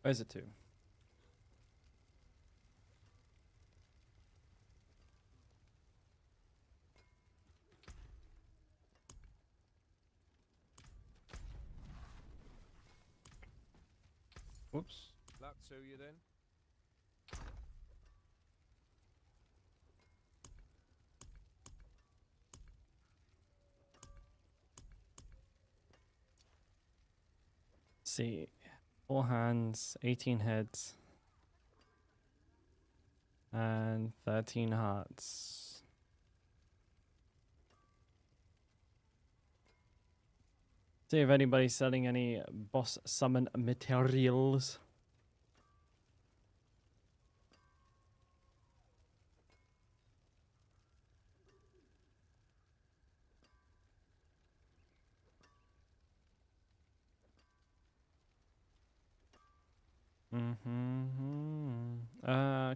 Where's it to? Whoops. That suit you then? See, 4 hands, 18 heads, and 13 hearts. See if anybody's selling any boss summon materials.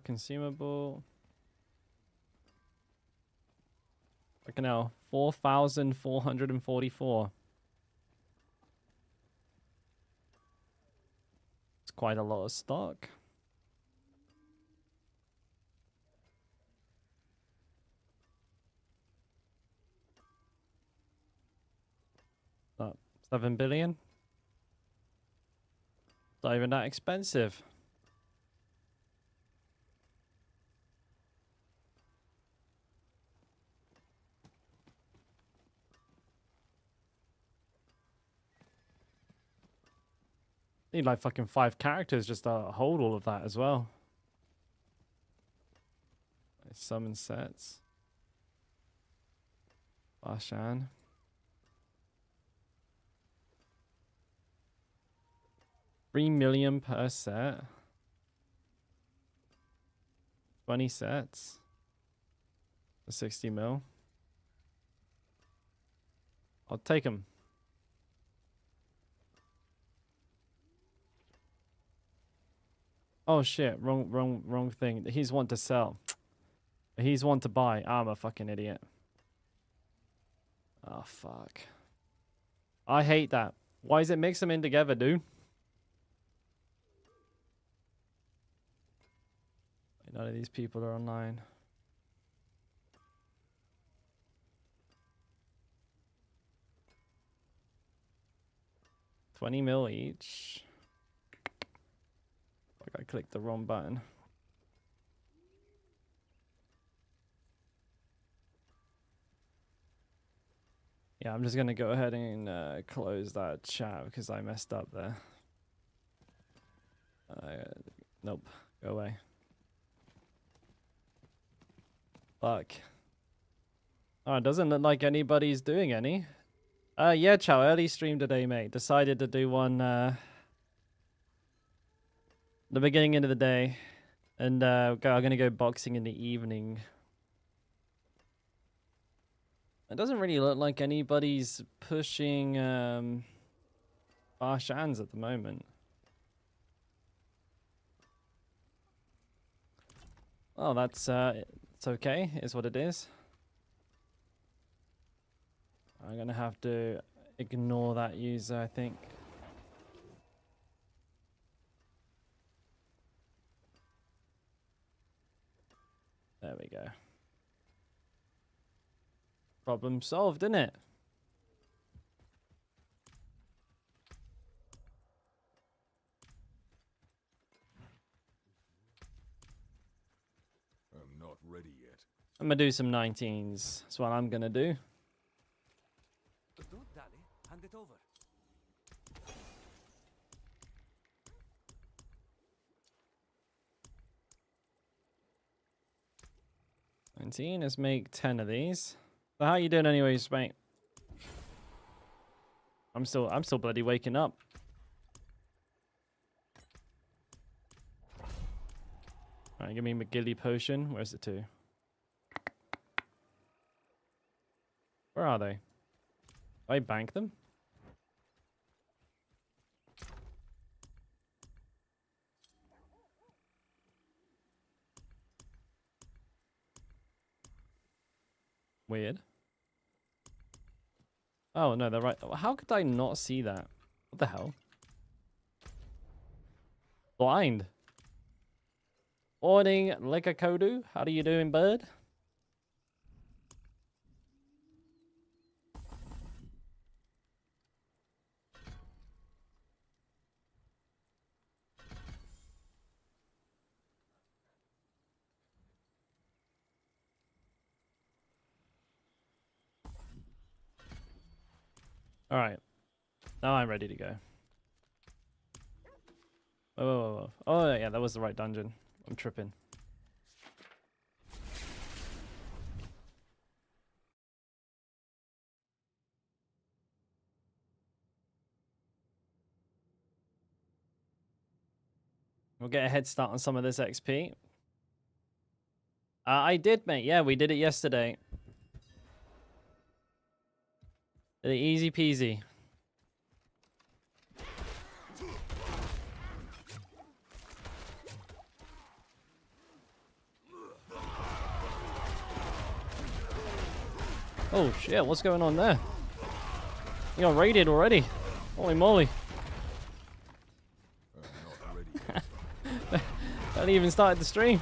Consumable. Fucking hell, 4,444. It's quite a lot of stock. That 7 billion. It's not even that expensive. Need like fucking 5 characters just to hold all of that as well. Summon sets. Bashan. $3 million per set. 20 sets. For 60 mil. I'll take them. Oh shit, wrong thing. He's one to sell. He's one to buy. I'm a fucking idiot. Oh fuck. I hate that. Why does it mix them in together, dude? None of these people are online. $20 mil each. I clicked the wrong button. Yeah, I'm just gonna go ahead and close that chat because I messed up there. Nope, go away. Fuck. Oh, it doesn't look like anybody's doing any. Yeah, Chow, early stream today, mate. Decided to do one the beginning of the day. And I'm gonna go boxing in the evening. It doesn't really look like anybody's pushing Barshans at the moment. Oh, that's it's okay, is what it is. I'm gonna have to ignore that user, I think. There we go. Problem solved, isn't it? I'm not ready yet. I'm gonna do some 19s. That's what I'm gonna do. Hand it over. 19, let's make 10 of these. So how you doing anyways, mate? I'm still bloody waking up. Alright, give me McGilly potion. Where's it to? Where are they? I bank them? Weird. Oh, no, they're right. How could I not see that? What the hell? Blind. Morning, Likakodu. How are you doing, bird? All right. Now I'm ready to go. Oh, oh yeah, that was the right dungeon. I'm tripping. We'll get a head start on some of this XP. I did, mate. Yeah, we did it yesterday. Did it easy peasy. Oh shit, what's going on there? You got raided already. Holy moly. Haven't even started the stream.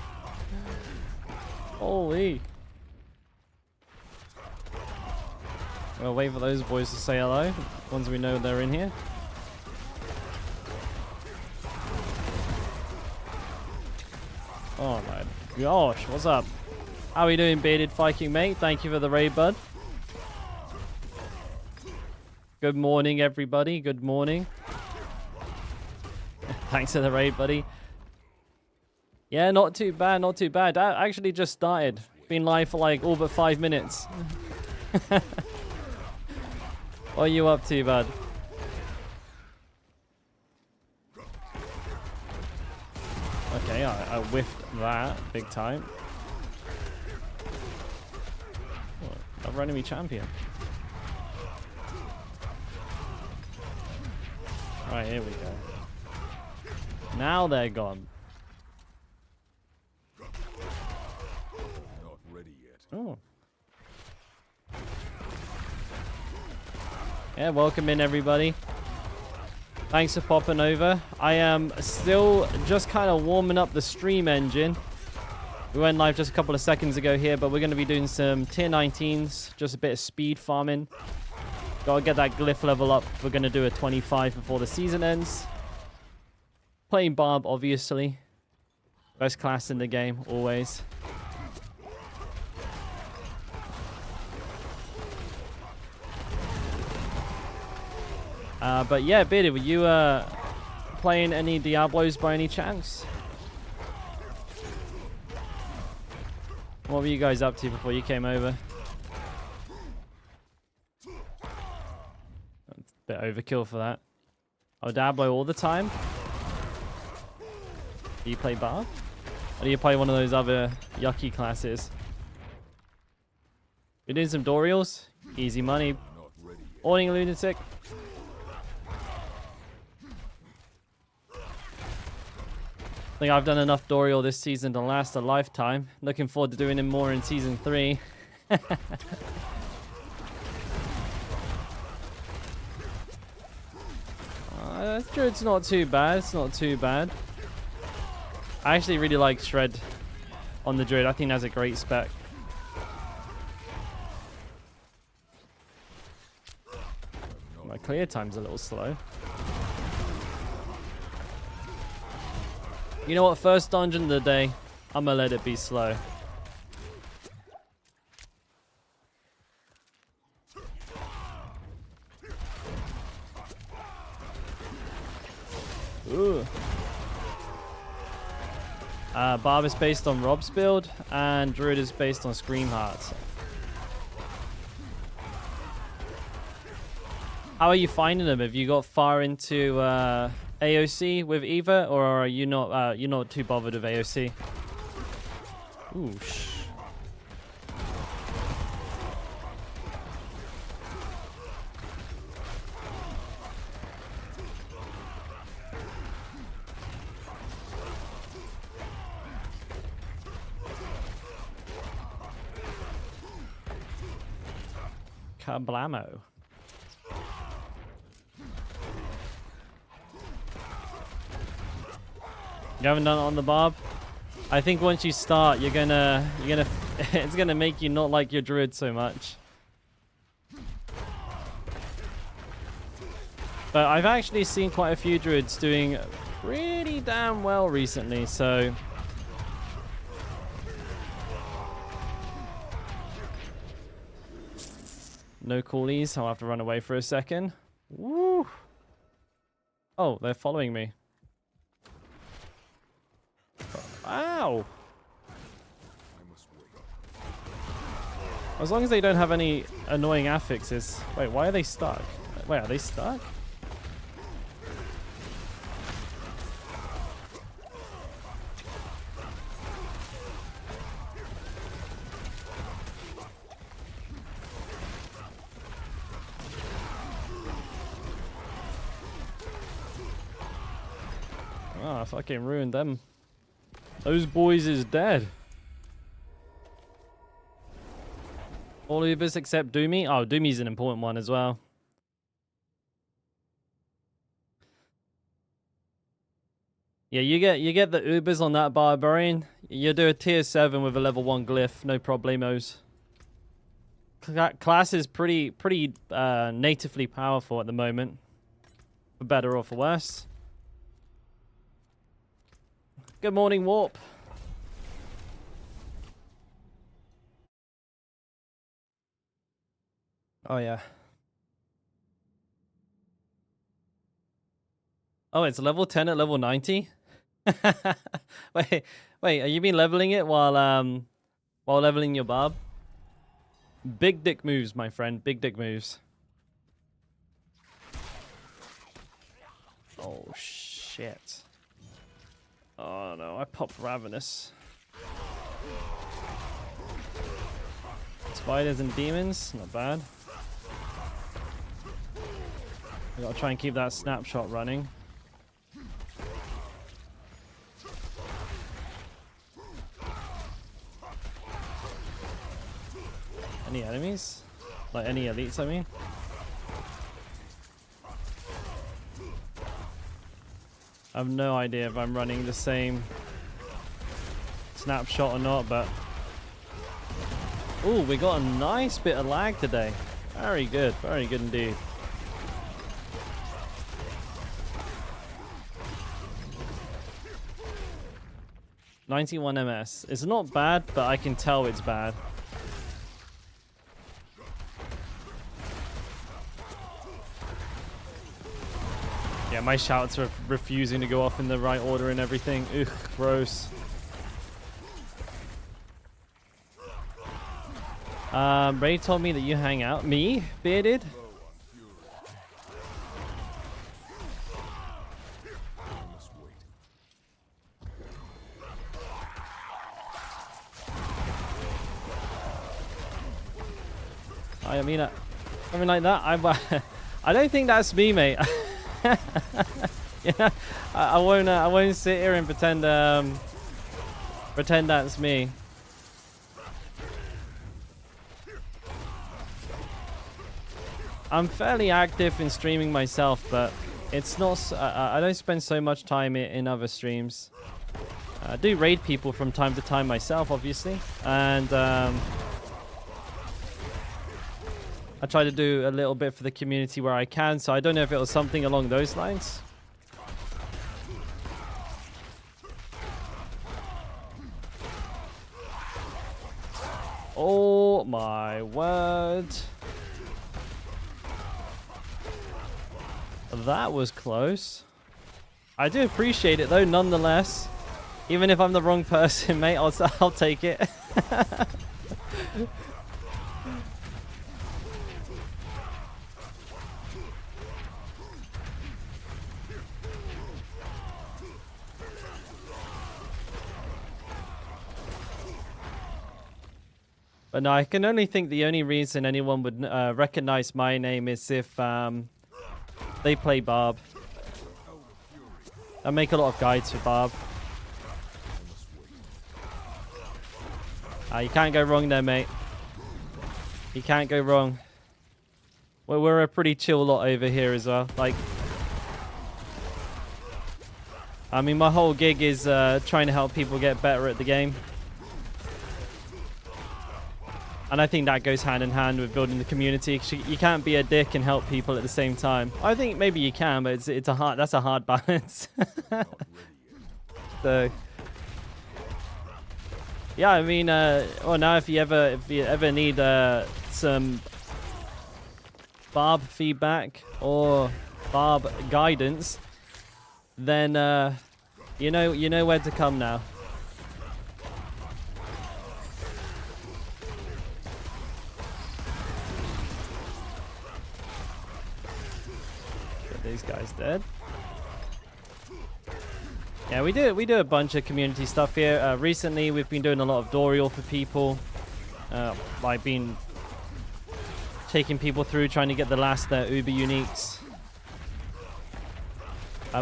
Holy. We'll wait for those boys to say hello. Once we know they're in here. Oh my gosh, what's up? How are we doing, bearded Viking mate? Thank you for the raid, bud. Good morning, everybody. Good morning. Thanks for the raid, buddy. Yeah, not too bad, not too bad. I actually just started. Been live for like all but 5 minutes. What are you up to, bud? Okay, I whiffed that big time. Oh, another enemy champion. Right, here we go. Now they're gone. Not ready yet. Oh. Yeah, welcome in everybody. Thanks for popping over. I am still just kind of warming up the stream engine. We went live just a couple of seconds ago here, but we're going to be doing some tier 19s, just a bit of speed farming. Gotta get that glyph level up. We're going to do a 25 before the season ends. Playing Barb, obviously. Best class in the game, always. But yeah, Bearded, were you playing any Diablos by any chance? What were you guys up to before you came over? That's a bit overkill for that. Oh, Diablo all the time? Do you play Barb? Or do you play one of those other yucky classes? We're doing some Dorials. Easy money. Morning, Lunatic. I think I've done enough Dorial this season to last a lifetime. Looking forward to doing him more in season 3. It's not too bad. It's not too bad. I actually really like Shred on the Druid. I think that's a great spec. My clear time's a little slow. You know what? First dungeon of the day. I'm gonna let it be slow. Ooh. Barb is based on Rob's build, and Druid is based on Scream Hearts. How are you finding them? Have you got far into AoC with Eva, or are you not? You're not too bothered with AoC. Ooh, Kablamo. You haven't done it on the Barb? I think once you start, you're gonna, it's gonna make you not like your druid so much. But I've actually seen quite a few druids doing pretty damn well recently, so... No coolies, I'll have to run away for a second. Woo! Oh, they're following me. Ow! As long as they don't have any annoying affixes. Wait, why are they stuck? Wait, are they stuck? Oh, I fucking ruined them. Those boys is dead. All Ubers except Doomy. Oh, Doomy's an important one as well. Yeah, you get the Ubers on that Barbarian. You do a tier 7 with a level 1 glyph, no problemos. Class is pretty natively powerful at the moment. For better or for worse. Good morning, Warp. Oh, yeah. Oh, it's level 10 at level 90? wait, are you been leveling it while leveling your Barb? Big dick moves, my friend. Big dick moves. Oh, shit. Oh, no. I popped Ravenous. Spiders and demons. Not bad. We gotta try and keep that snapshot running. Any enemies? Like any elites, I mean? I have no idea if I'm running the same snapshot or not, but... Ooh, we got a nice bit of lag today. Very good indeed. $91 MS. It's not bad, but I can tell it's bad. Yeah, my shouts are refusing to go off in the right order and everything. Ugh, gross. Ray told me that you hang out. Me? Bearded? I mean, something like that. I don't think that's me, mate. Yeah, I won't sit here and pretend that's me. I'm fairly active in streaming myself, but it's not. I don't spend so much time in other streams. I do raid people from time to time myself, obviously, and I try to do a little bit for the community where I can, so I don't know if it was something along those lines. Oh my word. That was close. I do appreciate it though, nonetheless. Even if I'm the wrong person, mate, I'll take it. But no, I can only think the only reason anyone would recognize my name is if they play Barb. I make a lot of guides for Barb. You can't go wrong there, mate. You can't go wrong. Well, we're a pretty chill lot over here as well. Like, I mean, my whole gig is trying to help people get better at the game. And I think that goes hand in hand with building the community. 'Cause you can't be a dick and help people at the same time. I think maybe you can, but that's a hard balance. So, yeah, I mean, well, now if you ever need some Barb feedback or Barb guidance, then you know where to come now. Get these guys dead. Yeah, we do a bunch of community stuff here. Recently, we've been doing a lot of Dorial for people. Like been taking people through trying to get the last Uber uniques.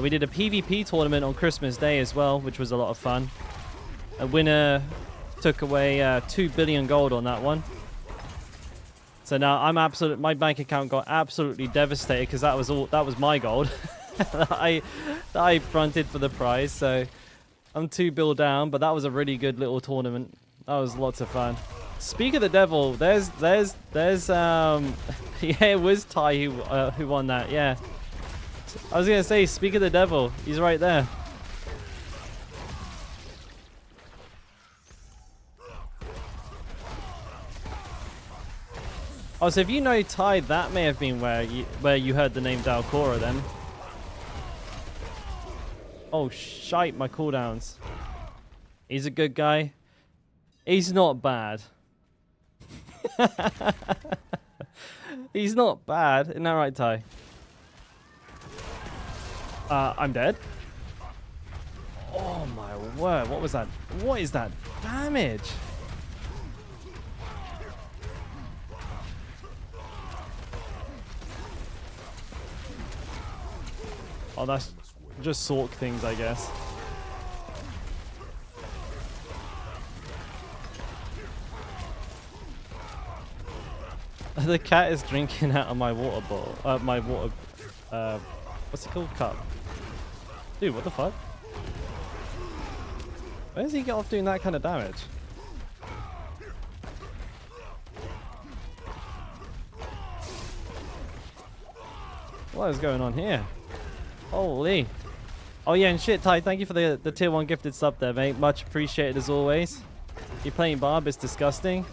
We did a PvP tournament on Christmas Day as well, which was a lot of fun. A winner took away 2 billion gold on that one. So now my bank account got absolutely devastated because that was my gold that I fronted for the prize. So I'm 2 bill down, but that was a really good little tournament. That was lots of fun. Speak of the devil, there's yeah, it was Ty who won that. Yeah. I was gonna say, speak of the devil, he's right there. Oh, so if you know Ty, that may have been where you heard the name Dalkora then. Oh shite, my cooldowns. He's a good guy. He's not bad. He's not bad, isn't that right, Ty? I'm dead. Oh my word, what was that? What is that damage? Oh, that's just Sork things, I guess. The cat is drinking out of my water bottle. My water... what's it called? Cup. Dude, what the fuck? Where does he get off doing that kind of damage? What is going on here? Holy. Oh yeah, and shit, Ty, thank you for the tier 1 gifted sub there, mate. Much appreciated as always. You playing Barb is disgusting.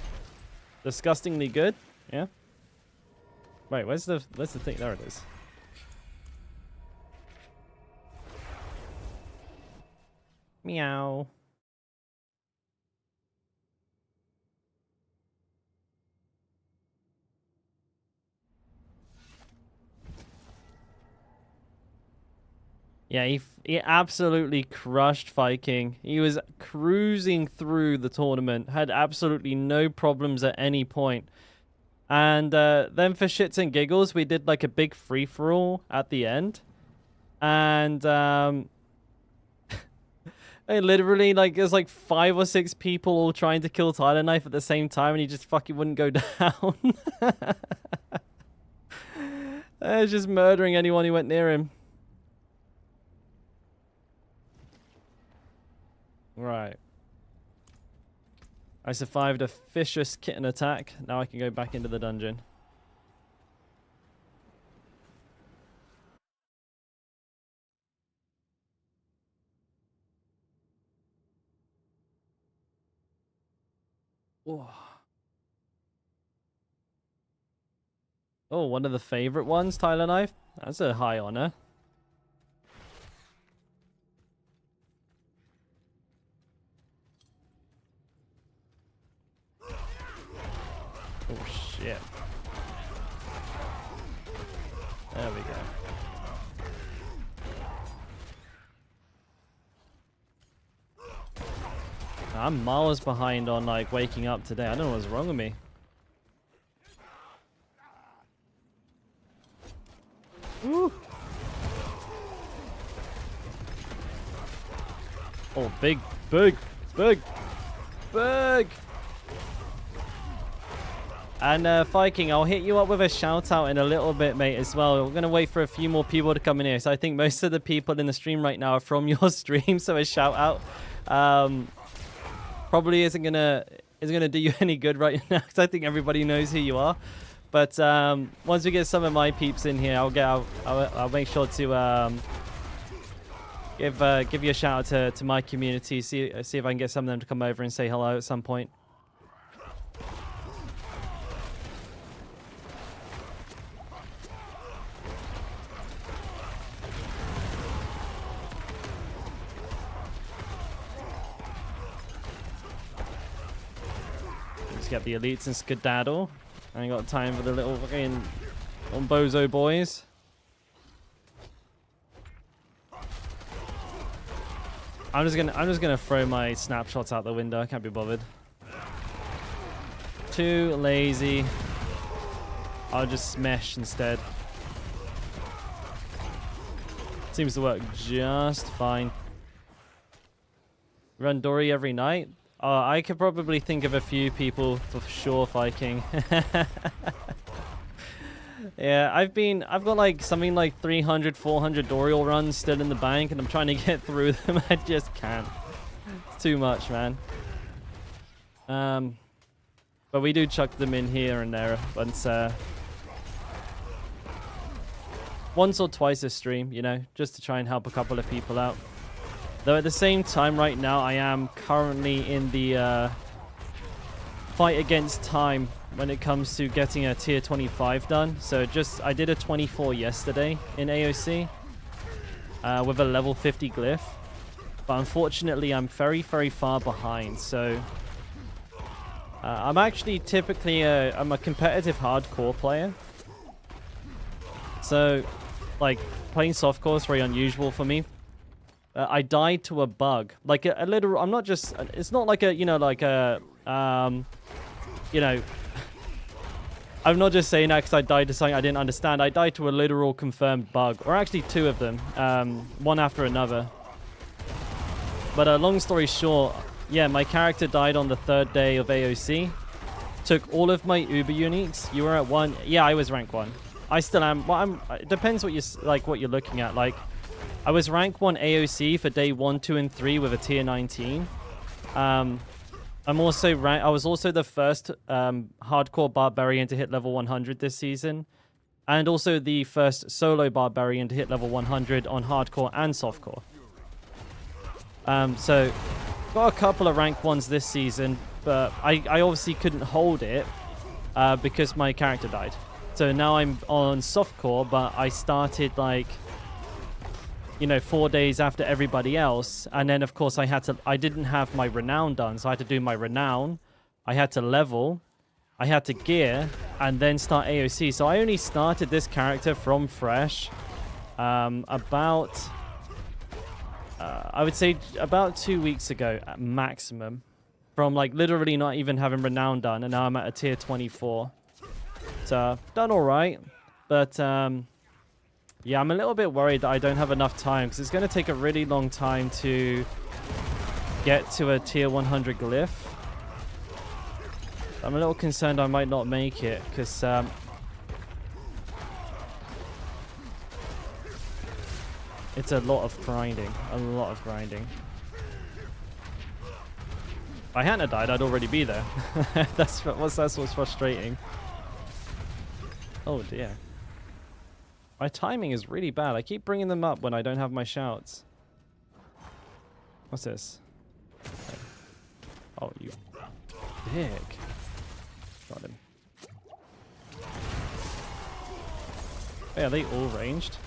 Disgustingly good. Yeah. Wait, where's the thing? There it is. Meow. Yeah, he absolutely crushed Viking. He was cruising through the tournament, had absolutely no problems at any point. And then for shits and giggles, we did like a big free-for-all at the end. And literally, like, there's like 5 or 6 people all trying to kill Tyler Knife at the same time, and he just fucking wouldn't go down. He was just murdering anyone who went near him. Right. I survived a vicious kitten attack. Now I can go back into the dungeon. Whoa. Oh, one of the favorite ones, Tyler Knife. That's a high honor. Oh shit. There we go. I'm miles behind on like waking up today. I don't know what's wrong with me. Woo. Oh, big. And Viking, I'll hit you up with a shout out in a little bit, mate, as well. We're going to wait for a few more people to come in here. So I think most of the people in the stream right now are from your stream. So a shout out probably isn't gonna do you any good right now, because I think everybody knows who you are. But once we get some of my peeps in here, I'll make sure to give you a shout out to my community. See if I can get some of them to come over and say hello at some point. Let's get the elites and skedaddle. I ain't got time for the little fucking bozo boys. I'm just gonna throw my snapshots out the window. I can't be bothered. Too lazy. I'll just smash instead. Seems to work just fine. Run Dory every night. I could probably think of a few people for sure, Viking. Yeah, I've got like something like 300, 400 Dorial runs still in the bank, and I'm trying to get through them. I just can't. It's too much, man. But we do chuck them in here and there once or twice a stream, you know, just to try and help a couple of people out. Though at the same time, right now, I am currently in the fight against time when it comes to getting a tier 25 done. So I did a 24 yesterday in AoC with a level 50 glyph. But unfortunately, I'm very, very far behind. So I'm actually typically I'm a competitive hardcore player. So like playing softcore is very unusual for me. I died to a bug, like a literal. I'm not just. It's not like a, you know, like a, you know. I'm not just saying that because I died to something I didn't understand. I died to a literal confirmed bug, or actually two of them, one after another. But long story short, yeah, my character died on the 3rd day of AoC. Took all of my Uber uniques. You were at 1. Yeah, I was rank 1. I still am. Well, it depends what you're looking at. Like, I was rank 1 AoC for day 1, 2, and 3 with a tier 19. I was also the first hardcore barbarian to hit level 100 this season, and also the first solo barbarian to hit level 100 on hardcore and softcore. So got a couple of rank 1s this season, but I obviously couldn't hold it because my character died. So now I'm on softcore, but I started like, you know, 4 days after everybody else. And then, of course, I didn't have my renown done. So I had to do my renown. I had to level. I had to gear and then start AoC. So I only started this character from fresh about, I would say about 2 weeks ago at maximum. From like literally not even having renown done. And now I'm at a tier 24. So done all right. But yeah, I'm a little bit worried that I don't have enough time, because it's going to take a really long time to get to a tier 100 glyph. I'm a little concerned I might not make it, because it's a lot of grinding. A lot of grinding. If I hadn't died, I'd already be there. That's what's frustrating. Oh dear. My timing is really bad. I keep bringing them up when I don't have my shouts. What's this? Oh, you dick. Got him. Oh, yeah, are they all ranged?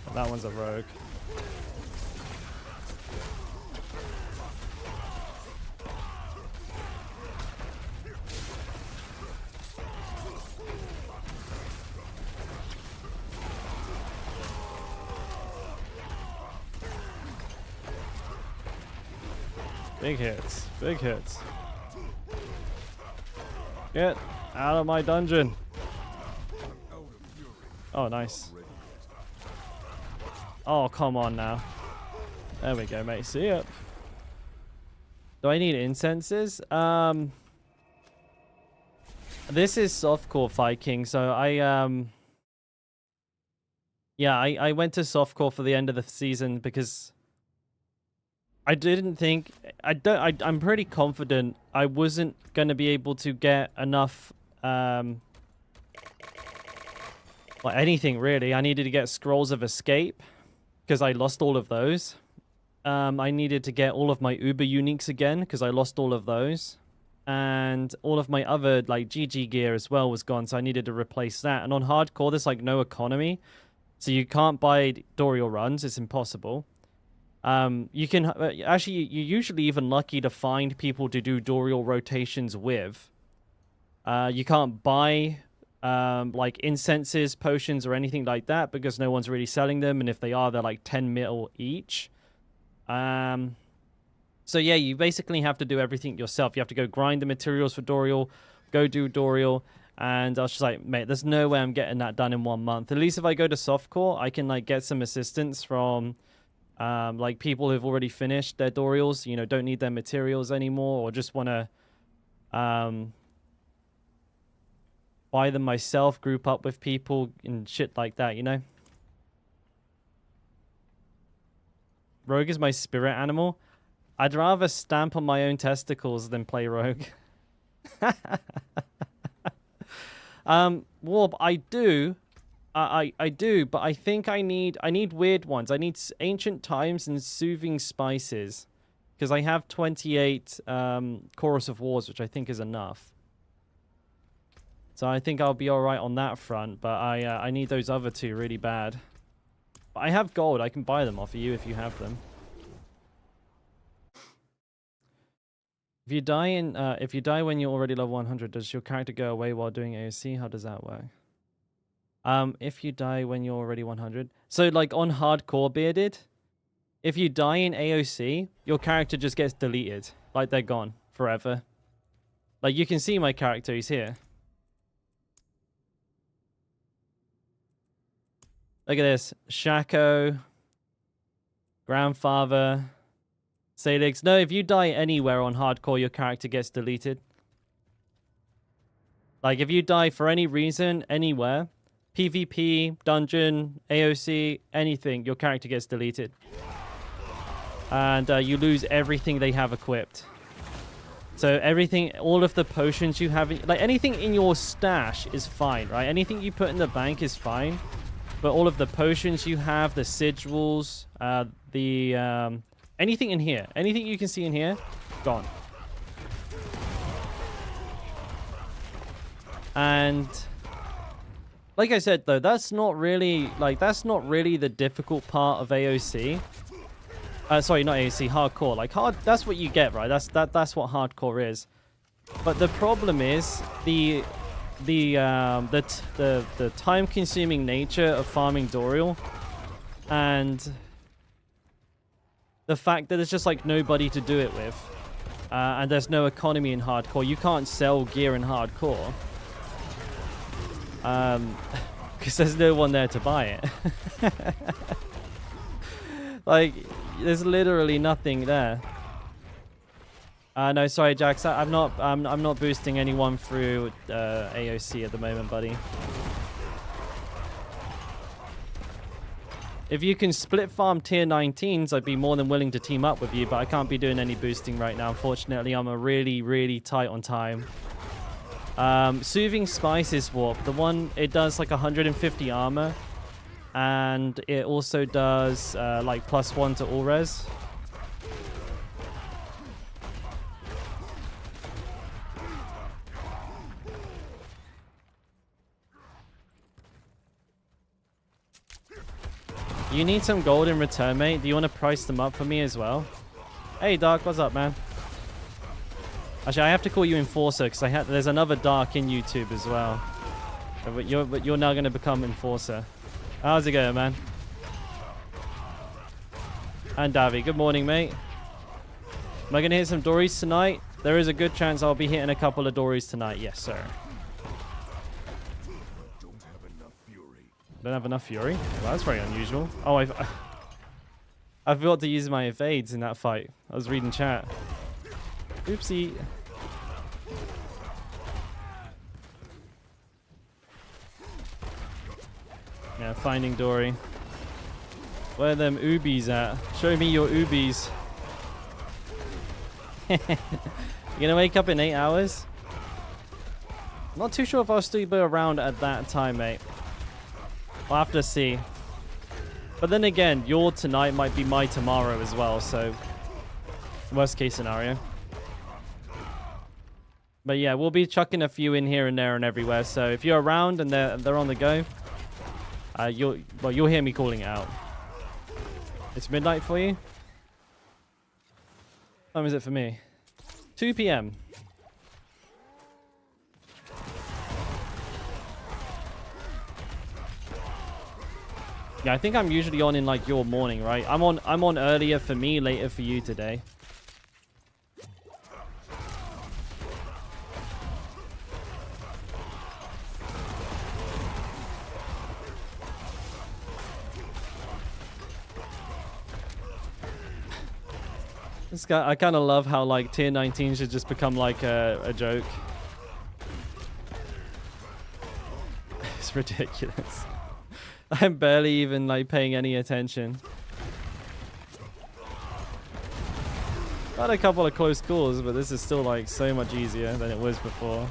Oh, that one's a rogue. Big hits. Big hits. Get out of my dungeon. Oh, nice. Oh, come on now. There we go, mate. See ya. Do I need incenses? This is softcore Viking, so I went to softcore for the end of the season because I didn't think I'm pretty confident I wasn't gonna be able to get enough well, anything really. I needed to get scrolls of escape because I lost all of those. I needed to get all of my Uber uniques again because I lost all of those. And all of my other like GG gear as well was gone, so I needed to replace that. And on hardcore, there's like no economy, so you can't buy Dorial runs. It's impossible. You can actually, you're usually even lucky to find people to do Dorial rotations with. You can't buy like incenses, potions, or anything like that because no one's really selling them, and if they are, they're like 10 mil each. So yeah, you basically have to do everything yourself. You have to go grind the materials for Dorial, go do Dorial, and I was just like, mate, there's no way I'm getting that done in 1 month. At least if I go to Softcore, I can like get some assistance from like people who've already finished their Dorials, you know, don't need their materials anymore, or just want to buy them myself, group up with people and shit like that, you know? Rogue is my spirit animal. I'd rather stamp on my own testicles than play Rogue. Warp, I do. I do, but I think I need weird ones. I need Ancient Times and Soothing Spices. Because I have 28 Chorus of Wars, which I think is enough. So I think I'll be alright on that front, but I need those other two really bad. But I have gold. I can buy them off of you if you have them. If you die when you're already level 100, does your character go away while doing AoC? How does that work? If you die when you're already 100, so like on hardcore bearded, if you die in AoC, your character just gets deleted, like they're gone forever. Like you can see my character, he's here. Look at this, Shaco, Grandfather. Salix. No, if you die anywhere on hardcore, your character gets deleted. Like, if you die for any reason, anywhere, PvP, dungeon, AoC, anything, your character gets deleted. And you lose everything they have equipped. So everything, all of the potions you have, like anything in your stash is fine, right? Anything you put in the bank is fine. But all of the potions you have, the sigils, anything in here, anything you can see in here, gone. And like I said though, that's not really the difficult part of AoC. Sorry, not AoC, hardcore. Like that's what you get, right? That's what hardcore is. But the problem is the time-consuming nature of farming Dorial, and the fact that there's just like nobody to do it with, and there's no economy in hardcore. You can't sell gear in hardcore, because there's no one there to buy it. Like, there's literally nothing there. No, sorry, Jax. I'm not boosting anyone through AoC at the moment, buddy. If you can split farm tier 19s, I'd be more than willing to team up with you, but I can't be doing any boosting right now. Unfortunately, I'm really, really tight on time. Soothing Spices Warp. The one, it does like 150 armor. And it also does like +1 to all res. You need some gold in return, mate. Do you want to price them up for me as well? Hey, Dark, what's up, man? Actually, I have to call you Enforcer because there's another Dark in YouTube as well. But you're now going to become Enforcer. How's it going, man? And Davi, good morning, mate. Am I going to hit some Dories tonight? There is a good chance I'll be hitting a couple of Dories tonight. Yes, sir. Don't have enough fury? Well, that's very unusual. Oh, I forgot to use my evades in that fight. I was reading chat. Oopsie. Yeah, finding Dory. Where are them oobies at? Show me your oobies. You gonna wake up in 8 hours? Not too sure if I'll still be around at that time, mate. We'll have to see. But then again, your tonight might be my tomorrow as well, so worst case scenario. But yeah, we'll be chucking a few in here and there and everywhere. So if you're around and they're on the go, you'll hear me calling it out. It's midnight for you? What time is it for me? 2 p.m. Yeah, I think I'm usually on in like your morning, right? I'm on earlier for me, later for you today. This guy, I kind of love how like tier 19 should just become like a joke. It's ridiculous. I'm barely even like paying any attention. Had a couple of close calls, but this is still like so much easier than it was before.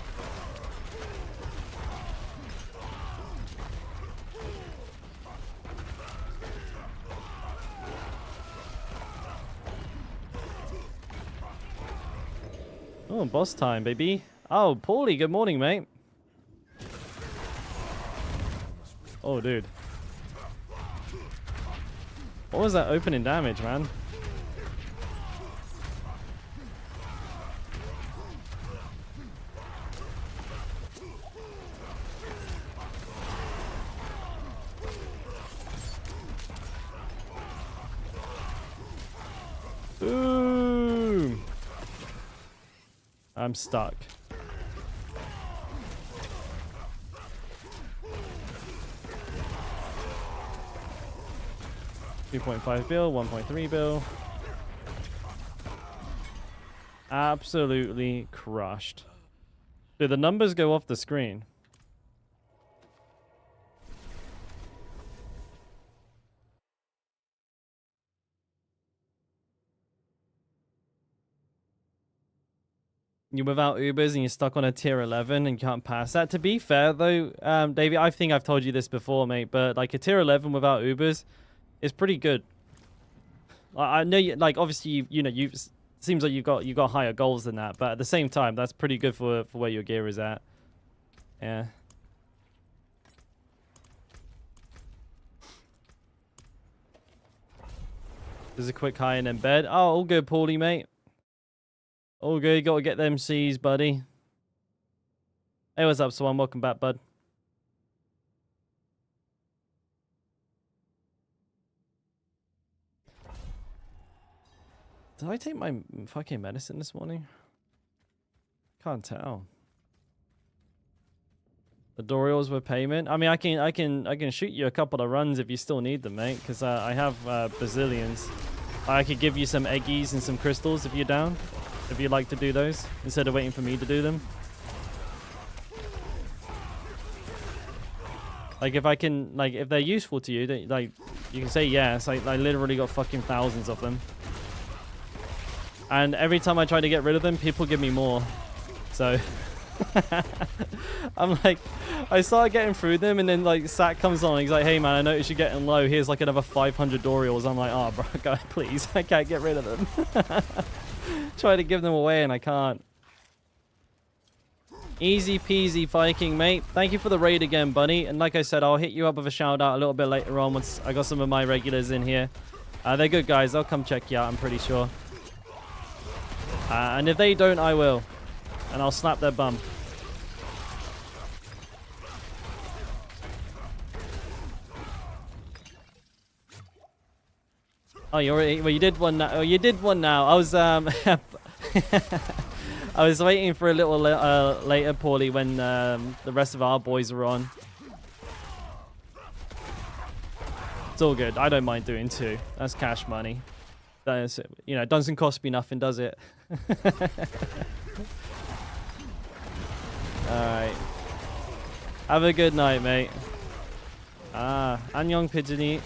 Oh, boss time, baby. Oh, Paulie, good morning, mate. Oh, dude. What was that opening damage, man? Boom! I'm stuck. $2.5 bill, 1.3 bill. Absolutely crushed. Dude, the numbers go off the screen. You're without Ubers and you're stuck on a tier 11 and you can't pass that. To be fair, though, Davey, I think I've told you this before, mate, but like a tier 11 without Ubers is pretty good. I know you like obviously you seems like you got higher goals than that, but at the same time that's pretty good for where your gear is at. Yeah. There's a quick high and then bed. Oh, all good, Paulie, mate. All good. You got to get them C's, buddy. Hey, what's up, Swan? Welcome back, bud. Did I take my fucking medicine this morning? Can't tell. The Dorials with payment. I mean, I can shoot you a couple of runs if you still need them, mate. Because I have bazillions. I could give you some eggies and some crystals if you're down. If you'd like to do those instead of waiting for me to do them. Like if I can, like if they're useful to you, they, like you can say yes. I literally got fucking thousands of them. And every time I try to get rid of them, people give me more. So I'm like, I started getting through them, and then like Sat comes on. And he's like, "Hey man, I noticed you're getting low. Here's like another 500 Dorials." I'm like, "Oh bro, God, please, I can't get rid of them." Try to give them away, and I can't. Easy peasy Viking, mate. Thank you for the raid again, buddy. And like I said, I'll hit you up with a shout out a little bit later on once I got some of my regulars in here. They're good guys. They'll come check you out, I'm pretty sure. And if they don't, I will. And I'll slap their bum. Oh, you already... Well, you did one now. Oh, you did one now. I was... I was waiting for a little later, Paulie, when the rest of our boys were on. It's all good. I don't mind doing two. That's cash money. That is, you know, it doesn't cost me nothing, does it? Alright. Have a good night, mate. Ah, Annyeong Pigeony.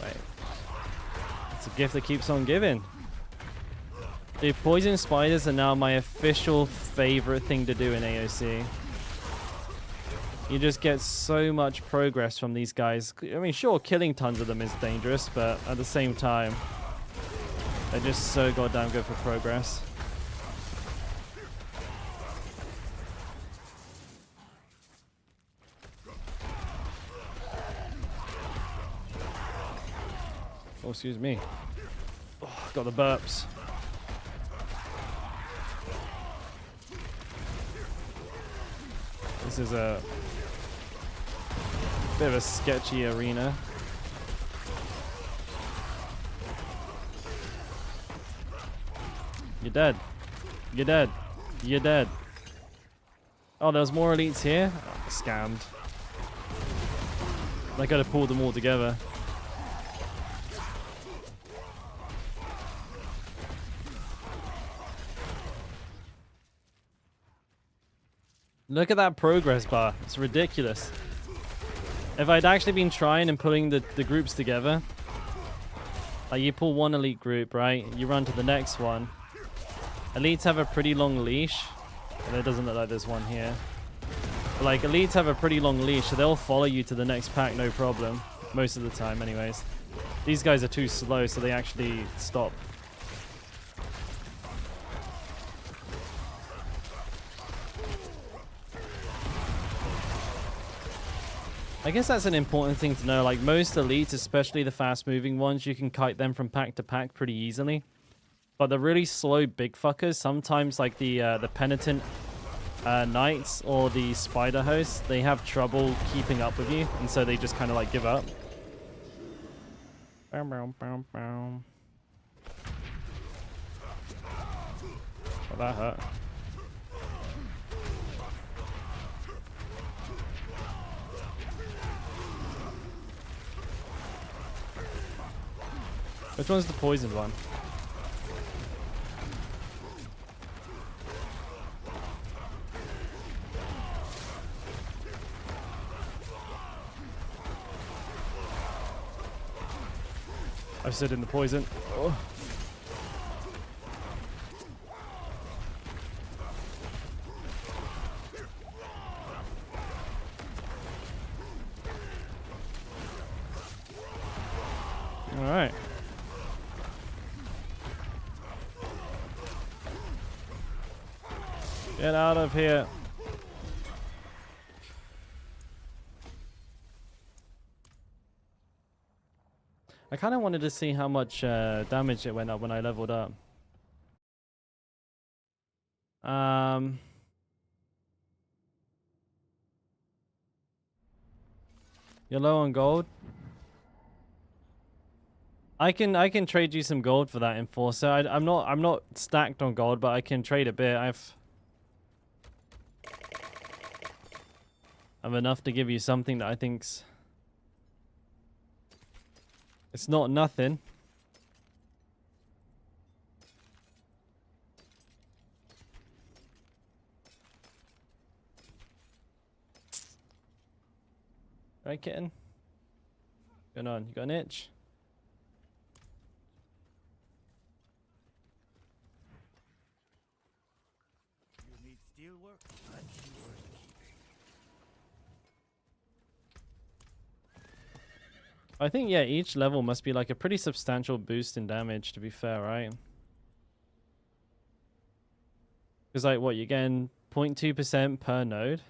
Wait. It's a gift that keeps on giving. Dude, poison spiders are now my official favorite thing to do in AoC. You just get so much progress from these guys. I mean, sure, killing tons of them is dangerous, but at the same time, they're just so goddamn good for progress. Oh, excuse me. Oh, got the burps. This is a bit of a sketchy arena. You're dead. You're dead. You're dead. Oh, there's more elites here? Oh, scammed. I gotta pull them all together. Look at that progress bar. It's ridiculous. If I'd actually been trying and putting the groups together, like you pull one elite group, right? You run to the next one. Elites have a pretty long leash. And it doesn't look like there's one here. But like elites have a pretty long leash, so they'll follow you to the next pack, no problem. Most of the time, anyways. These guys are too slow, so they actually stop. I guess that's an important thing to know. Like most elites, especially the fast-moving ones, you can kite them from pack to pack pretty easily. But the really slow big fuckers, sometimes like the penitent knights or the spider hosts, they have trouble keeping up with you, and so they just kind of like give up. Bow, bow, bow, bow. Oh, that hurt. Which one's the poisoned one? I've stood in the poison. Oh. All right. Get out of here. I kind of wanted to see how much damage it went up when I leveled up. You're low on gold. I can trade you some gold for that, Enforcer. I'm not stacked on gold, but I can trade a bit. I've enough to give you something that I think's... It's not nothing. Right, kitten? What's going on? You got an itch? You need steel work? I'm sure worth keeping. I think, yeah, each level must be like a pretty substantial boost in damage, to be fair, right? Because, like, what, you're getting 0.2% per node?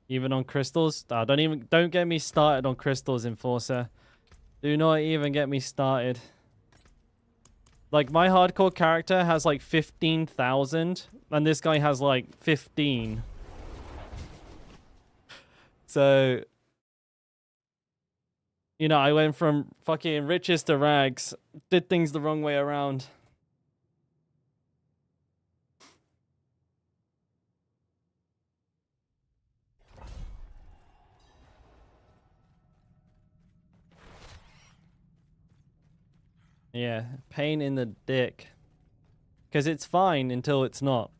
Even on crystals? Ah, don't get me started on crystals, Enforcer. Do not even get me started. Like, my hardcore character has like 15,000, and this guy has like 15. So, you know, I went from fucking riches to rags. Did things the wrong way around. Yeah, pain in the dick. Because it's fine until it's not.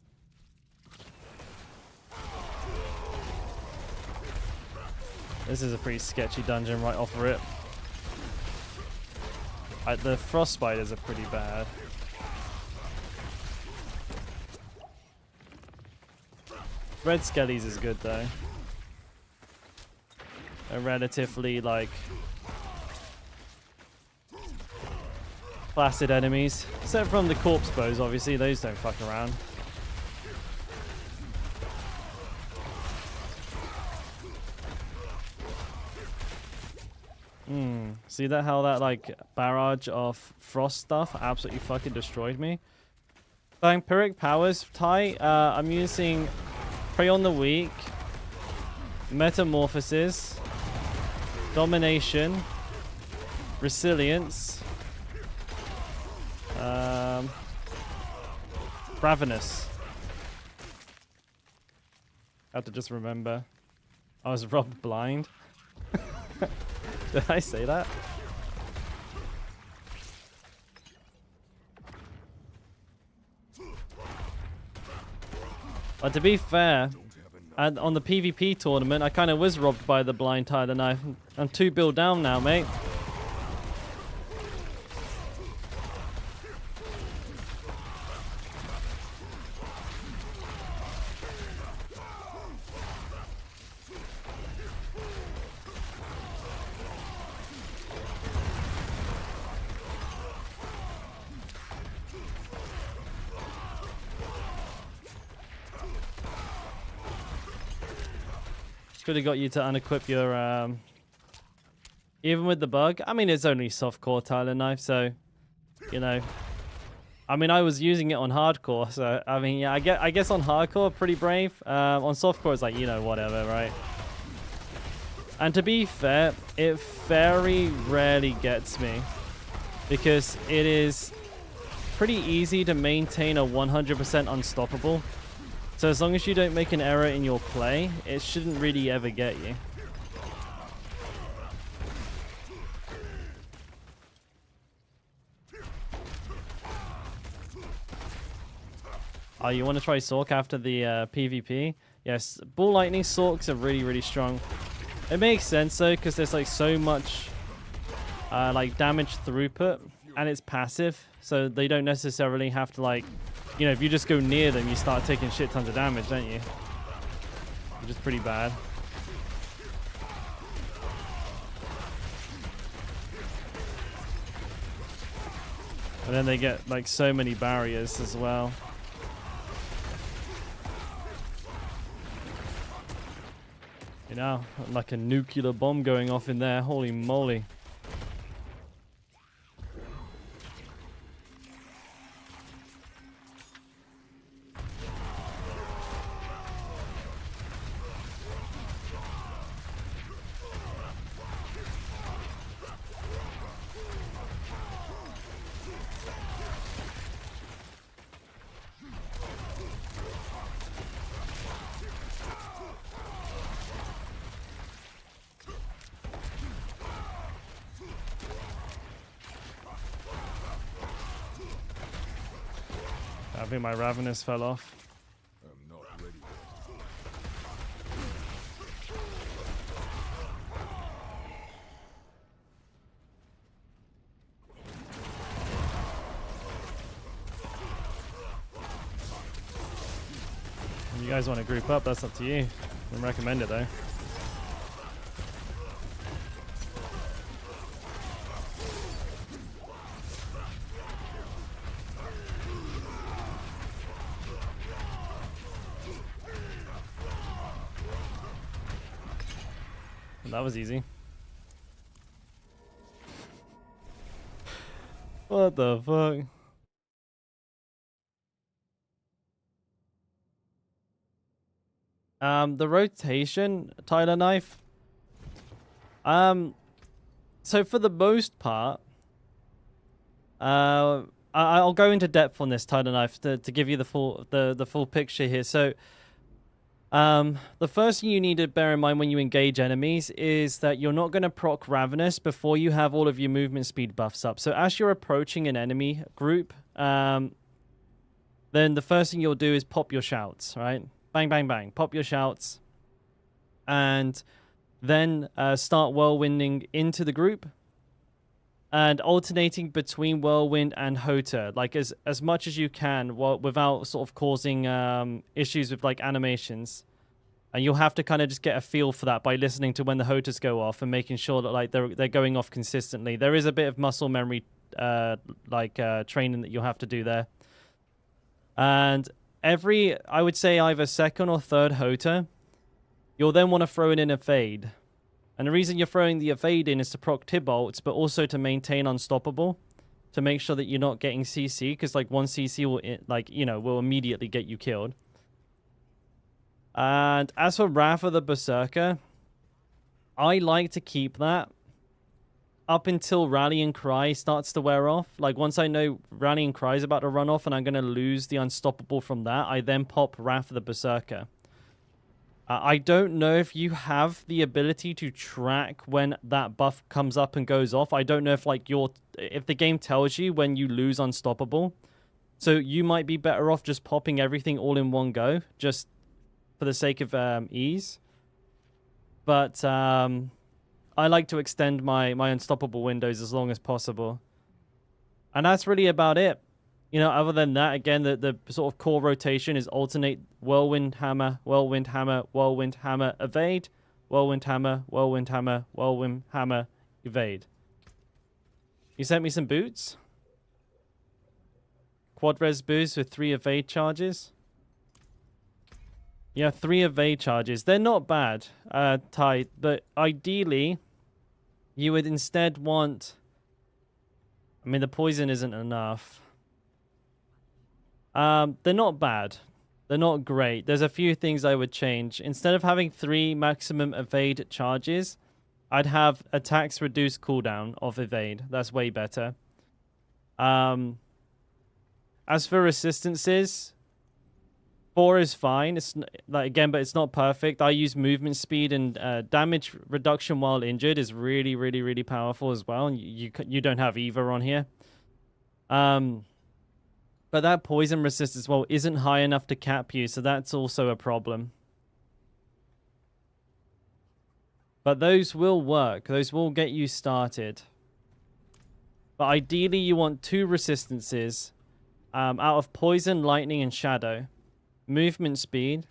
This is a pretty sketchy dungeon right off rip. The frost spiders are pretty bad. Red skellies is good though. They're relatively like placid enemies. Except from the corpse bows, obviously, those don't fuck around. See that how that like barrage of frost stuff absolutely fucking destroyed me? Vampiric powers, Ty, I'm using Prey on the Weak, Metamorphosis, Domination, Resilience, Ravenous. I have to just remember. I was robbed blind. Did I say that? But to be fair, and on the PvP tournament, I kind of was robbed by the blind tie the knife. I'm 2 bill down now, mate. Could have got you to unequip your, even with the bug. I mean, it's only softcore Tyler knife, so, you know. I mean, I was using it on hardcore, so, I mean, yeah, I guess on hardcore, pretty brave. On softcore, it's like, you know, whatever, right? And to be fair, it very rarely gets me. Because it is pretty easy to maintain a 100% unstoppable. So as long as you don't make an error in your play, it shouldn't really ever get you. Oh, you want to try Sork after the PvP? Yes, Ball Lightning Sorks are really, really strong. It makes sense though, because there's like so much like damage throughput, and it's passive, so they don't necessarily have to like, you know, if you just go near them, you start taking shit tons of damage, don't you? Which is pretty bad. And then they get like so many barriers as well. You know, like a nuclear bomb going off in there. Holy moly. I think my Ravenous fell off. I'm not ready. If you guys want to group up, that's up to you. I wouldn't recommend it though. That was easy. What the fuck? The rotation Tyler knife. So for the most part, I'll go into depth on this Tyler knife to give you the full picture here. So The first thing you need to bear in mind when you engage enemies is that you're not going to proc Ravenous before you have all of your movement speed buffs up. So as you're approaching an enemy group, then the first thing you'll do is pop your shouts, right? Bang, bang, bang. Pop your shouts. And then start whirlwinding into the group. And alternating between Whirlwind and Hota, like as much as you can, without sort of causing issues with like animations. And you'll have to kind of just get a feel for that by listening to when the Hotas go off and making sure that like they're going off consistently. There is a bit of muscle memory training that you'll have to do there. And every, I would say either second or third Hota, you'll then want to throw in a fade. And the reason you're throwing the evade in is to proc Tibolts, but also to maintain unstoppable, to make sure that you're not getting CC, because like one CC will, like, you know, will immediately get you killed. And as for Wrath of the Berserker, I like to keep that up until Rallying Cry starts to wear off. Like once I know Rallying Cry is about to run off and I'm going to lose the unstoppable from that, I then pop Wrath of the Berserker. I don't know if you have the ability to track when that buff comes up and goes off. I don't know if like if the game tells you when you lose unstoppable. So you might be better off just popping everything all in one go, just for the sake of ease. But I like to extend my unstoppable windows as long as possible. And that's really about it. You know, other than that, again, the sort of core rotation is alternate Whirlwind Hammer, Whirlwind Hammer, Whirlwind Hammer, Evade, Whirlwind Hammer, Whirlwind Hammer, Whirlwind Hammer, Evade. You sent me some boots? Quad res boots with 3 evade charges? Yeah, 3 evade charges. They're not bad, Ty, but ideally, you would instead want... I mean, the poison isn't enough. They're not bad. They're not great. There's a few things I would change. Instead of having 3 maximum evade charges, I'd have attacks reduced cooldown of evade. That's way better. As for resistances, 4 is fine. It's like again, but it's not perfect. I use movement speed and damage reduction while injured is really, really, really powerful as well. And you don't have either on here. But that poison resist as well isn't high enough to cap you, so that's also a problem. But those will work. Those will get you started. But ideally, you want 2 resistances out of poison, lightning, and shadow. Movement speed,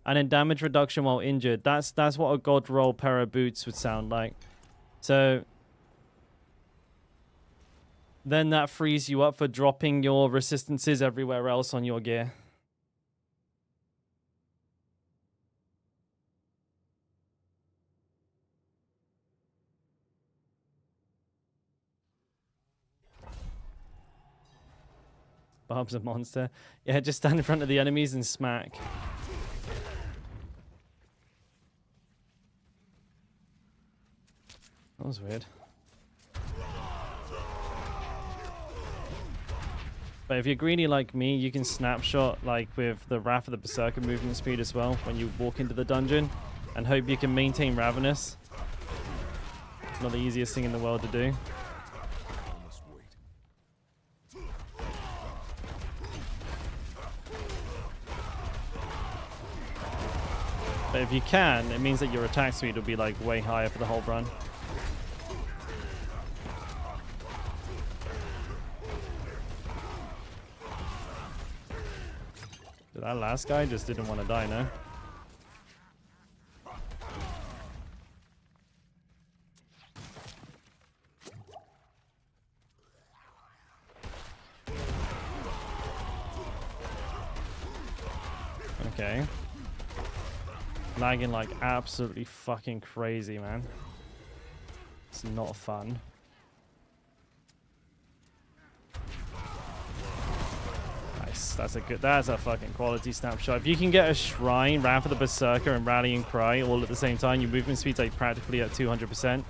and then damage reduction while injured. That's what a God Roll pair of boots would sound like. So... then that frees you up for dropping your resistances everywhere else on your gear. Bob's a monster. Yeah, just stand in front of the enemies and smack. That was weird. But if you're greedy like me, you can snapshot like with the Wrath of the Berserker movement speed as well when you walk into the dungeon and hope you can maintain Ravenous. It's not the easiest thing in the world to do. But if you can, it means that your attack speed will be like way higher for the whole run. That last guy just didn't want to die, no? Okay. Lagging like absolutely fucking crazy, man. It's not fun. That's a fucking quality snapshot. If you can get a Shrine, Wrath of the Berserker, and Rallying Cry all at the same time, your movement speed's like practically at 200%.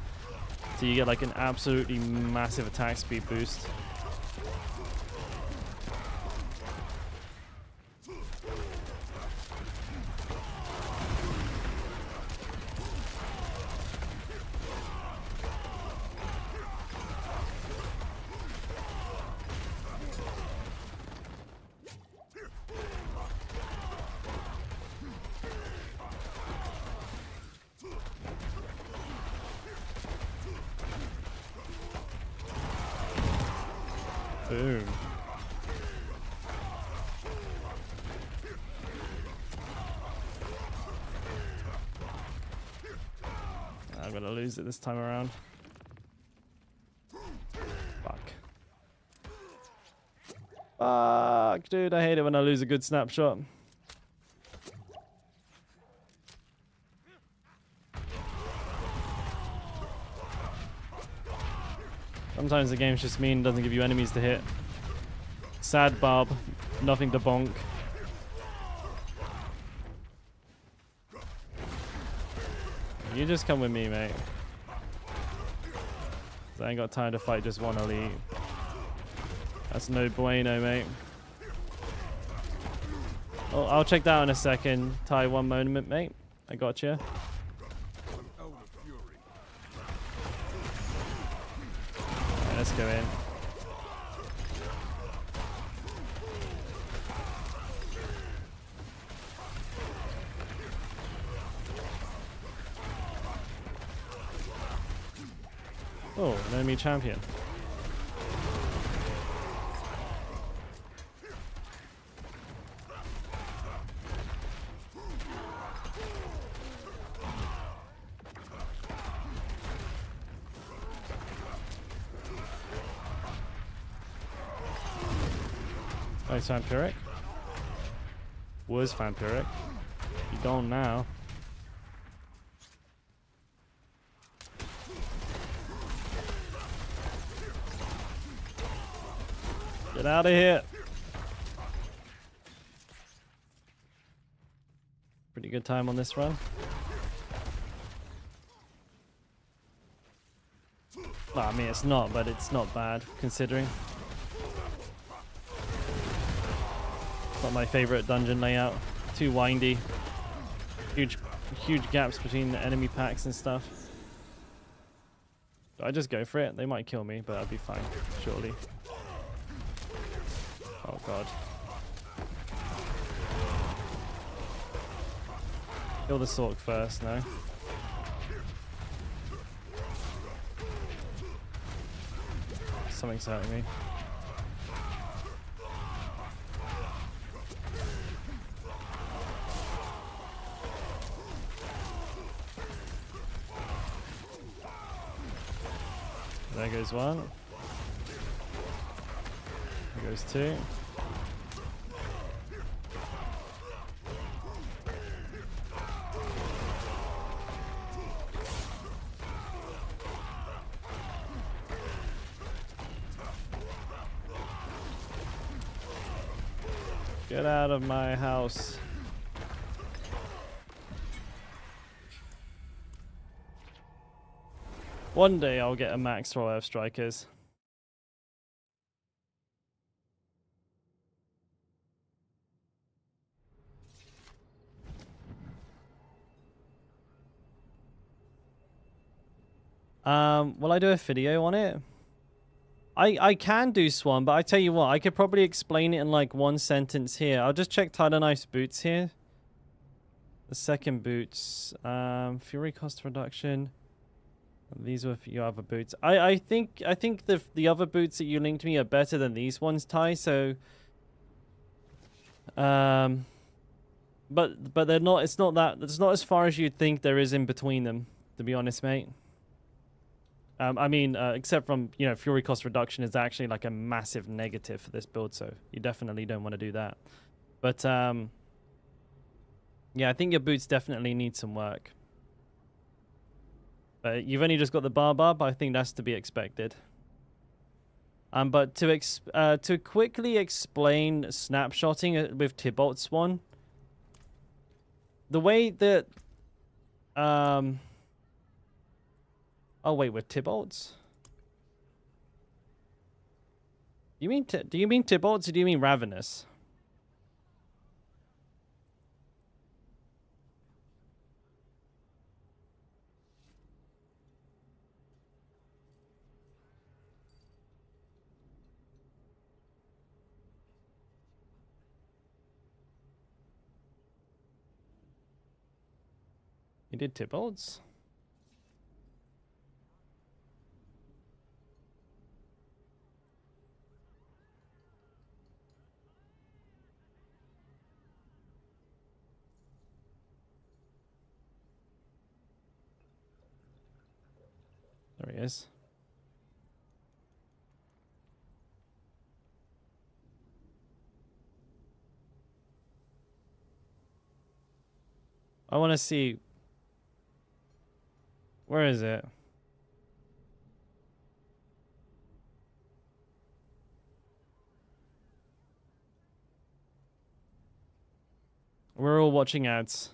So you get like an absolutely massive attack speed boost. Boom. I'm gonna lose it this time around. Fuck. Fuck, dude, I hate it when I lose a good snapshot. Sometimes the game's just mean, doesn't give you enemies to hit. Sad Bob, nothing to bonk. You just come with me, mate. 'Cause I ain't got time to fight just one elite. That's no bueno, mate. Oh, I'll check that out in a second. Ty, one moment, mate. I got you. I'm out of fury. Right, let's go in. Oh, an enemy champion. Nice vampiric. Was vampiric. You gone now. Get out of here. Pretty good time on this run. Well, I mean, it's not, but it's not bad considering. Not my favorite dungeon layout. Too windy. Huge gaps between the enemy packs and stuff. I just go for it. They might kill me, but I'll be fine, surely. Oh god. Kill the Sork first, no? Something's hurting me. There goes one. There goes two. Get out of my house. One day I'll get a max roll of strikers. Will I do a video on it? I can do Swan, but I tell you what, I could probably explain it in like one sentence here. I'll just check Tidal Knife's boots here. The second boots. Fury cost reduction. These were your other boots. I think the other boots that you linked me are better than these ones, Ty. So, but they're not. It's not as far as you'd think there is in between them. To be honest, mate. I mean, except from Fury cost reduction is actually like a massive negative for this build, so you definitely don't want to do that. But yeah, I think your boots definitely need some work. You've only just got the barb up. I think that's to be expected. But to quickly explain snapshotting with Tybalt Swan, the way that oh wait, with Tybalts? Do you mean Tybalts or do you mean Ravenous? You did Tybalts? he is. I want to see. Where is it? We're all watching ads.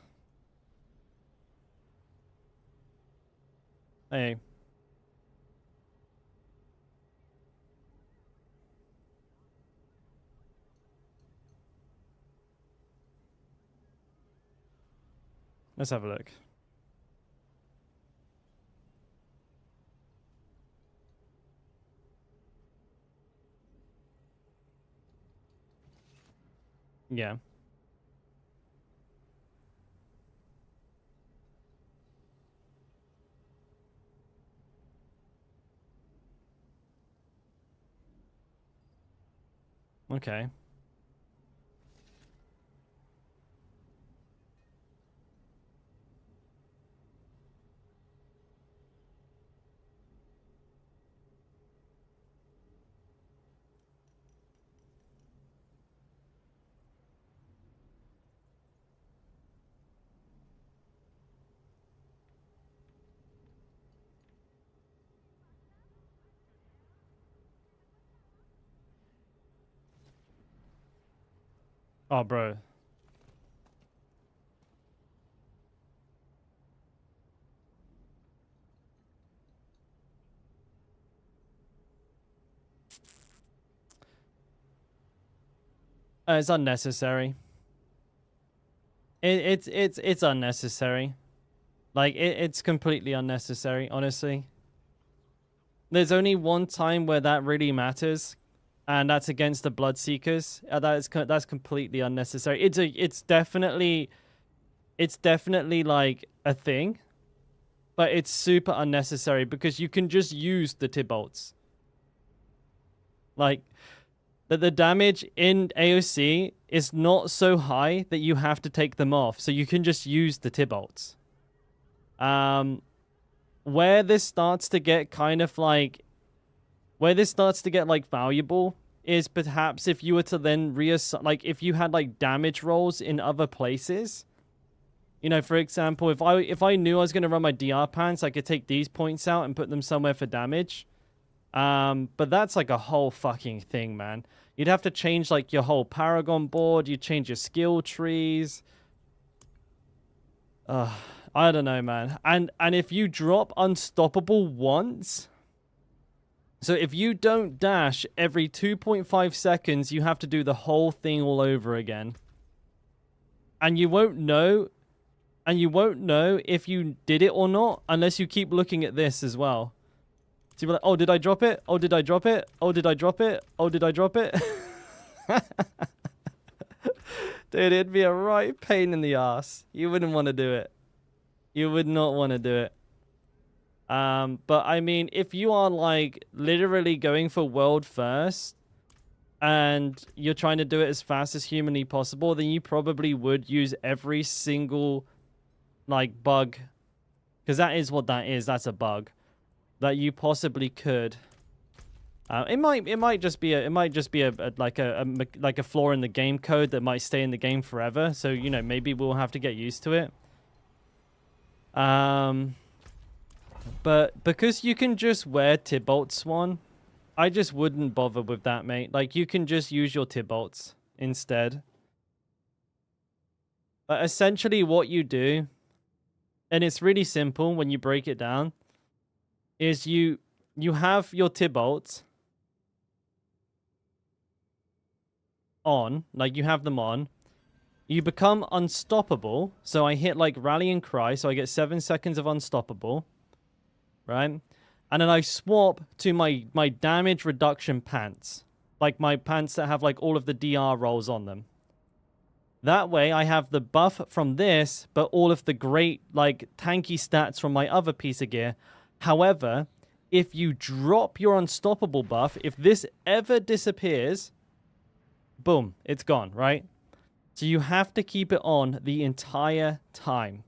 Hey. Let's have a look. Yeah. Okay. Oh, bro. It's unnecessary. It's unnecessary. Like it's completely unnecessary, honestly. There's only one time where that really matters, and that's against the Bloodseekers. That's completely unnecessary. It's definitely like a thing, but it's super unnecessary because you can just use the Tibolts. Like the damage in AoC is not so high that you have to take them off, so you can just use the Tibolts. Where this starts to get kind of like, valuable is perhaps if you were to then reassign, like if you had like damage rolls in other places. You know, for example, if I knew I was going to run my DR pants, I could take these points out and put them somewhere for damage. But that's like a whole fucking thing, man. You'd have to change like your whole Paragon board. You'd change your skill trees. I don't know, man. And if you drop Unstoppable once, so if you don't dash every 2.5 seconds, you have to do the whole thing all over again. And you won't know if you did it or not unless you keep looking at this as well. So you'll be like, oh, did I drop it? Oh, did I drop it? Oh, did I drop it? Oh, did I drop it? Dude, it'd be a right pain in the ass. You wouldn't want to do it. You would not want to do it. But I mean, if you are like literally going for world first and you're trying to do it as fast as humanly possible, then you probably would use every single like bug, because that is what that is. That's a bug that you possibly could. It might just be like a flaw in the game code that might stay in the game forever. So you know, maybe we'll have to get used to it. But because you can just wear Tibalt Swan, I just wouldn't bother with that, mate. Like, you can just use your Tibalts instead. But essentially what you do, and it's really simple when you break it down, is you have your Tibalts on, like you have them on. You become unstoppable. So I hit like Rallying Cry, so I get 7 seconds of unstoppable. Right? And then I swap to my damage reduction pants. Like my pants that have like all of the DR rolls on them. That way I have the buff from this, but all of the great like tanky stats from my other piece of gear. However, if you drop your unstoppable buff, if this ever disappears, boom, it's gone, right? So you have to keep it on the entire time.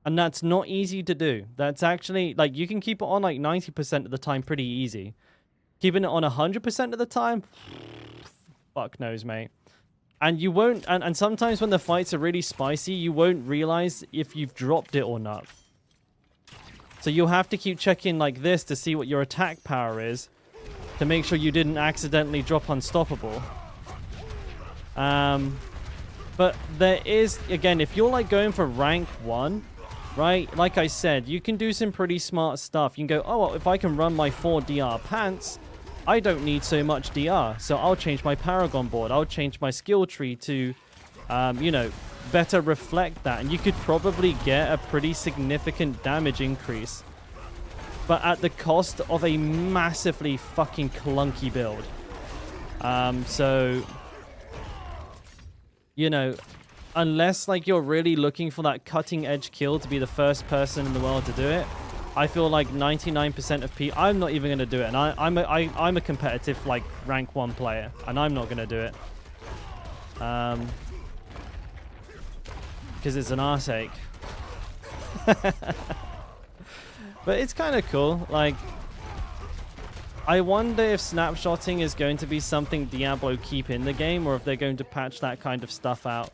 And that's not easy to do. That's actually, like, you can keep it on, like, 90% of the time pretty easy. Keeping it on 100% of the time, fuck knows, mate. And you won't, and sometimes when the fights are really spicy, you won't realize if you've dropped it or not. So you'll have to keep checking like this to see what your attack power is, to make sure you didn't accidentally drop Unstoppable. But there is, again, if you're like going for rank 1, right? Like I said, you can do some pretty smart stuff. You can go, oh, well, if I can run my 4 DR pants, I don't need so much DR. So I'll change my Paragon board. I'll change my skill tree to, you know, better reflect that. And you could probably get a pretty significant damage increase. But at the cost of a massively fucking clunky build. So, you know, unless like you're really looking for that cutting edge kill to be the first person in the world to do it, I feel like 99% of people, I'm not even going to do it. And I'm a competitive like rank 1 player, and I'm not going to do it. Because it's an arse ache. But it's kind of cool. Like, I wonder if snapshotting is going to be something Diablo keep in the game, or if they're going to patch that kind of stuff out.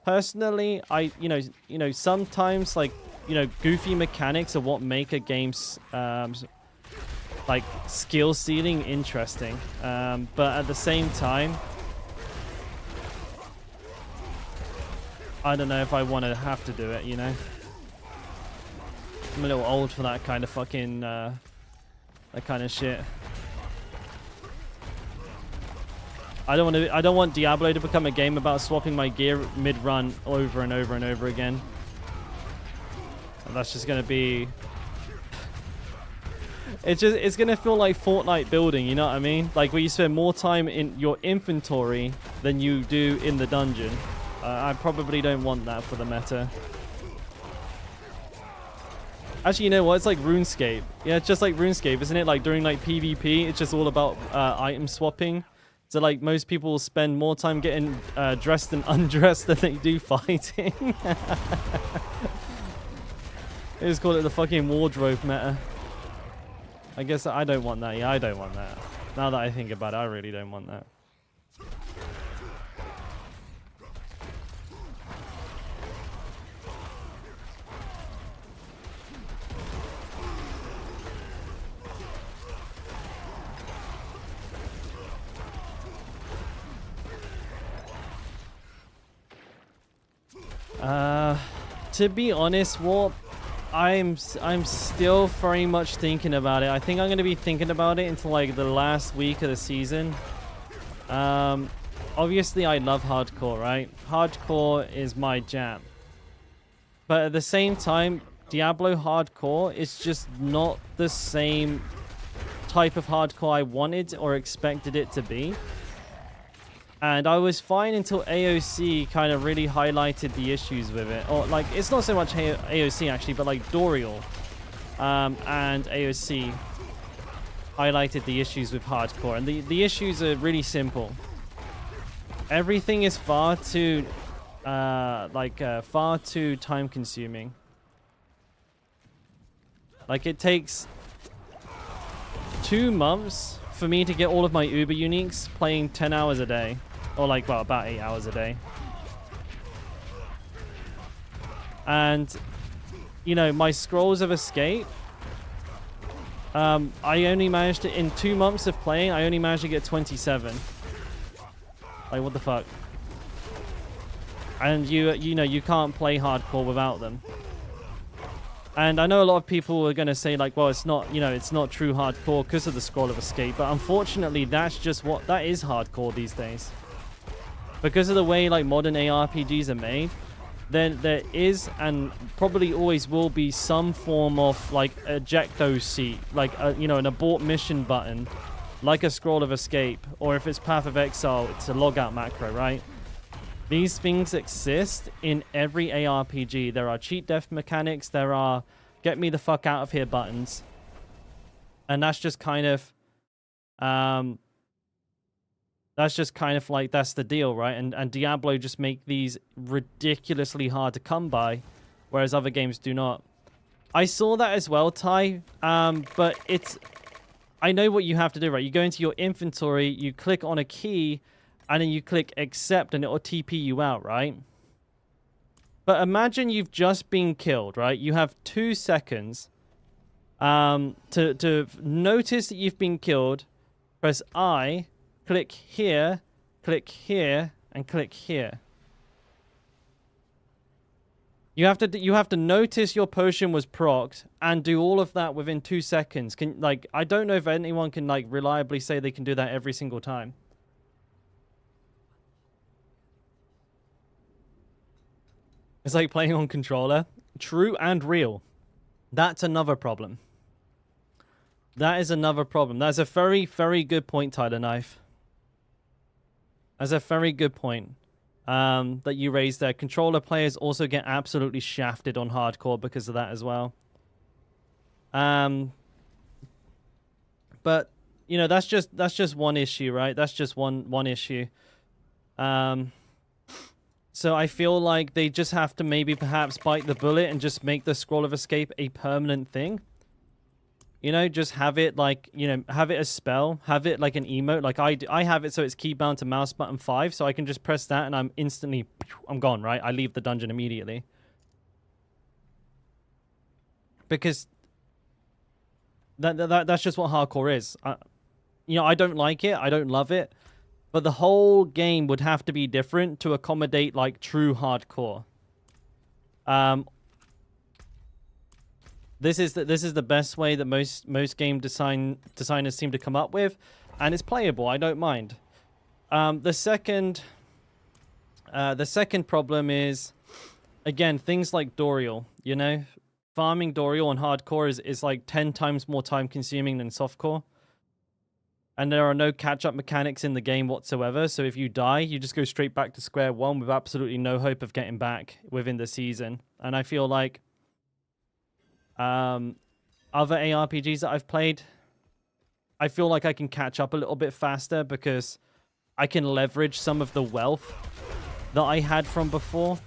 Personally, you know, sometimes like, you know, goofy mechanics are what make a game's like skill ceiling interesting. But at the same time, I don't know if I want to have to do it, you know. I'm a little old for that kind of fucking that kind of shit. I don't want Diablo to become a game about swapping my gear mid-run over and over and over again. And that's just gonna be it's gonna feel like Fortnite building, you know what I mean? Like where you spend more time in your inventory than you do in the dungeon. I probably don't want that for the meta. Actually, you know what? It's like RuneScape. Yeah, it's just like RuneScape, isn't it? Like during like PvP, it's just all about item swapping. So like most people will spend more time getting dressed and undressed than they do fighting. They just call it the fucking wardrobe meta. I guess I don't want that. Yeah, I don't want that. Now that I think about it, I really don't want that. To be honest, Warp, I'm still very much thinking about it. I think I'm going to be thinking about it until like the last week of the season. Obviously, I love hardcore, right? Hardcore is my jam. But at the same time, Diablo hardcore is just not the same type of hardcore I wanted or expected it to be. And I was fine until AoC kind of really highlighted the issues with it. Or, like, it's not so much AoC, actually, but, like, Dorial and AoC highlighted the issues with hardcore. And the issues are really simple. Everything is far too, far too time-consuming. Like, it takes 2 months for me to get all of my Uber uniques playing 10 hours a day. Or like, well, about 8 hours a day. And, you know, my scrolls of escape, I only managed to, in 2 months of playing, I only managed to get 27. Like, what the fuck? And you know, you can't play hardcore without them. And I know a lot of people are going to say, like, well, it's not, you know, it's not true hardcore because of the scroll of escape. But unfortunately, that's just what, that is hardcore these days. Because of the way, like, modern ARPGs are made, then there is and probably always will be some form of, like, ejecto seat. Like, you know, an abort mission button. Like a scroll of escape. Or if it's Path of Exile, it's a logout macro, right? These things exist in every ARPG. There are cheat death mechanics. There are get me the fuck out of here buttons. And that's just kind of... that's just kind of like, that's the deal, right? And Diablo just make these ridiculously hard to come by whereas other games do not. I saw that as well, Ty, but it's... I know what you have to do, right? You go into your inventory, you click on a key, and then you click accept, and it'll TP you out, right? But imagine you've just been killed, right? You have 2 seconds to notice that you've been killed. Press I, click here, and click here. You have to notice your potion was procced and do all of that within 2 seconds. I don't know if anyone can reliably say they can do that every single time. It's like playing on controller. True and real. That's another problem. That is another problem. That's a very, very good point, Tyler Knife. That's a very good point. That you raised there. Controller players also get absolutely shafted on hardcore because of that as well. But you know, that's just one issue, right? That's just one issue. So I feel like they just have to maybe perhaps bite the bullet and just make the scroll of escape a permanent thing. You know, just have it have it a spell, have it like an emote. Like I have it so it's key bound to mouse button 5, so I can just press that and I'm gone, right? I leave the dungeon immediately. Because that's just what hardcore is. You know, I don't like it, I don't love it, but the whole game would have to be different to accommodate like true hardcore. This is the best way that most game designers seem to come up with, and it's playable. I don't mind. The second problem is, again, things like Dorial. You know, farming Dorial on hardcore is like 10 times more time consuming than softcore, and there are no catch-up mechanics in the game whatsoever. So if you die, you just go straight back to square one with absolutely no hope of getting back within the season. And I feel like other ARPGs that I've played, I feel like I can catch up a little bit faster because I can leverage some of the wealth that I had from before.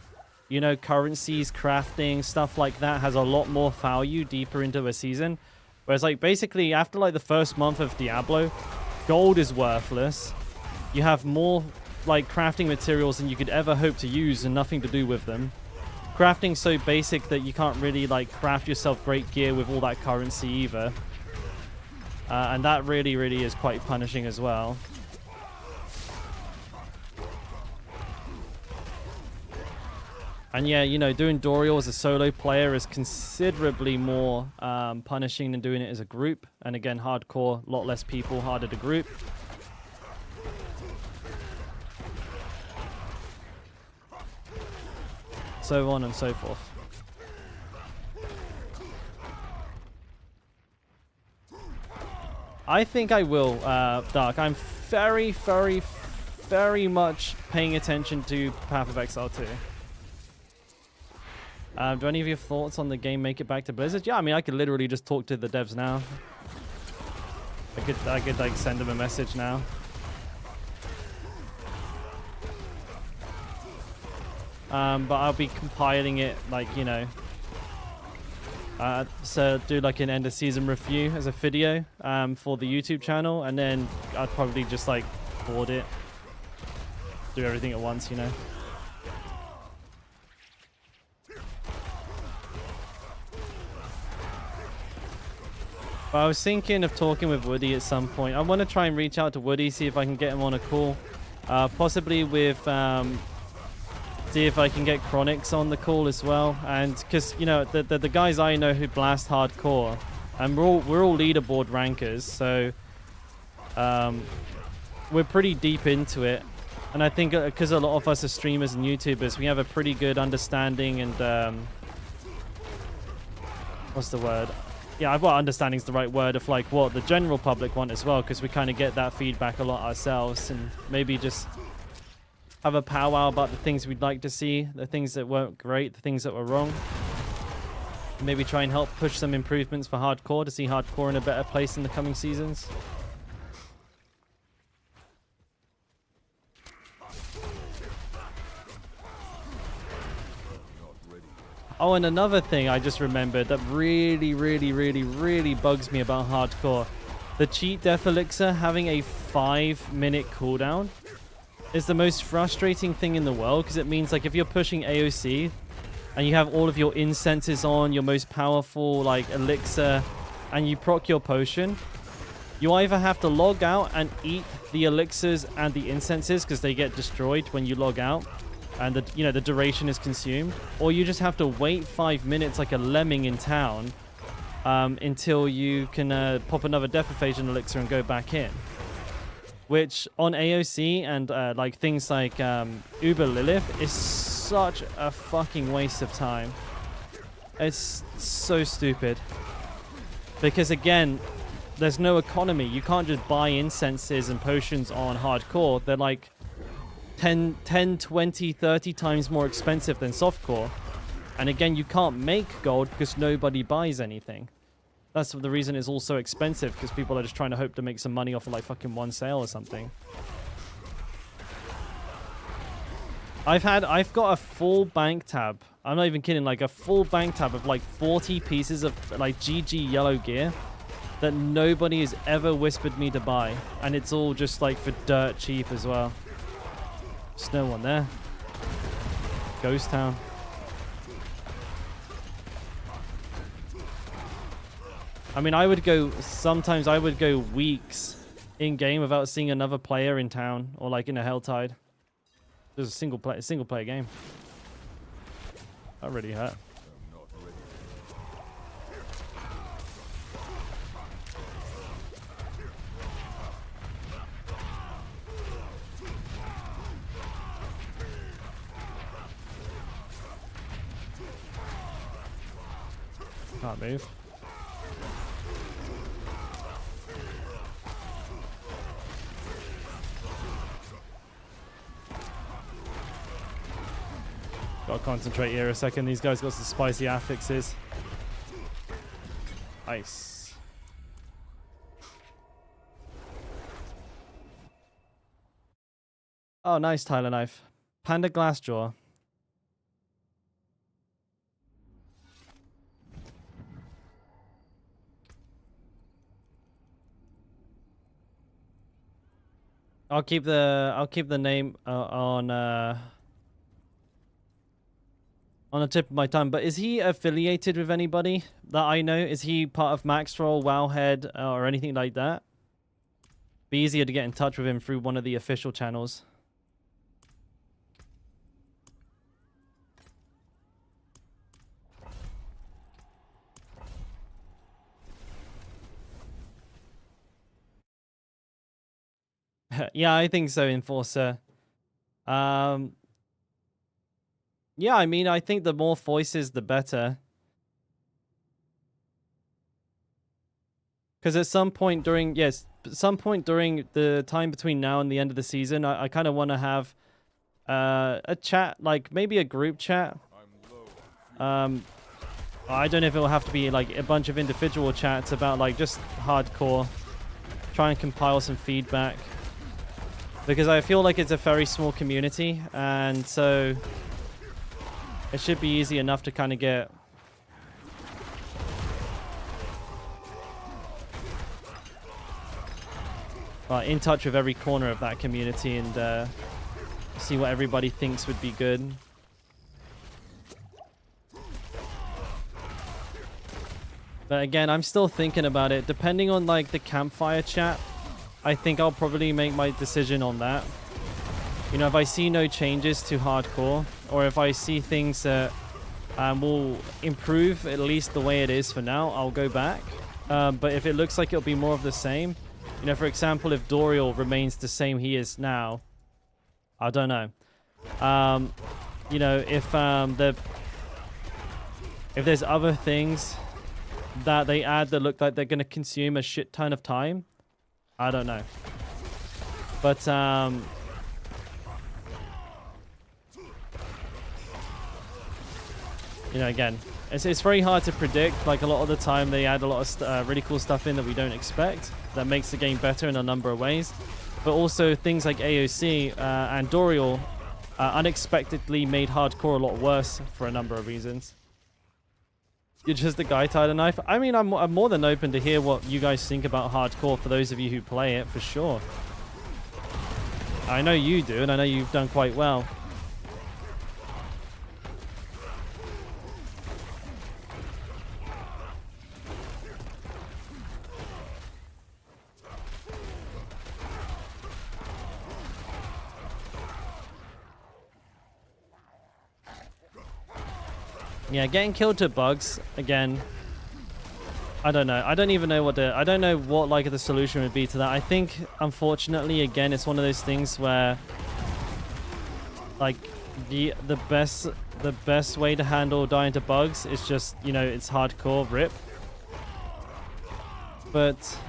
You know, currencies, crafting, stuff like that has a lot more value deeper into a season. Whereas like basically after like the first month of Diablo, gold is worthless. You have more like crafting materials than you could ever hope to use and nothing to do with them. Crafting's so basic that you can't really like craft yourself great gear with all that currency either. And that really is quite punishing as well. And yeah, you know, doing Dorial as a solo player is considerably more punishing than doing it as a group. And again, hardcore, a lot less people, harder to group. So on and so forth. I think I will, Dark. I'm very much paying attention to Path of Exile 2. Do any of your thoughts on the game make it back to Blizzard? Yeah, I mean, I could literally just talk to the devs now. I could like send them a message now. But I'll be compiling it, like, you know, so do like an end of season review as a video for the YouTube channel, and then I'd probably just like board it, do everything at once, you know. But I was thinking of talking with Woody at some point. I want to try and reach out to Woody, see if I can get him on a call, possibly with see if I can get Chronix on the call as well. And because, you know, the guys I know who blast hardcore, and we're all leaderboard rankers, so we're pretty deep into it. And I think because a lot of us are streamers and YouTubers, we have a pretty good understanding and what's the word? Yeah, well, understanding is the right word of like what the general public want as well, because we kind of get that feedback a lot ourselves, and maybe just have a powwow about the things we'd like to see, the things that weren't great, the things that were wrong. Maybe try and help push some improvements for hardcore to see hardcore in a better place in the coming seasons. Oh, and another thing I just remembered that really, really, really, really bugs me about hardcore. The cheat death elixir having a 5-minute cooldown is the most frustrating thing in the world, because it means like if you're pushing AoC and you have all of your incenses on, your most powerful like elixir, and you proc your potion, you either have to log out and eat the elixirs and the incenses because they get destroyed when you log out and the duration is consumed, or you just have to wait 5 minutes like a lemming in town until you can pop another death evasion elixir and go back in. Which on AoC and like things like Uber Lilith is such a fucking waste of time. It's so stupid. Because again, there's no economy. You can't just buy incenses and potions on hardcore. They're like 10, 20, 30 times more expensive than softcore. And again, you can't make gold because nobody buys anything. That's the reason it's also expensive, because people are just trying to hope to make some money off of like fucking one sale or something. I've got a full bank tab. I'm not even kidding, like a full bank tab of like 40 pieces of like GG yellow gear that nobody has ever whispered me to buy. And it's all just like for dirt cheap as well. There's no one there. Ghost town. I mean, sometimes I would go weeks in game without seeing another player in town or like in a Helltide. There's a single player game. That really hurt. Can't move. Gotta concentrate here a second. These guys got some spicy affixes. Nice. Oh, nice Tyler knife. Panda glass jaw. I'll keep the name on the tip of my tongue. But is he affiliated with anybody that I know? Is he part of Maxtroll, Wowhead, or anything like that? Be easier to get in touch with him through one of the official channels. Yeah, I think so, Enforcer. Yeah, I mean, I think the more voices, the better. Because at some point during the time between now and the end of the season, I kind of want to have a chat, like maybe a group chat. I don't know if it will have to be like a bunch of individual chats about like just hardcore. Try and compile some feedback. Because I feel like it's a very small community, and so it should be easy enough to kind of get in touch with every corner of that community and see what everybody thinks would be good. But again, I'm still thinking about it. Depending on like the campfire chat, I think I'll probably make my decision on that. You know, if I see no changes to hardcore, or if I see things that will improve at least the way it is for now, I'll go back. But if it looks like it'll be more of the same, you know, for example, if Dorial remains the same he is now, I don't know. You know, if there's other things that they add that look like they're going to consume a shit ton of time, I don't know. But you know, again, it's very hard to predict. Like a lot of the time, they add a lot of really cool stuff in that we don't expect. That makes the game better in a number of ways. But also things like AoC and Dorial unexpectedly made hardcore a lot worse for a number of reasons. You're just a guy tied a knife. I mean, I'm more than open to hear what you guys think about hardcore for those of you who play it, for sure. I know you do, and I know you've done quite well. Yeah, getting killed to bugs again. I don't know. I don't even know I don't know what like the solution would be to that. I think unfortunately again it's one of those things where like the best way to handle dying to bugs is just, you know, it's hardcore rip. But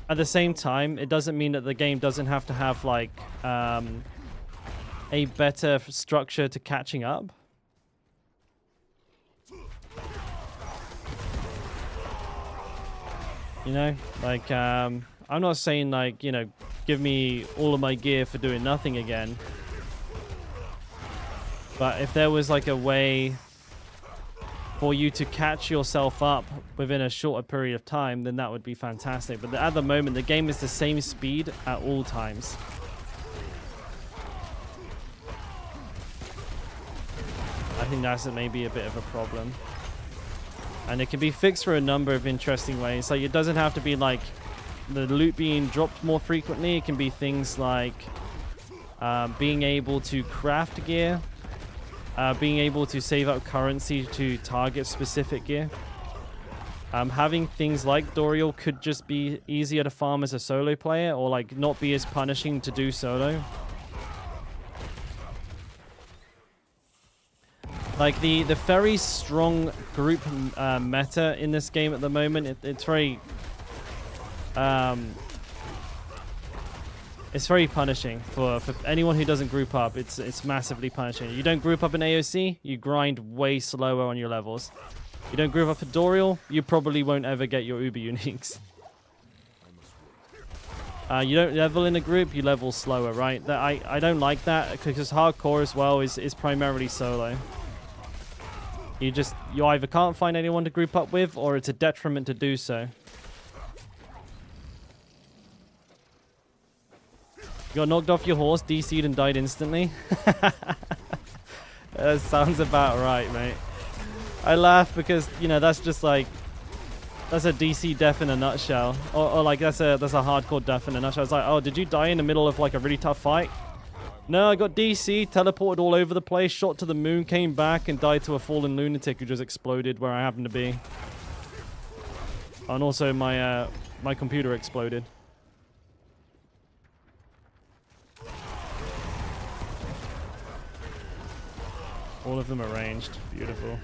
at the same time, it doesn't mean that the game doesn't have to have like a better structure to catching up. You know, like, I'm not saying, like, you know, give me all of my gear for doing nothing again. But if there was, like, a way for you to catch yourself up within a shorter period of time, then that would be fantastic. But at the moment, the game is the same speed at all times. I think that's maybe a bit of a problem. And it can be fixed for a number of interesting ways. Like, it doesn't have to be like the loot being dropped more frequently. It can be things like being able to craft gear, being able to save up currency to target specific gear. Having things like Dorial could just be easier to farm as a solo player, or like not be as punishing to do solo. Like the very strong group meta in this game at the moment, it's very punishing for anyone who doesn't group up. It's massively punishing. You don't group up in AoC, you grind way slower on your levels. You don't group up for Dorial, you probably won't ever get your Uber uniques. You don't level in a group, you level slower, right? I don't like that, because hardcore as well is primarily solo. You either can't find anyone to group up with, or it's a detriment to do so. You got knocked off your horse, DC'd and died instantly. That sounds about right, mate. I laugh because, you know, that's just like, that's a DC death in a nutshell. Or like that's a hardcore death in a nutshell. It's like, oh, did you die in the middle of like a really tough fight? No, I got DC, teleported all over the place, shot to the moon, came back, and died to a fallen lunatic who just exploded where I happened to be. And also my my computer exploded. All of them arranged. Beautiful.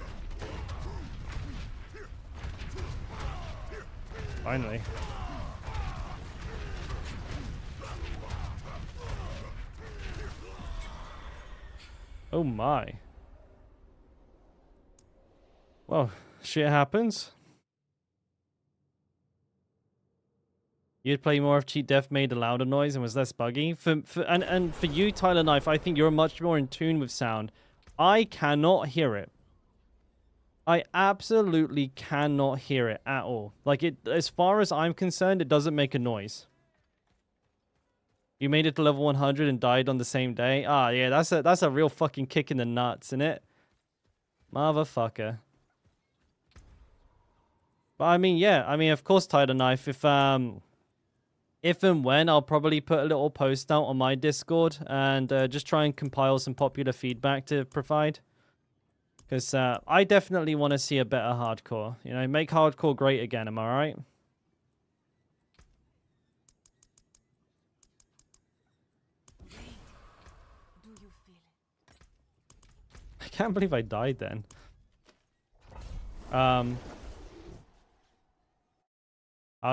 Finally. Oh my. Well, shit happens. You'd play more if Cheat Death made a louder noise and was less buggy. And for you, Tyler Knife, I think you're much more in tune with sound. I cannot hear it. I absolutely cannot hear it at all. Like, it, as far as I'm concerned, it doesn't make a noise. You made it to level 100 and died on the same day? Ah, yeah, that's a real fucking kick in the nuts, isn't it? Motherfucker. But I mean, yeah, I mean, of course, Tyler Knife, if and when, I'll probably put a little post out on my Discord and just try and compile some popular feedback to provide. Because I definitely want to see a better hardcore. You know, make hardcore great again, am I right? I can't believe I died then. How'd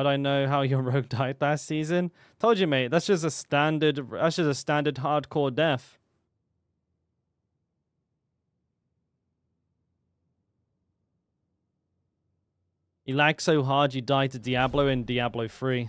I know how your rogue died last season? Told you, mate. That's just a standard hardcore death. You lag so hard you die to Diablo in Diablo 3.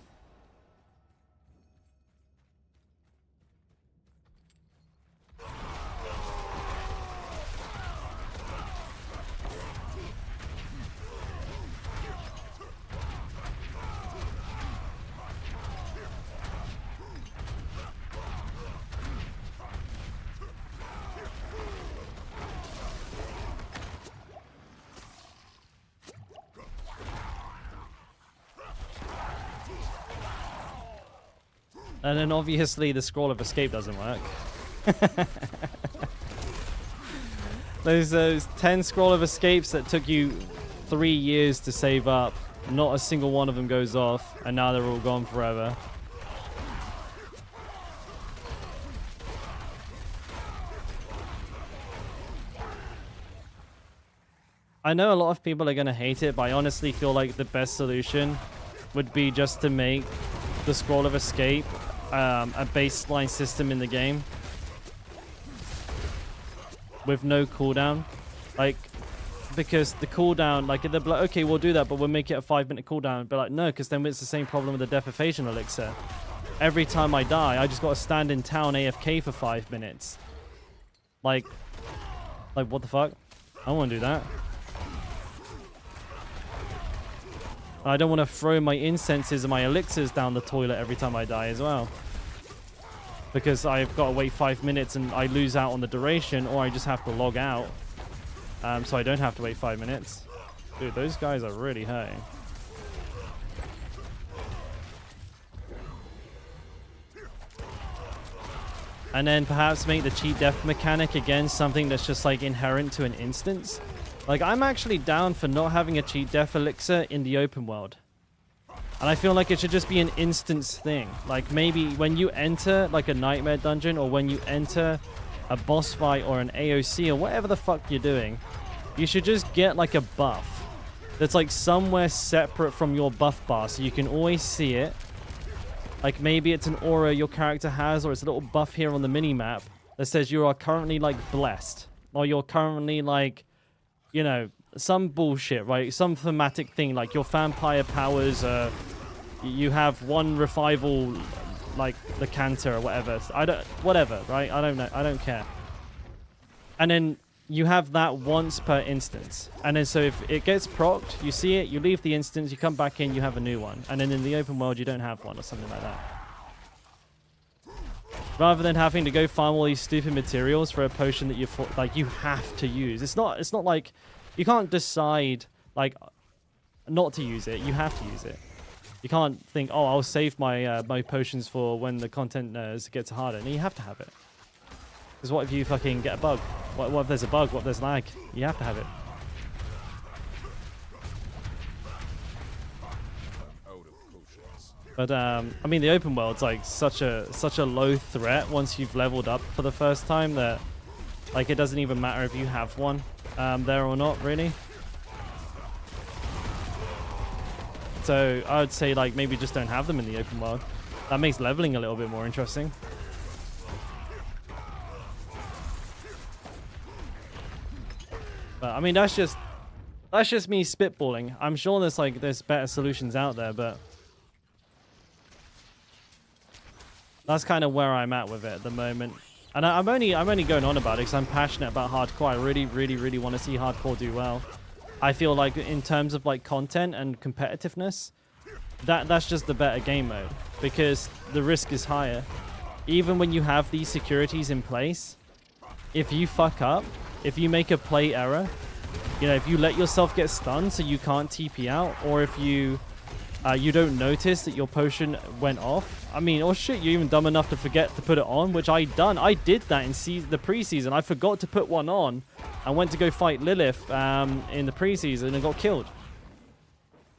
And then obviously the scroll of escape doesn't work. Those 10 scroll of escapes that took you 3 years to save up, not a single one of them goes off, and now they're all gone forever. I know a lot of people are going to hate it, but I honestly feel like the best solution would be just to make the scroll of escape a baseline system in the game with no cooldown. Like, because the cooldown, like, they'll be like, okay, we'll do that, but we'll make it a 5-minute cooldown. But like, no, because then it's the same problem with the deprivation elixir. Every time I die, I just got to stand in town AFK for 5 minutes. Like, what the fuck? I don't want to do that. I don't want to throw my incenses and my elixirs down the toilet every time I die as well. Because I've got to wait 5 minutes and I lose out on the duration, or I just have to log out. So I don't have to wait 5 minutes. Dude, those guys are really hurting. And then perhaps make the cheat death mechanic again something that's just like inherent to an instance. Like, I'm actually down for not having a cheat death elixir in the open world. And I feel like it should just be an instance thing. Like, maybe when you enter, like, a nightmare dungeon, or when you enter a boss fight or an AoC or whatever the fuck you're doing, you should just get, like, a buff that's, like, somewhere separate from your buff bar so you can always see it. Like, maybe it's an aura your character has, or it's a little buff here on the mini-map that says you are currently, like, blessed. Or you're currently, like, you know, some bullshit, right? Some thematic thing, like your vampire powers, you have one revival, like the canter or whatever. Whatever, right? I don't know. I don't care. And then you have that once per instance. And then so if it gets procced, you see it, you leave the instance, you come back in, you have a new one. And then in the open world, you don't have one or something like that. Rather than having to go farm all these stupid materials for a potion that you have to use. It's not like you can't decide like not to use it. You have to use it. You can't think, oh, I'll save my my potions for when the content gets harder. No, you have to have it. Because what if you fucking get a bug? What if there's a bug? What if there's lag? You have to have it. But I mean, the open world's like such a low threat once you've leveled up for the first time that like it doesn't even matter if you have one there or not, really. So I would say like maybe just don't have them in the open world. That makes leveling a little bit more interesting. But I mean, that's just me spitballing. I'm sure there's better solutions out there, but that's kind of where I'm at with it at the moment. And I'm only going on about it because I'm passionate about hardcore. I really want to see hardcore do well. I feel like in terms of like content and competitiveness, that's just the better game mode because the risk is higher. Even when you have these securities in place, if you fuck up, if you make a play error, you know, if you let yourself get stunned so you can't TP out, or if you don't notice that your potion went off. I mean, oh shit, you're even dumb enough to forget to put it on, which I did that in the preseason. I forgot to put one on. I went to go fight Lilith in the preseason and got killed.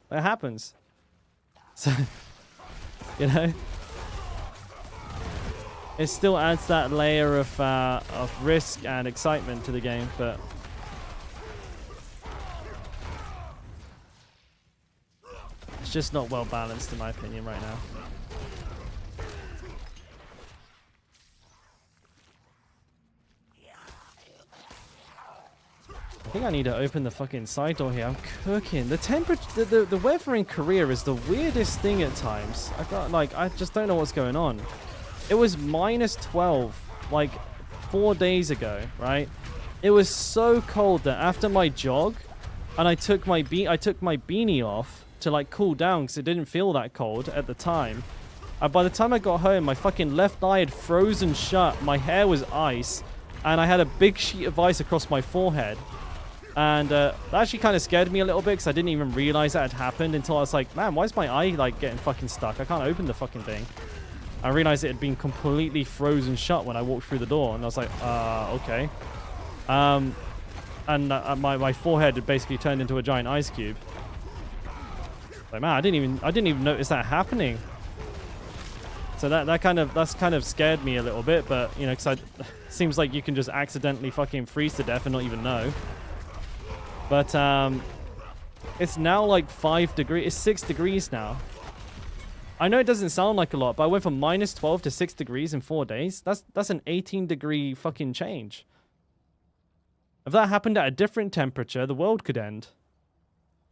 That happens. So, you know, it still adds that layer of risk and excitement to the game, but it's just not well balanced in my opinion right now. I think I need to open the fucking side door here. I'm cooking. The temperature, the weather in Korea is the weirdest thing at times. I just don't know what's going on. It was -12 like 4 days ago, right? It was so cold that after my jog, and I took my beanie off to like cool down because it didn't feel that cold at the time. By the time I got home, my fucking left eye had frozen shut. My hair was ice, and I had a big sheet of ice across my forehead. And that actually kind of scared me a little bit because I didn't even realize that had happened until I was like, man, why is my eye like getting fucking stuck? I can't open the fucking thing. I realized it had been completely frozen shut when I walked through the door, and I was like, okay. And my forehead had basically turned into a giant ice cube. Like, man, I didn't even notice that happening. So that's kind of scared me a little bit, but you know, because seems like you can just accidentally fucking freeze to death and not even know. But it's now like 5 degrees. It's 6 degrees now. I know it doesn't sound like a lot, but I went from -12 to 6 degrees in 4 days. That's an 18-degree fucking change. If that happened at a different temperature, the world could end.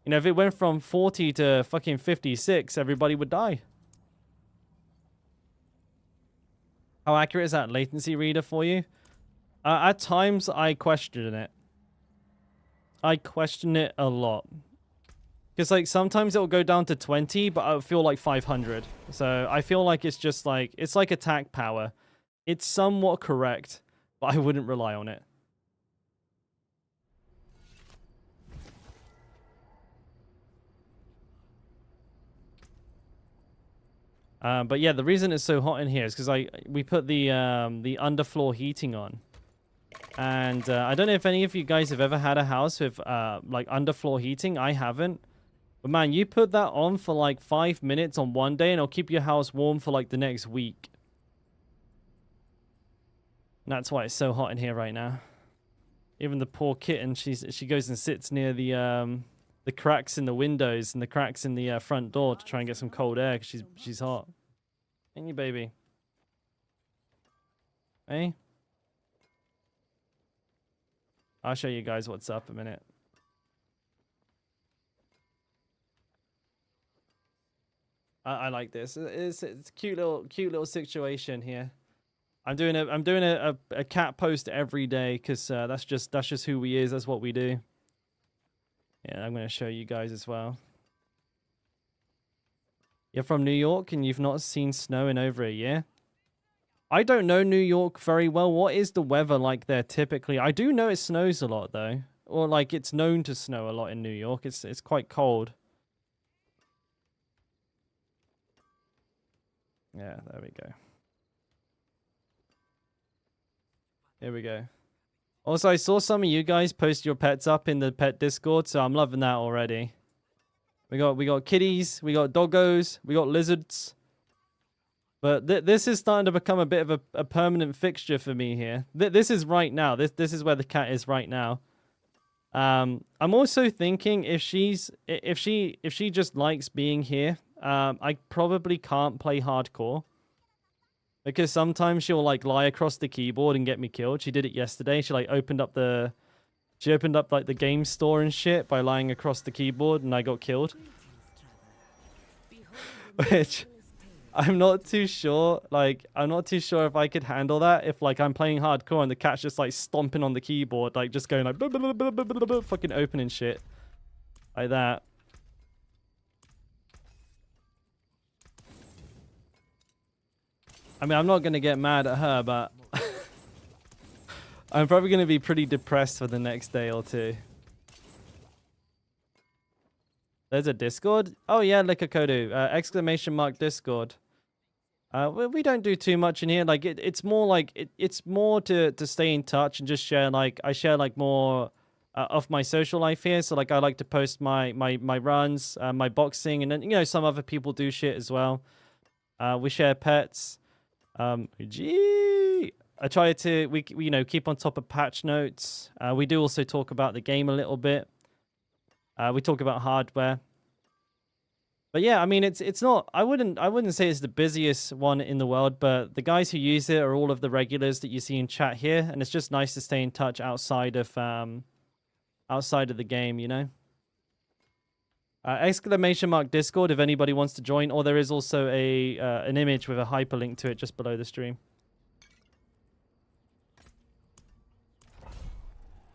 You know, if it went from 40 to fucking 56, everybody would die. How accurate is that latency reader for you? At times, I question it. I question it a lot. Because, like, sometimes it will go down to 20, but I feel like 500. So, I feel like it's just like, it's like attack power. It's somewhat correct, but I wouldn't rely on it. But yeah, the reason it's so hot in here is because we put the underfloor heating on. And I don't know if any of you guys have ever had a house with like underfloor heating. I haven't. But man, you put that on for like 5 minutes on one day and it'll keep your house warm for like the next week. And that's why it's so hot in here right now. Even the poor kitten, she goes and sits near the cracks in the windows and the cracks in the front door to try and get some cold air because she's hot. Ain't you, baby? Hey? I'll show you guys what's up in a minute. I like this. It's a cute little situation here. I'm doing a cat post every day because that's just who we is. That's what we do. Yeah, I'm gonna show you guys as well. You're from New York and you've not seen snow in over a year? I don't know New York very well. What is the weather like there typically? I do know it snows a lot though. Or like it's known to snow a lot in New York. It's quite cold. Yeah, there we go. Here we go. Also, I saw some of you guys post your pets up in the pet Discord, so I'm loving that already. We got kitties, we got doggos, we got lizards. But this is starting to become a bit of a permanent fixture for me here. This is right now. This is where the cat is right now. I'm also thinking if she just likes being here, I probably can't play hardcore. Because sometimes she'll like lie across the keyboard and get me killed. She did it yesterday. She like opened up like the game store and shit by lying across the keyboard and I got killed. Which I'm not too sure. Like I'm not too sure if I could handle that if like I'm playing hardcore and the cat's just like stomping on the keyboard, like just going like fucking opening shit like that. I mean, I'm not going to get mad at her, but I'm probably going to be pretty depressed for the next day or two. There's a Discord? Oh, yeah, Likakodu. Exclamation mark Discord. We don't do too much in here. Like, it's more like, it's more to stay in touch and just share, like, I share, like, more of my social life here. So, like, I like to post my runs, my boxing, and then, you know, some other people do shit as well. We share pets. I try to we you know keep on top of patch notes. We do also talk about the game a little bit. We talk about hardware. But yeah, I mean it's not I wouldn't say it's the busiest one in the world, but the guys who use it are all of the regulars that you see in chat here, and it's just nice to stay in touch outside of the game, you know. Exclamation mark Discord if anybody wants to join, or there is also an image with a hyperlink to it just below the stream.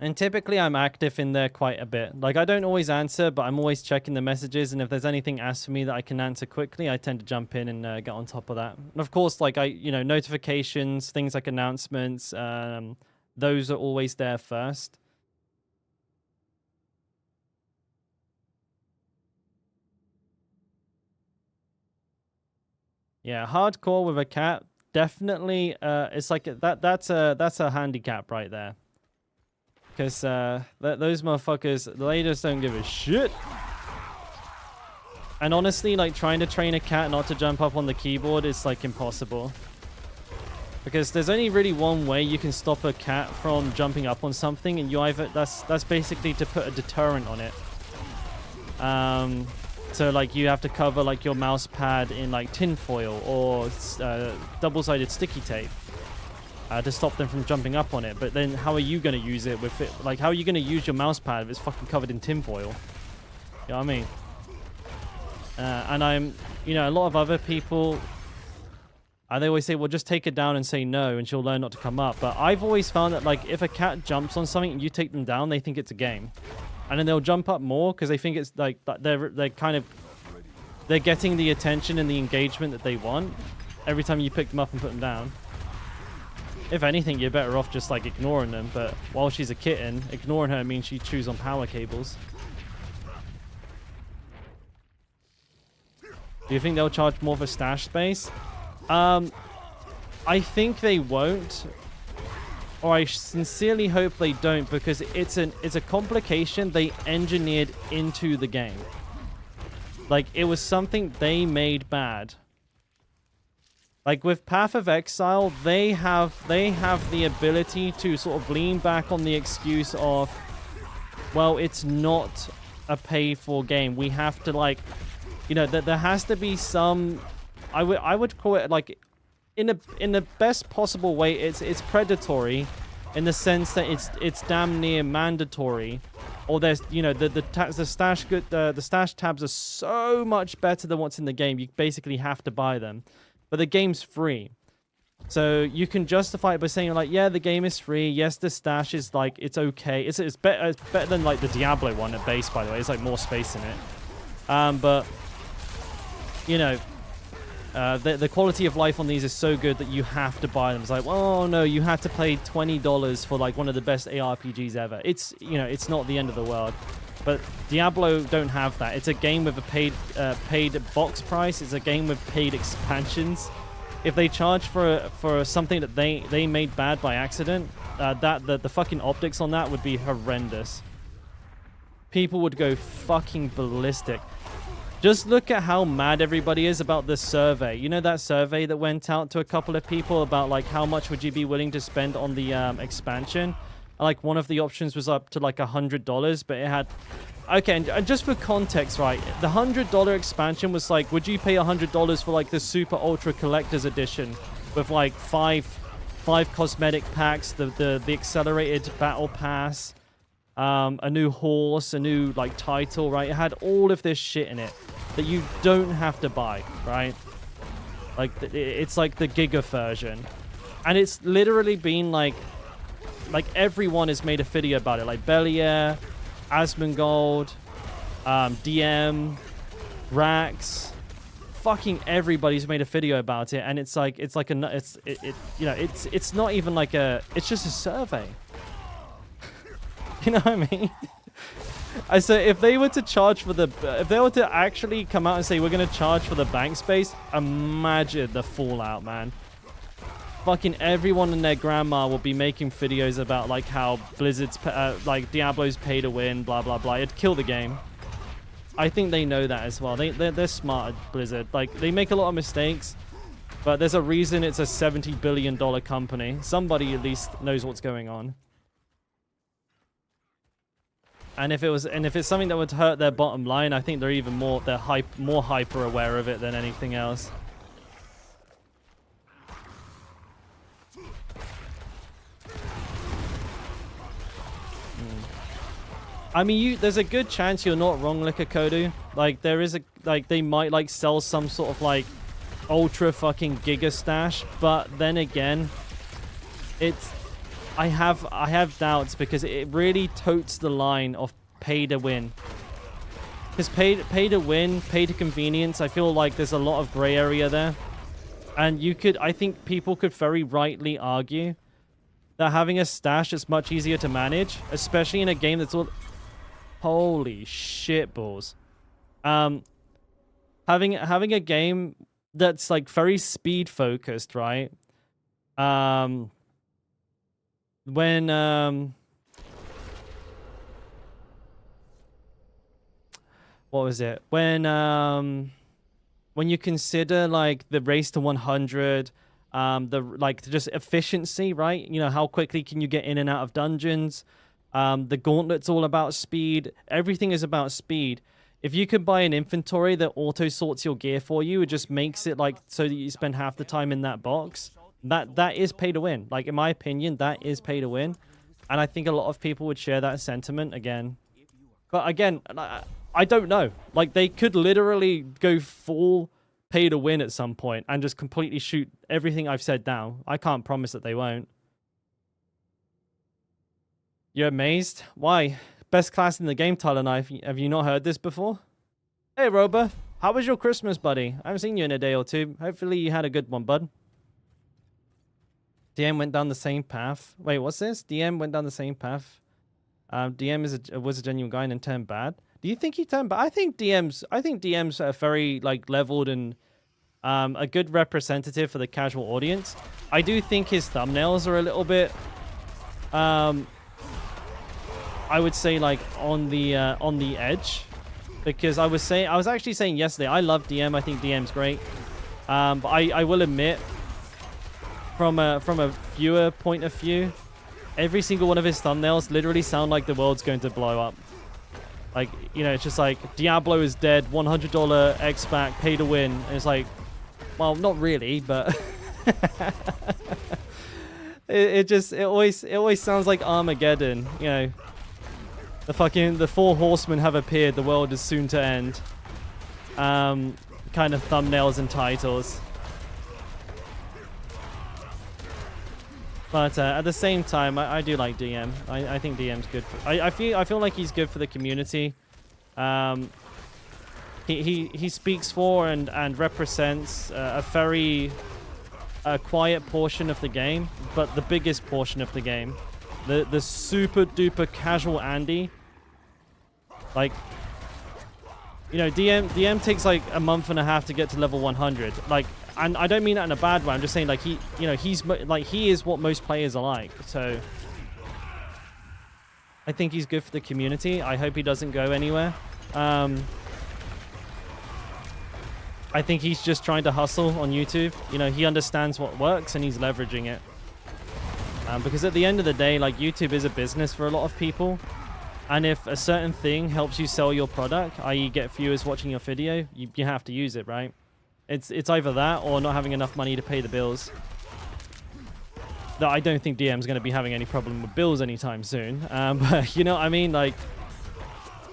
And typically I'm active in there quite a bit. Like I don't always answer, but I'm always checking the messages, and if there's anything asked for me that I can answer quickly, I tend to jump in and get on top of that. And of course, like notifications, things like announcements, those are always there first. Yeah, hardcore with a cat. Definitely, it's like that's a handicap right there. Because those motherfuckers, they just don't give a shit. And honestly, like, trying to train a cat not to jump up on the keyboard is, like, impossible. Because there's only really one way you can stop a cat from jumping up on something, and you either... That's basically to put a deterrent on it. So, like, you have to cover, like, your mouse pad in, like, tinfoil or double-sided sticky tape to stop them from jumping up on it. But then how are you going to use it with it? Like, how are you going to use your mouse pad if it's fucking covered in tinfoil? You know what I mean? And I'm, you know, a lot of other people, they always say, well, just take it down and say no, and she'll learn not to come up. But I've always found that, like, if a cat jumps on something and you take them down, they think it's a game. And then they'll jump up more because they think it's, like, they're getting the attention and the engagement that they want every time you pick them up and put them down. If anything, you're better off just, like, ignoring them. But while she's a kitten, ignoring her means she chews on power cables. Do you think they'll charge more for stash space? I think they won't, or I sincerely hope they don't, because it's a complication they engineered into the game. Like, it was something they made bad. Like with Path of Exile, they have the ability to sort of lean back on the excuse of, well, it's not a pay-for game. We have to, like, you know, there has to be some, I would call it, like, in the best possible way, it's predatory in the sense that it's damn near mandatory. Or there's, you know, the stash tabs are so much better than what's in the game. You basically have to buy them. But the game's free. So you can justify it by saying, like, yeah, the game is free. Yes, the stash is, like, it's okay. It's better than, like, the Diablo one at base, by the way. It's, like, more space in it. But, you know, the quality of life on these is so good that you have to buy them. It's like, oh, no, you had to pay $20 for, like, one of the best ARPGs ever. It's, you know, it's not the end of the world. But Diablo don't have that. It's a game with a paid box price. It's a game with paid expansions. If they charge for something that they made bad by accident, the fucking optics on that would be horrendous. People would go fucking ballistic. Just look at how mad everybody is about this survey. You know that survey that went out to a couple of people about, like, how much would you be willing to spend on the expansion? Like, one of the options was up to, like, $100, but it had... Okay, and just for context, right, the $100 expansion was like, would you pay $100 for, like, the super ultra collector's edition with, like, five cosmetic packs, the accelerated battle pass, a new horse, a new, like, title, right? It had all of this shit in it that you don't have to buy, right? Like, it's like the Giga version. And it's literally been, like, everyone has made a video about it. Like, Belier, Asmongold, DM, Rax, fucking everybody's made a video about it. And it's like, you know, it's not even like it's just a survey. You know what I mean? I say, if they were to charge for if they were to actually come out and say, we're going to charge for the bank space, imagine the fallout, man. Fucking everyone and their grandma will be making videos about, like, how Blizzard's, like, Diablo's pay to win, blah, blah, blah. It'd kill the game. I think they know that as well. They're smart at Blizzard. Like, they make a lot of mistakes, but there's a reason it's a $70 billion company. Somebody at least knows what's going on. And if it's something that would hurt their bottom line, I think they're even more hyper aware of it than anything else. I mean, there's a good chance you're not wrong, Likakodu. Like, there is they might, like, sell some sort of, like, ultra fucking giga stash, but then again, I have doubts because it really totes the line of pay to win. Because pay to win, pay to convenience, I feel like there's a lot of gray area there. And I think people could very rightly argue that having a stash is much easier to manage, especially in a game that's all... Holy shit balls. Having a game that's like very speed focused, right? When what was it? When you consider like the race to 100, the like just efficiency, right? You know, how quickly can you get in and out of dungeons? The gauntlet's all about speed. Everything is about speed. If you could buy an inventory that auto sorts your gear for you, it just makes it like so that you spend half the time in that box. That is pay to win. Like in my opinion, that is pay to win, and I think a lot of people would share that sentiment again. But again, I don't know. Like they could literally go full pay to win at some point and just completely shoot everything I've said down. I can't promise that they won't. You're amazed? Why? Best class in the game, Tyler and I. Have you not heard this before? Hey, Roba. How was your Christmas, buddy? I haven't seen you in a day or two. Hopefully you had a good one, bud. DM went down the same path. Wait, what's this? DM went down the same path. DM was a genuine guy and then turned bad. Do you think he turned bad? I think DM's are very like leveled and a good representative for the casual audience. I do think his thumbnails are a little bit I would say like on the edge, because I was actually saying yesterday I love DM. I think DM's great, but I will admit from a viewer point of view, every single one of his thumbnails literally sound like the world's going to blow up. Like, you know, it's just like Diablo is dead, $100 X-Pack, pay to win. And it's like, well, not really, but it always sounds like Armageddon, you know. The four horsemen have appeared, the world is soon to end. Kind of thumbnails and titles. But at the same time, I do like DM. I think DM's good. I feel like he's good for the community. He speaks for and represents a very quiet portion of the game, but the biggest portion of the game. The super duper casual Andy. Like, you know, DM takes like a month and a half to get to level 100. Like, and I don't mean that in a bad way. I'm just saying like he is what most players are like. So I think he's good for the community. I hope he doesn't go anywhere. I think he's just trying to hustle on YouTube. You know, he understands what works and he's leveraging it. Because at the end of the day, like, YouTube is a business for a lot of people. And if a certain thing helps you sell your product, i.e. get viewers watching your video, you have to use it, right? It's either that or not having enough money to pay the bills. Though I don't think DM's going to be having any problem with bills anytime soon. But you know what I mean? Like,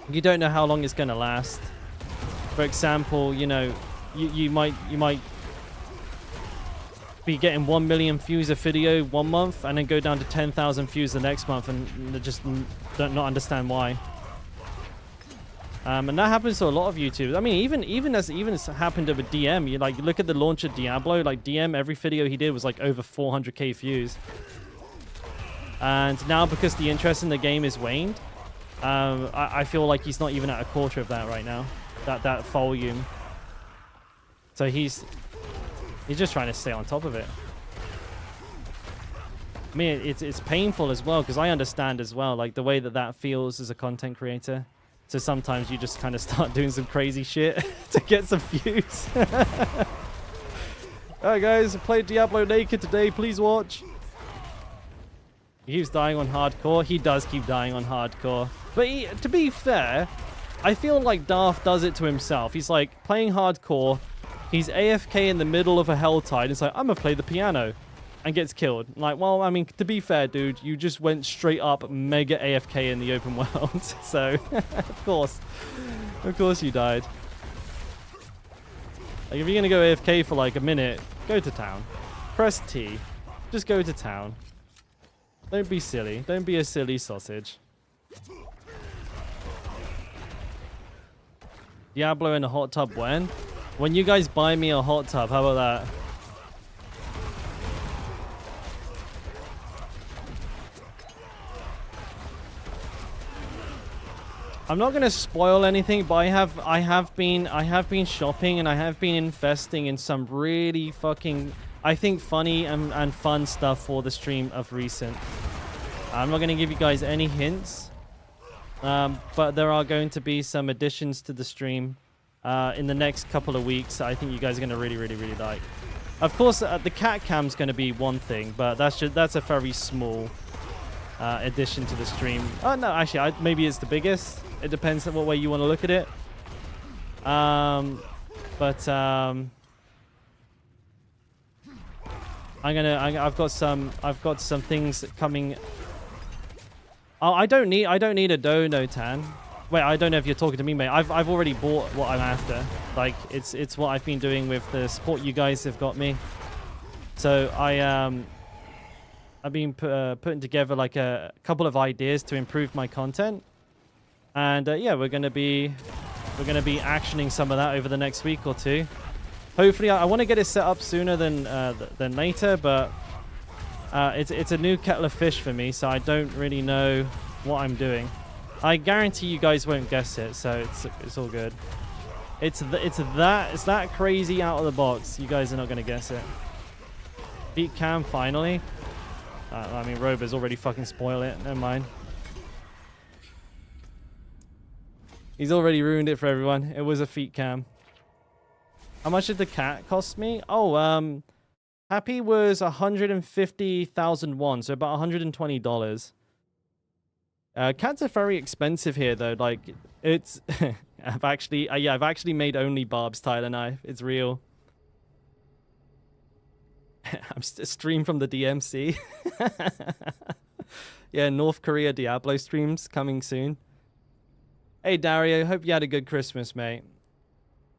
you don't know how long it's going to last. For example, you know, you might be getting 1 million views a video one month and then go down to 10,000 views the next month and just don't not understand why. And that happens to a lot of YouTubers. I mean, even as happened with DM. You look at the launch of Diablo. Like DM, every video he did was like over 400k views. And now because the interest in the game is waned, I feel like he's not even at a quarter of that right now. That volume. So he's just trying to stay on top of it. I mean, it's painful as well, because I understand as well, like, the way that feels as a content creator. So sometimes you just kind of start doing some crazy shit to get some views. Alright guys, I played Diablo naked today, please watch. He keeps dying on hardcore. He does keep dying on hardcore. But to be fair, I feel like Darth does it to himself. He's like playing hardcore. He's AFK in the middle of a Helltide. It's like, I'm gonna play the piano. And gets killed. Like, well, I mean, to be fair, dude, you just went straight up mega AFK in the open world. So, of course you died. Like, if you're gonna go AFK for like a minute, go to town. Press T. Just go to town. Don't be silly. Don't be a silly sausage. Diablo in a hot tub when? When you guys buy me a hot tub, how about that? I'm not gonna spoil anything, but I have been shopping and I have been investing in some really fucking, I think, funny and fun stuff for the stream of recent. I'm not gonna give you guys any hints, but there are going to be some additions to the stream in the next couple of weeks. I think you guys are gonna really like. Of course, the cat cam's gonna be one thing, but that's a very small addition to the stream. Oh no, actually, maybe it's the biggest. It depends on what way you want to look at it. I've got some things coming. Oh, I don't need a dono, Tan. Wait, I don't know if you're talking to me, mate. I've already bought what I'm after. Like it's what I've been doing with the support you guys have got me. So I've been putting together like a couple of ideas to improve my content. And yeah, we're gonna be actioning some of that over the next week or two. Hopefully, I want to get it set up sooner than later, but it's a new kettle of fish for me, so I don't really know what I'm doing. I guarantee you guys won't guess it, so it's all good. It's that crazy out of the box. You guys are not gonna guess it. Feet cam finally. I mean, Rober's already fucking spoiled it. Never mind. He's already ruined it for everyone. It was a feet cam. How much did the cat cost me? Oh, Happy was 150,000 won, so about $120. Cats are very expensive here, though. Like, it's I've actually made only Barb's Tyler knife. It's real. I'm stream from the DMC. Yeah, North Korea Diablo streams coming soon. Hey Dario, hope you had a good Christmas, mate.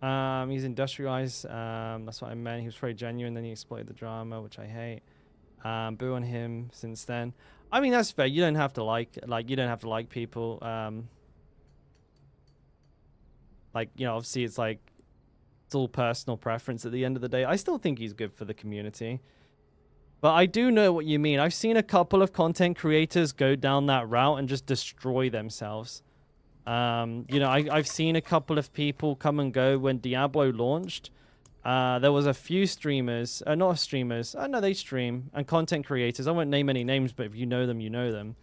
He's industrialized. That's what I meant. He was very genuine. Then he exploited the drama, which I hate. Boo on him since then. I mean, that's fair. You don't have to you don't have to like people. Like, you know, obviously it's like it's all personal preference at the end of the day. I still think he's good for the community. But I do know what you mean. I've seen a couple of content creators go down that route and just destroy themselves. You know, I've seen a couple of people come and go when Diablo launched. There was a few streamers, not streamers, no, they stream, and content creators. I won't name any names, but if you know them, you know them.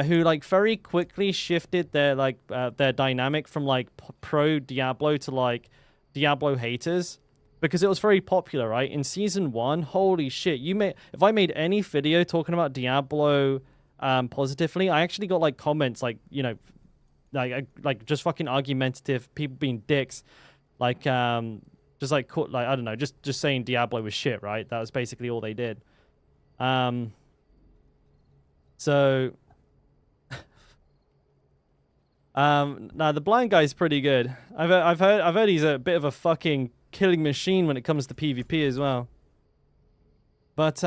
Who like very quickly shifted their their dynamic from like pro Diablo to like Diablo haters, because it was very popular, right? In season 1, holy shit, if I made any video talking about Diablo positively, I actually got like comments like, you know, like just fucking argumentative people being dicks, like just like I don't know, just saying Diablo was shit, right? That was basically all they did. So now the blind guy's pretty good. I've heard he's a bit of a fucking killing machine when it comes to PvP as well. But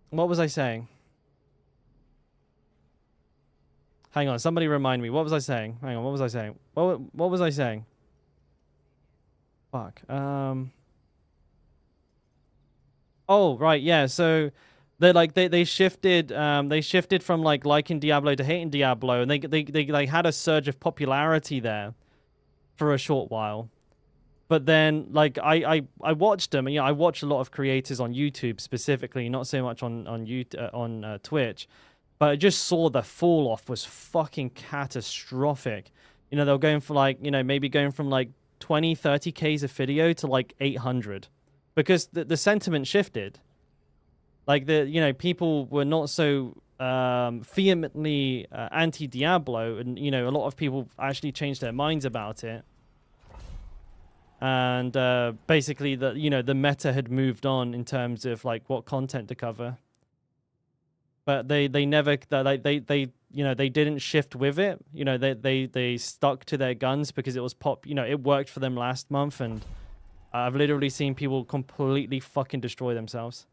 what was I saying? Hang on, somebody remind me. What was I saying? Hang on, what was I saying? What was I saying? Fuck. Oh, right, yeah. So they shifted from like liking Diablo to hating Diablo, and they had a surge of popularity there for a short while. But then like I watched them, and you know, I watch a lot of creators on YouTube specifically, not so much on Twitch. But I just saw the fall off was fucking catastrophic. You know, they were going for like, you know, maybe going from like 20, 30Ks a video to like 800. Because the sentiment shifted. Like, you know, people were not so vehemently anti-Diablo. And, you know, a lot of people actually changed their minds about it. And basically, the meta had moved on in terms of like what content to cover. But they never you know, they didn't shift with it. You know, they stuck to their guns because it was you know, it worked for them last month, and I've literally seen people completely fucking destroy themselves.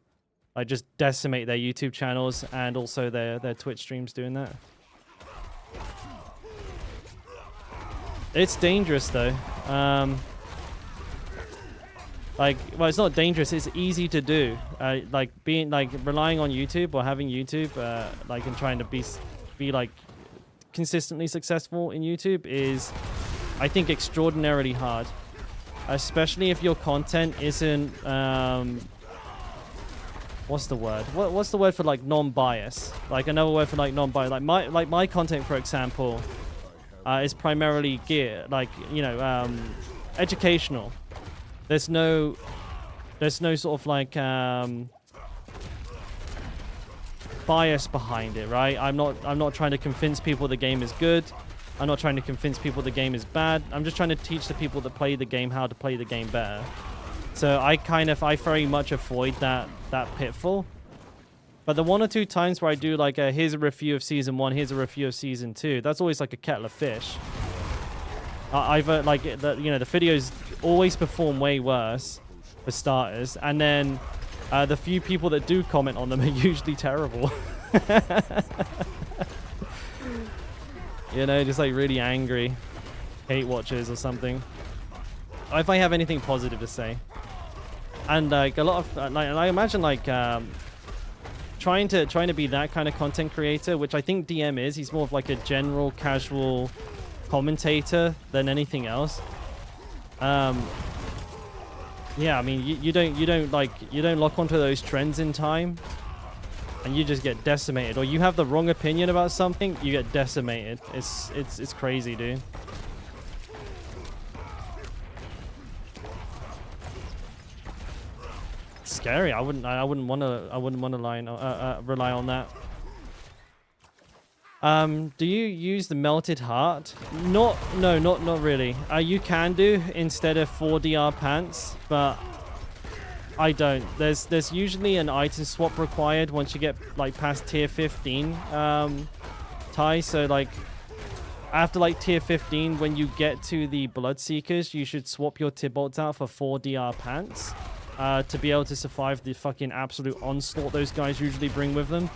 Like just decimate their YouTube channels and also their Twitch streams doing that. It's dangerous though. Like, well, it's not dangerous. It's easy to do. Like relying on YouTube or having YouTube, like, and trying to be be like consistently successful in YouTube is, I think, extraordinarily hard, especially if your content isn't what's the word? What's the word for like non-bias? Like another word for like non-bias. Like my content, for example, is primarily geared, like, you know, educational. There's no sort of like bias behind it, right? I'm not trying to convince people the game is good. I'm not trying to convince people the game is bad. I'm just trying to teach the people that play the game how to play the game better. So I very much avoid that pitfall. But the 1 or 2 times where I do like a here's a review of season 1, here's a review of season 2, that's always like a kettle of fish. Either like you know, the videos always perform way worse for starters, and then the few people that do comment on them are usually terrible. You know, just like really angry hate watchers or something. If I have anything positive to say. And like a lot of like, I imagine like trying to be that kind of content creator, which I think DM is. He's more of like a general casual commentator than anything else. Yeah, I mean, you don't lock onto those trends in time, and you just get decimated. Or you have the wrong opinion about something, you get decimated. It's crazy, dude. Scary. I wouldn't want to rely on that. Do you use the melted heart? No, not really. You can do instead of 4DR pants, but I don't. There's usually an item swap required once you get like past tier 15 tie. So like after like tier 15, when you get to the Bloodseekers, you should swap your Tibolts out for 4DR pants to be able to survive the fucking absolute onslaught those guys usually bring with them.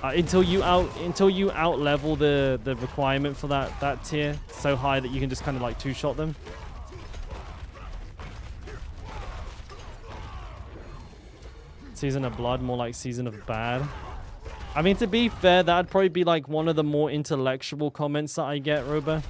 Until you out level the requirement for that tier so high that you can just kind of like 2-shot them. Season of Blood, more like Season of Bad. I mean, to be fair, that'd probably be like one of the more intellectual comments that I get, Roba.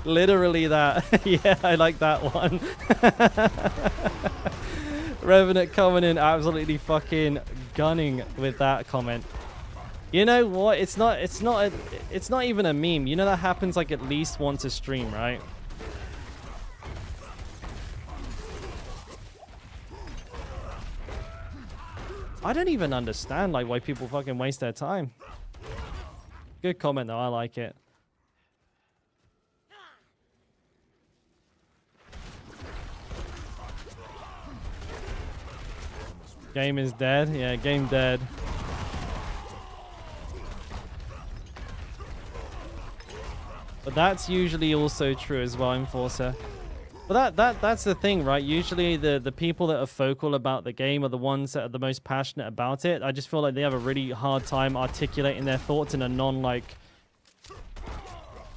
Literally that. Yeah, I like that one. Revenant coming in absolutely fucking gunning with that comment. You know what? It's not even a meme. You know that happens like at least once a stream, right? I don't even understand like why people fucking waste their time. Good comment though. I like it. Game is dead. Yeah, game dead. But that's usually also true as well, Enforcer. But that's the thing, right? Usually the people that are vocal about the game are the ones that are the most passionate about it. I just feel like they have a really hard time articulating their thoughts in a non-like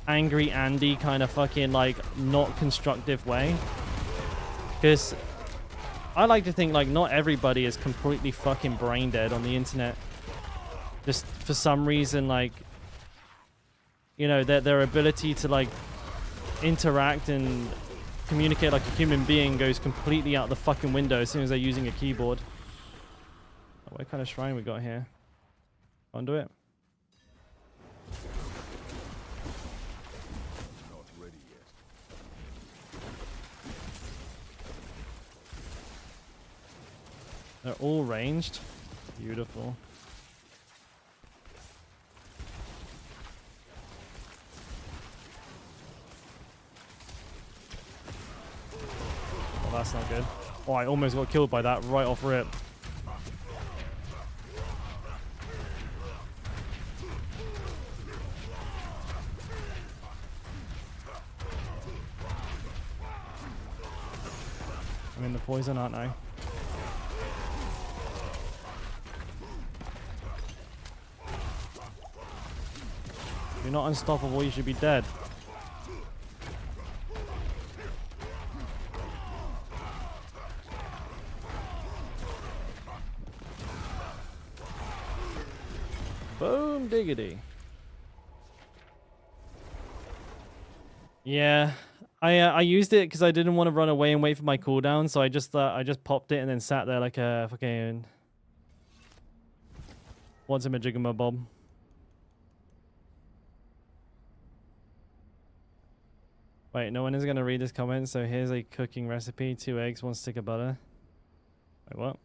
angry Andy kind of fucking like not constructive way. Because I like to think like not everybody is completely fucking brain dead on the internet. Just for some reason, like, you know, their ability to like interact and communicate like a human being goes completely out the fucking window as soon as they're using a keyboard. Oh, what kind of shrine we got here? Undo it. Not ready yet. They're all ranged. Beautiful. Oh, that's not good. Oh, I almost got killed by that right off rip. I'm in the poison, aren't I? you're not unstoppable, you should be dead. Boom diggity. Yeah, I used it because I didn't want to run away and wait for my cooldown, so I just popped it and then sat there like a fucking what's a majigamabob. Wait, no one is gonna read this comment, so here's a cooking recipe: 2 eggs, 1 stick of butter. Wait, what?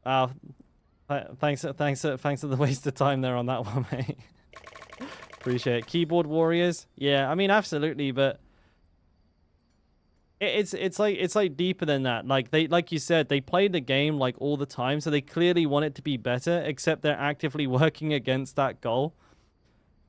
Oh, thanks for the waste of time there on that one, mate. Appreciate it. Keyboard warriors, yeah. I mean, absolutely, but it's like deeper than that. Like you said, they play the game like all the time, so they clearly want it to be better. Except they're actively working against that goal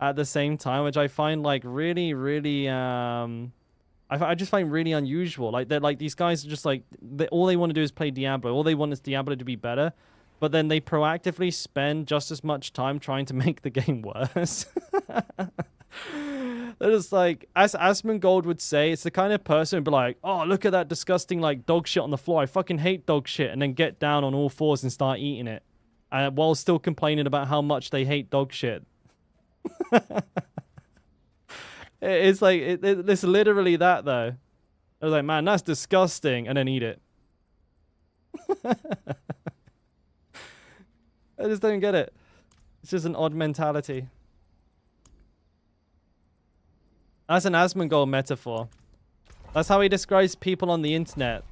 at the same time, which I find like really, really I just find really unusual. Like they're like these guys are just like all they want to do is play Diablo. All they want is Diablo to be better, but then they proactively spend just as much time trying to make the game worse. They're just like, as Asmongold would say, it's the kind of person who'd be like, "Oh, look at that disgusting like dog shit on the floor. I fucking hate dog shit," and then get down on all fours and start eating it, while still complaining about how much they hate dog shit. It's like it's literally that though. I was like, man, that's disgusting, and then eat it. I just don't get it. It's just an odd mentality. That's an Asmongold metaphor. That's how he describes people on the internet.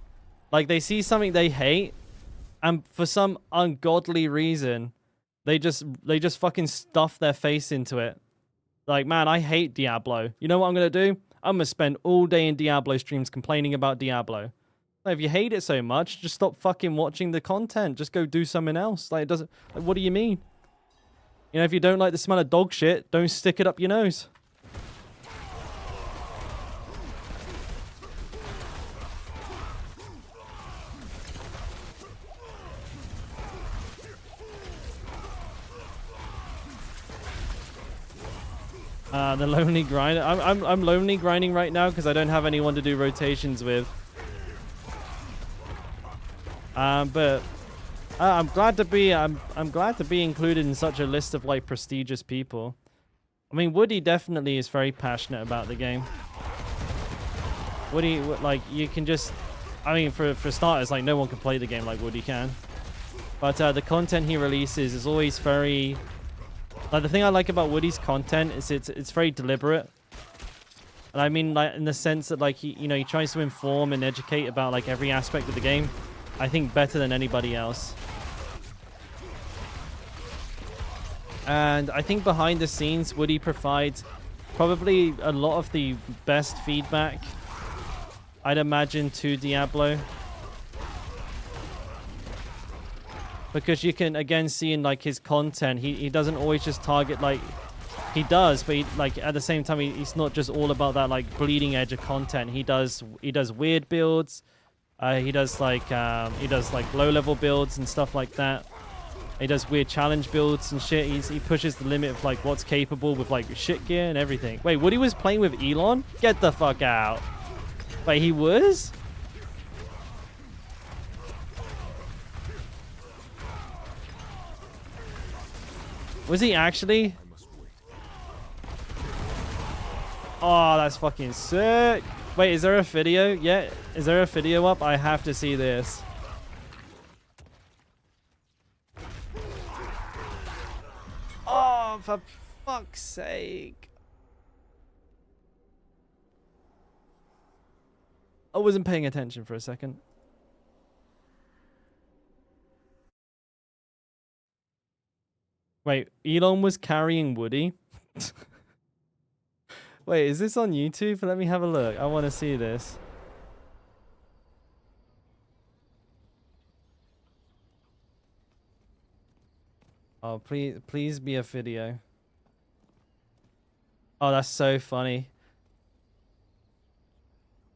Like they see something they hate, and for some ungodly reason, they just fucking stuff their face into it. Like, man, I hate Diablo. You know what I'm going to do? I'm going to spend all day in Diablo streams complaining about Diablo. Like, if you hate it so much, just stop fucking watching the content. Just go do something else. Like, it doesn't... Like, what do you mean? You know, if you don't like the smell of dog shit, don't stick it up your nose. The lonely grinder. I'm lonely grinding right now because I don't have anyone to do rotations with. But I'm glad to be included in such a list of like prestigious people. I mean, Woody definitely is very passionate about the game. Woody, like, you can just, I mean, for starters, like, no one can play the game like Woody can. But the content he releases is always very... Like, the thing I like about Woody's content is it's very deliberate. And I mean, like, in the sense that, like, he tries to inform and educate about, like, every aspect of the game. I think better than anybody else. And I think behind the scenes, Woody provides probably a lot of the best feedback, I'd imagine, to Diablo. Because you can, again, see in, like, his content, he doesn't always just target, like, he does, but, like, at the same time, he's not just all about that, like, bleeding edge of content. He does weird builds. He does low-level builds and stuff like that. He does weird challenge builds and shit. He pushes the limit of, like, what's capable with, like, shit gear and everything. Wait, Woody was playing with Elon? Get the fuck out. Wait, he was? Was he actually? Oh, that's fucking sick. Wait, is there a video? Yeah, is there a video up? I have to see this. Oh, for fuck's sake. I wasn't paying attention for a second. Wait, Elon was carrying Woody? Wait, is this on YouTube? Let me have a look. I want to see this. Oh, please be a video. Oh, that's so funny.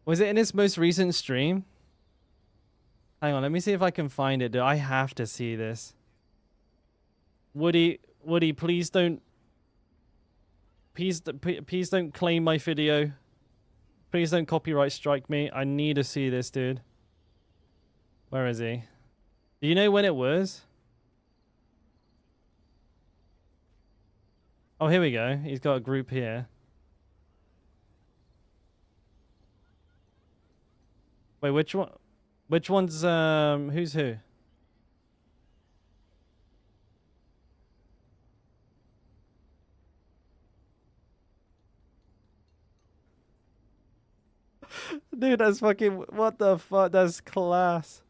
Was it in his most recent stream? Hang on, let me see if I can find it. I have to see this. Woody, please don't. Please don't claim my video. Please don't copyright strike me. I need to see this, dude. Where is he? Do you know when it was? Oh, here we go. He's got a group here. Wait, which one? Which one's who's who? Dude, that's fucking, what the fuck? That's class.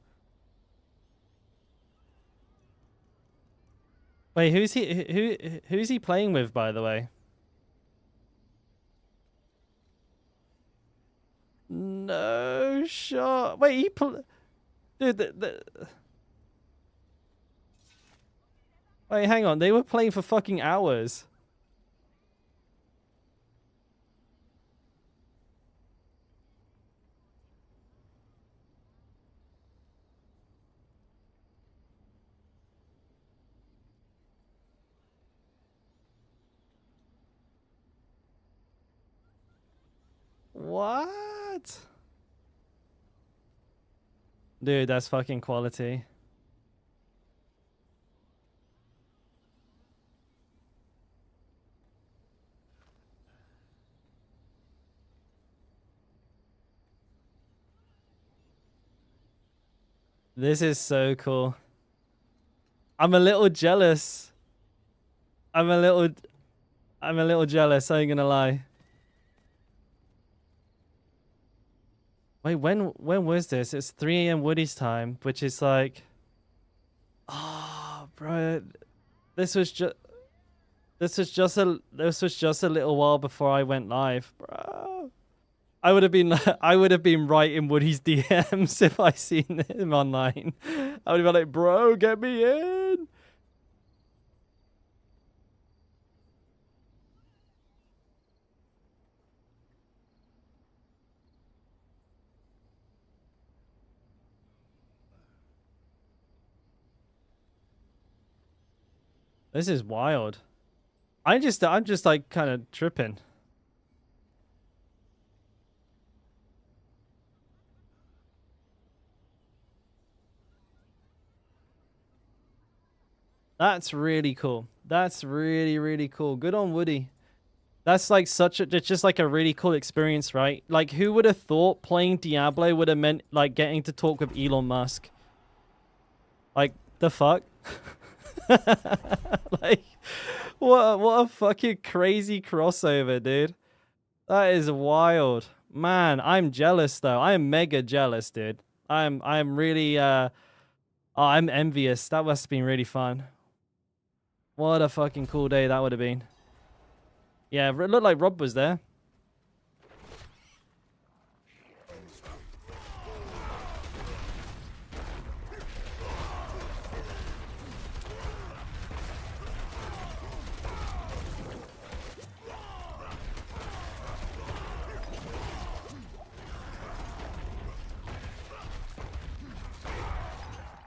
Wait, who's he playing with, by the way? No shot. Wait, dude, wait, hang on. They were playing for fucking hours. What? Dude, that's fucking quality. This is so cool. I'm a little jealous. I'm a little jealous, I ain't gonna lie. Wait, when was this? It's 3 a.m. Woody's time, which is like, oh, bro, this was just a little while before I went live, bro. I would have been right in Woody's DMs if I seen him online. I would have been like, bro, get me in. This is wild. I'm just like kind of tripping. That's really cool. That's really, really cool. Good on Woody. That's like it's just like a really cool experience, right? Like, who would have thought playing Diablo would have meant like getting to talk with Elon Musk? Like, the fuck? Like, what a fucking crazy crossover, dude. That is wild. Man, I'm jealous though. I am mega jealous, dude. I'm really I'm envious. That must have been really fun. What a fucking cool day that would have been. Yeah, it looked like Rob was there.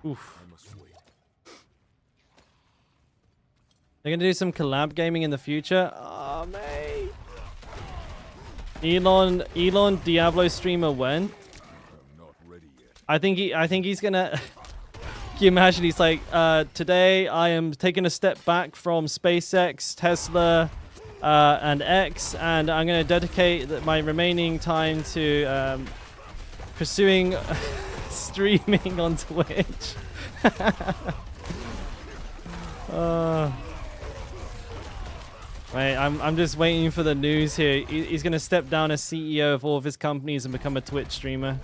Oof. They're gonna do some collab gaming in the future. Oh, mate. Elon Diablo streamer when? I'm not ready yet. I think he's gonna. Can you imagine? He's like, today I am taking a step back from SpaceX, Tesla, and X, and I'm gonna dedicate my remaining time to pursuing streaming on Twitch. Wait, I'm just waiting for the news here. He's gonna step down as CEO of all of his companies and become a Twitch streamer.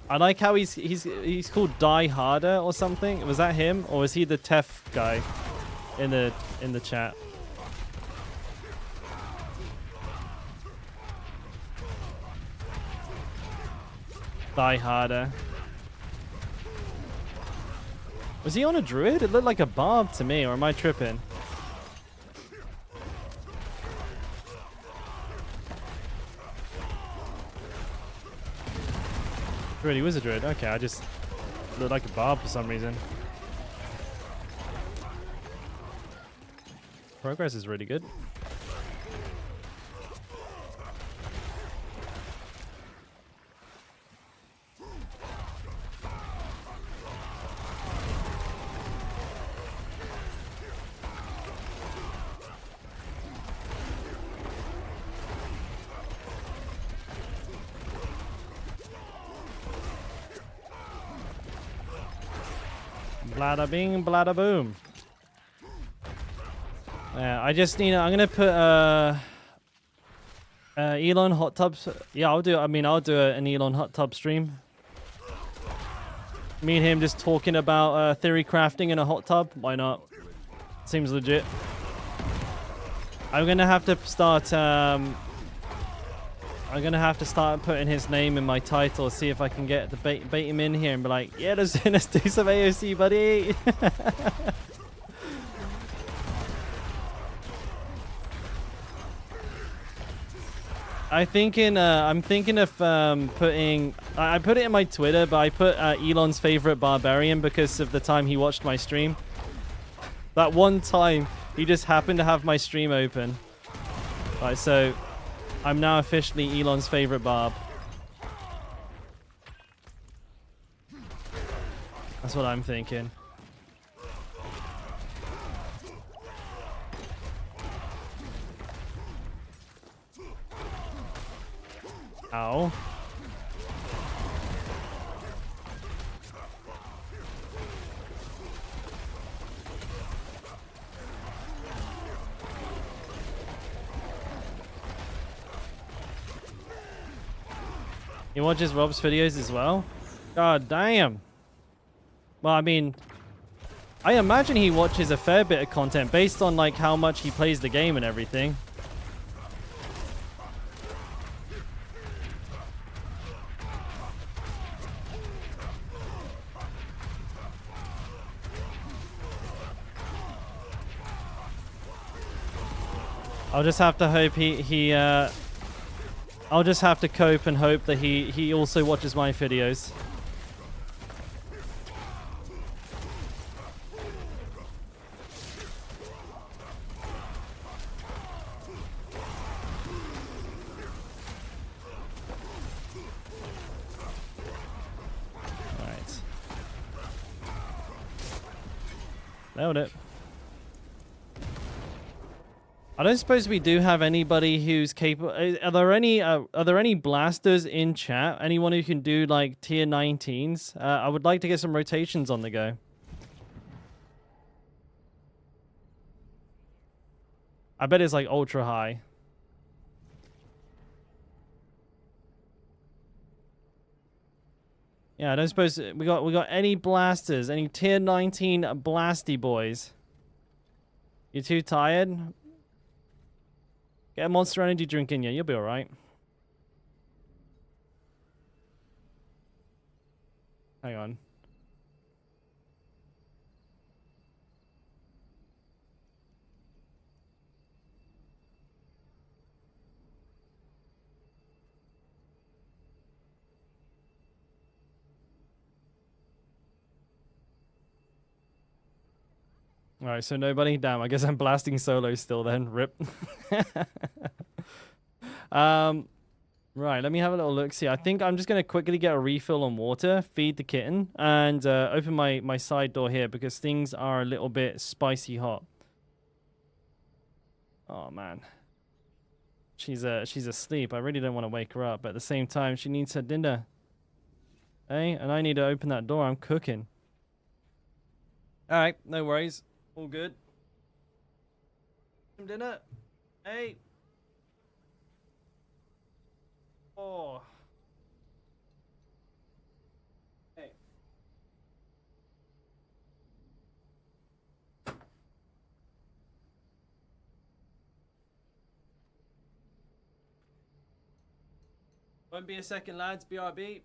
I like how he's called Die Harder or something. Was that him, or is he the TEF guy in the chat? Die Harder. Was he on a druid? It looked like a barb to me, or am I tripping? Druid, he was a druid. Okay, I just looked like a barb for some reason. Progress is really good. Blada bing, blada boom. Yeah, I just need. I'm gonna put Elon hot tubs. Yeah, I'll do. I mean, I'll do an Elon hot tub stream. Me and him just talking about theory crafting in a hot tub. Why not? Seems legit. I'm gonna have to start. I'm gonna have to start putting his name in my title. See if I can get the bait him in here and be like, yeah, let's do some AoC, buddy. I'm thinking of putting. I put it in my Twitter, but I put Elon's favorite barbarian because of the time he watched my stream. That one time he just happened to have my stream open. Right, so I'm now officially Elon's favorite barb. That's what I'm thinking. Ow. He watches Rob's videos as well? God damn. Well, I mean, I imagine he watches a fair bit of content based on like how much he plays the game and everything. I'll just have to hope I'll just have to cope and hope that he also watches my videos. Alright. Nailed it. I don't suppose we do have anybody who's capable. Are there any blasters in chat? Anyone who can do like tier 19s? I would like to get some rotations on the go. I bet it's like ultra high. Yeah, I don't suppose we got any blasters, any tier 19 blasty boys. You too tired? Get a Monster Energy drink in you. You'll be alright. Hang on. Alright, so nobody? Damn, I guess I'm blasting solo still then. Rip. Right, let me have a little look. See, I think I'm just going to quickly get a refill on water, feed the kitten, and open my side door here because things are a little bit spicy hot. Oh, man. She's asleep. I really don't want to wake her up, but at the same time, she needs her dinner. Hey, and I need to open that door. I'm cooking. Alright, no worries. All good. Some dinner. Hey. Oh. Hey. Won't be a second, lads. BRB.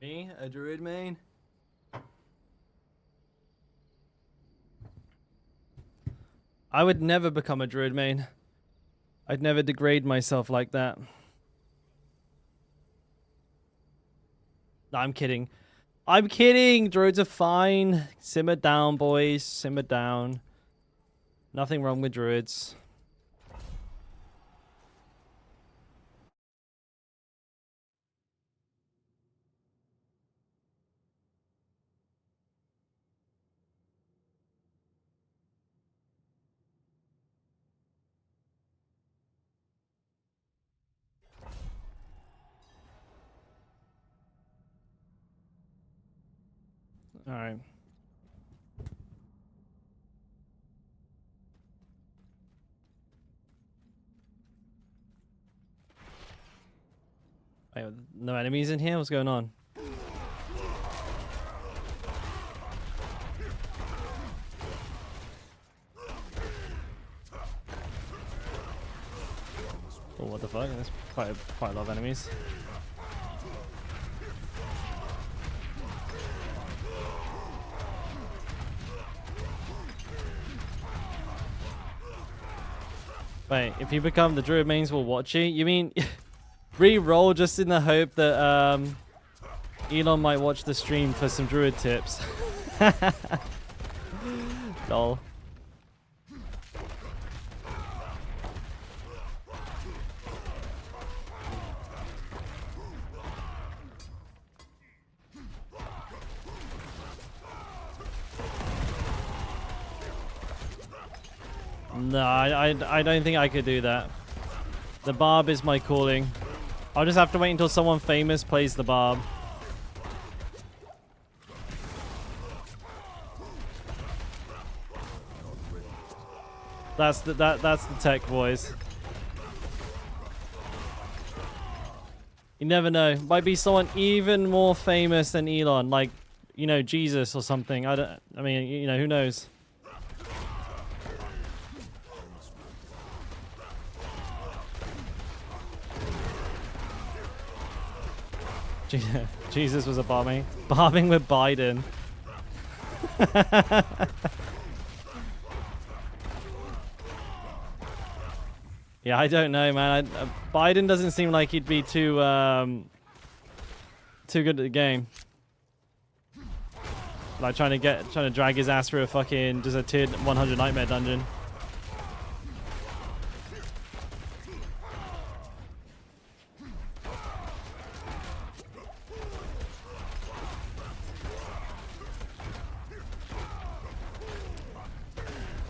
Me? A druid main? I would never become a druid main. I'd never degrade myself like that. No, I'm kidding. I'm kidding! Druids are fine. Simmer down, boys. Simmer down. Nothing wrong with druids. Alright. No enemies in here? What's going on? Oh, what the fuck? There's quite a lot of enemies. Wait, if you become the druid mains will watch you? You mean re-roll just in the hope that Elon might watch the stream for some druid tips? Lol. No, I don't think I could do that. The barb is my calling. I'll just have to wait until someone famous plays the barb. That's the tech, boys. You never know. Might be someone even more famous than Elon, like, you know, Jesus or something. I mean, you know, who knows? Jesus was a bombing with Biden. Yeah, I don't know, man. Biden doesn't seem like he'd be too good at the game. Like trying to drag his ass through a fucking just a tier 100 nightmare dungeon.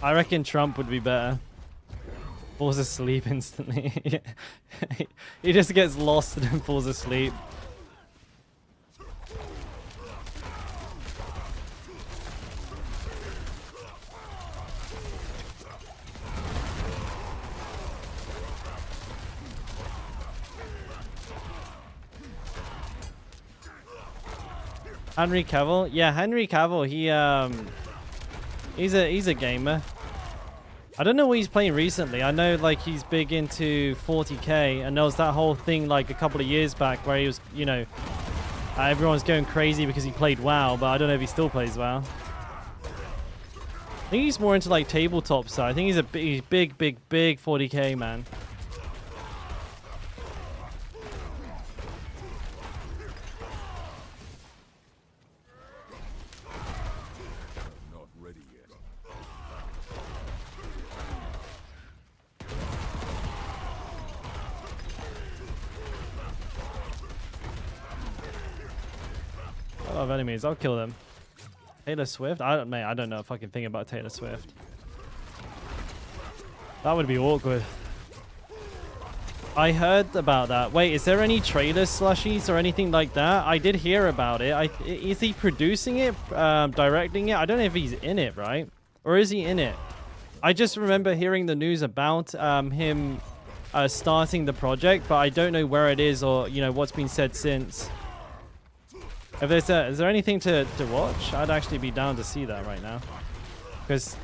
I reckon Trump would be better. Falls asleep instantly. He just gets lost and then falls asleep. Henry Cavill? Yeah, Henry Cavill, he's a gamer. I don't know what he's playing recently. I know like he's big into 40k, and there was that whole thing like a couple of years back where he was, you know, everyone's going crazy because he played WoW, but I don't know if he still plays WoW. I think he's more into like tabletop side. I think he's a big 40k man. Of enemies, I'll kill them. Taylor Swift? I don't know a fucking thing about Taylor Swift. That would be awkward. I heard about that. Wait, is there any trailer slushies or anything like that? I did hear about it. Is he producing it, directing it? I don't know if he's in it, right? Or is he in it? I just remember hearing the news about him starting the project, but I don't know where it is or, you know, what's been said since. If is there anything to watch? I'd actually be down to see that right now, because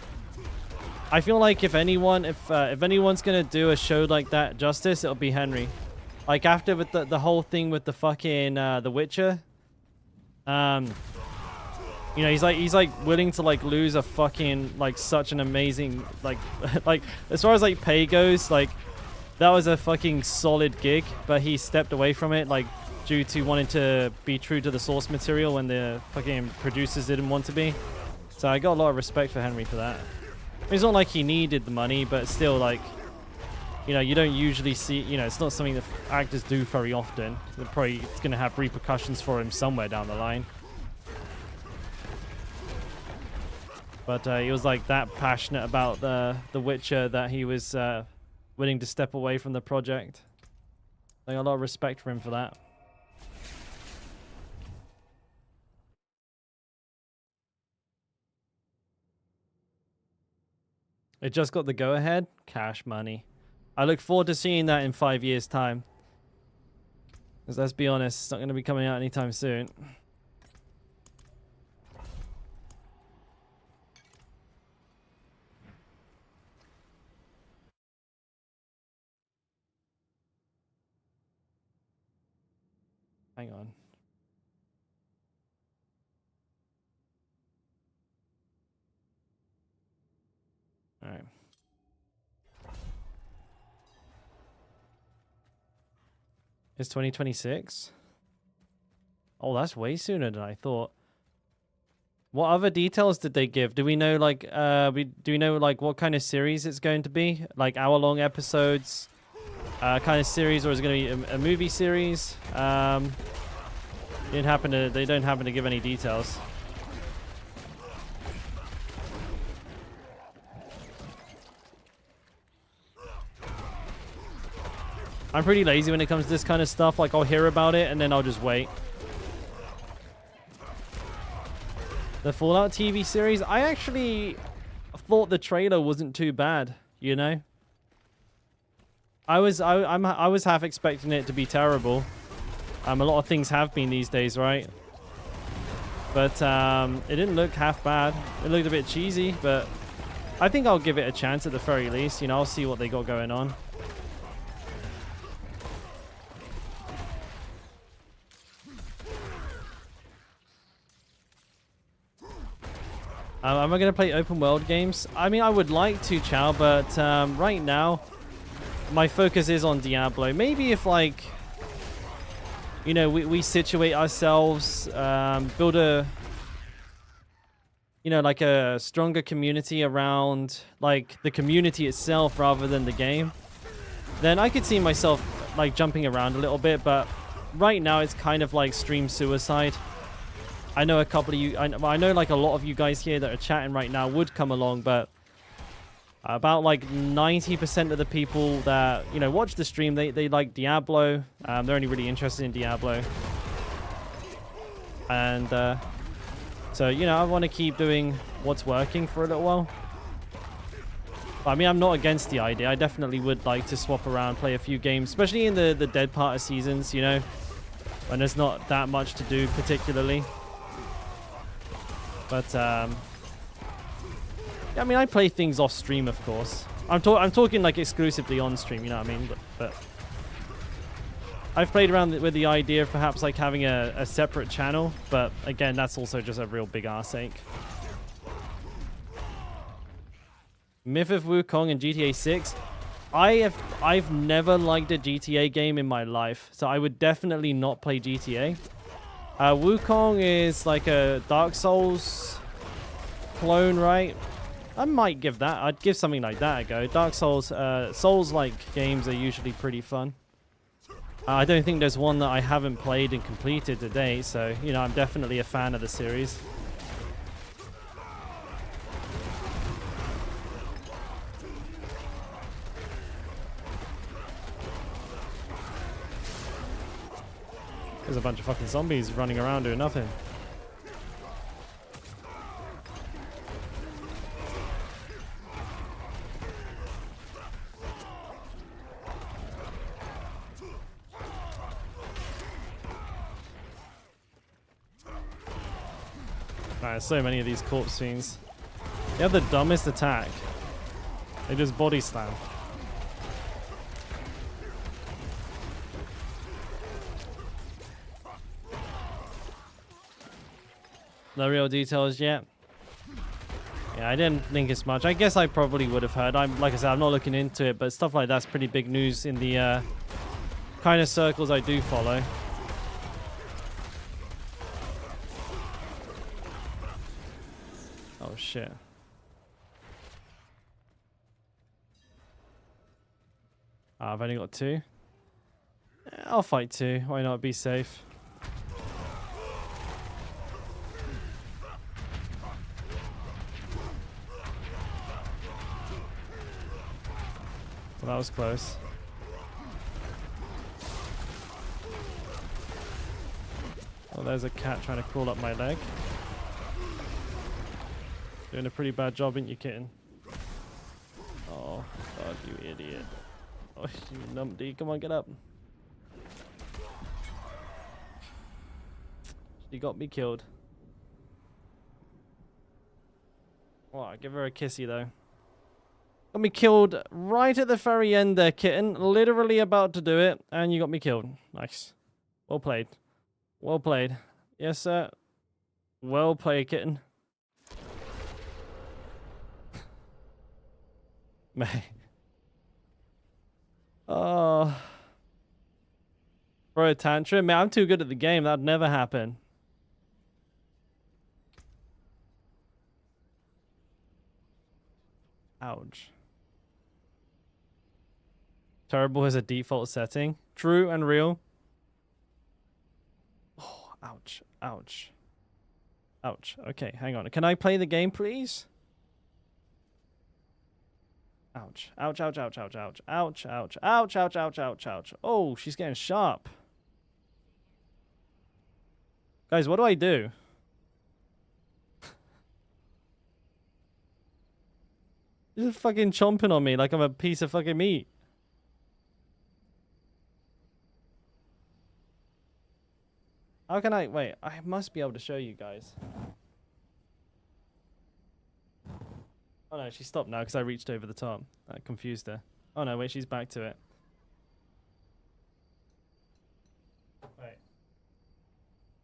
I feel like if anyone's gonna do a show like that justice, it'll be Henry. Like after with the whole thing with the fucking The Witcher, You know, he's like willing to like lose a fucking like such an amazing like like as far as like pay goes, like that was a fucking solid gig, but he stepped away from it like due to wanting to be true to the source material when the fucking producers didn't want to be. So I got a lot of respect for Henry for that. It's not like he needed the money, but still, like, you know, you don't usually see, you know, it's not something that actors do very often. It's going to have repercussions for him somewhere down the line. But he was like that passionate about the Witcher that he was willing to step away from the project. I got a lot of respect for him for that. It just got the go-ahead. Cash money. I look forward to seeing that in 5 years' time. Because let's be honest, it's not going to be coming out anytime soon. Hang on. All right. It's 2026? Oh, that's way sooner than I thought. What other details did they give? Do we know like do we know like what kind of series it's going to be? Like hour-long episodes, kind of series, or is it going to be a movie series? They don't happen to give any details. I'm pretty lazy when it comes to this kind of stuff. Like, I'll hear about it and then I'll just wait. The Fallout TV series, I actually thought the trailer wasn't too bad, you know? I was half expecting it to be terrible. A lot of things have been these days, right? But it didn't look half bad. It looked a bit cheesy, but I think I'll give it a chance at the very least. You know, I'll see what they got going on. Am I going to play open world games? I mean, I would like to, Chow, but right now, my focus is on Diablo. Maybe if, like, you know, we situate ourselves, build a, you know, like a stronger community around, like, the community itself rather than the game, then I could see myself, like, jumping around a little bit, but right now it's kind of like stream suicide. I know a couple of you, I know like a lot of you guys here that are chatting right now would come along, but about like 90% of the people that, you know, watch the stream, they like Diablo. They're only really interested in Diablo. And so, you know, I want to keep doing what's working for a little while. But, I mean, I'm not against the idea. I definitely would like to swap around, play a few games, especially in the dead part of seasons, you know, when there's not that much to do particularly. But, yeah, I mean, I play things off stream, of course. I'm talking, like, exclusively on stream, you know what I mean? But I've played around with the idea of perhaps, like, having a separate channel. But, again, that's also just a real big arse ache. Myth of Wukong and GTA 6. I've never liked a GTA game in my life. So I would definitely not play GTA. Wukong is like a Dark Souls clone, right? I might give that. I'd give something like that a go. Dark Souls, Souls-like games are usually pretty fun. I don't think there's one that I haven't played and completed today, so, you know, I'm definitely a fan of the series. There's a bunch of fucking zombies running around doing nothing. There's so many of these corpse scenes. They have the dumbest attack. They just body slam. No real details yet. Yeah, I didn't think as much. I guess I probably would have heard. Like I said, I'm not looking into it, but stuff like that's pretty big news in the kind of circles I do follow. Oh shit. I've only got 2. I'll fight 2. Why not? Be safe. Well, that was close. Oh, there's a cat trying to crawl up my leg. Doing a pretty bad job, ain't you, kitten? Oh, God, you idiot. Oh, you numpty. Come on, get up. She got me killed. Oh, give her a kissy, though. Got me killed right at the very end there, kitten. Literally about to do it, and you got me killed. Nice. Well played. Well played. Yes, sir. Well played, kitten. Mate. Oh. Throw a tantrum? Man, I'm too good at the game. That'd never happen. Ouch. Terrible as a default setting. True and real. Oh, ouch. Ouch. Ouch. Okay, hang on. Can I play the game, please? Ouch. Ouch, ouch, ouch, ouch, ouch. Ouch, ouch, ouch, ouch, ouch, ouch, ouch. Oh, she's getting sharp. Guys, what do I do? She's just fucking chomping on me like I'm a piece of fucking meat. How can I... Wait, I must be able to show you guys. Oh no, she stopped now because I reached over the top. That confused her. Oh no, wait, she's back to it. Wait.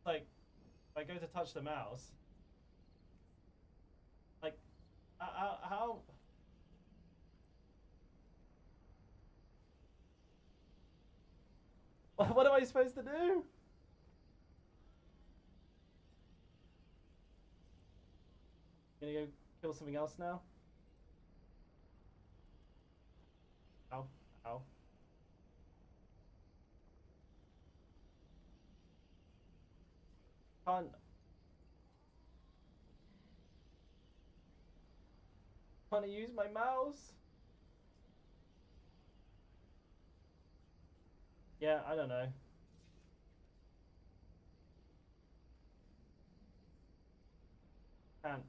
Like, if I go to touch the mouse... Like, how... What am I supposed to do? Gonna go kill something else now? Ow. Ow. Can't I use my mouse? Yeah, I don't know. Can't.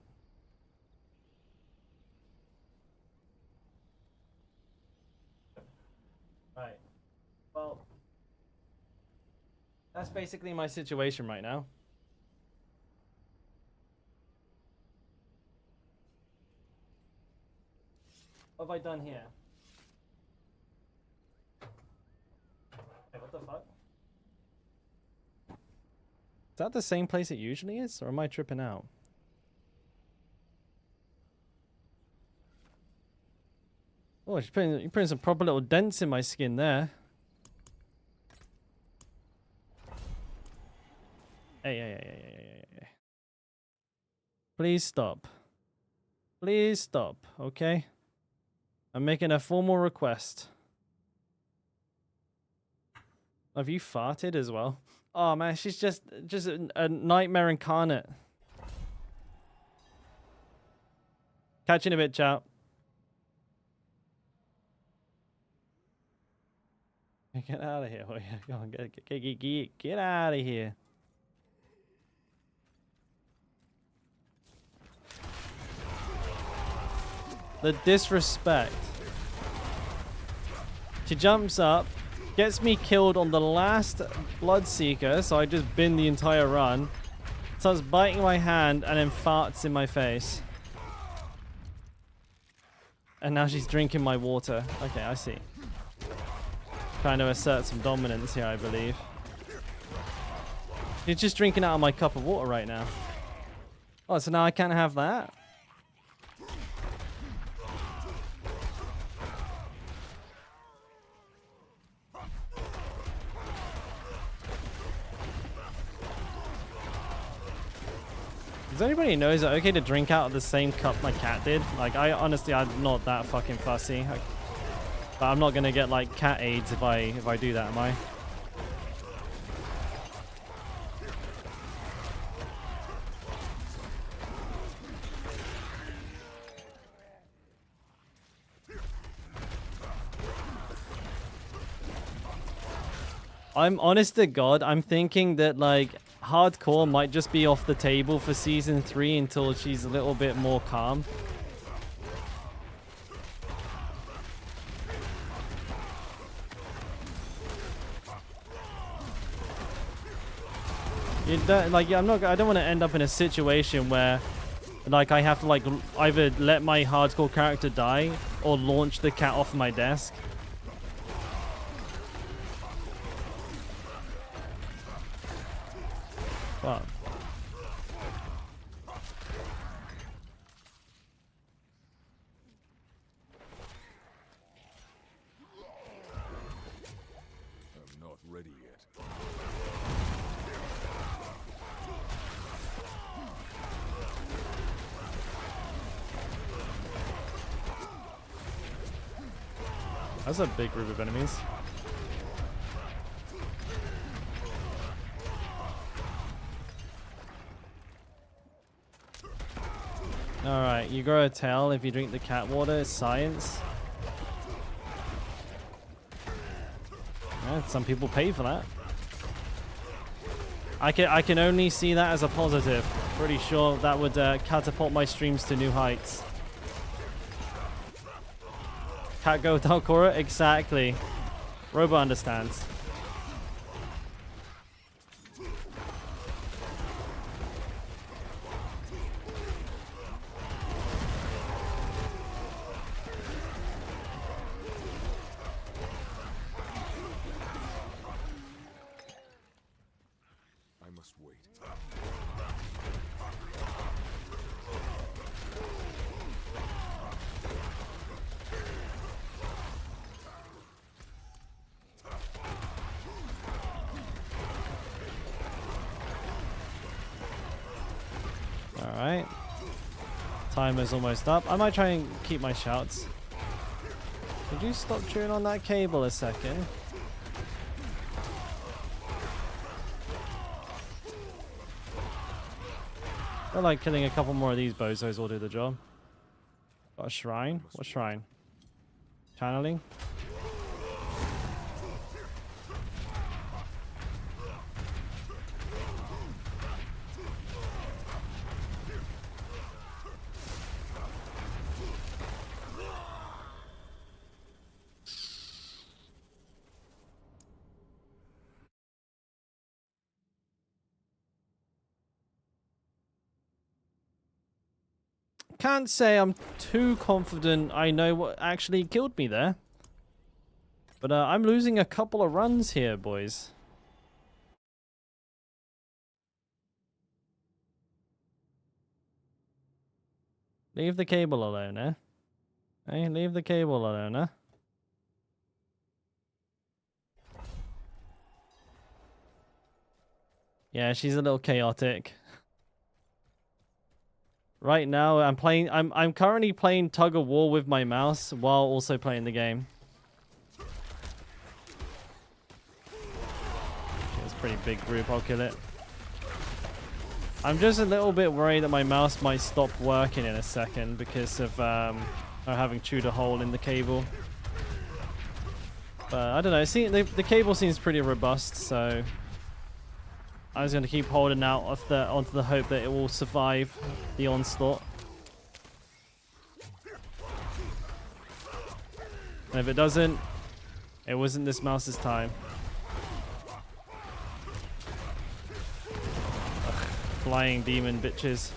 Right. Well, that's basically my situation right now. What have I done here? Hey, what the fuck? Is that the same place it usually is, or am I tripping out? Oh, you're putting some proper little dents in my skin there. Hey. Please stop. Please stop, okay? I'm making a formal request. Have you farted as well? Oh man, she's just a nightmare incarnate. Catch you in a bit, chat. Get out of here. Oh, yeah. Go on, get out of here. The disrespect. She jumps up, gets me killed on the last Bloodseeker, so I just bin the entire run. Starts biting my hand and then farts in my face. And now she's drinking my water. Okay, I see. Trying to assert some dominance here, I believe. She's just drinking out of my cup of water right now. Oh, so now I can't have that? Does anybody know, is it okay to drink out of the same cup my cat did? Like, honestly, I'm not that fucking fussy. But I'm not gonna get like cat AIDS if I do that, am I? I'm honest to God, I'm thinking that like hardcore might just be off the table for season 3 until she's a little bit more calm. You don't, like, I don't want to end up in a situation where like I have to like either let my hardcore character die or launch the cat off my desk. But I'm not ready yet. that's a big group of enemies. Alright, you grow a tail if you drink the cat water. It's science. Yeah, some people pay for that. I can only see that as a positive. Pretty sure that would catapult my streams to new heights. Cat go Dalkora? Exactly. Robo understands. I must wait. Alright. Timer's almost up. I might try and keep my shouts. Could you stop chewing on that cable a second? I feel like killing a couple more of these bozos will do the job. Got a shrine? What shrine? Channeling? Can't say I'm too confident I know what actually killed me there. But I'm losing a couple of runs here, boys. Leave the cable alone, eh? Hey, leave the cable alone, eh? Yeah, she's a little chaotic. Right now, I'm currently playing tug of war with my mouse while also playing the game. It's a pretty big group. I'll kill it. I'm just a little bit worried that my mouse might stop working in a second because of having chewed a hole in the cable. But I don't know. See, the cable seems pretty robust, so I was going to keep holding out onto the hope that it will survive the onslaught. And if it doesn't, it wasn't this mouse's time. Ugh, flying demon bitches.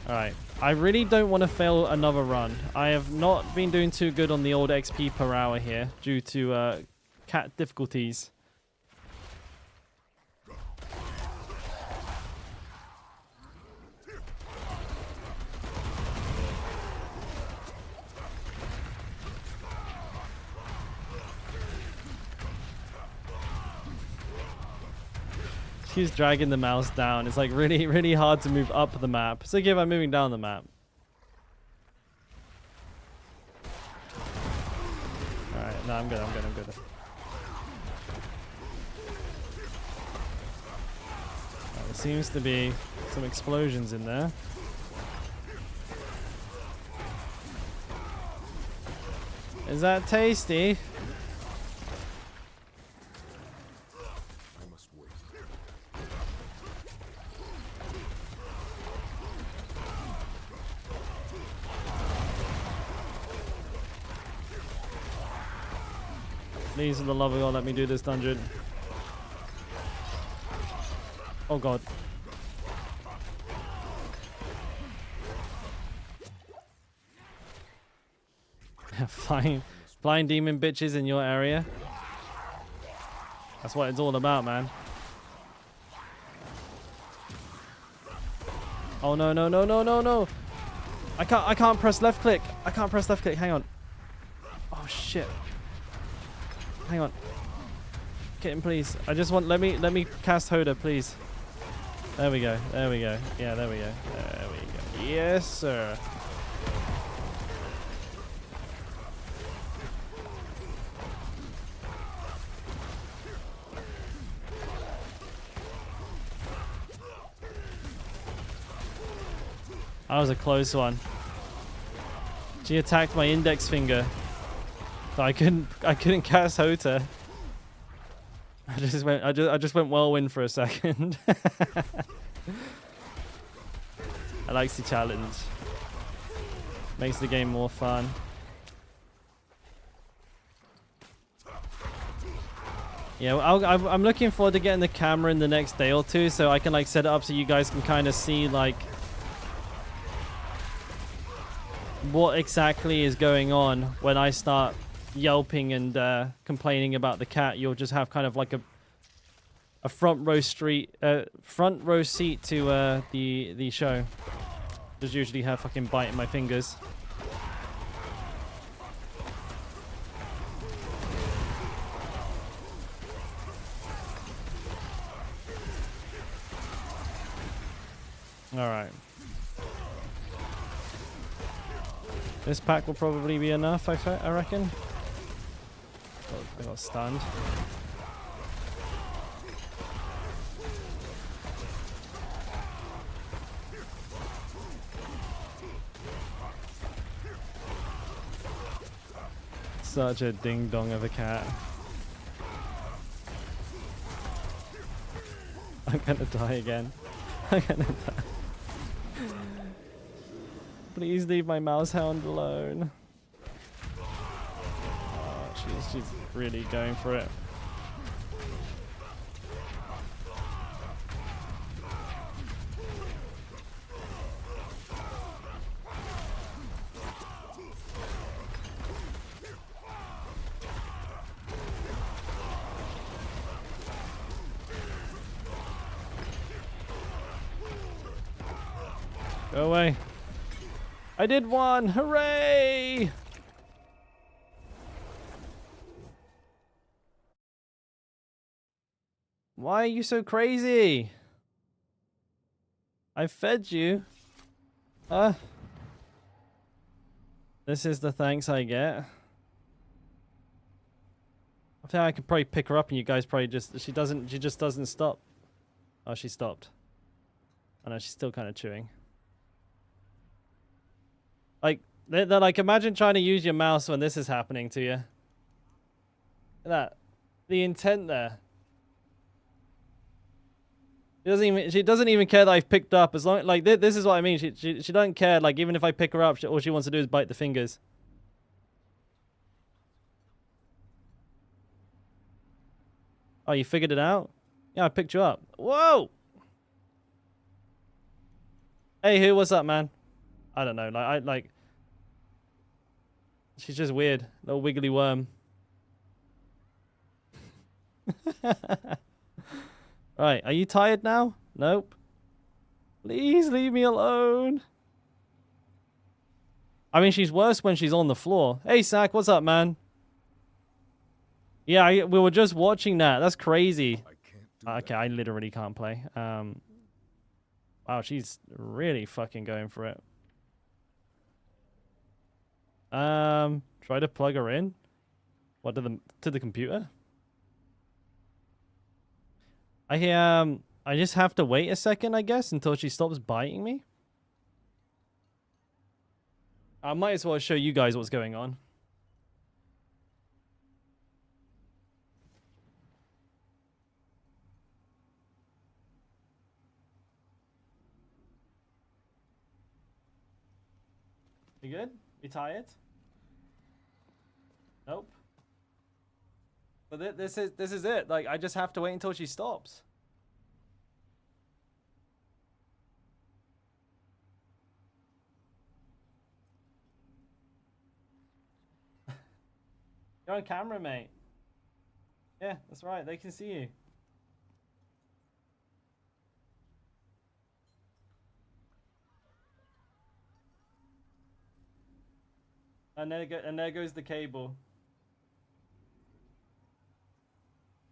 Alright. I really don't want to fail another run. I have not been doing too good on the old XP per hour here due to cat difficulties. He's dragging the mouse down. It's like really, really hard to move up the map. It's okay if I'm moving down the map. Alright, no, I'm good. Right, there seems to be some explosions in there. Is that tasty? Please, for the love of God, let me do this dungeon. Oh God. Flying demon bitches in your area. That's what it's all about, man. Oh no, no, no, no, no, no. I can't press left click. I can't press left click. Hang on. Oh shit. Hang on. Get him, please. I just want, let me cast Hoda, please. There we go. There we go. Yeah, there we go. There we go. Yes, sir. That was a close one. She attacked my index finger. So I couldn't cast Hota. I just went whirlwind for a second. I like the challenge. Makes the game more fun. Yeah, I'm looking forward to getting the camera in the next day or two, so I can like set it up so you guys can kind of see like what exactly is going on when I start yelping and complaining about the cat. You'll just have kind of like a front row seat to the show. There's usually her fucking biting my fingers. All right. This pack will probably be enough, I reckon. Oh, I got stunned. Such a ding dong of a cat. I'm gonna die again. I'm gonna die. Please leave my mouse hound alone. Oh, she's really going for it. Go away. I did one! Hooray! Why are you so crazy? I fed you. This is the thanks I get. I think I could probably pick her up and you guys probably just... She just doesn't stop. Oh, she stopped. I know, she's still kind of chewing. Like, they're like, imagine trying to use your mouse when this is happening to you. Look at that. The intent there. She doesn't even care that I've picked up. As long like this is what I mean. She doesn't care. Like, even if I pick her up, all she wants to do is bite the fingers. Oh, you figured it out? Yeah, I picked you up. Whoa! Hey, who? What's up, man? I don't know. Like she's just weird. Little wiggly worm. Right, are you tired now? Nope. Please leave me alone. I mean, she's worse when she's on the floor. Hey, Sack, what's up, man? Yeah, we were just watching that. That's crazy. I can't do Okay, I literally can't play. Wow, she's really fucking going for it. Try to plug her in. What, to the computer? I just have to wait a second, I guess, until she stops biting me. I might as well show you guys what's going on. You good? You tired? Nope. But this is it. Like, I just have to wait until she stops. You're on camera, mate. Yeah, that's right. They can see you. And there goes the cable.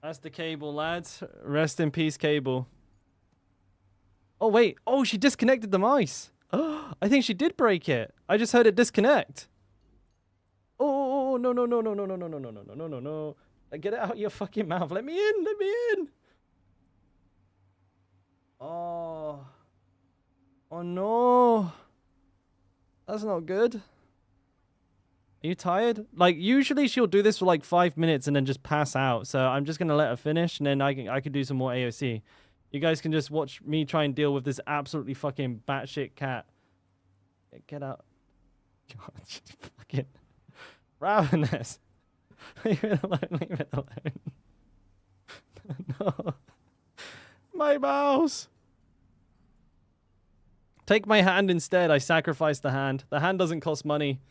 That's the cable, lads. Rest in peace, cable. Oh, wait. Oh, she disconnected the mice. I think she did break it. I just heard it disconnect. Oh, no, no, no, no, no, no, no, no, no, no, no, no, no, no. Get it out of your fucking mouth. Let me in. Let me in. Oh. Oh, no. That's not good. Are you tired? Like, usually she'll do this for like 5 minutes and then just pass out. So I'm just going to let her finish and then I can do some more AoC. You guys can just watch me try and deal with this absolutely fucking batshit cat. Get out. God, she's fucking ravenous. Leave it alone. Leave it alone. No. My mouse. Take my hand instead. I sacrificed the hand. The hand doesn't cost money.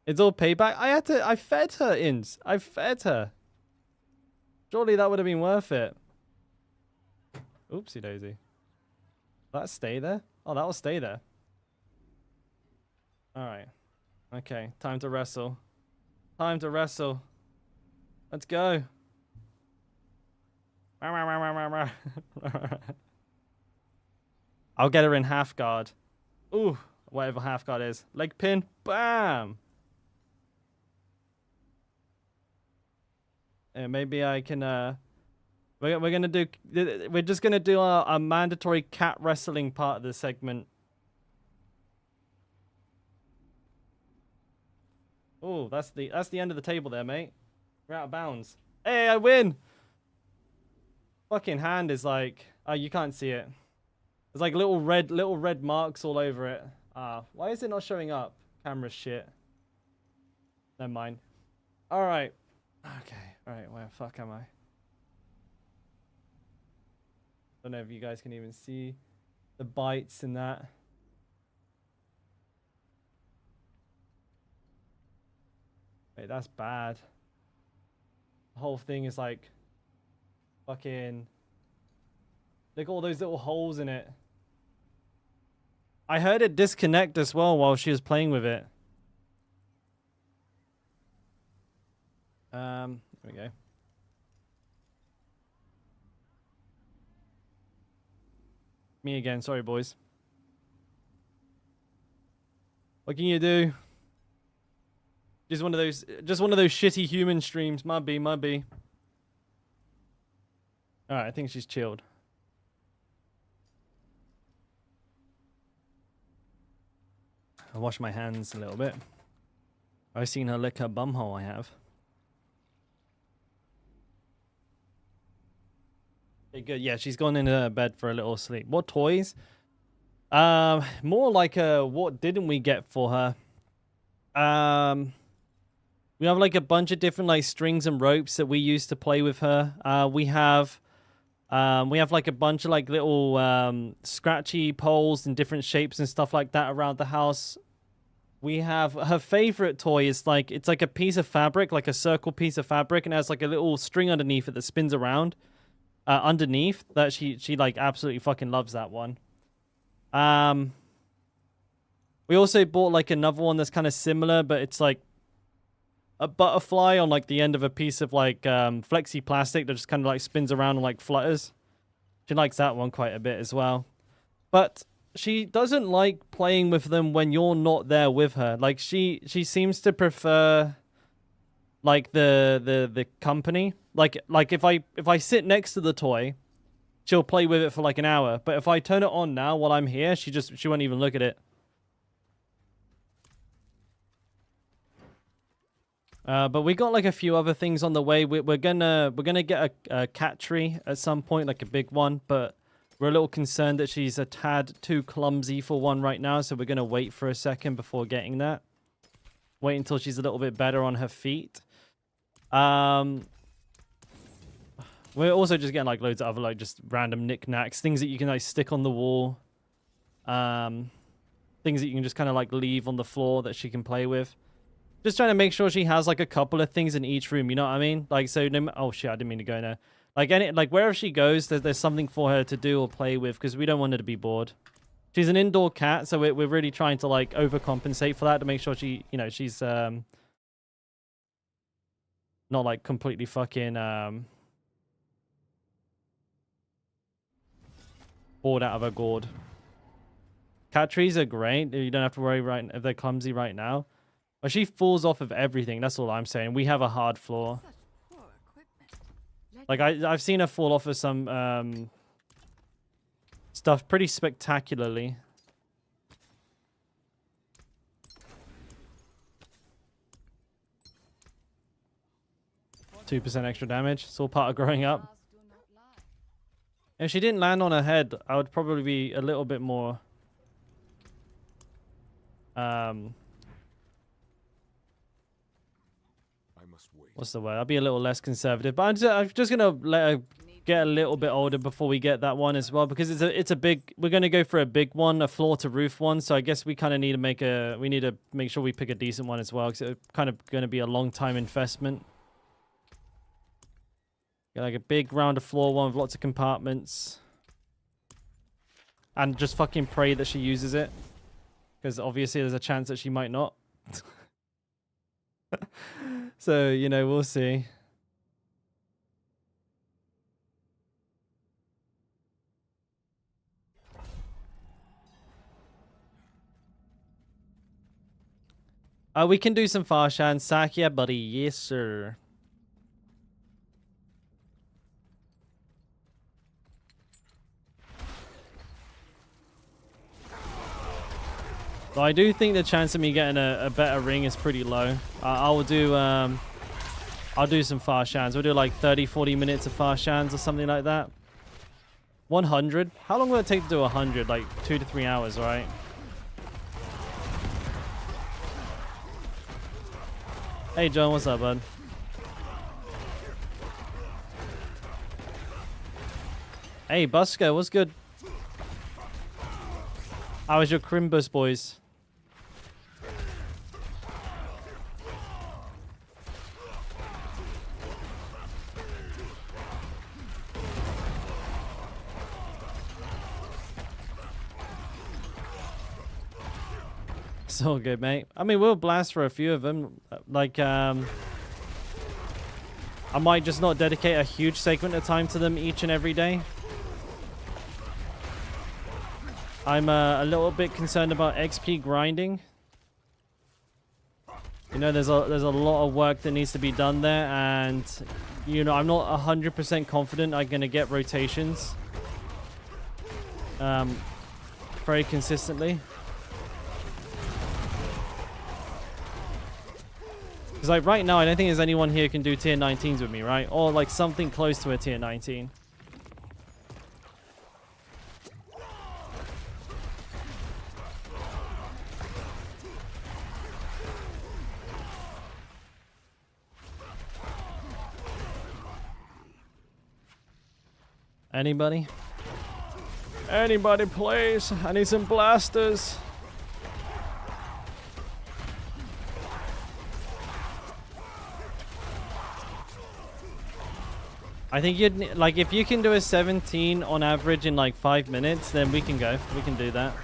It's all payback. I fed her, Ins. I fed her. Surely that would have been worth it. Oopsie daisy. Will that stay there? Oh, that will stay there. Alright. Okay, time to wrestle. Time to wrestle. Let's go. I'll get her in half guard. Ooh, whatever half guard is. Leg pin. Bam! And maybe I can, we're gonna do, we're just gonna do a mandatory cat wrestling part of the segment. Oh, that's the end of the table there, mate. We're out of bounds. Hey, I win! Fucking hand is like, oh, you can't see it. There's like little red marks all over it. Why is it not showing up? Camera shit. Never mind. All right. Okay. All right. Where the fuck am I? Don't know if you guys can even see the bites in that. Wait, that's bad. The whole thing is like fucking. Look at all those little holes in it. I heard it disconnect as well while she was playing with it. There we go. Me again, sorry boys. What can you do? Just one of those shitty human streams. Might be. Alright, I think she's chilled. I'll wash my hands a little bit. I've seen her lick her bumhole, I have. Okay, good. Yeah, she's gone into bed for a little sleep. What toys? More like what didn't we get for her? We have like a bunch of different like strings and ropes that we used to play with her. We have We have like a bunch of like little scratchy poles in different shapes and stuff like that around the house. We have her favorite toy is like, it's like a piece of fabric, like a circle piece of fabric, and it has like a little string underneath it that spins around. Underneath that she like absolutely fucking loves that one. We also bought like another one that's kind of similar, but it's like a butterfly on like the end of a piece of like flexi plastic that just kind of like spins around and like flutters. She likes that one quite a bit as well. But she doesn't like playing with them when you're not there with her. Like she seems to prefer like the company. Like if I sit next to the toy, she'll play with it for like an hour. But if I turn it on now while I'm here, she won't even look at it. But we got like a few other things on the way. We're gonna get a cat tree at some point, like a big one. But we're a little concerned that she's a tad too clumsy for one right now, so we're gonna wait for a second before getting that. Wait until she's a little bit better on her feet. We're also just getting like loads of other like just random knickknacks, things that you can like stick on the wall, things that you can just kind of like leave on the floor that she can play with. Just trying to make sure she has like a couple of things in each room, you know what I mean? Like so, oh shit, I didn't mean to go in there. Like wherever she goes, there's something for her to do or play with because we don't want her to be bored. She's an indoor cat, so we're really trying to like overcompensate for that to make sure she, you know, she's not like completely fucking bored out of her gourd. Cat trees are great. You don't have to worry right if they're clumsy right now. But she falls off of everything. That's all I'm saying. We have a hard floor. Like I've seen her fall off of some stuff pretty spectacularly. 2% extra damage. It's all part of growing up. If she didn't land on her head, I would probably be a little bit more what's the word? I'll be a little less conservative, but I'm just gonna let her get a little bit older before we get that one as well, because it's a big. We're gonna go for a big one, a floor to roof one. So I guess we kind of need to make sure we pick a decent one as well, because it's kind of gonna be a long time investment. Get like a big round floor one with lots of compartments, and just fucking pray that she uses it, because obviously there's a chance that she might not. So, you know, we'll see. We can do some Farshan. Sack, yeah, buddy. Yes, sir. So I do think the chance of me getting a better ring is pretty low. I'll do some Farshans. We'll do like 30-40 minutes of Farshans or something like that. 100. How long will it take to do 100? Like 2 to 3 hours, right? Hey John, what's up, bud? Hey Busker, what's good? How was your Crimbus, boys? It's all good, mate. I mean, we'll blast for a few of them. Like, I might just not dedicate a huge segment of time to them each and every day. I'm a little bit concerned about XP grinding. You know, there's a lot of work that needs to be done there, and you know, I'm not 100% confident I'm gonna get rotations very consistently. Because like right now, I don't think there's anyone here who can do tier 19s with me, right? Or like something close to a tier 19. Anybody? Anybody, please? I need some blasters. I think you'd like if you can do a 17 on average in like 5 minutes, then we can go. We can do that.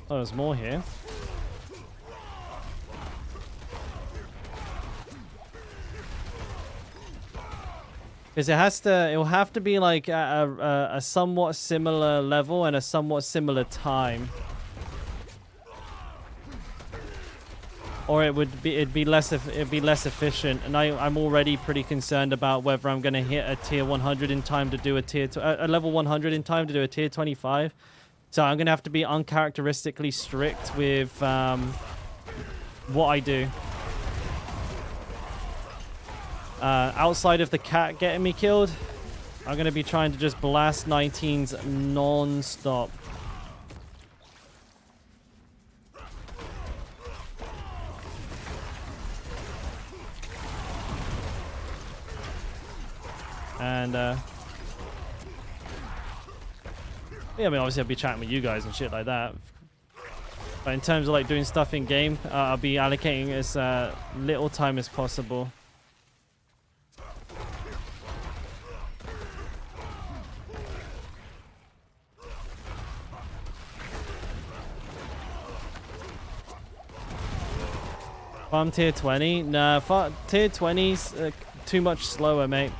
Oh, there's more here. Because it'll have to be like a somewhat similar level and a somewhat similar time. Or it'd be less efficient, and I'm already pretty concerned about whether I'm going to hit a tier 100 in time to do a level 100 in time to do a tier 25. So I'm going to have to be uncharacteristically strict with what I do. Outside of the cat getting me killed, I'm going to be trying to just blast 19s non-stop. And, yeah, I mean, obviously I'll be chatting with you guys and shit like that. But in terms of, like, doing stuff in-game, I'll be allocating as little time as possible. Farm tier 20? Nah, tier 20's too much slower, mate.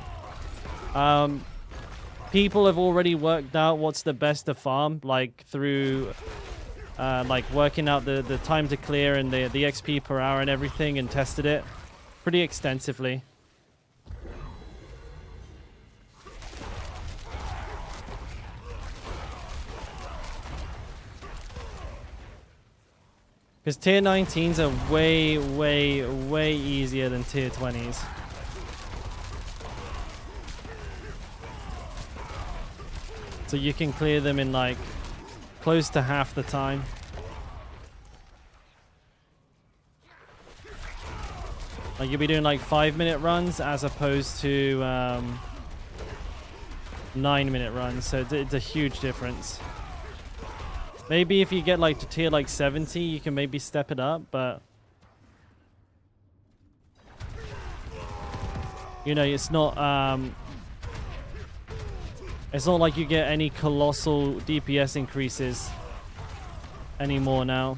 People have already worked out what's the best to farm, like through like working out the time to clear and the XP per hour and everything, and tested it pretty extensively. Because tier 19s are way, way, way easier than tier 20s. So you can clear them in like close to half the time. Like you'll be doing like 5-minute runs as opposed to 9-minute runs. So it's a huge difference. Maybe if you get like to tier like 70, you can maybe step it up, but you know, it's not like you get any colossal DPS increases anymore now.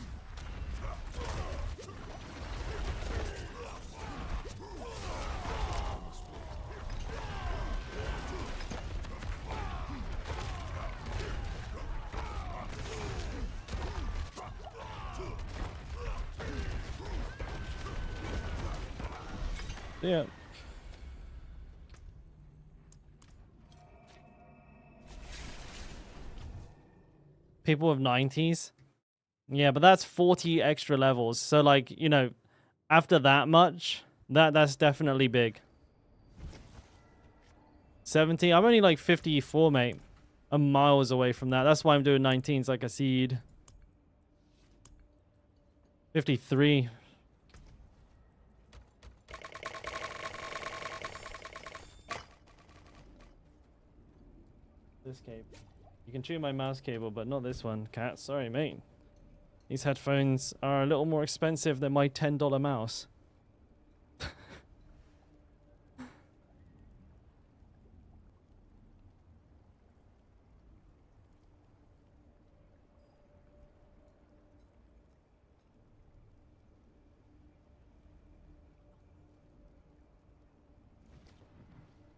Yeah. People with 90s. Yeah, but that's 40 extra levels. So like, you know, after that much, that's definitely big. 70. I'm only like 54, mate. I'm miles away from that. That's why I'm doing 19s like a seed. 53. This cable. You can chew my mouse cable, but not this one, cat. Sorry, mate. These headphones are a little more expensive than my $10 mouse.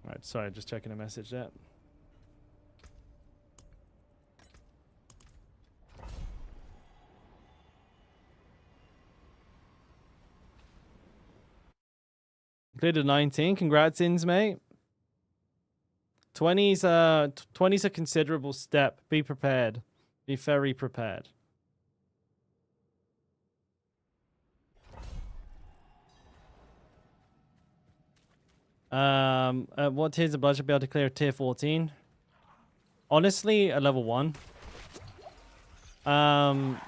Alright, sorry, just checking a message there. Cleared a 19. Congrats, Ins, mate. 20's a considerable step. Be prepared. Be very prepared. What tiers of blood should be able to clear tier 14? Honestly, a level 1. But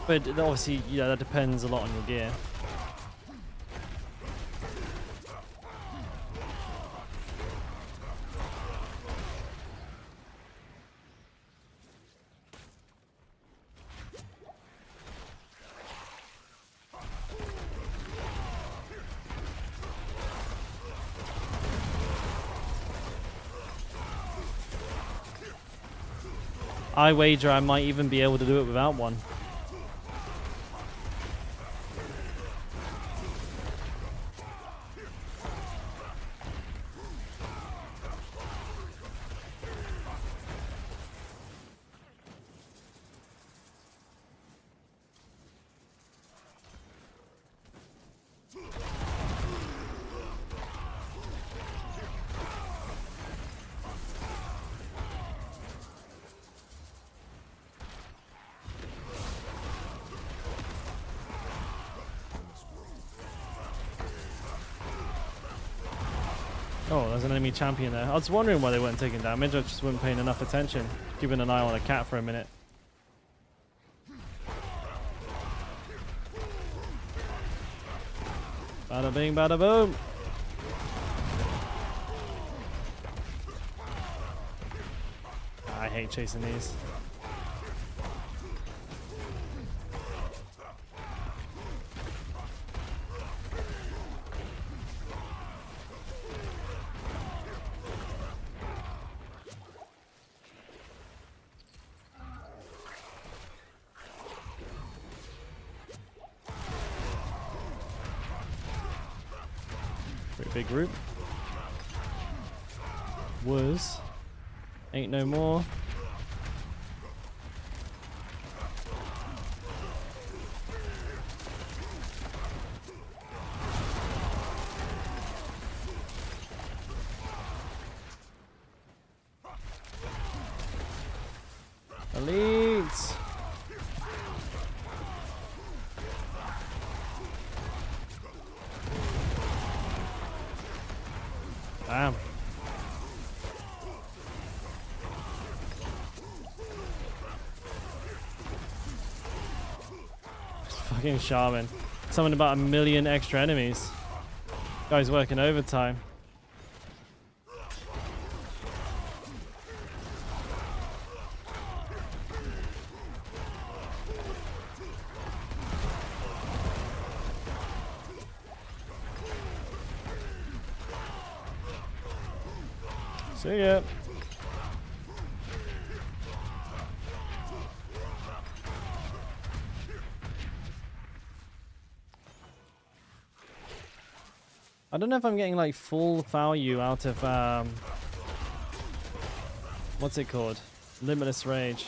obviously, yeah, that depends a lot on your gear. I wager I might even be able to do it without one. Oh, there's an enemy champion there. I was wondering why they weren't taking damage. I just wasn't paying enough attention. Keeping an eye on a cat for a minute. Bada bing, bada boom. I hate chasing these. Pretty big group. Was. Ain't no more. Elites. Damn. Fucking shaman. Something about 1 million extra enemies. Guy's working overtime. See ya. I don't know if I'm getting like full value out of what's it called? Limitless Rage.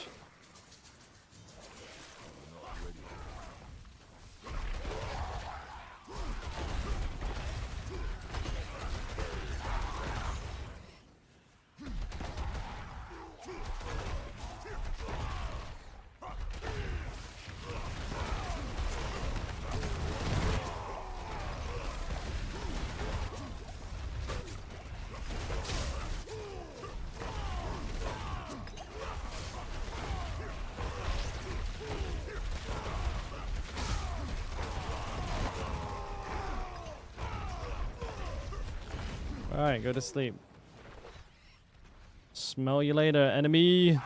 Alright, go to sleep. Smell you later, enemy.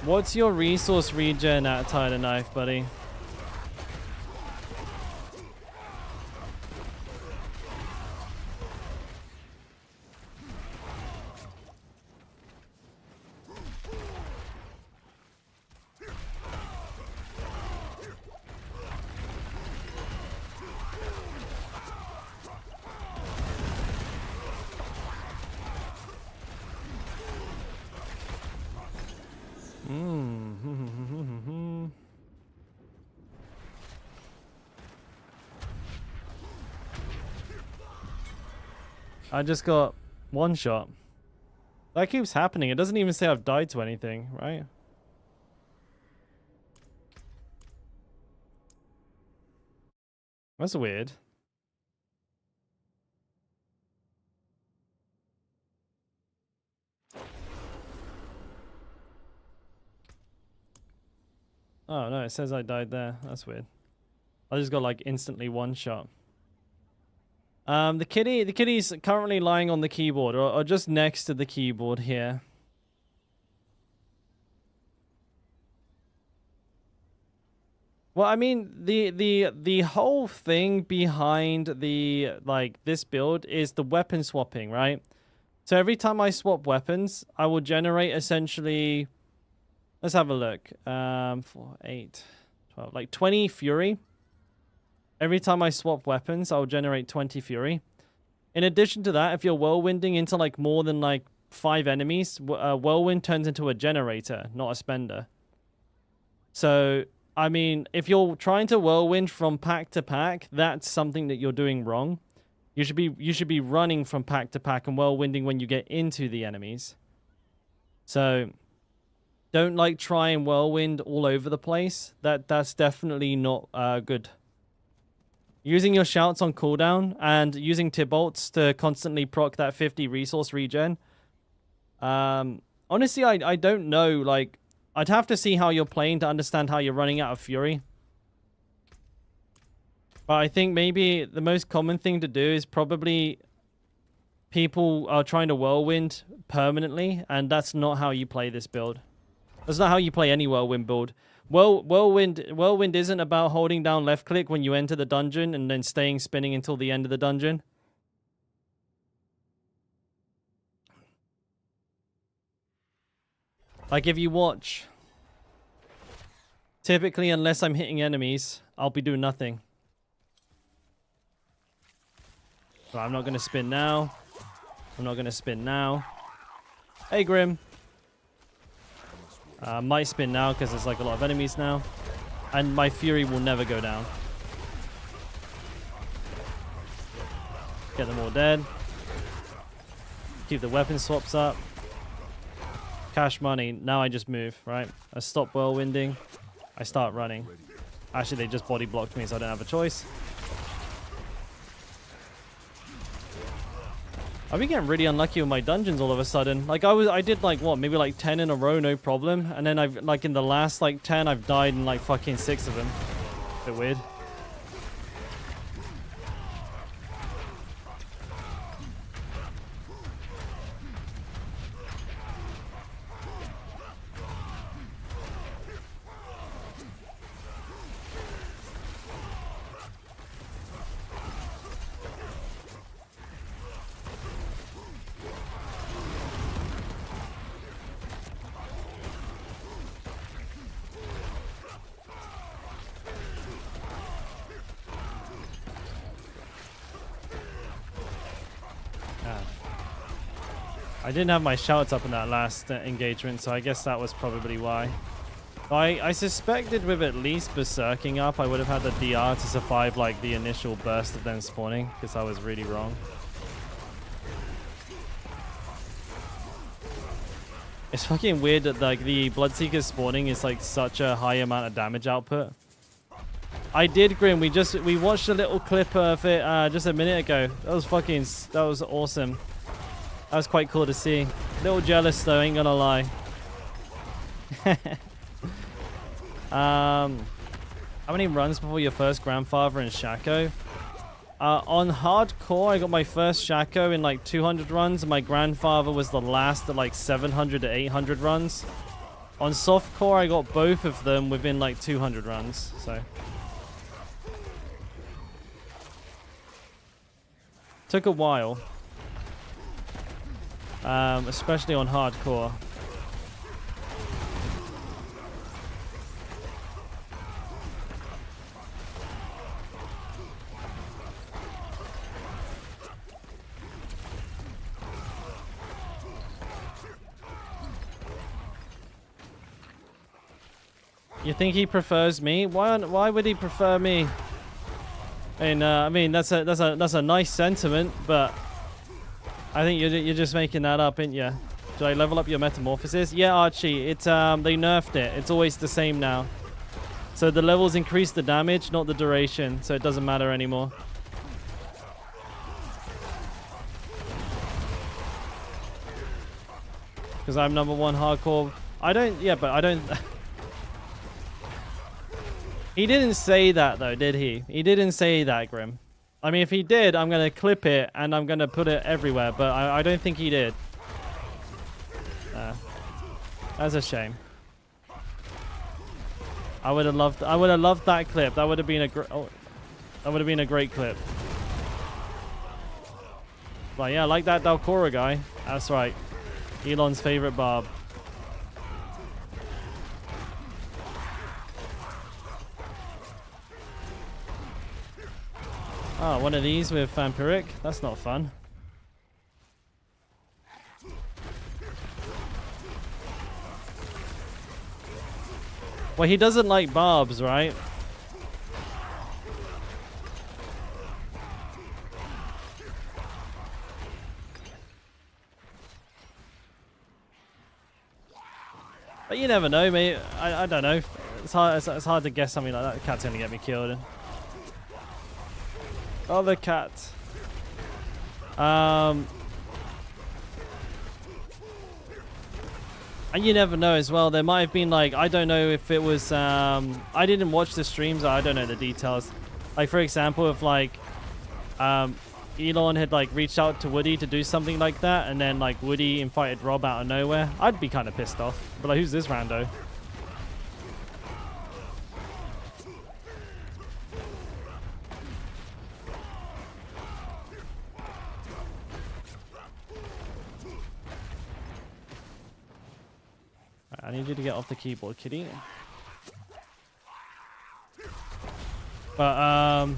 What's your resource regen at Tighter Knife, buddy? I just got one shot. That keeps happening. It doesn't even say I've died to anything, right? That's weird. Oh no, it says I died there. That's weird. I just got like instantly one shot. The kitty's currently lying on the keyboard or just next to the keyboard here. Well, I mean, the whole thing behind the this build is the weapon swapping, right? So every time I swap weapons, I will generate essentially, let's have a look. 4, 8, 12, like 20 fury. Every time I swap weapons, I'll generate 20 fury. In addition to that, if you're whirlwinding into like more than like 5 enemies, whirlwind turns into a generator, not a spender. So, I mean, if you're trying to whirlwind from pack to pack, that's something that you're doing wrong. You should be running from pack to pack and whirlwinding when you get into the enemies. So don't like try and whirlwind all over the place. That's definitely not good. Using your shouts on cooldown and using Tibolts to constantly proc that 50 resource regen. Honestly, I don't know. Like, I'd have to see how you're playing to understand how you're running out of fury. But I think maybe the most common thing to do is probably people are trying to whirlwind permanently, and that's not how you play this build. That's not how you play any whirlwind build. Whirlwind isn't about holding down left click when you enter the dungeon and then staying spinning until the end of the dungeon. Like if you watch, typically unless I'm hitting enemies, I'll be doing nothing. So I'm not going to spin now. I'm not going to spin now. Hey, Grim. Might spin now because there's like a lot of enemies now. And my fury will never go down. Get them all dead. Keep the weapon swaps up. Cash money. Now I just move, right? I stop whirlwinding. I start running. Actually, they just body blocked me, so I don't have a choice. I've been getting really unlucky with my dungeons all of a sudden. Like I did like what, maybe like 10 in a row, no problem. And then I've like in the last like 10, I've died in like fucking 6 of them. Bit weird. I didn't have my shouts up in that last engagement, so I guess that was probably why. I suspected with at least Berserking up, I would have had the DR to survive like the initial burst of them spawning, because I was really wrong. It's fucking weird that like the Bloodseeker spawning is like such a high amount of damage output. I did, Grim. We watched a little clip of it just a minute ago. That was awesome. That was quite cool to see. A little jealous though, ain't gonna lie. How many runs before your first grandfather in Shaco? On hardcore, I got my first Shaco in like 200 runs, and my grandfather was the last at like 700 to 800 runs. On softcore, I got both of them within like 200 runs. So took a while. Especially on hardcore. You think he prefers me? Why would he prefer me? And I mean that's a nice sentiment, but I think you're just making that up, ain't you? Should I level up your metamorphosis? Yeah, Archie. It's they nerfed it. It's always the same now. So the levels increase the damage, not the duration, so it doesn't matter anymore. Because I'm #1 hardcore. I don't, yeah, but I don't... He didn't say that though, did he? He didn't say that, Grim. I mean, if he did, I'm going to clip it and I'm going to put it everywhere, but I don't think he did. That's a shame. I would have loved that clip. That would have been a great clip. But yeah, I like that Dalkora guy. That's right. Elon's favorite barb. Oh, one of these with Vampiric. That's not fun. Well, he doesn't like barbs, right? But you never know, mate. I don't know. It's hard to guess something like that. The cat's gonna get me killed. Oh, the cat. And you never know as well. There might have been like, I don't know if it was, I didn't watch the streams. I don't know the details. Like, for example, if like, Elon had like reached out to Woody to do something like that, and then like Woody invited Rob out of nowhere, I'd be kind of pissed off. But like, who's this rando? I need you to get off the keyboard, kitty. But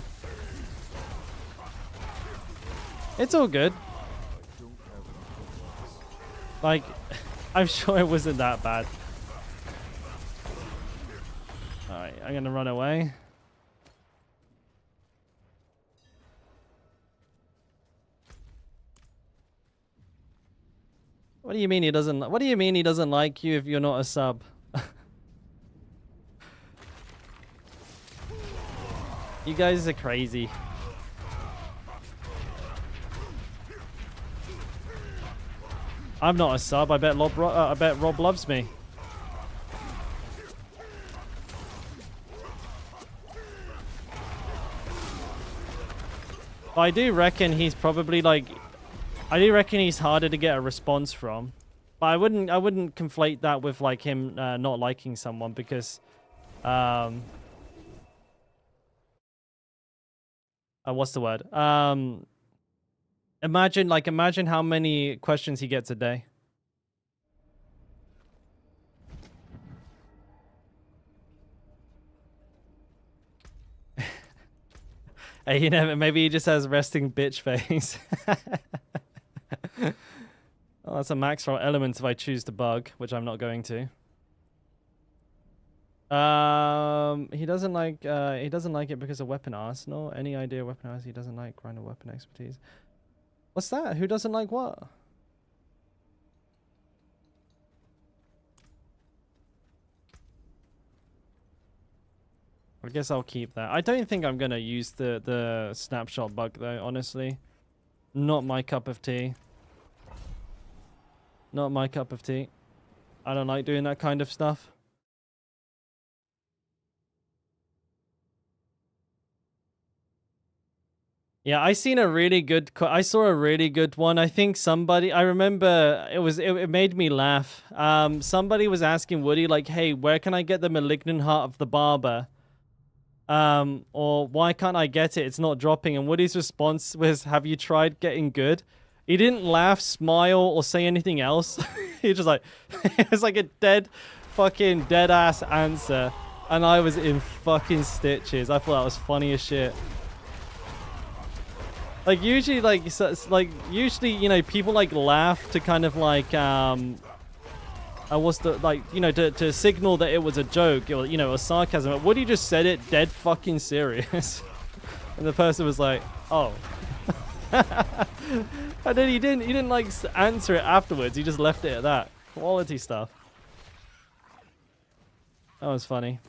it's all good. Like, I'm sure it wasn't that bad. Alright, I'm gonna run away. What do you mean he doesn't? What do you mean he doesn't like you if you're not a sub? You guys are crazy. I'm not a sub. I bet Rob loves me. But I do reckon he's probably like. I do reckon he's harder to get a response from, but I wouldn't conflate that with like him not liking someone, because what's the word? Imagine how many questions he gets a day. Hey, you know, maybe he just has resting bitch face. Oh, that's a max roll element if I choose to bug, which I'm not going to. He doesn't like it because of weapon arsenal. Any idea weapon arsenal? He doesn't like grind of weapon expertise. What's that? Who doesn't like what? I guess I'll keep that. I don't think I'm gonna use the snapshot bug though, honestly. Not my cup of tea. Not my cup of tea. I don't like doing that kind of stuff. Yeah, I saw a really good one. I think somebody, I remember it made me laugh. Somebody was asking Woody like, "Hey, where can I get the malignant heart of the barber? Or why can't I get it? It's not dropping." And Woody's response was, "Have you tried getting good?" He didn't laugh, smile, or say anything else. He just like, it was like a dead ass answer. And I was in fucking stitches. I thought that was funny as shit. Like usually, usually, you know, people like laugh to kind of like, what's the, like, you know, to signal that it was a joke or, you know, a sarcasm. But Woody just said it dead fucking serious. And the person was like, "Oh." And then he didn't like answer it afterwards. He just left it at that. Quality stuff. That was funny.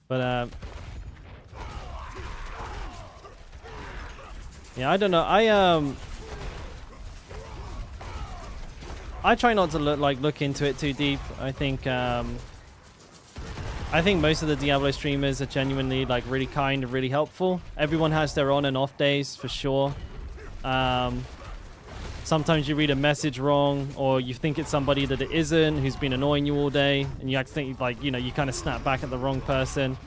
But yeah, I don't know. I try not to look into it too deep. I think most of the Diablo streamers are genuinely like really kind and really helpful. Everyone has their on and off days for sure. Sometimes you read a message wrong, or you think it's somebody that it isn't, who's been annoying you all day, and you actually think, like, you know, you kind of snap back at the wrong person.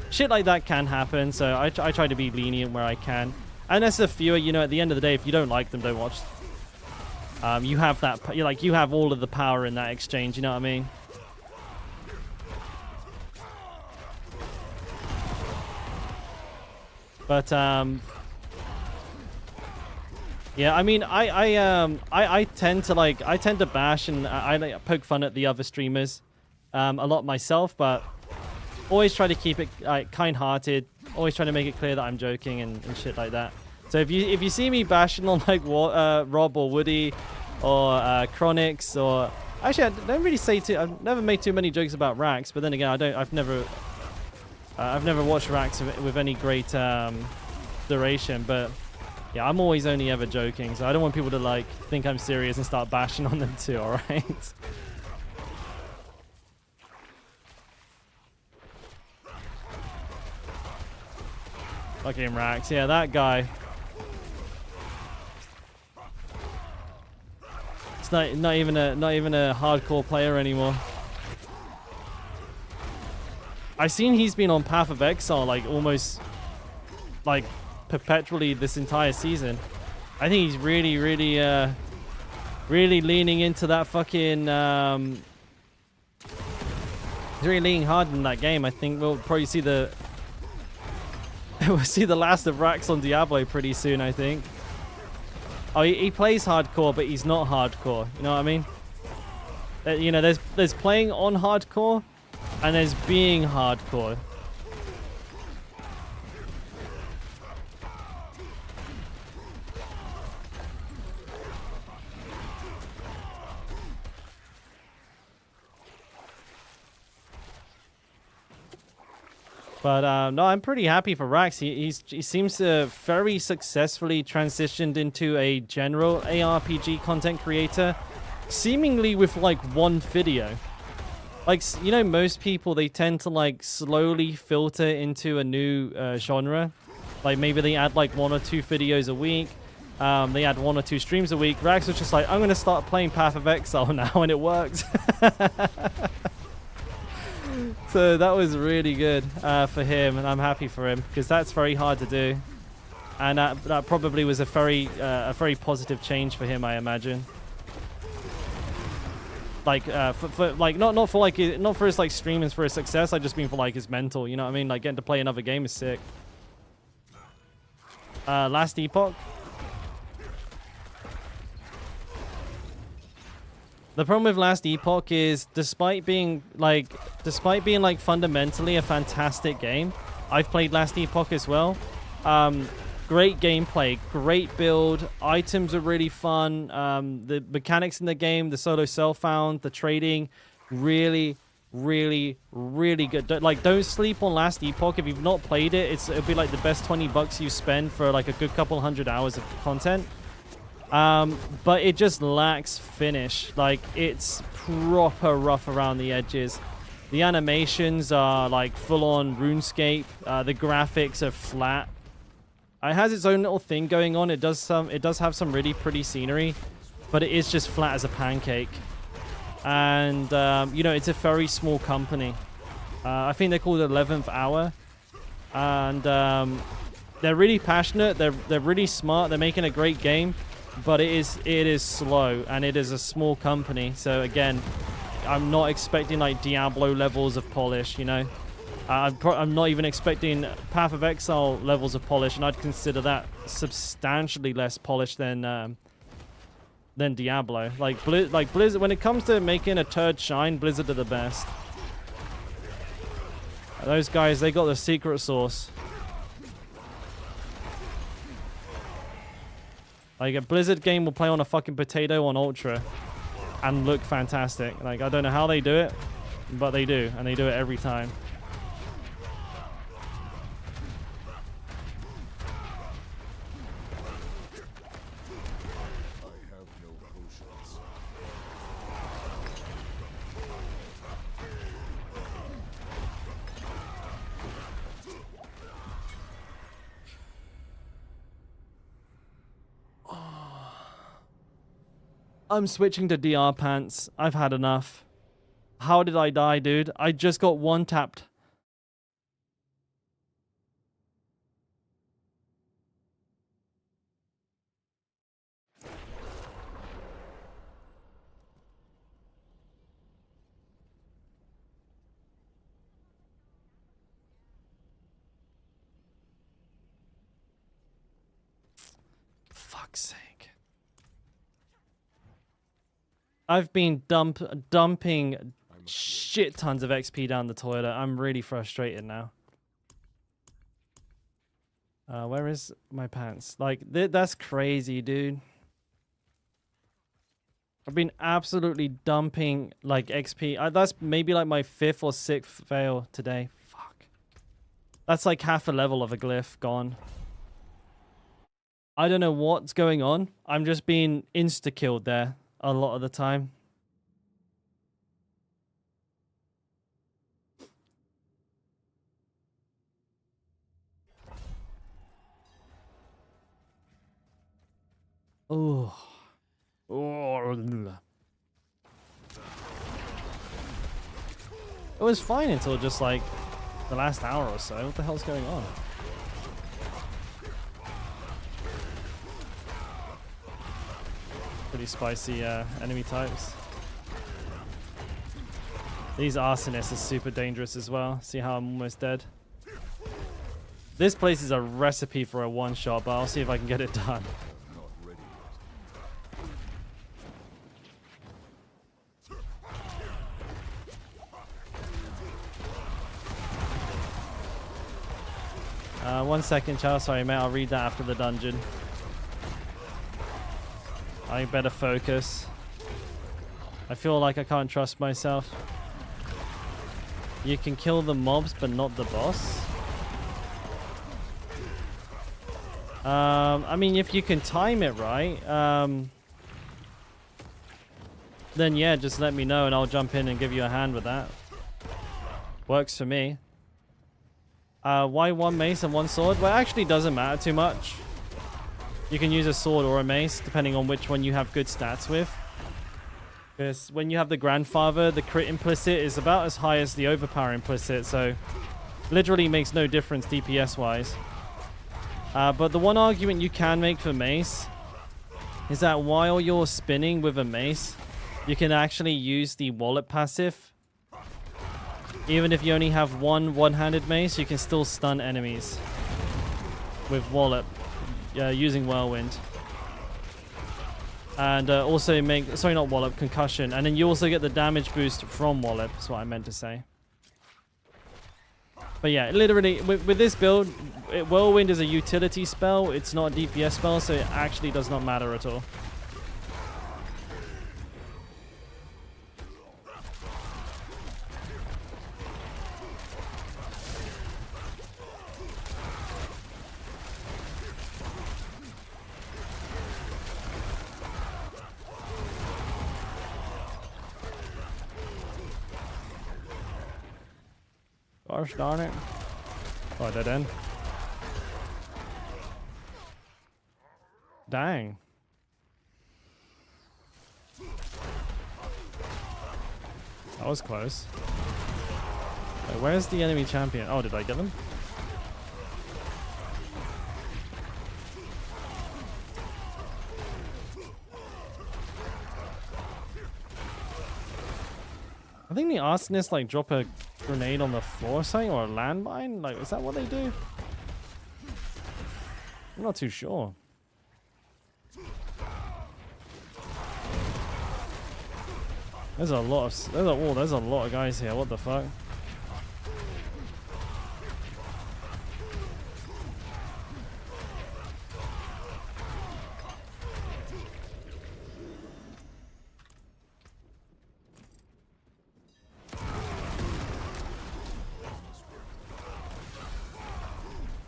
Shit like that can happen, so I try to be lenient where I can. And as a viewer, you know, at the end of the day, if you don't like them, don't watch. You have that, you have all of the power in that exchange, you know what I mean? But yeah, I mean, I tend to bash and I poke fun at the other streamers a lot myself, but always try to keep it kind-hearted. Always try to make it clear that I'm joking and shit like that. So if you see me bashing on like Rob or Woody or Chronix, or actually I don't really say too. I've never made too many jokes about Rax, but then again I've never watched Rax with any great duration, but. Yeah, I'm always only ever joking, so I don't want people to like think I'm serious and start bashing on them too, alright? Fucking Rax, yeah, that guy. It's not even a hardcore player anymore. I've seen he's been on Path of Exile like almost like perpetually this entire season. I think he's really leaning into that fucking he's really leaning hard in that game. I think we'll probably see the we'll see the last of Rax on Diablo pretty soon, I think. Oh, he plays hardcore, but he's not hardcore, you know what I mean? You know, there's playing on hardcore and there's being hardcore. But no, I'm pretty happy for Rax. He seems to very successfully transitioned into a general ARPG content creator, seemingly with like one video. Like, you know, most people, they tend to like slowly filter into a new genre. Like maybe they add like 1 or 2 videos a week. They add 1 or 2 streams a week. Rax was just like, I'm going to start playing Path of Exile now, and it worked. So that was really good for him, and I'm happy for him because that's very hard to do, and that probably was a very positive change for him, I imagine. Like for like not for his like streaming, for his success. I just mean for like his mental. You know what I mean? Like getting to play another game is sick. Last Epoch. The problem with Last Epoch is, despite being like fundamentally a fantastic game, I've played Last Epoch as well. Great gameplay, great build, items are really fun. The mechanics in the game, the solo self-found, the trading, really good. Don't sleep on Last Epoch. If you've not played it, it'll be like the best $20 you spend for like a good couple hundred hours of content. But it just lacks finish. Like, it's proper rough around the edges. The animations are like full-on RuneScape. The graphics are flat. It has its own little thing going on. It does have some really pretty scenery, but it is just flat as a pancake. And you know, it's a very small company. I think they're called 11th Hour, and they're really passionate. They're really smart. They're making a great game. But it is slow, and it is a small company. So again, I'm not expecting like Diablo levels of polish, you know. I'm not even expecting Path of Exile levels of polish, and I'd consider that substantially less polished than Diablo. Like Blizzard, when it comes to making a turd shine, Blizzard are the best. Those guys, they got the secret sauce. Like, a Blizzard game will play on a fucking potato on Ultra and look fantastic. Like, I don't know how they do it, but they do, and they do it every time. I'm switching to DR pants. I've had enough. How did I die, dude? I just got one tapped. Fuck's sake. I've been dumping shit tons of XP down the toilet. I'm really frustrated now. Where is my pants? Like, that's crazy, dude. I've been absolutely dumping, like, XP. That's maybe, like, my 5th or 6th fail today. Fuck. That's, like, half a level of a glyph gone. I don't know what's going on. I'm just being insta-killed there a lot of the time. Oh. Oh. It was fine until just like the last hour or so. What the hell's going on? Pretty spicy enemy types. These arsonists are super dangerous as well. See how I'm almost dead? This place is a recipe for a one-shot, but I'll see if I can get it done. Not ready yet. 1 second, Charles. Sorry, mate. I'll read that after the dungeon. I better focus. I feel like I can't trust myself. You can kill the mobs, but not the boss. I mean, if you can time it right, then yeah, just let me know and I'll jump in and give you a hand with that. Works for me. Why one mace and one sword? Well, it actually doesn't matter too much. You can use a sword or a mace, depending on which one you have good stats with. Because when you have the grandfather, the crit implicit is about as high as the overpower implicit, so literally makes no difference DPS-wise. But the one argument you can make for mace is that while you're spinning with a mace, you can actually use the wallet passive. Even if you only have one-handed mace, you can still stun enemies with Wallop using Whirlwind. And also make... Sorry, not Wallop, Concussion. And then you also get the damage boost from Wallop, is what I meant to say. But yeah, literally, with this build, Whirlwind is a utility spell. It's not a DPS spell, so it actually does not matter at all. Gosh darn it. Oh, dead end. Dang. That was close. Wait, where's the enemy champion? Oh, did I get them? I think the arsonists like drop a grenade on the floor or something, or a landmine? Like, is that what they do? I'm not too sure. There's a lot of there's a lot of guys here. What the fuck?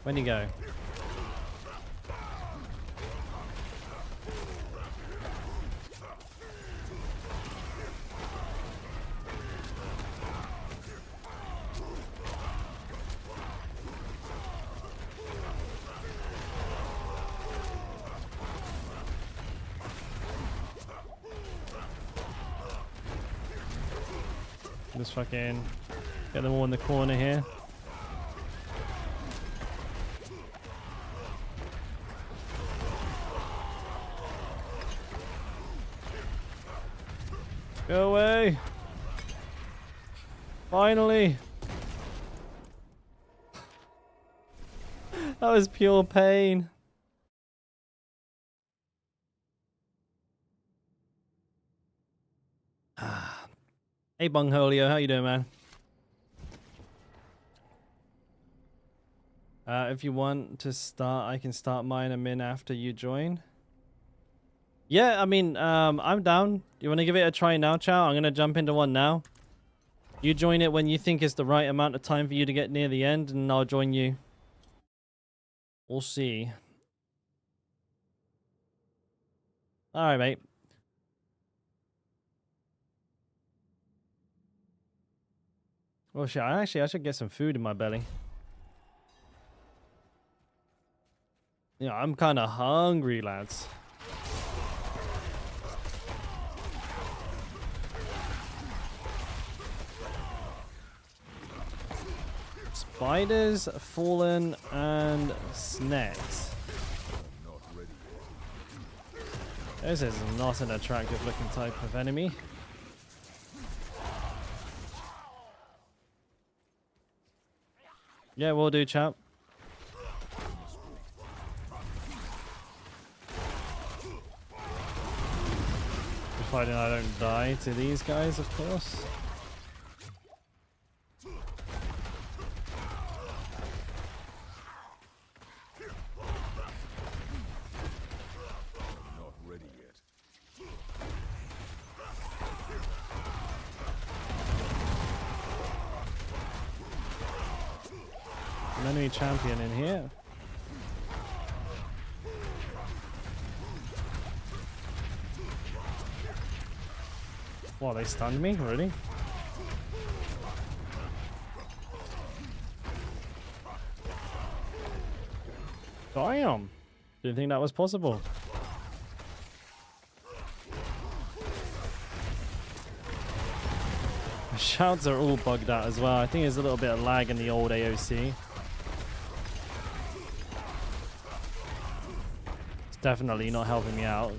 Where'd he go? Just fucking get them all in the corner here. Go away. Finally. That was pure pain. Hey Bungholio, how you doing, man? If you want to start, I can start mine a min after you join. Yeah, I mean, I'm down. You want to give it a try now, Chow? I'm going to jump into one now. You join it when you think it's the right amount of time for you to get near the end, and I'll join you. We'll see. Alright, mate. Oh shit, I should get some food in my belly. Yeah, I'm kind of hungry, lads. Spiders, fallen, and snakes. Not ready yet. This is not an attractive looking type of enemy. Yeah, we'll do, chap. Providing I don't die to these guys, of course. Not ready yet. An enemy champion in here. Wow, they stunned me? Really? Damn! Didn't think that was possible. The shouts are all bugged out as well. I think there's a little bit of lag in the old AoC. It's definitely not helping me out.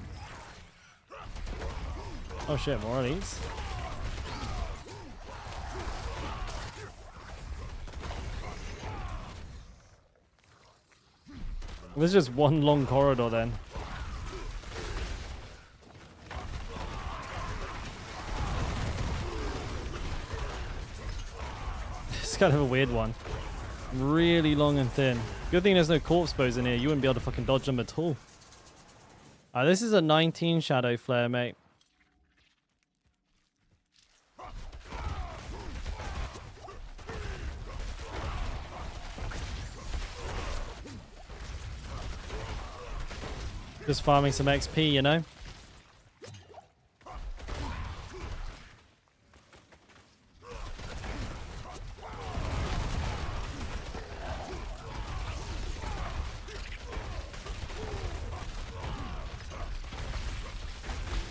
Oh shit, more of these. There's just one long corridor then. It's kind of a weird one. Really long and thin. Good thing there's no corpse bows in here. You wouldn't be able to fucking dodge them at all. This is a 19 shadow flare, mate. Just farming some XP, you know?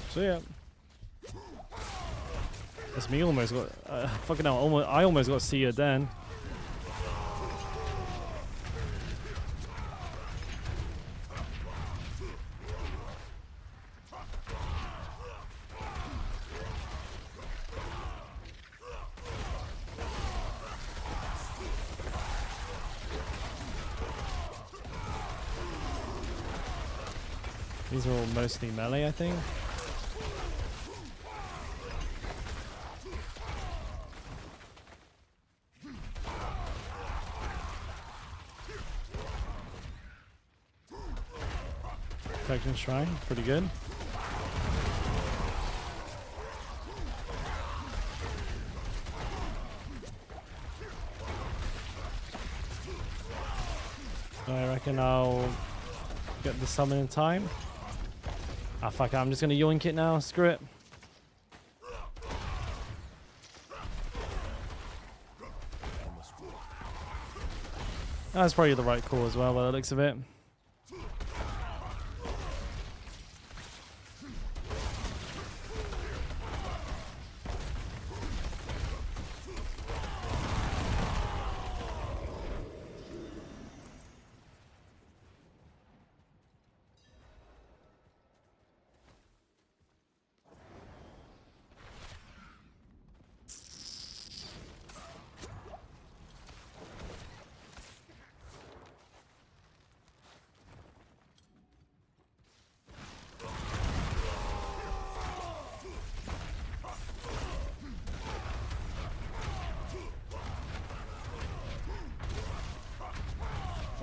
So yeah. That's me almost got... fucking hell, I almost got seared then. These are all mostly melee, I think. Protection Shrine, pretty good. I reckon I'll get the summon in time. Ah, fuck it, I'm just gonna yoink it now, screw it. That's probably the right call as well, by the looks of it.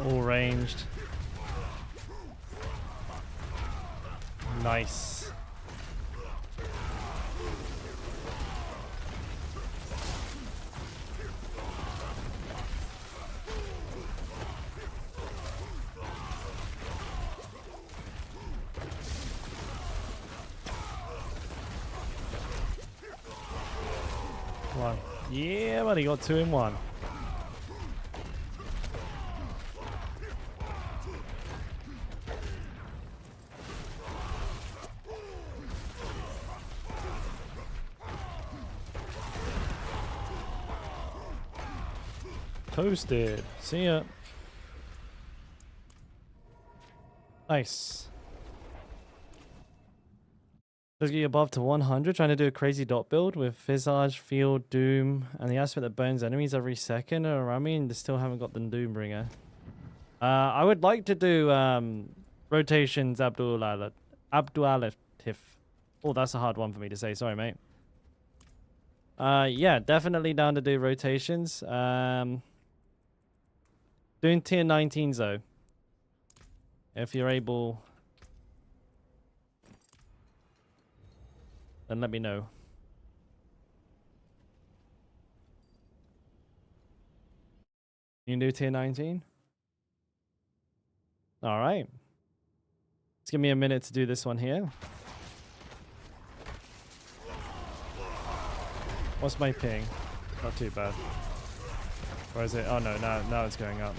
All ranged. Nice. Come on. Yeah, buddy, got 2 in 1. Toasted. See ya. Nice. Let's get above to 100. Trying to do a crazy dot build with Visage, Field, Doom, and the aspect that burns enemies every second around me, and still haven't got the Doombringer. I would like to do rotations Abdulatif. Oh, that's a hard one for me to say. Sorry, mate. Yeah, definitely down to do rotations. Doing tier 19s though. If you're able, then let me know. You can do tier 19? Alright. Let's give me a minute to do this one here. What's my ping? Not too bad. Where is it? Oh no, now it's going up.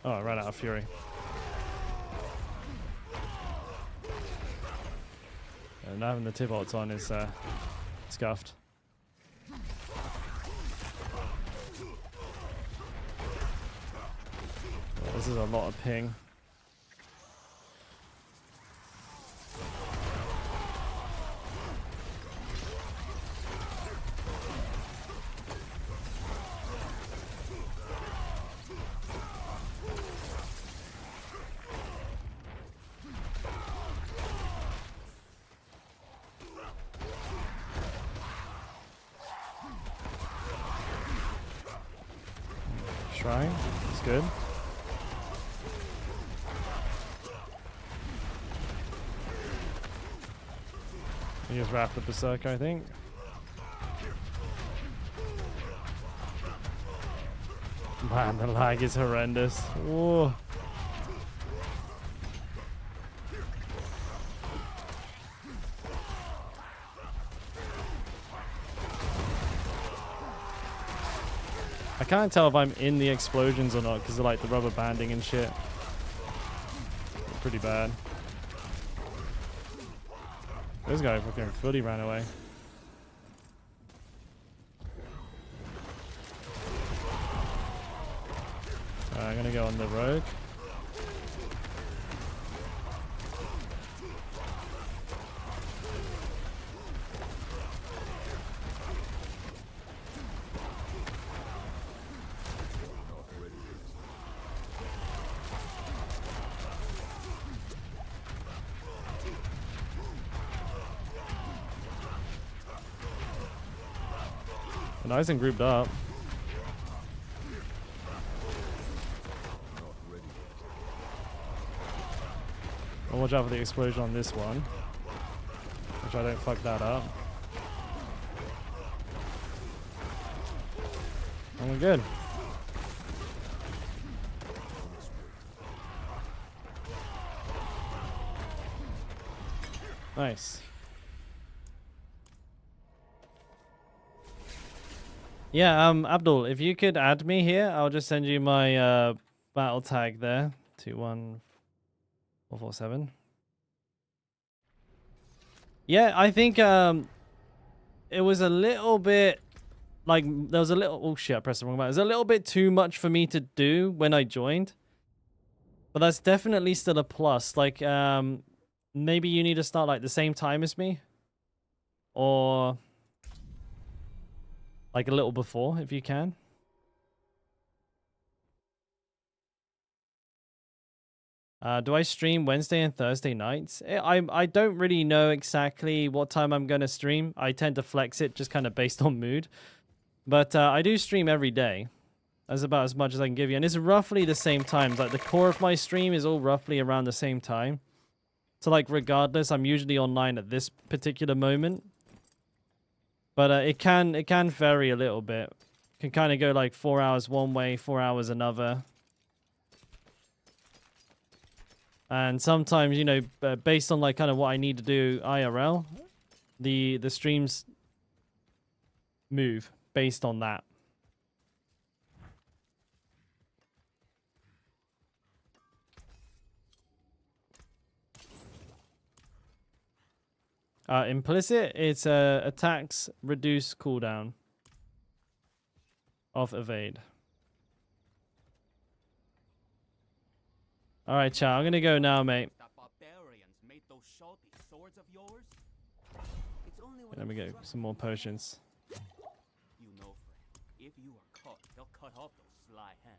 Oh, I ran out of fury. And having the Tibots on is scuffed. Well, this is a lot of ping. Shrine, it's good. He just wrapped the Berserker, I think. Man, the lag is horrendous. Whoa. I can't tell if I'm in the explosions or not because of like the rubber banding and shit. Pretty bad. This guy fucking fully ran away. I'm gonna go on the road. Nice and grouped up. I'll watch out for the explosion on this one. Which I don't fuck that up. And we're good. Nice. Yeah, Abdul, if you could add me here, I'll just send you my battle tag there. 21447. Yeah, I think it was a little bit like there was a little oh shit, I pressed the wrong button. It was a little bit too much for me to do when I joined. But that's definitely still a plus. Like maybe you need to start like the same time as me. Or like a little before, if you can. Do I stream Wednesday and Thursday nights? I don't really know exactly what time I'm going to stream. I tend to flex it just kind of based on mood. But I do stream every day. That's about as much as I can give you. And it's roughly the same times. Like the core of my stream is all roughly around the same time. So like regardless, I'm usually online at this particular moment. But it can vary a little bit. It can kind of go like 4 hours one way, 4 hours another. And sometimes, you know, based on like kind of what I need to do IRL, the streams move based on that. Implicit, it's attacks reduce cooldown of evade. All right, chat. I'm gonna go now, mate. That barbarians made those salty swords of yours? It's only when Let me get some more potions. you know, friend, if you are caught, they'll cut off those sly hands.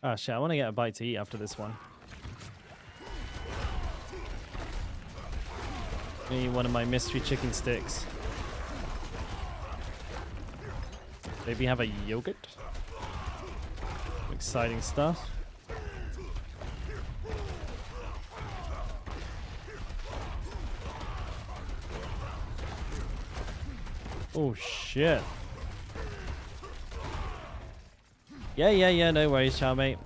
Oh shit! I want to get a bite to eat after this one. Need one of my mystery chicken sticks. Maybe have a yogurt. Exciting stuff. Oh shit. Yeah, no worries, chow mate.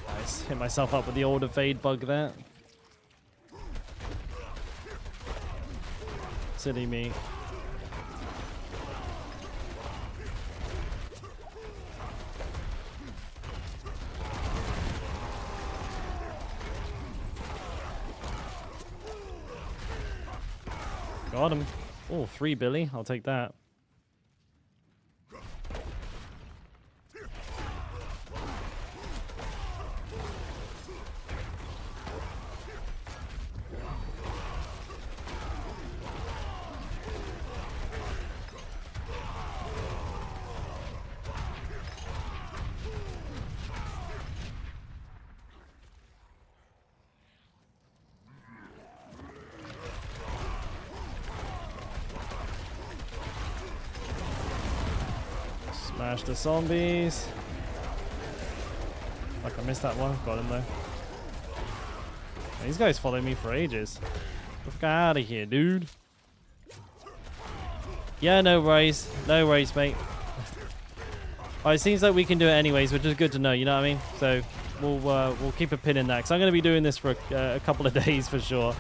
Nice, hit myself up with the old evade bug there. Silly me. Got him. Oh, 3 Billy. I'll take that. Smash the zombies. Like I missed that one. Got him though. These guys follow me for ages. Get out of here, dude. Yeah, no worries. No worries, mate. Alright, it seems like we can do it anyways, which is good to know, you know what I mean? So we'll keep a pin in that, because I'm going to be doing this for a couple of days for sure.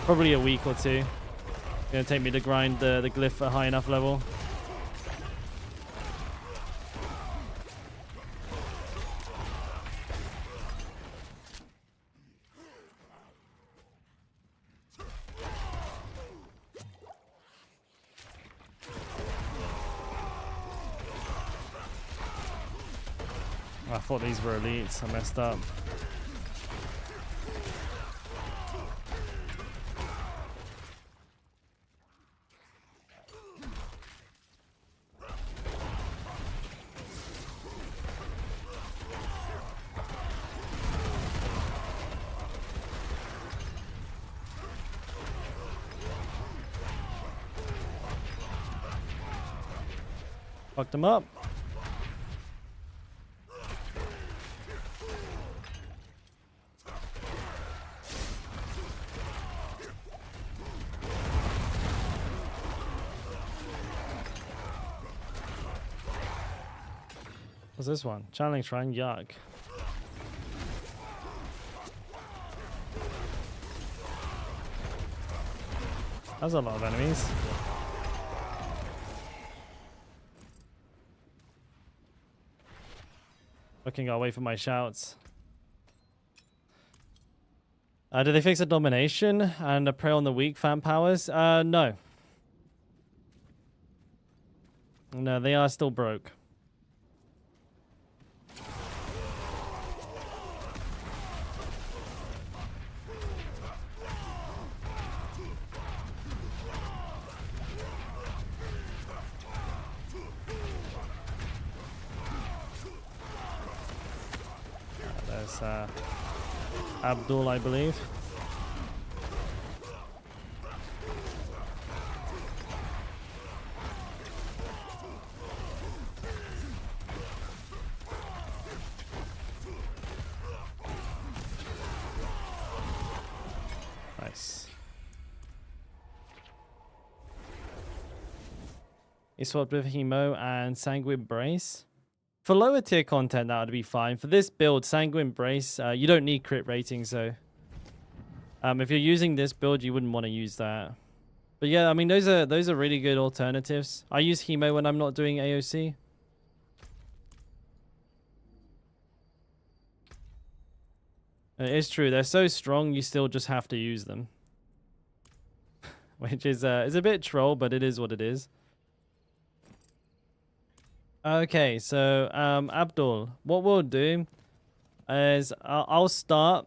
Probably a week or two. It's going to take me to grind the glyph at a high enough level. I thought these were elites. I messed up. Fucked him up. What's this one? Challenge Shrine, yuck. That's a lot of enemies. Looking away from my shouts. Did they fix a domination and a prey on the weak fan powers? No. No, they are still broke. There's Abdul, I believe. Nice. He swapped with Hemo and Sanguine Brace. For lower tier content, that would be fine. For this build, Sanguine Brace, you don't need crit rating, so... if you're using this build, you wouldn't want to use that. But yeah, I mean, those are really good alternatives. I use Hemo when I'm not doing AoC. It's true, they're so strong, you still just have to use them. Which is a bit troll, but it is what it is. Okay, so Abdul, what we'll do is I'll start.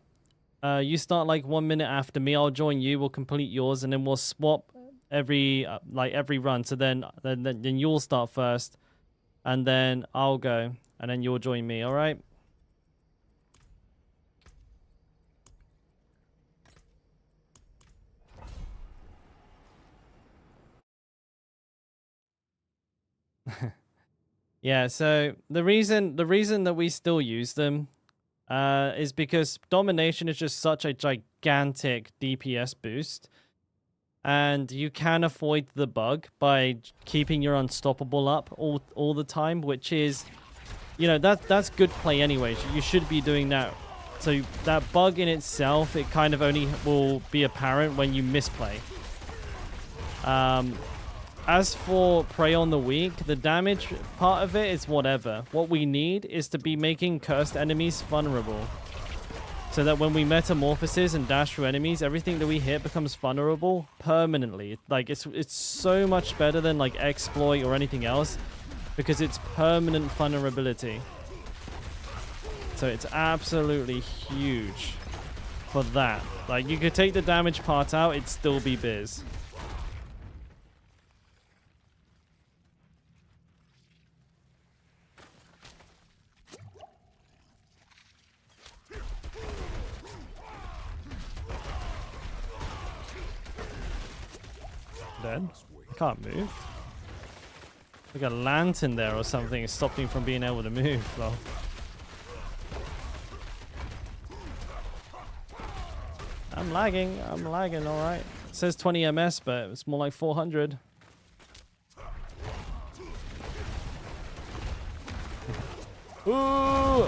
You start like 1 minute after me. I'll join you. We'll complete yours, and then we'll swap every run. So then you'll start first, and then I'll go, and then you'll join me. All right. Yeah, so the reason that we still use them is because Domination is just such a gigantic DPS boost, and you can avoid the bug by keeping your Unstoppable up all the time, which is, you know, that's good play anyway. You should be doing that. So that bug in itself, it kind of only will be apparent when you misplay. As for Prey on the Weak, the damage part of it is whatever. What we need is to be making cursed enemies vulnerable. So that when we metamorphoses and dash through enemies, everything that we hit becomes vulnerable permanently. Like, it's so much better than like exploit or anything else, because it's permanent vulnerability. So it's absolutely huge for that. Like, you could take the damage part out, it'd still be biz. Dead. I can't move. Like a lantern there or something is stopping me from being able to move. Well, I'm lagging, alright. It says 20 MS, but it's more like 400. Ooh!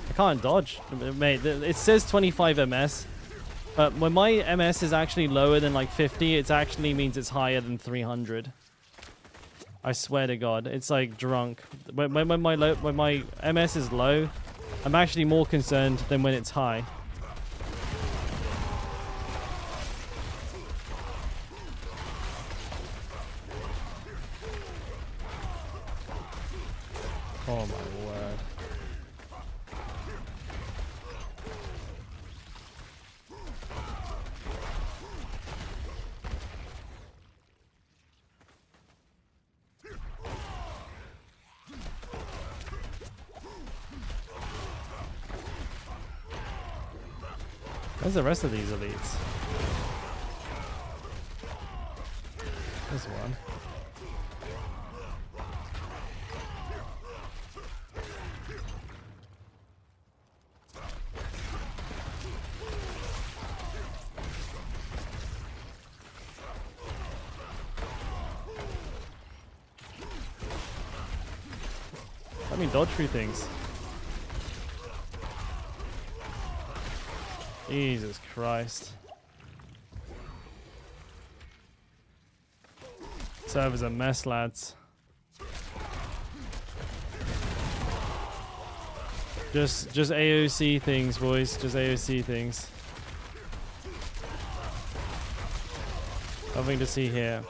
I can't dodge, mate. It says 25 MS, but when my MS is actually lower than like 50, it actually means it's higher than 300. I swear to God, it's like drunk. When my MS is low, I'm actually more concerned than when it's high. Oh my word. Where's the rest of these elites? There's one. Let me dodge through things. Jesus Christ. Server's a mess, lads. Just AoC things, boys. Just AoC things. Nothing to see here.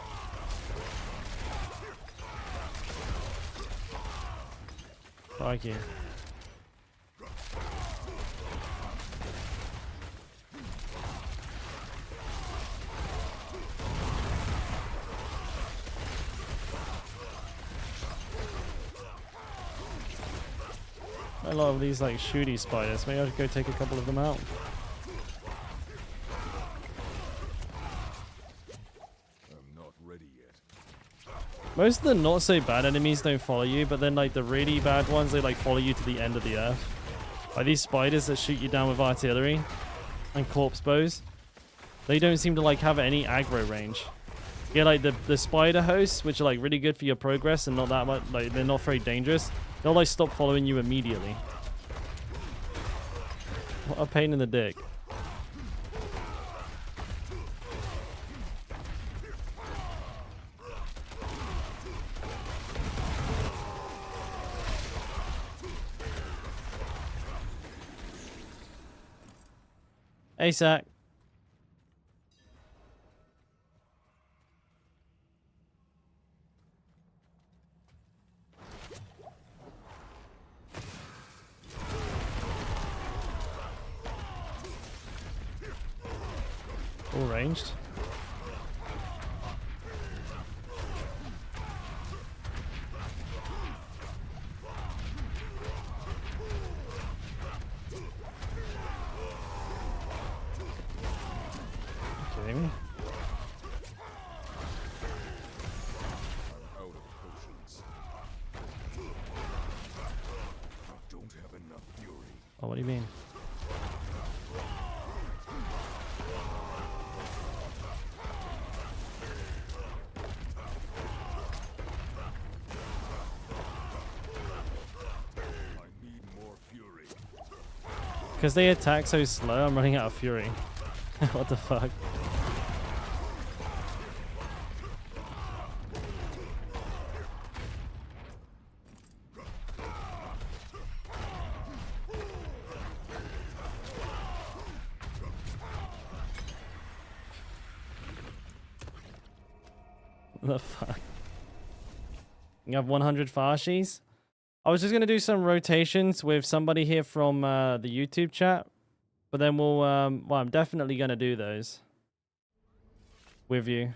Thank you. A lot of these like shooty spiders. Maybe I'll go take a couple of them out. I'm not ready yet. Most of the not so bad enemies don't follow you, but then like the really bad ones, they like follow you to the end of the earth. Like these spiders that shoot you down with artillery and corpse bows, they don't seem to like have any aggro range. Yeah, like the spider hosts, which are like really good for your progress and not that much, like they're not very dangerous. They'll like stop following you immediately. What a pain in the dick. Hey, Sack. All ranged. Kidding me? I'm out of potions. I don't have enough fury. Oh, what do you mean? I need more fury. Because they attack so slow, I'm running out of fury. What the fuck? What the fuck? You have 100 Farshis? I was just going to do some rotations with somebody here from the YouTube chat. But then we'll, well, I'm definitely going to do those with you.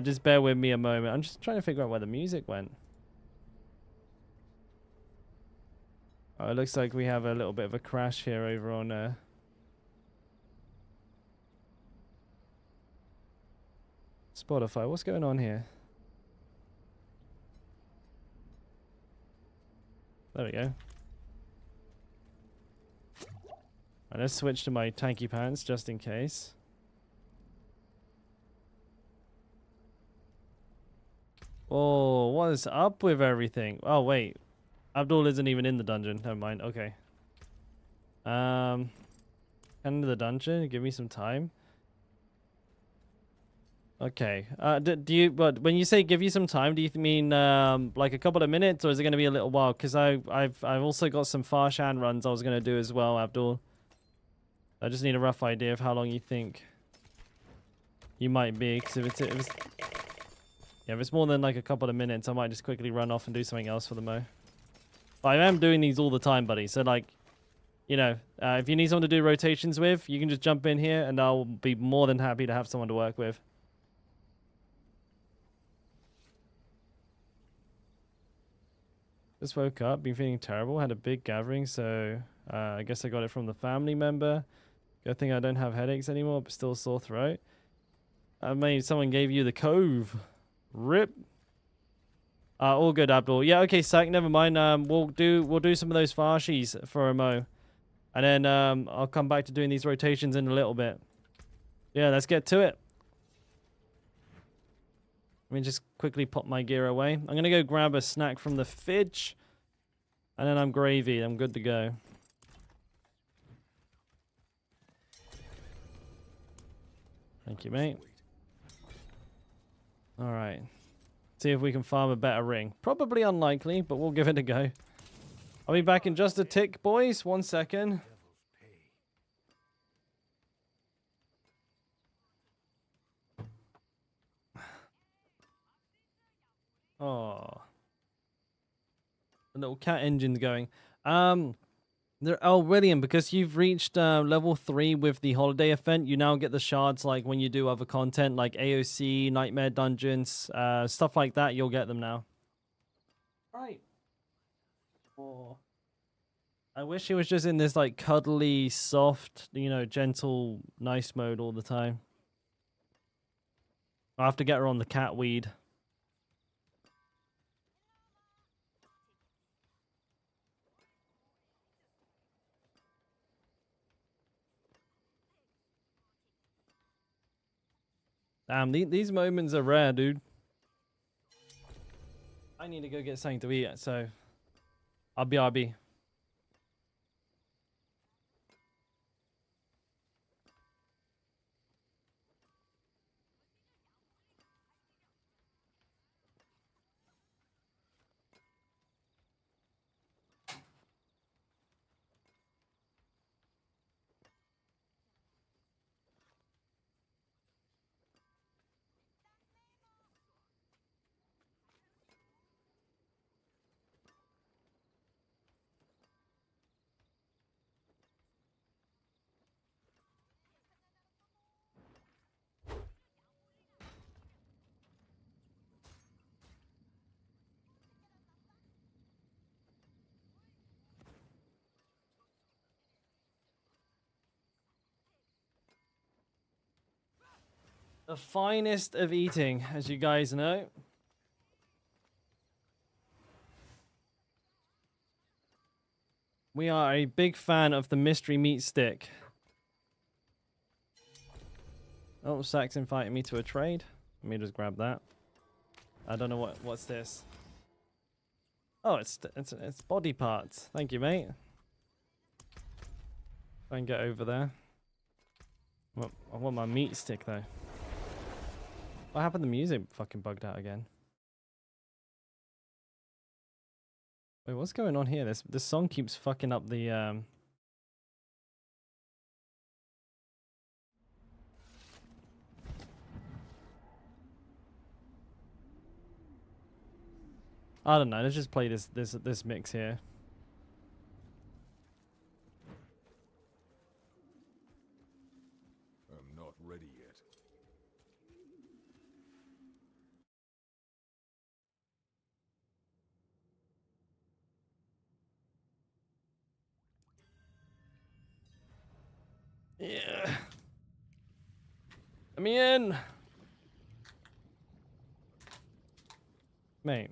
Just bear with me a moment. I'm just trying to figure out where the music went. Oh, it looks like we have a little bit of a crash here over on... Spotify. What's going on here? There we go. And let's switch to my tanky pants just in case. Oh, what is up with everything? Oh, wait. Abdul isn't even in the dungeon. Never mind. Okay. Into the dungeon. Give me some time. Okay. Do you? But when you say give you some time, do you mean like a couple of minutes, or is it going to be a little while? Because I've also got some Farshan runs I was going to do as well, Abdul. I just need a rough idea of how long you think you might be. Because if it's more than like a couple of minutes, I might just quickly run off and do something else for the mo. But I am doing these all the time, buddy. So like, you know, if you need someone to do rotations with, you can just jump in here, and I'll be more than happy to have someone to work with. Just woke up, been feeling terrible, had a big gathering, so I guess I got it from the family member. Good thing I don't have headaches anymore, but still sore throat. I mean, someone gave you the cove. Rip. All good, Abdul. Yeah, okay, Sack, never mind. We'll do some of those Farshis for a mo. And then I'll come back to doing these rotations in a little bit. Yeah, let's get to it. Let me just quickly pop my gear away. I'm going to go grab a snack from the fridge. And then I'm gravy. I'm good to go. Thank you, mate. All right. See if we can farm a better ring. Probably unlikely, but we'll give it a go. I'll be back in just a tick, boys. 1 second. Oh. The little cat engine's going. Oh, William, because you've reached level 3 with the holiday event, you now get the shards like when you do other content like AoC, Nightmare Dungeons, stuff like that. You'll get them now. Right. Oh. I wish he was just in this like cuddly, soft, you know, gentle, nice mode all the time. I have to get her on the cat weed. Damn, these moments are rare, dude. I need to go get something to eat, so RB. The finest of eating, as you guys know. We are a big fan of the mystery meat stick. Oh, Sax invited me to a trade. Let me just grab that. I don't know what's this. Oh, it's body parts. Thank you, mate. Try and get over there. I want my meat stick though. What happened? The music fucking bugged out again. Wait, what's going on here? This song keeps fucking up the I don't know. Let's just play this mix here. I'm not ready yet. Yeah. Let me in. Mate.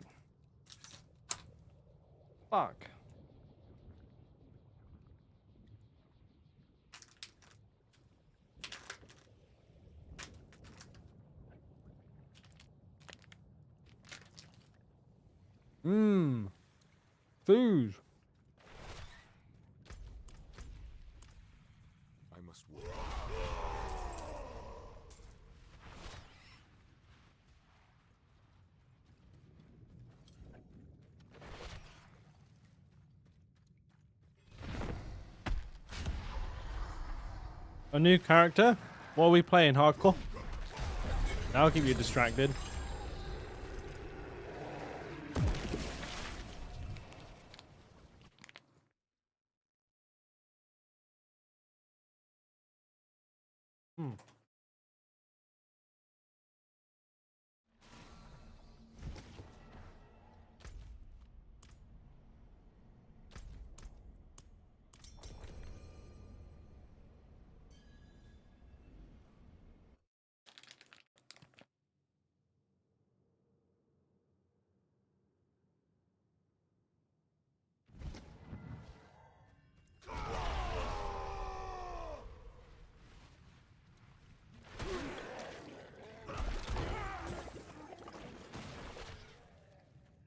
Fuck. Food. I must work. A new character? What are we playing? Hardcore? That'll keep you distracted.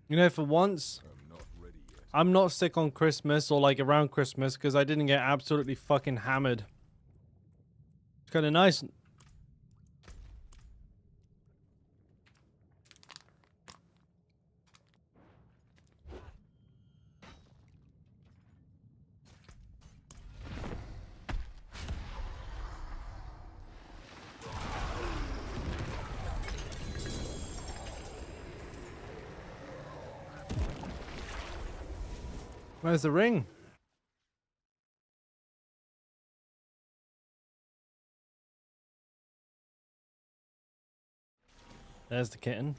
You know, for once, I'm not ready yet. I'm not sick on Christmas or like around Christmas because I didn't get absolutely fucking hammered. It's kind of nice. Where's the ring? There's the kitten.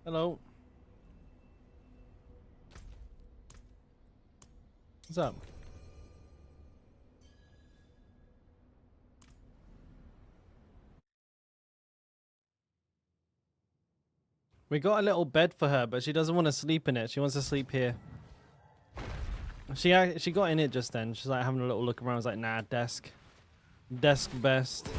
Hello. What's up? We got a little bed for her, but she doesn't want to sleep in it. She wants to sleep here. She got in it just then. She's like having a little look around. I was like, nah, desk. Desk best.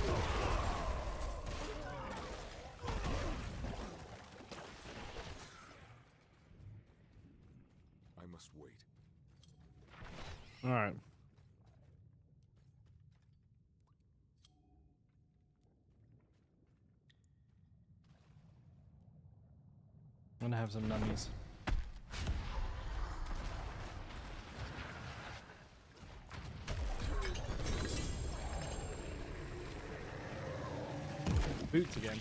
I must wait. Alright. I'm gonna have some nummies. Boots again.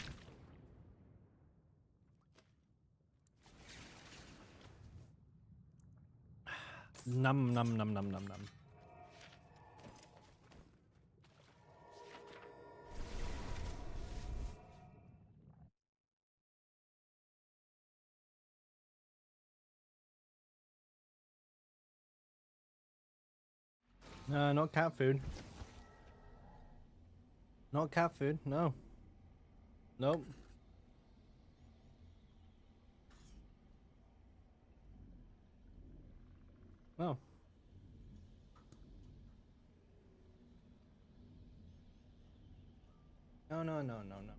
Num num num num num num. No, not cat food. Not cat food, no. Nope. No. No, no, no, no, no.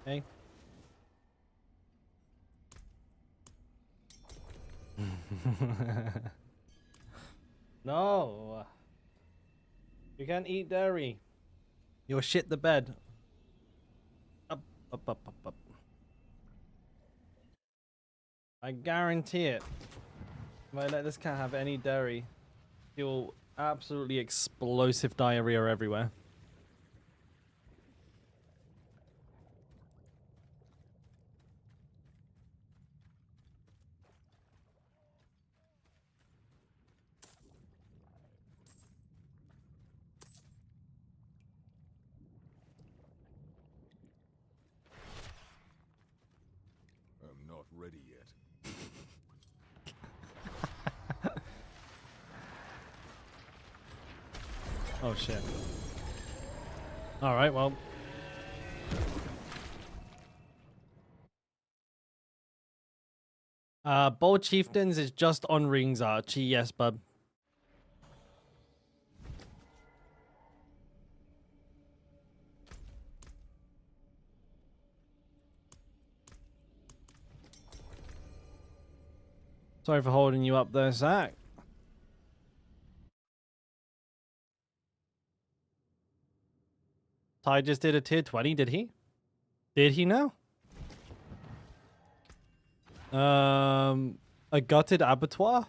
Hey. No. You can't eat dairy. You'll shit the bed. Up, up, up, up, up. I guarantee it. If I let this cat have any dairy, he'll absolutely explosive diarrhea everywhere. I'm not ready yet. Oh shit. Alright, well. Bold Chieftains is just on Rings Archie, yes, bub. Sorry for holding you up there, Zach. Ty just did a tier 20, did he? Did he now? A gutted abattoir?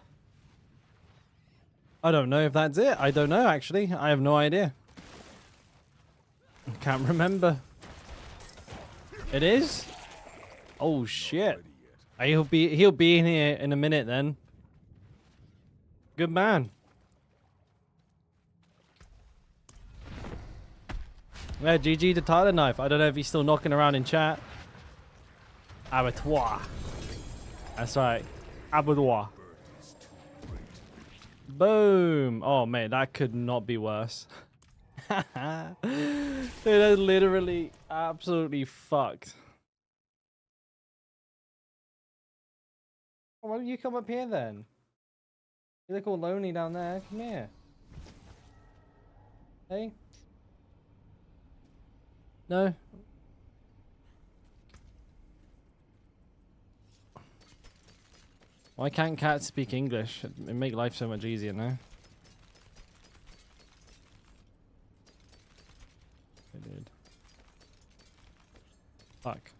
I don't know if that's it. I don't know, actually. I have no idea. Can't remember. It is? Oh, shit. He'll be in here in a minute then. Good man. Yeah, GG to Tyler Knife. I don't know if he's still knocking around in chat. Abattoir. That's right. Abattoir. Boom. Oh, mate, that could not be worse. It is literally absolutely fucked. Why don't you come up here then? You look all lonely down there. Come here. Hey? No? Why can't cats speak English? It'd make life so much easier, no? It did. Fuck.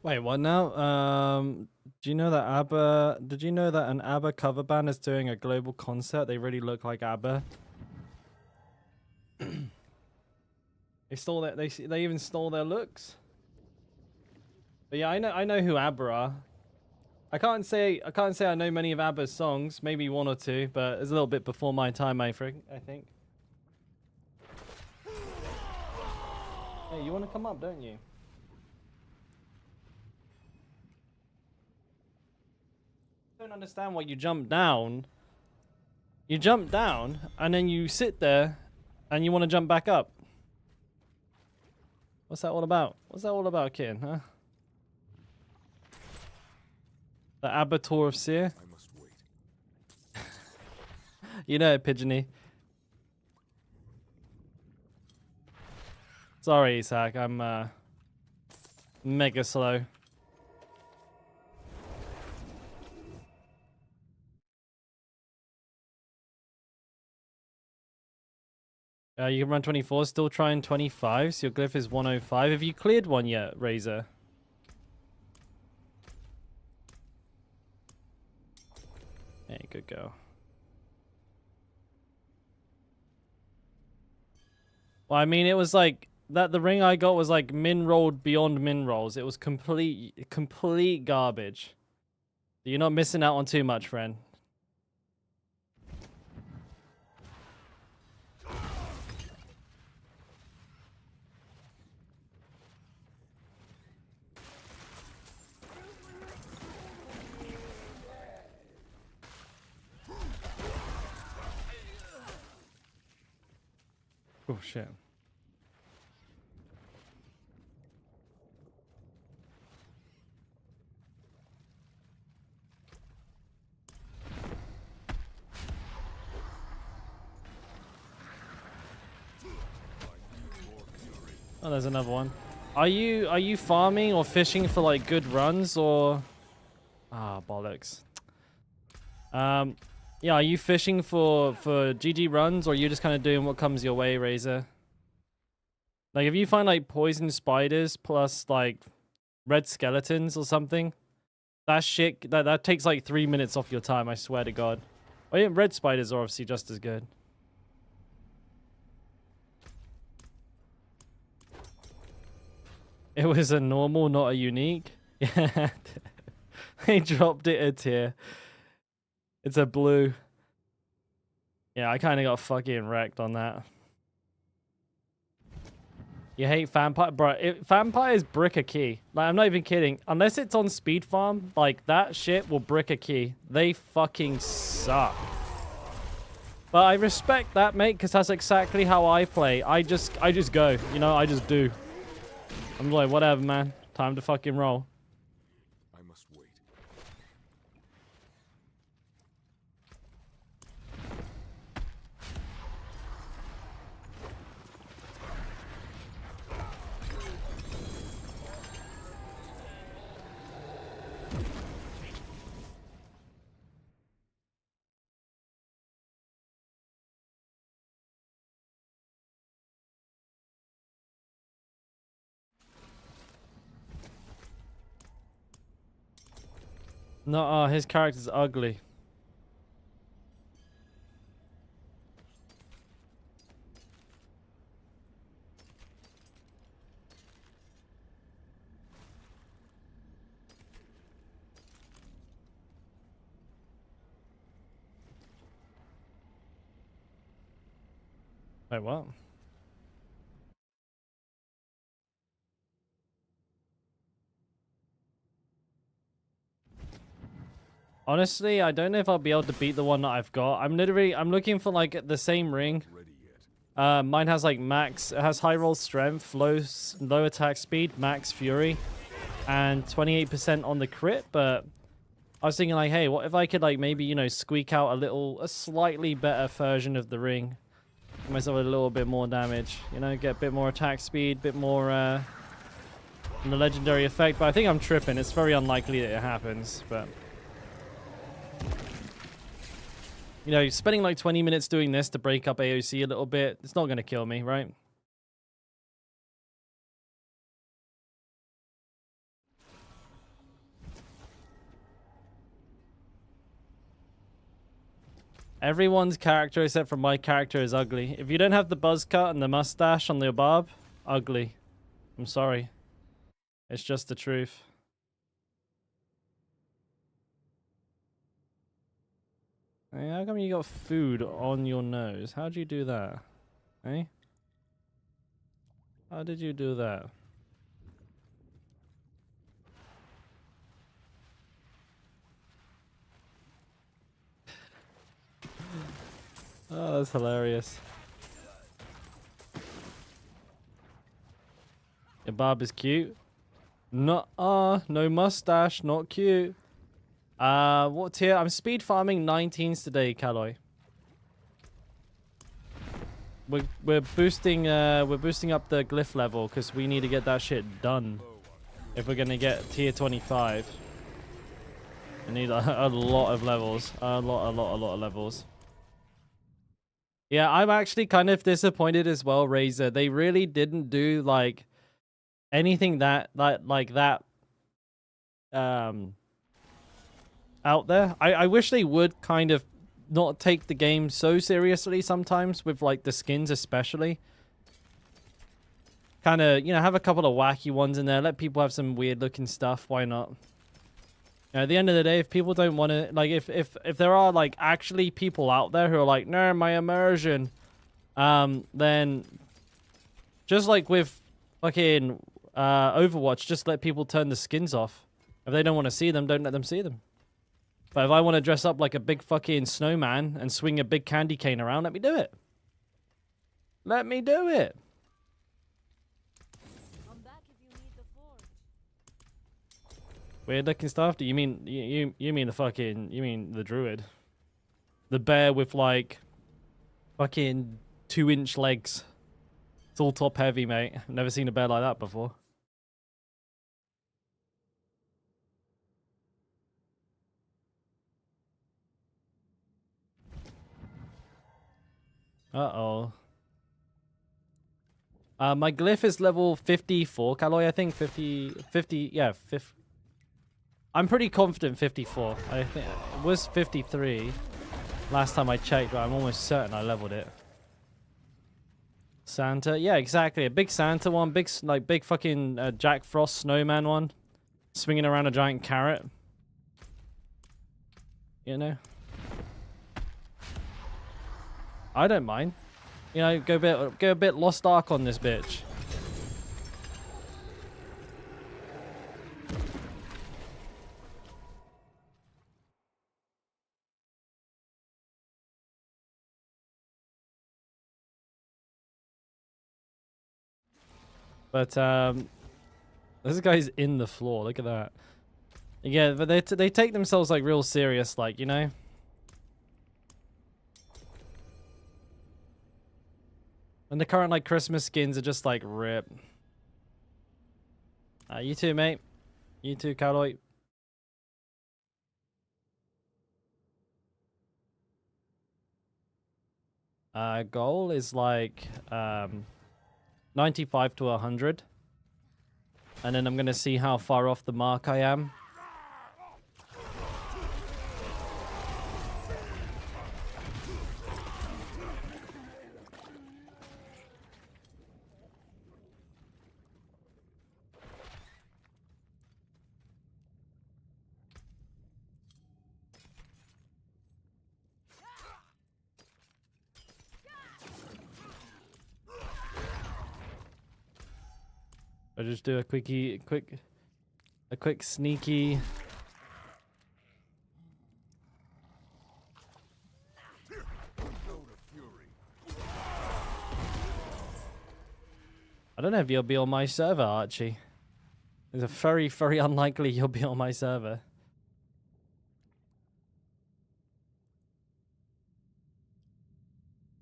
Wait, what now? Do you know that ABBA? Did you know that an ABBA cover band is doing a global concert? They really look like ABBA. They stole that. They even stole their looks. But yeah, I know who ABBA are. I can't say I know many of ABBA's songs, maybe one or two, but it's a little bit before my time, I think. Hey, you want to come up, don't you? I don't understand why you jump down. You jump down, and then you sit there, and you want to jump back up. What's that all about? What's that all about, kitten, huh? The ABBA Tour of Seer? I must wait. You know it, Pigeony. Sorry, Isaac, I'm mega slow. You can run 24, still trying 25, so your glyph is 105. Have you cleared one yet, Razor? Hey, good girl. Well, I mean, it was like that. The ring I got was like min rolled beyond min rolls. It was complete garbage. You're not missing out on too much, friend. Oh shit. Oh, there's another one. Are you farming or fishing for like good runs or bollocks. Yeah, are you fishing for GG runs or are you just kind of doing what comes your way, Razor? Like if you find like poison spiders plus like red skeletons or something, that shit that takes like 3 minutes off your time, I swear to God. Oh yeah, red spiders are obviously just as good. It was a normal, not a unique. Yeah. They dropped it a tier. It's a blue. Yeah, I kind of got fucking wrecked on that. You hate vampire? Bro, vampires brick a key. Like, I'm not even kidding. Unless it's on speed farm, like, that shit will brick a key. They fucking suck. But I respect that, mate, because that's exactly how I play. I just go. You know, I just do. I'm like, whatever, man. Time to fucking roll. I must wait. No, his character's ugly. Wait, what? Honestly, I don't know if I'll be able to beat the one that I've got. I'm looking for like the same ring. Ready yet. Mine has like max, it has high roll strength, low attack speed, max fury, and 28% on the crit. But I was thinking like, hey, what if I could like maybe, you know, squeak out a slightly better version of the ring, give myself a little bit more damage, you know, get a bit more attack speed, bit more the legendary effect. But I think I'm tripping. It's very unlikely that it happens, but. You know, spending like 20 minutes doing this to break up AoC a little bit, it's not going to kill me, right? Everyone's character except for my character is ugly. If you don't have the buzz cut and the mustache on the barb, ugly. I'm sorry. It's just the truth. Hey, how come you got food on your nose? How'd you do that? Hey? How did you do that? Oh, that's hilarious. Your barb is cute. No mustache, not cute. What tier? I'm speed farming 19s today, Kaloi. We're boosting up the glyph level because we need to get that shit done if we're gonna get tier 25. We need a lot of levels, a lot of levels. Yeah, I'm actually kind of disappointed as well, Razor. They really didn't do like anything that out there. I wish they would kind of not take the game so seriously sometimes with like the skins especially. Kind of, you know, have a couple of wacky ones in there. Let people have some weird looking stuff. Why not? You know, at the end of the day, if people don't want to, like, if there are like actually people out there who are like, no, my immersion, then just like with fucking Overwatch, just let people turn the skins off. If they don't want to see them, don't let them see them. But if I want to dress up like a big fucking snowman and swing a big candy cane around, let me do it. Let me do it. Come back if you need the forge. Weird looking stuff? Do you mean you mean the fucking the druid? The bear with like fucking 2-inch legs. It's all top heavy, mate. I've never seen a bear like that before. Uh-oh. My glyph is level 54, Kaloi, I think. 50, yeah, 50. I'm pretty confident 54. I think it was 53 last time I checked, but I'm almost certain I leveled it. Santa, yeah, exactly. A big Santa one, big fucking Jack Frost snowman one, swinging around a giant carrot. You know, I don't mind. You know, go a bit Lost Ark on this bitch. But this guy's in the floor. Look at that. Yeah, but they take themselves like real serious, like, you know. And the current like Christmas skins are just like rip. You too, mate. You too, Kaloi. Goal is like 95 to 100. And then I'm going to see how far off the mark I am. I'll just do a quick sneaky. I don't know if you'll be on my server, Archie. It's a very, very unlikely you'll be on my server.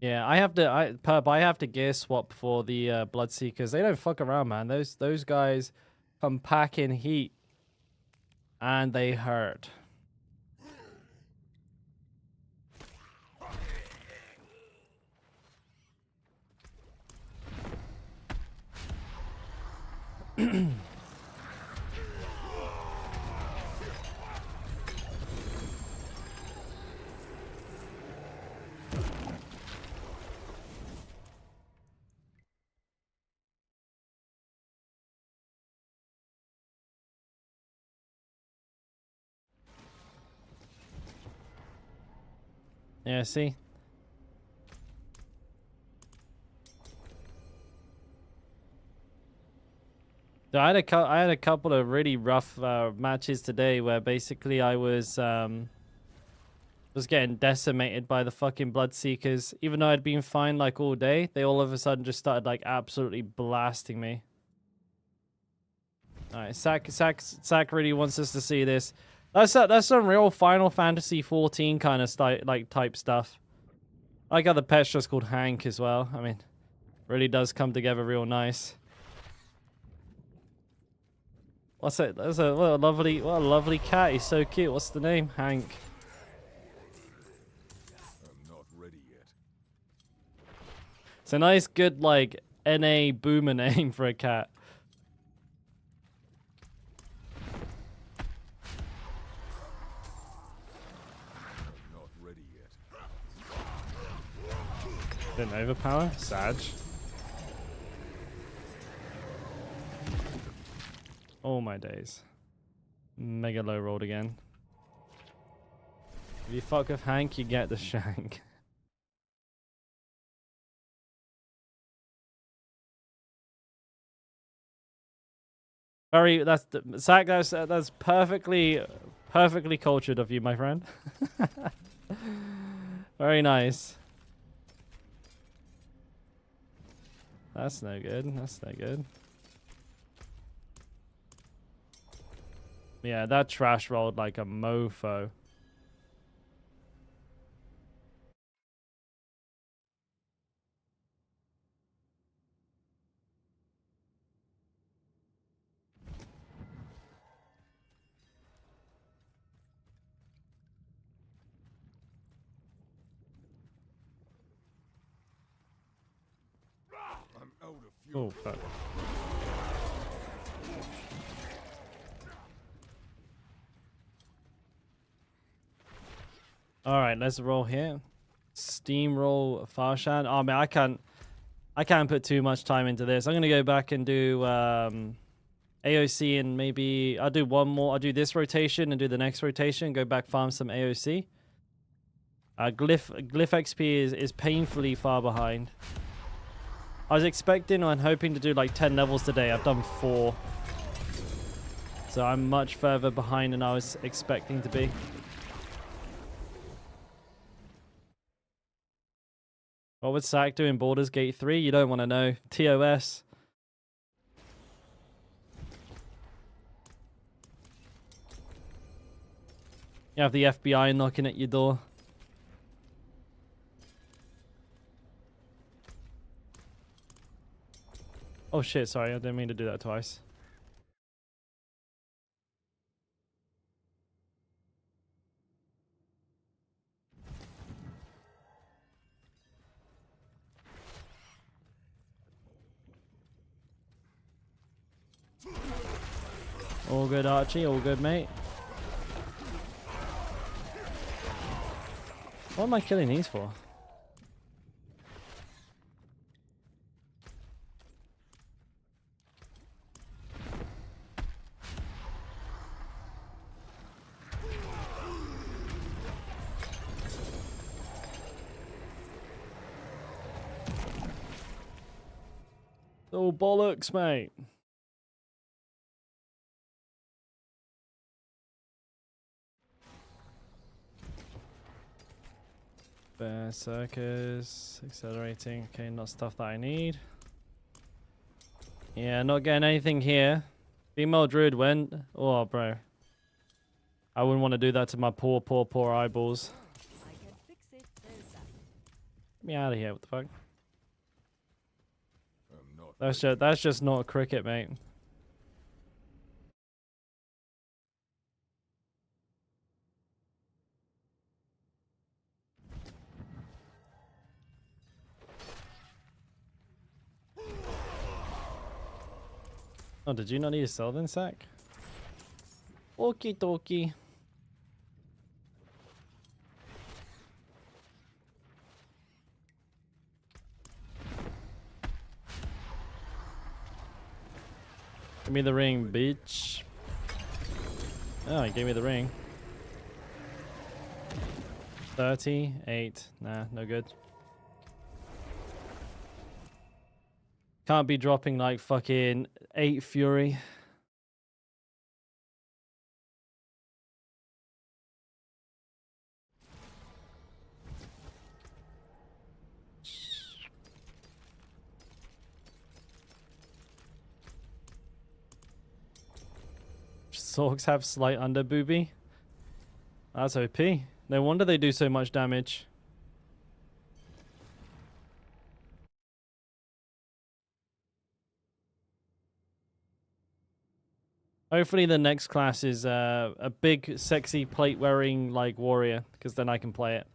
Yeah, I have to gear swap for the Bloodseekers. They don't fuck around, man. Those guys come packing heat, and they hurt. Yeah, see? So I had a couple of really rough matches today where basically I was getting decimated by the fucking Bloodseekers. Even though I'd been fine like all day, they all of a sudden just started like absolutely blasting me. Alright, Sack really wants us to see this. That's some real Final Fantasy 14 kind of type stuff. I like how the pet's just called Hank as well. I mean, really does come together real nice. What's it? What a lovely cat. He's so cute. What's the name? Hank. I'm not ready yet. It's a nice, good, like, NA boomer name for a cat. I'm not ready yet. Didn't overpower? Sag. Oh my days. Mega low rolled again. If you fuck with Hank, you get the shank. Zach, that's perfectly cultured of you, my friend. Very nice. That's no good. That's no good. Yeah, that trash rolled like a mofo. I'm out of fuel. Oh, fuck. Alright, let's roll here. Steamroll Farshan. Oh man, I can't put too much time into this. I'm gonna go back and do AoC, and maybe I'll do one more. I'll do this rotation and do the next rotation, go back farm some AoC. Glyph XP is painfully far behind. I was expecting and hoping to do like 10 levels today. I've done 4. So I'm much further behind than I was expecting to be. What would Sack do in Baldur's Gate 3? You don't want to know. TOS. You have the FBI knocking at your door. Oh shit, sorry, I didn't mean to do that twice. All good, Archie. All good, mate. What am I killing these for? Oh, bollocks, mate. Berserkers, accelerating. Okay, not stuff that I need. Yeah, not getting anything here. Female druid went. Oh, bro. I wouldn't want to do that to my poor eyeballs. I can fix it. There's that. Get me out of here. What the fuck? I'm not That's just not cricket, mate. Oh, did you not need a Sylvan sack? Okie dokie. Give me the ring, bitch. Oh, he gave me the ring. 38. Nah, no good. Can't be dropping like fucking 8 Fury. Sorgs have slight under booby. That's OP. No wonder they do so much damage. Hopefully the next class is a big, sexy, plate-wearing like warrior, because then I can play it.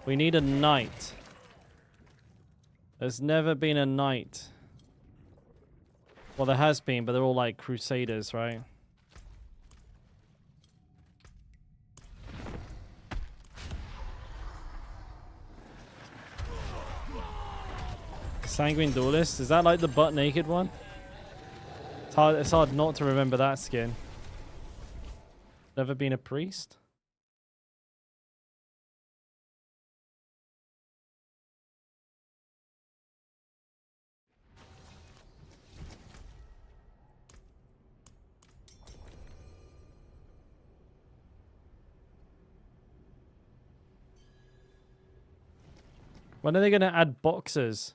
We need a knight. There's never been a knight. Well, there has been, but they're all like crusaders, right? Sanguine Duelist? Is that like the butt naked one? It's hard not to remember that skin. Never been a priest? When are they going to add boxers?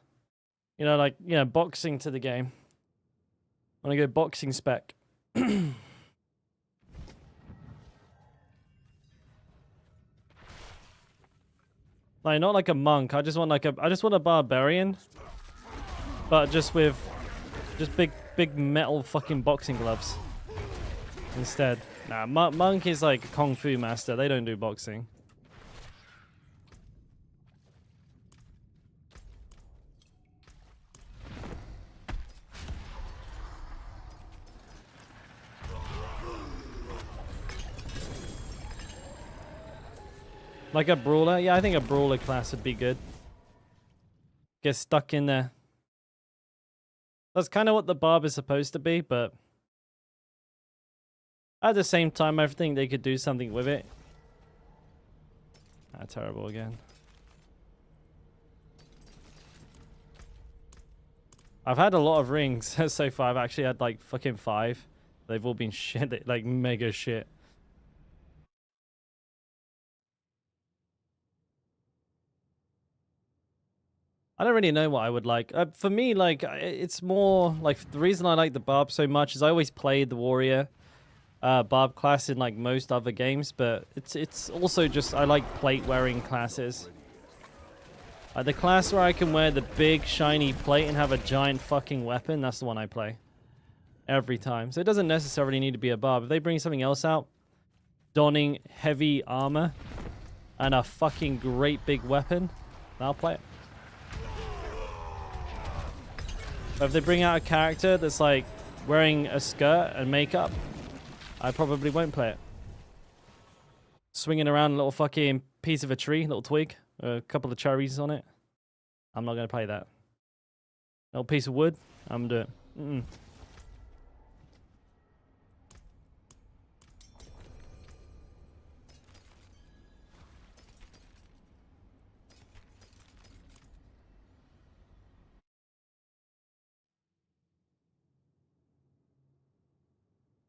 You know, like, yeah, boxing to the game. I want to go boxing spec. Like, not like a monk. I just want like I just want a barbarian. But just with big metal fucking boxing gloves. Instead. Nah, monk is like a kung fu master. They don't do boxing. Like a brawler? Yeah, I think a brawler class would be good. Get stuck in there. That's kind of what the barb is supposed to be, but at the same time, I think they could do something with it. Ah, terrible again. I've had a lot of rings so far. I've actually had like fucking 5. They've all been shit, like mega shit. I don't really know what I would like. For me, like, it's more like the reason I like the barb so much is I always played the warrior barb class in like most other games, but it's also just I like plate wearing classes. The class where I can wear the big shiny plate and have a giant fucking weapon, that's the one I play every time. So it doesn't necessarily need to be a barb. If they bring something else out, donning heavy armor and a fucking great big weapon, I'll play it. But if they bring out a character that's like wearing a skirt and makeup, I probably won't play it. Swinging around a little fucking piece of a tree, little twig, a couple of cherries on it. I'm not going to play that. Little piece of wood, I'm going to do it.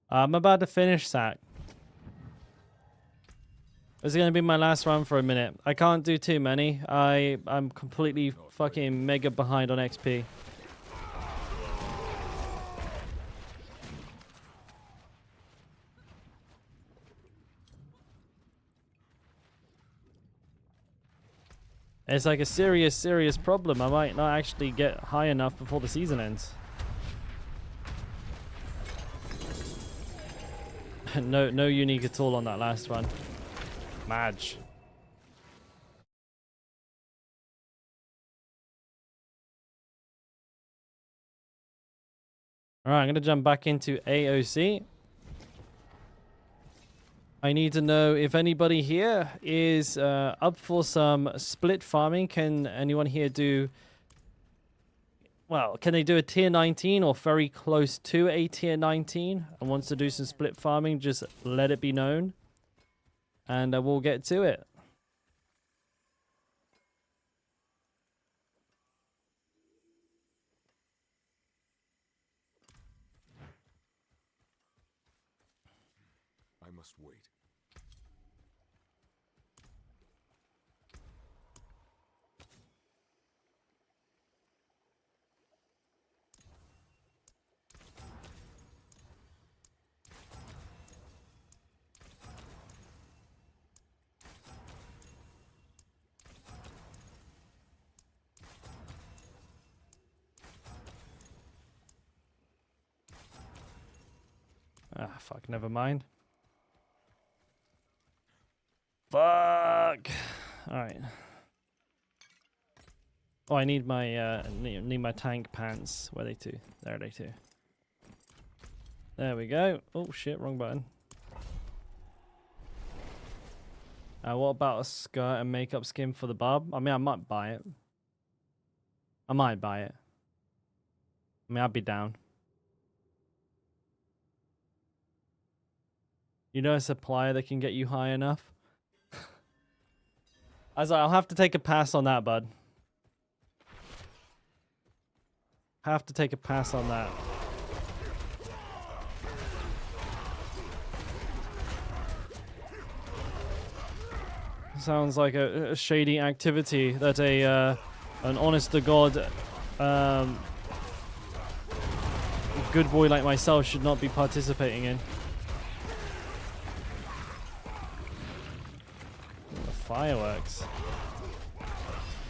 I'm about to finish Sack. This is going to be my last run for a minute. I can't do too many. I'm completely fucking mega behind on XP. It's like a serious problem. I might not actually get high enough before the season ends. No unique at all on that last run. Madge. Alright, I'm going to jump back into AoZ. I need to know if anybody here is up for some split farming. Can anyone here do well, can they do a tier 19 or very close to a tier 19 and wants to do some split farming, just let it be known. And we'll get to it. I must wait. Ah, fuck, never mind. Fuck. All right. Oh, I need my need my tank pants. Where are they to? There are they to. There we go. Oh shit, wrong button. What about a skirt and makeup skin for the bub? I mean, I might buy it. I might buy it. I mean, I'd be down. You know a supplier that can get you high enough? I'll have to take a pass on that, bud. Have to take a pass on that. Sounds like a shady activity that an honest to God good boy like myself should not be participating in. The fireworks.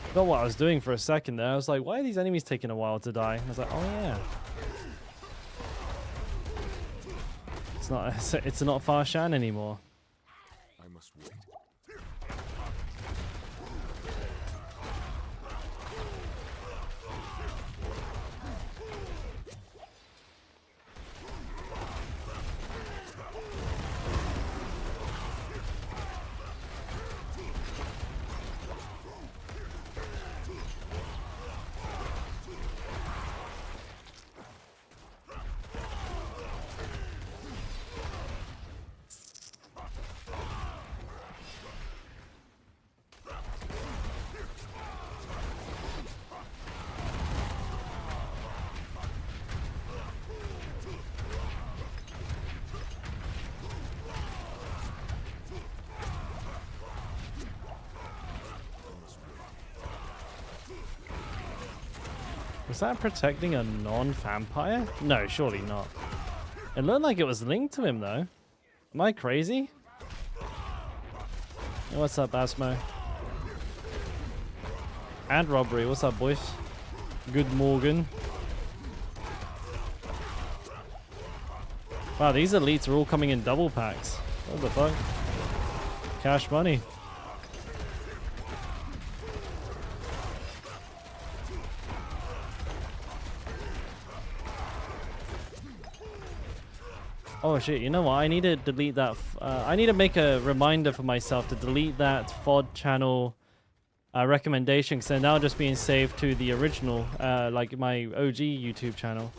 Forgot what I was doing for a second there. I was like, why are these enemies taking a while to die? I was like, oh yeah. It's not Farshan anymore. I must wait. Was that protecting a non-vampire? No, surely not. It looked like it was linked to him, though. Am I crazy? Hey, what's up, Asmo? And Robbery. What's up, boys? Good Morgan. Wow, these elites are all coming in double packs. What the fuck? Cash money. Oh shit, you know what? I need to delete that. I need to make a reminder for myself to delete that FOD channel recommendation, because they're now just being saved to the original, like my OG YouTube channel.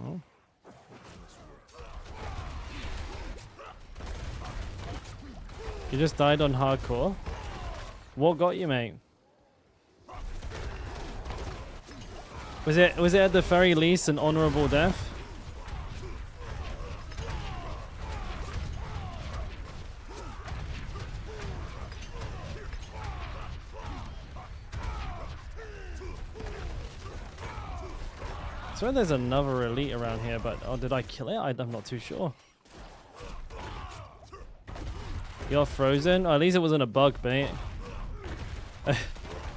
Oh. You just died on hardcore? What got you, mate? Was it at the very least an honorable death? I swear there's another elite around here, but oh, did I kill it? I'm not too sure. You're frozen? Oh, at least it wasn't a bug, mate.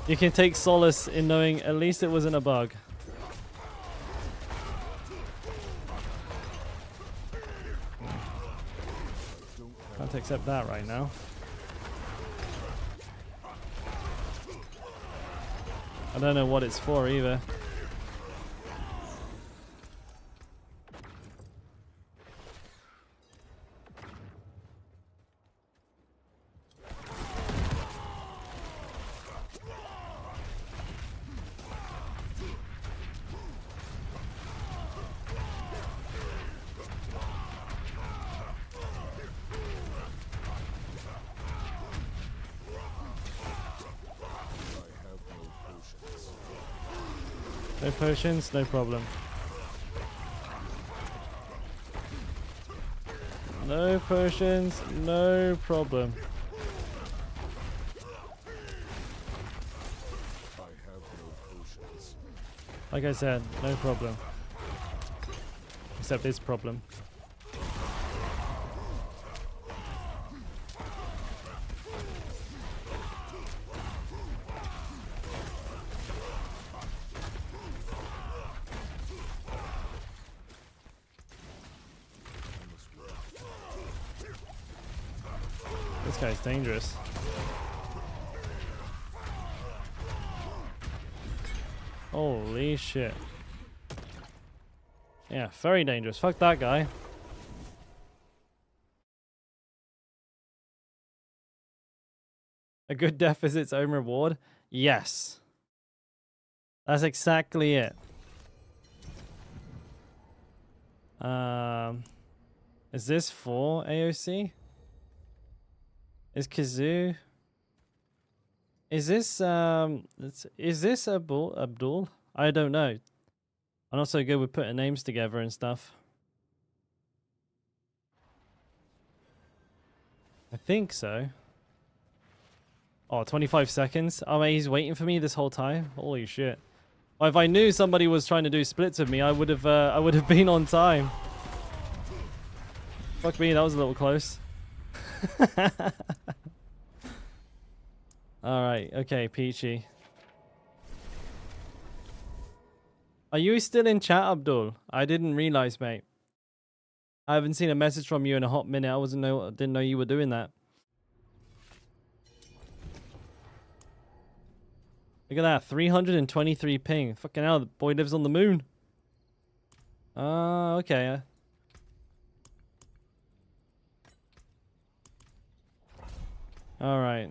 You can take solace in knowing at least it wasn't a bug. Can't accept that right now. I don't know what it's for either. No potions, no problem. No potions, no problem. I have no potions. Like I said, no problem. Except this problem. This guy's dangerous. Holy shit. Yeah, very dangerous. Fuck that guy. A good death is its own reward? Yes. That's exactly it. Is this for AoC? Is Kazoo? Is this Abdul? I don't know. I'm not so good with putting names together and stuff. I think so. Oh, 25 seconds. Oh, he's waiting for me this whole time. Holy shit. Well, if I knew somebody was trying to do splits with me, I would have been on time. Fuck me, that was a little close. Alright, okay, Peachy. Are you still in chat, Abdul? I didn't realize, mate. I haven't seen a message from you in a hot minute. Didn't know you were doing that. Look at that, 323 ping. Fucking hell, the boy lives on the moon. Okay. Alright.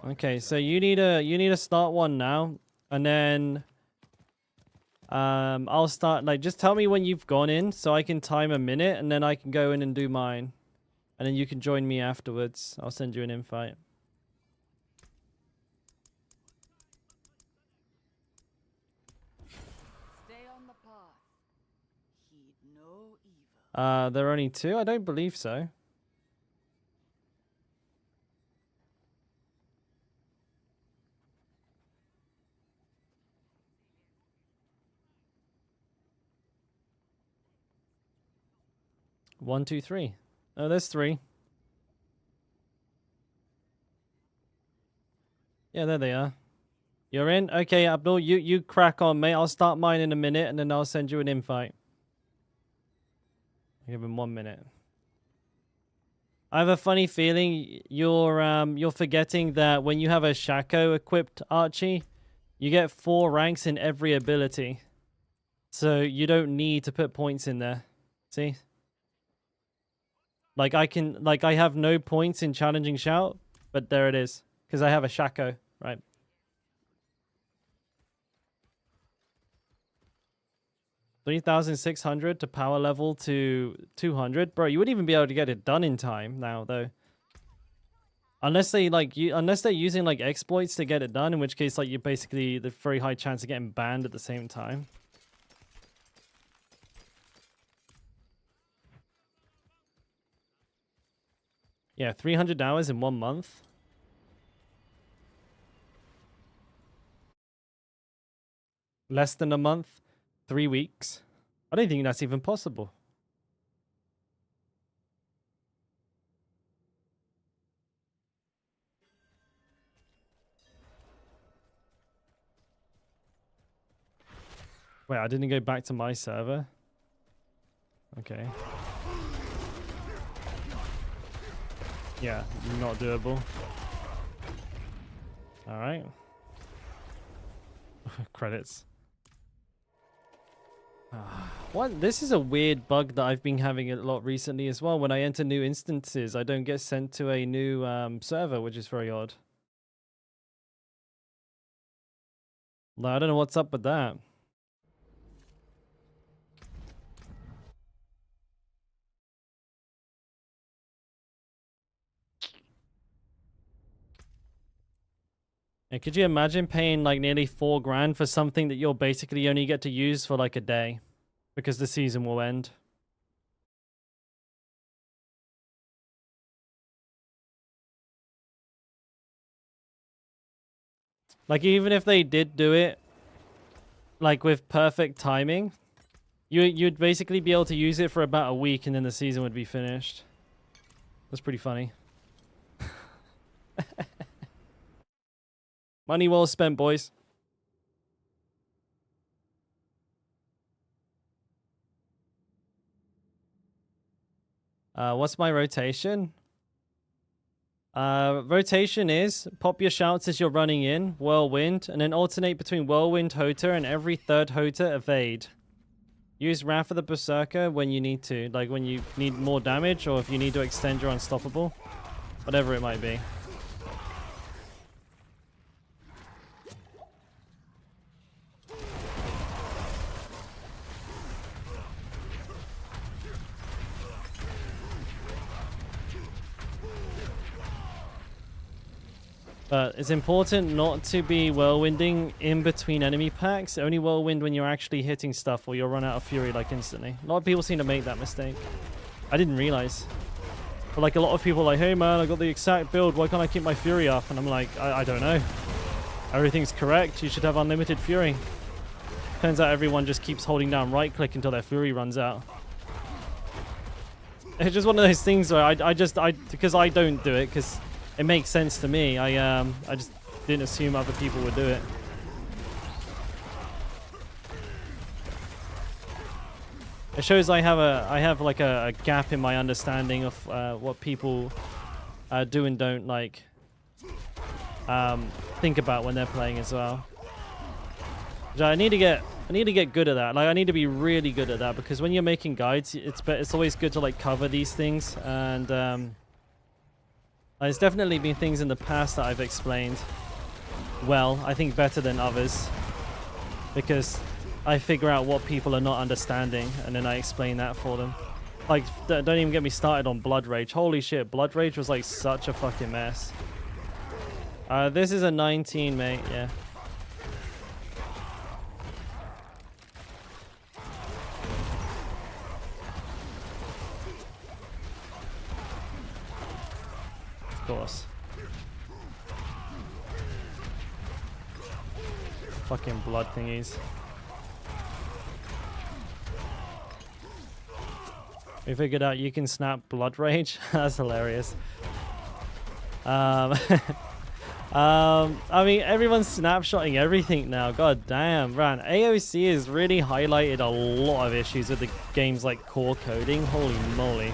Okay, so you need a start one now, and then I'll start, like, just tell me when you've gone in so I can time a minute, and then I can go in and do mine. And then you can join me afterwards. I'll send you an invite. Stay on the path. Heed no evil. There are only two? I don't believe so. One, two, three. Oh, there's three. Yeah, there they are. You're in? Okay, Abdul, you crack on, mate. I'll start mine in a minute, and then I'll send you an invite. Give him 1 minute. I have a funny feeling you're forgetting that when you have a Shaco equipped Archie, you get 4 ranks in every ability. So you don't need to put points in there. See? Like I have no points in challenging shout, but there it is. Because I have a Shaco, right? $3,600 to power level to 200. Bro, you wouldn't even be able to get it done in time now, though. Unless they unless they're using like exploits to get it done, in which case like you basically the very high chance of getting banned at the same time. Yeah, 300 hours in 1 month. Less than a month, 3 weeks. I don't think that's even possible. Wait, I didn't go back to my server. Okay. Yeah, not doable. All right. Credits. What? This is a weird bug that I've been having a lot recently as well. When I enter new instances, I don't get sent to a new server, which is very odd. No, I don't know what's up with that. And could you imagine paying like nearly $4 grand for something that you'll basically only get to use for like a day because the season will end? Like even if they did do it like with perfect timing, you'd basically be able to use it for about a week and then the season would be finished. That's pretty funny. Money well spent, boys. What's my rotation? Rotation is pop your shouts as you're running in, whirlwind, and then alternate between whirlwind, Hota, and every third Hota evade. Use Wrath of the Berserker when you need to, like when you need more damage or if you need to extend your unstoppable. Whatever it might be. But it's important not to be whirlwinding in between enemy packs. Only whirlwind when you're actually hitting stuff or you'll run out of fury like instantly. A lot of people seem to make that mistake. I didn't realize. But like a lot of people are like, hey man, I got the exact build. Why can't I keep my fury up? And I'm like, I don't know. Everything's correct. You should have unlimited fury. Turns out everyone just keeps holding down right click until their fury runs out. It's just one of those things where because I don't do it because it makes sense to me. I just didn't assume other people would do it. It shows I have like a gap in my understanding of what people do and don't like think about when they're playing as well. I need to get good at that. Like I need to be really good at that because when you're making guides, it's always good to like cover these things and. There's definitely been things in the past that I've explained well, I think better than others, because I figure out what people are not understanding and then I explain that for them. Like, don't even get me started on Blood Rage. Holy shit, Blood Rage was like such a fucking mess. This is a 19, mate, yeah. Of course. Fucking blood thingies. We figured out you can snap Blood Rage. That's hilarious. I mean, everyone's snapshotting everything now. God damn, man. AoC has really highlighted a lot of issues with the game's like core coding. Holy moly.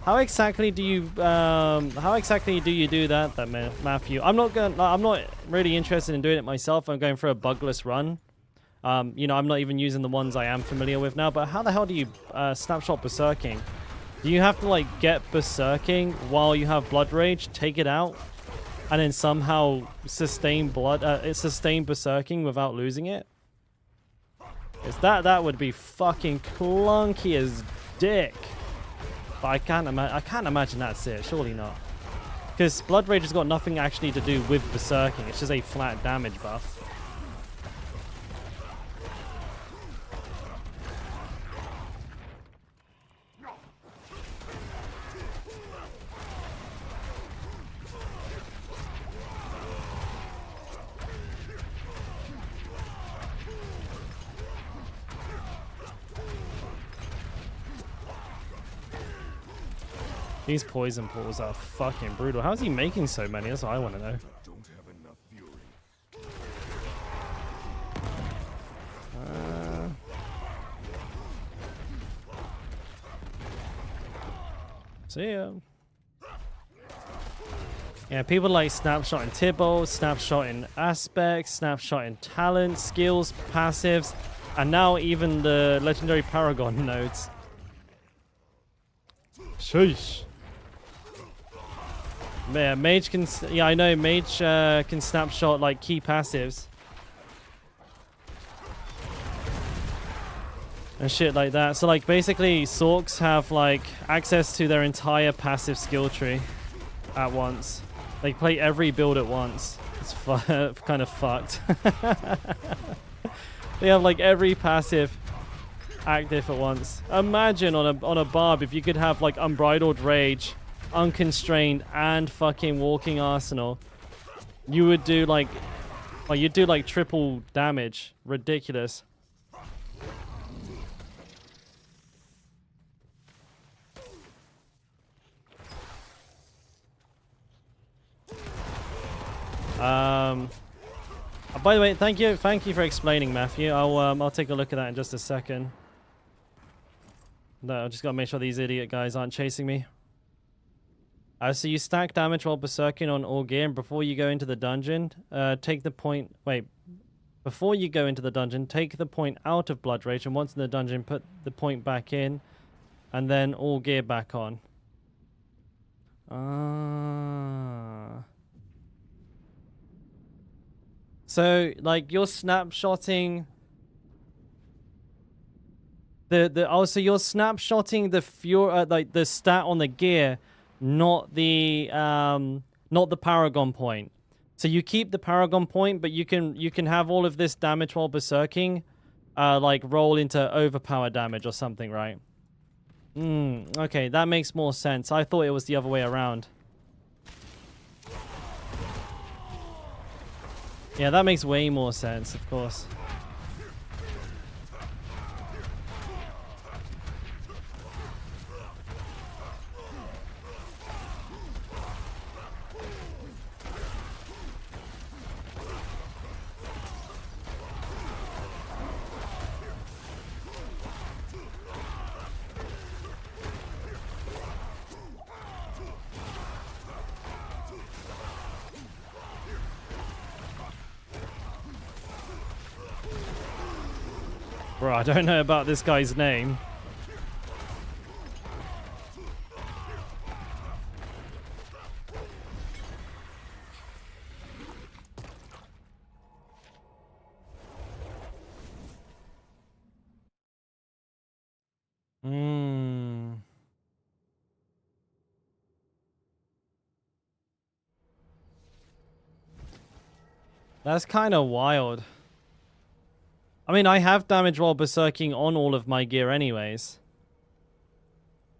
How exactly do you do that, Matthew? I'm not really interested in doing it myself. I'm going for a bugless run. You know, I'm not even using the ones I am familiar with now. But how the hell do you snapshot berserking? Do you have to like get berserking while you have Blood Rage, take it out, and then somehow sustain berserking without losing it? Is that would be fucking clunky as dick. But I can't imagine that's it. Surely not. Because Blood Rage has got nothing actually to do with berserking. It's just a flat damage buff. These poison pools are fucking brutal. How is he making so many? That's what I want to know. Don't have enough fury. See ya. Yeah, people like snapshotting Tibble, snapshotting aspects, snapshotting talent, skills, passives, and now even the legendary Paragon nodes. Sheesh. Yeah, Mage can... Yeah, I know. Mage can snapshot, like, key passives. And shit like that. So, like, basically, Sorks have, like, access to their entire passive skill tree at once. They play every build at once. It's kind of fucked. They have, like, every passive active at once. Imagine on a barb if you could have, like, Unbridled Rage, Unconstrained, and fucking Walking Arsenal. You would do, like... you'd do, like, triple damage. Ridiculous. By the way, thank you for explaining, Matthew. I'll take a look at that in just a second. No, I just gotta make sure these idiot guys aren't chasing me. So you stack damage while berserking on all gear, and before you go into the dungeon, take the point. Wait, before you go into the dungeon, take the point out of Blood Rage, and once in the dungeon, put the point back in, and then all gear back on. So, like, you're snapshotting so you're snapshotting the like the stat on the gear, not the Paragon point. So you keep the Paragon point, but you can have all of this damage while berserking, like roll into overpower damage or something, right? Okay, that makes more sense. I thought it was the other way around. Yeah, that makes way more sense, of course. Bro, I don't know about this guy's name. That's kind of wild. I mean, I have damage while berserking on all of my gear anyways.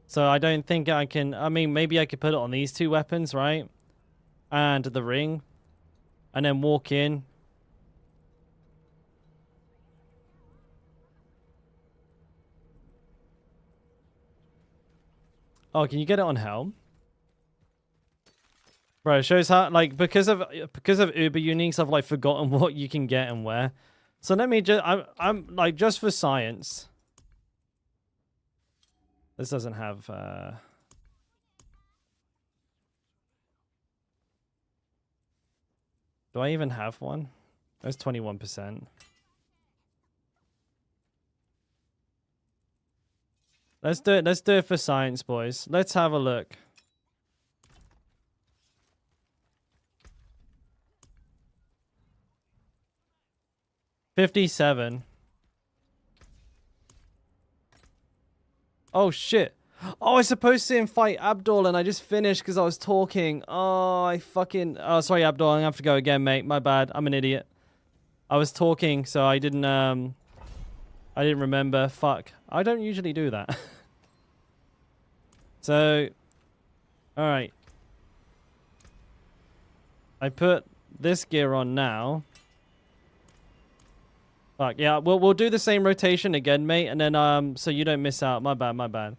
So I don't think I can... I mean, maybe I could put it on these two weapons, right? And the ring. And then walk in. Oh, can you get it on Helm? Bro, it shows how, like, because of Uber Uniques, I've, like, forgotten what you can get and where. So let me just... I'm like, just for science. This doesn't have... Do I even have one? That's 21%. Let's do it. Let's do it for science, boys. Let's have a look. $57. Oh shit. Oh, I was supposed to fight Abdul and I just finished because I was talking. Oh, I fucking... Oh, sorry, Abdul. I'm gonna have to go again, mate. My bad. I'm an idiot. I was talking, so I didn't remember. Fuck. I don't usually do that. So... Alright. I put this gear on now. Fuck, yeah, we'll do the same rotation again, mate, and then, so you don't miss out. My bad, my bad.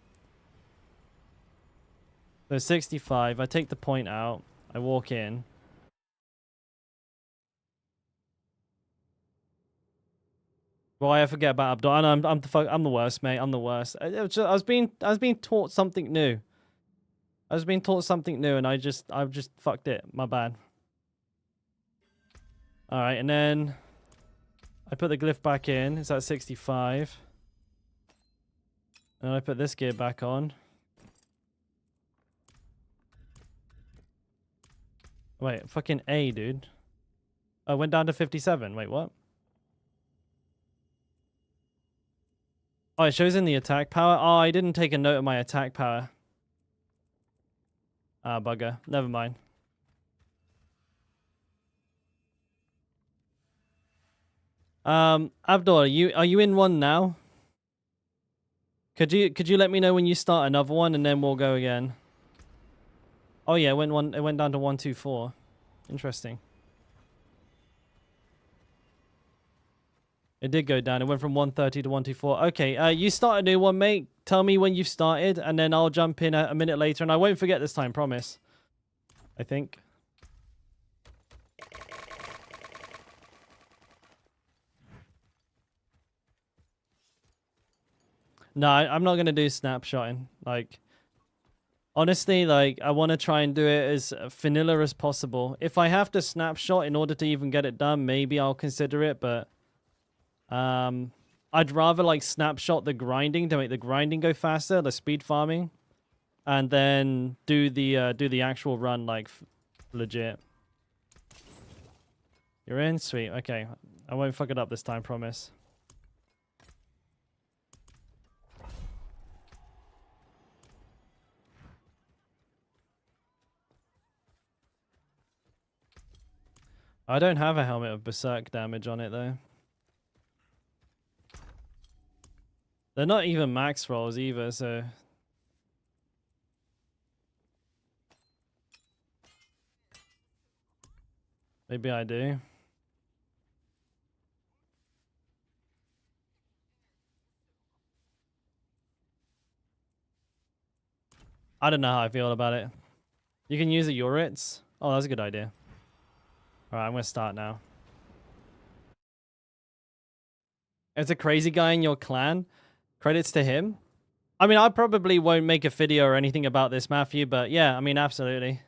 So 65, I take the point out, I walk in. Boy, I forget about Abdul. I'm the worst, mate. I'm the worst. I was being taught something new. I was being taught something new and I've just fucked it. My bad. Alright, and then I put the glyph back in. It's at 65. And I put this gear back on. Wait, fucking A, dude. I went down to 57. Wait, what? Oh, it shows in the attack power. Oh, I didn't take a note of my attack power. Ah, bugger. Never mind. Abdul, are you in one now? Could you let me know when you start another one and then we'll go again? Oh yeah, it went down to 124. Interesting. It did go down. It went from 130 to 124. Okay, you start a new one, mate. Tell me when you've started, and then I'll jump in a minute later, and I won't forget this time, promise. I think. No, I'm not going to do snapshotting. Like, honestly, like, I want to try and do it as vanilla as possible. If I have to snapshot in order to even get it done, maybe I'll consider it, but I'd rather, like, snapshot the grinding to make the grinding go faster, the speed farming, and then do the actual run, like, legit. You're in? Sweet. Okay. I won't fuck it up this time, promise. I don't have a helmet of berserk damage on it, though. They're not even max rolls either, so... Maybe I do. I don't know how I feel about it. You can use the Urits. Oh, that's a good idea. Alright, I'm gonna start now. It's a crazy guy in your clan. Credits to him. I mean, I probably won't make a video or anything about this, Matthew, but yeah, I mean, absolutely.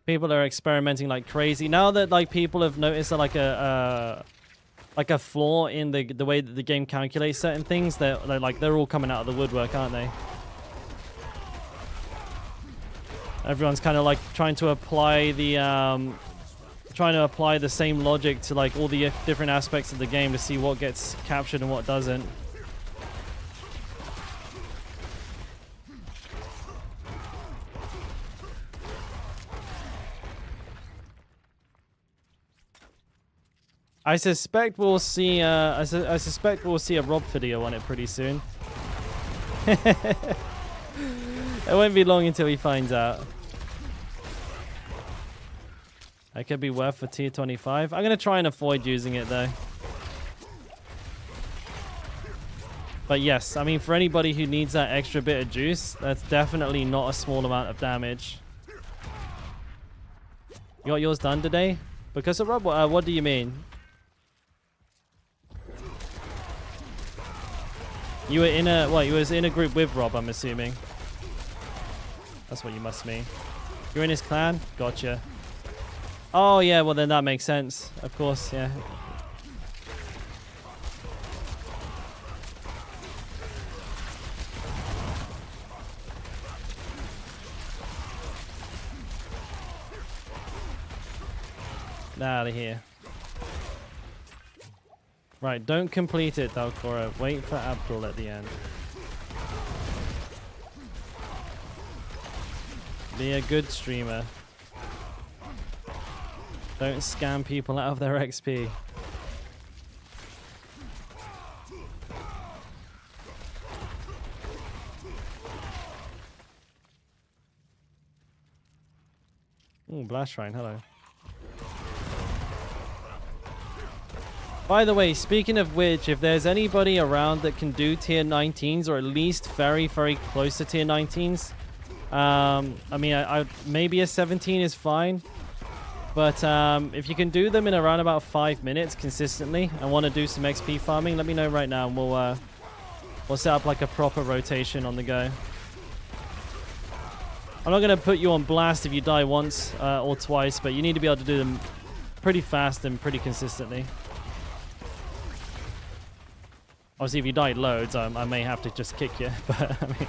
People are experimenting like crazy. Now that, like, people have noticed that, like a flaw in the way that the game calculates certain things, they're all coming out of the woodwork, aren't they? Everyone's kind of like trying to apply the same logic to, like, all the different aspects of the game to see what gets captured and what doesn't. I suspect we'll see. I suspect we'll see a Rob video on it pretty soon. It won't be long until he finds out. That could be worth for tier 25. I'm gonna try and avoid using it though. But yes, I mean, for anybody who needs that extra bit of juice, that's definitely not a small amount of damage. You got yours done today? Because of Rob? What do you mean? You were in a you was in a group with Rob, I'm assuming. That's what you must mean. You're in his clan? Gotcha. Oh yeah, well then that makes sense. Of course, yeah. Out of here. Right, don't complete it, Dalkora. Wait for Abdul at the end. Be a good streamer. Don't scam people out of their XP. Ooh, Blast Shrine, hello. By the way, speaking of which, if there's anybody around that can do tier 19s, or at least very, very close to tier 19s, I mean, maybe a 17 is fine. But if you can do them in around about 5 minutes consistently and want to do some XP farming, let me know right now and we'll set up like a proper rotation on the go. I'm not going to put you on blast if you die once or twice, but you need to be able to do them pretty fast and pretty consistently. Obviously, if you die loads, I may have to just kick you, but I mean,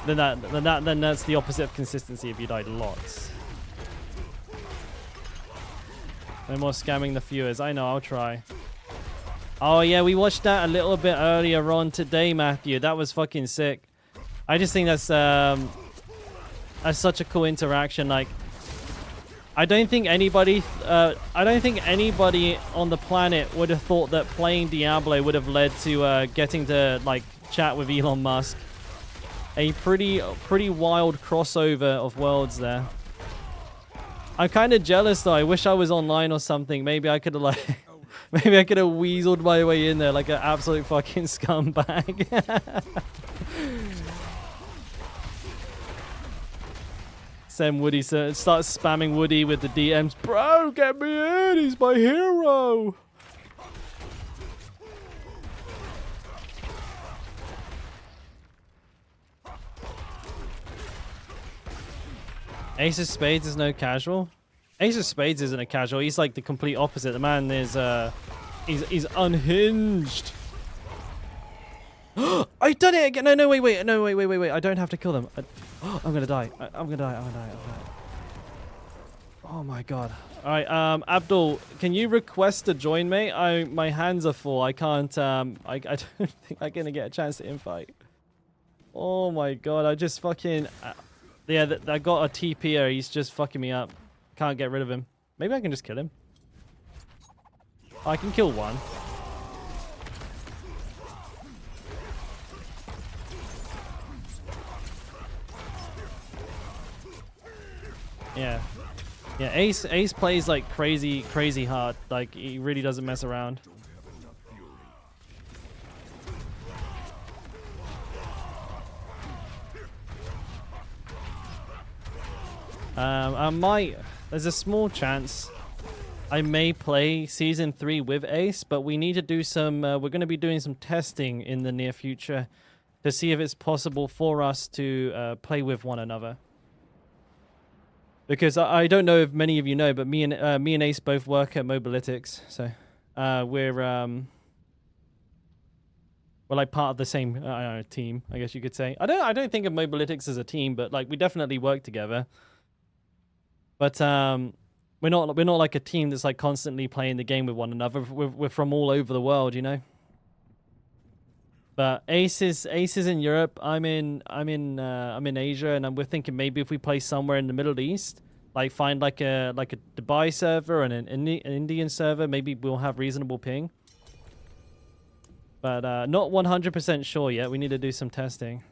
then that's the opposite of consistency if you died lots. No more scamming the viewers. I know, I'll try. Oh yeah, we watched that a little bit earlier on today, Matthew. That was fucking sick. I just think that's such a cool interaction. Like, I don't think anybody on the planet would have thought that playing Diablo would have led to getting to like chat with Elon Musk. A pretty wild crossover of worlds there. I'm kind of jealous though. I wish I was online or something. Maybe I could have like, maybe I could have weaseled my way in there like an absolute fucking scumbag. Send Woody, start spamming Woody with the DMs. Bro, get me in. He's my hero. Ace of Spades is no casual. Ace of Spades isn't a casual. He's like the complete opposite. The man is he's unhinged. I done it again. No, wait. I don't have to kill them. I'm gonna die. I'm gonna die. Oh my god. All right, Abdul, can you request to join me? My hands are full. I can't. I don't think I'm gonna get a chance to invite. Oh my god. I just fucking. Yeah, I got a TPer. He's just fucking me up. Can't get rid of him. Maybe I can just kill him. I can kill one. Yeah. Yeah, Ace plays like crazy hard. Like, he really doesn't mess around. There's a small chance I may play Season 3 with Ace, but we need to do some, we're going to be doing some testing in the near future to see if it's possible for us to play with one another. Because I don't know if many of you know, but me and Ace both work at Mobalytics, so we're like part of the same I don't know, team, I guess you could say. I don't think of Mobalytics as a team, but like we definitely work together. But we're not like a team that's like constantly playing the game with one another. We're from all over the world, you know. But Ace is in Europe. I'm in Asia, and we're thinking maybe if we play somewhere in the Middle East, like find like a Dubai server and an Indian server, maybe we'll have reasonable ping. But not 100% sure yet. We need to do some testing.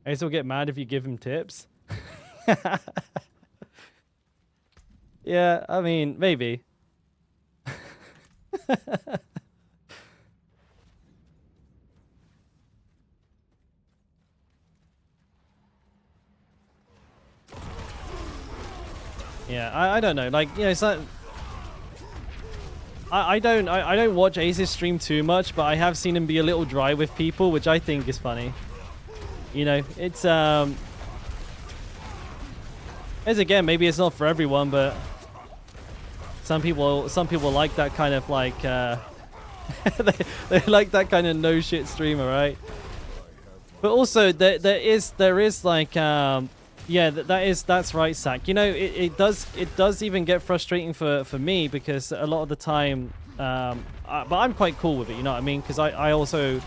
Ace will get mad if you give him tips. Yeah, I mean, maybe. Yeah, I don't know. Like, you know, it's like I don't watch Ace's stream too much, but I have seen him be a little dry with people, which I think is funny. You know, it's as again, maybe it's not for everyone, but some people like that kind of like they like that kind of no shit streamer, right? But also there is like yeah, that's right, Sack. You know, it does even get frustrating for me, because a lot of the time but I'm quite cool with it, you know what I mean? Because I also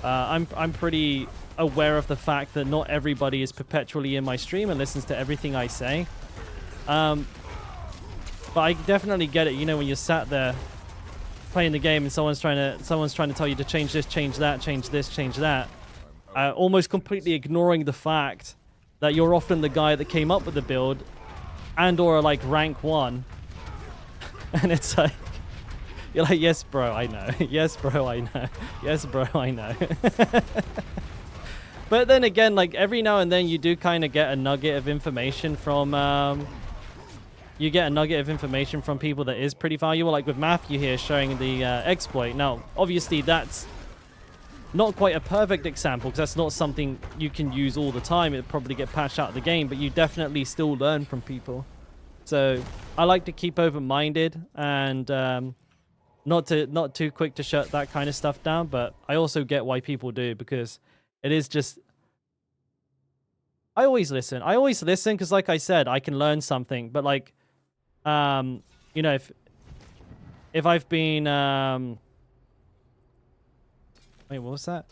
I'm pretty aware of the fact that not everybody is perpetually in my stream and listens to everything I say. But I definitely get it, you know, when you're sat there playing the game and someone's trying to tell you to change this, change that, change this, change that, almost completely ignoring the fact that you're often the guy that came up with the build and or like rank 1. And it's like, you're like, yes bro, I know. Yes bro, I know. Yes bro, I know. But then again, like every now and then you do kind of get a nugget of information from people that is pretty valuable, like with Matthew here showing the exploit. Now obviously that's not quite a perfect example because that's not something you can use all the time. It'll probably get patched out of the game, but you definitely still learn from people. So I like to keep open-minded and not too quick to shut that kind of stuff down, but I also get why people do, because it is just... I always listen because, like I said, I can learn something. But like, you know, if I've been wait, what was that?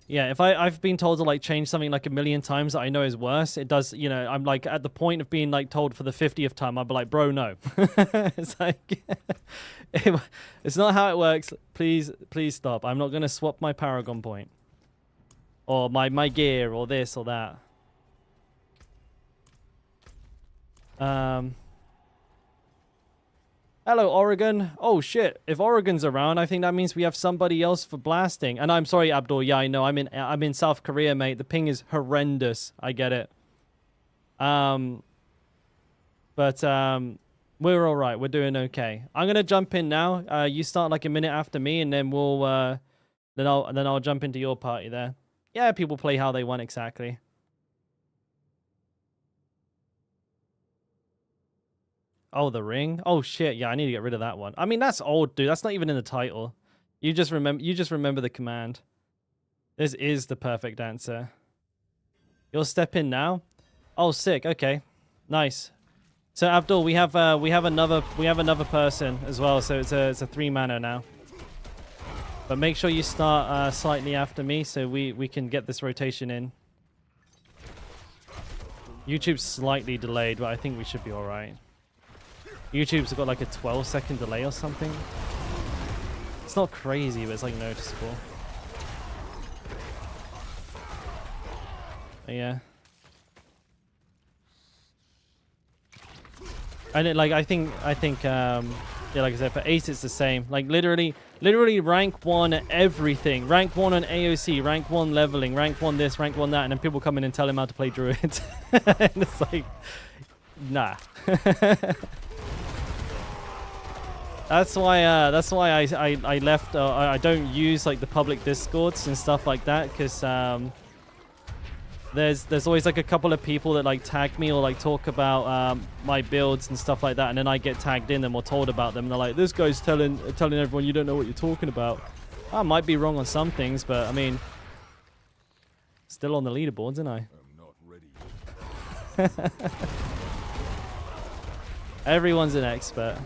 Yeah, if I've been told to like change something like a million times that I know is worse, it does, you know, I'm like at the point of being like told for the 50th time, I'll be like, bro, no. It's like, it's not how it works. Please stop. I'm not going to swap my Paragon point or my gear or this or that. Hello, Oregon. Oh, shit. If Oregon's around, I think that means we have somebody else for blasting. And I'm sorry, Abdul. Yeah, I know. I'm in South Korea, mate. The ping is horrendous. I get it. But we're all right. We're doing okay. I'm gonna jump in now. You start like a minute after me, and then we'll then I'll jump into your party there. Yeah, people play how they want exactly. Oh, the ring. Oh shit. Yeah, I need to get rid of that one. I mean, that's old, dude. That's not even in the title. You just remember the command. This is the perfect answer. You'll step in now. Oh, sick. Okay, nice. So Abdul, we have another person as well. So it's a 3-mana now. But make sure you start slightly after me so we can get this rotation in. YouTube's slightly delayed, but I think we should be all right. YouTube's got like a 12-second delay or something. It's not crazy, but it's like noticeable. But yeah. And like I think yeah, like I said, for Ace it's the same. Like literally rank 1 everything. Rank 1 on AoC, rank 1 leveling, rank 1 this, rank 1 that, and then people come in and tell him how to play Druid. And it's like, nah. That's why I left. I don't use like the public discords and stuff like that, because there's always like a couple of people that like tag me or like talk about my builds and stuff like that, and then I get tagged in them or told about them, and they're like, this guy's telling everyone you don't know what you're talking about. I might be wrong on some things, but I mean, still on the leaderboards, isn't I? I'm not ready. Everyone's an expert.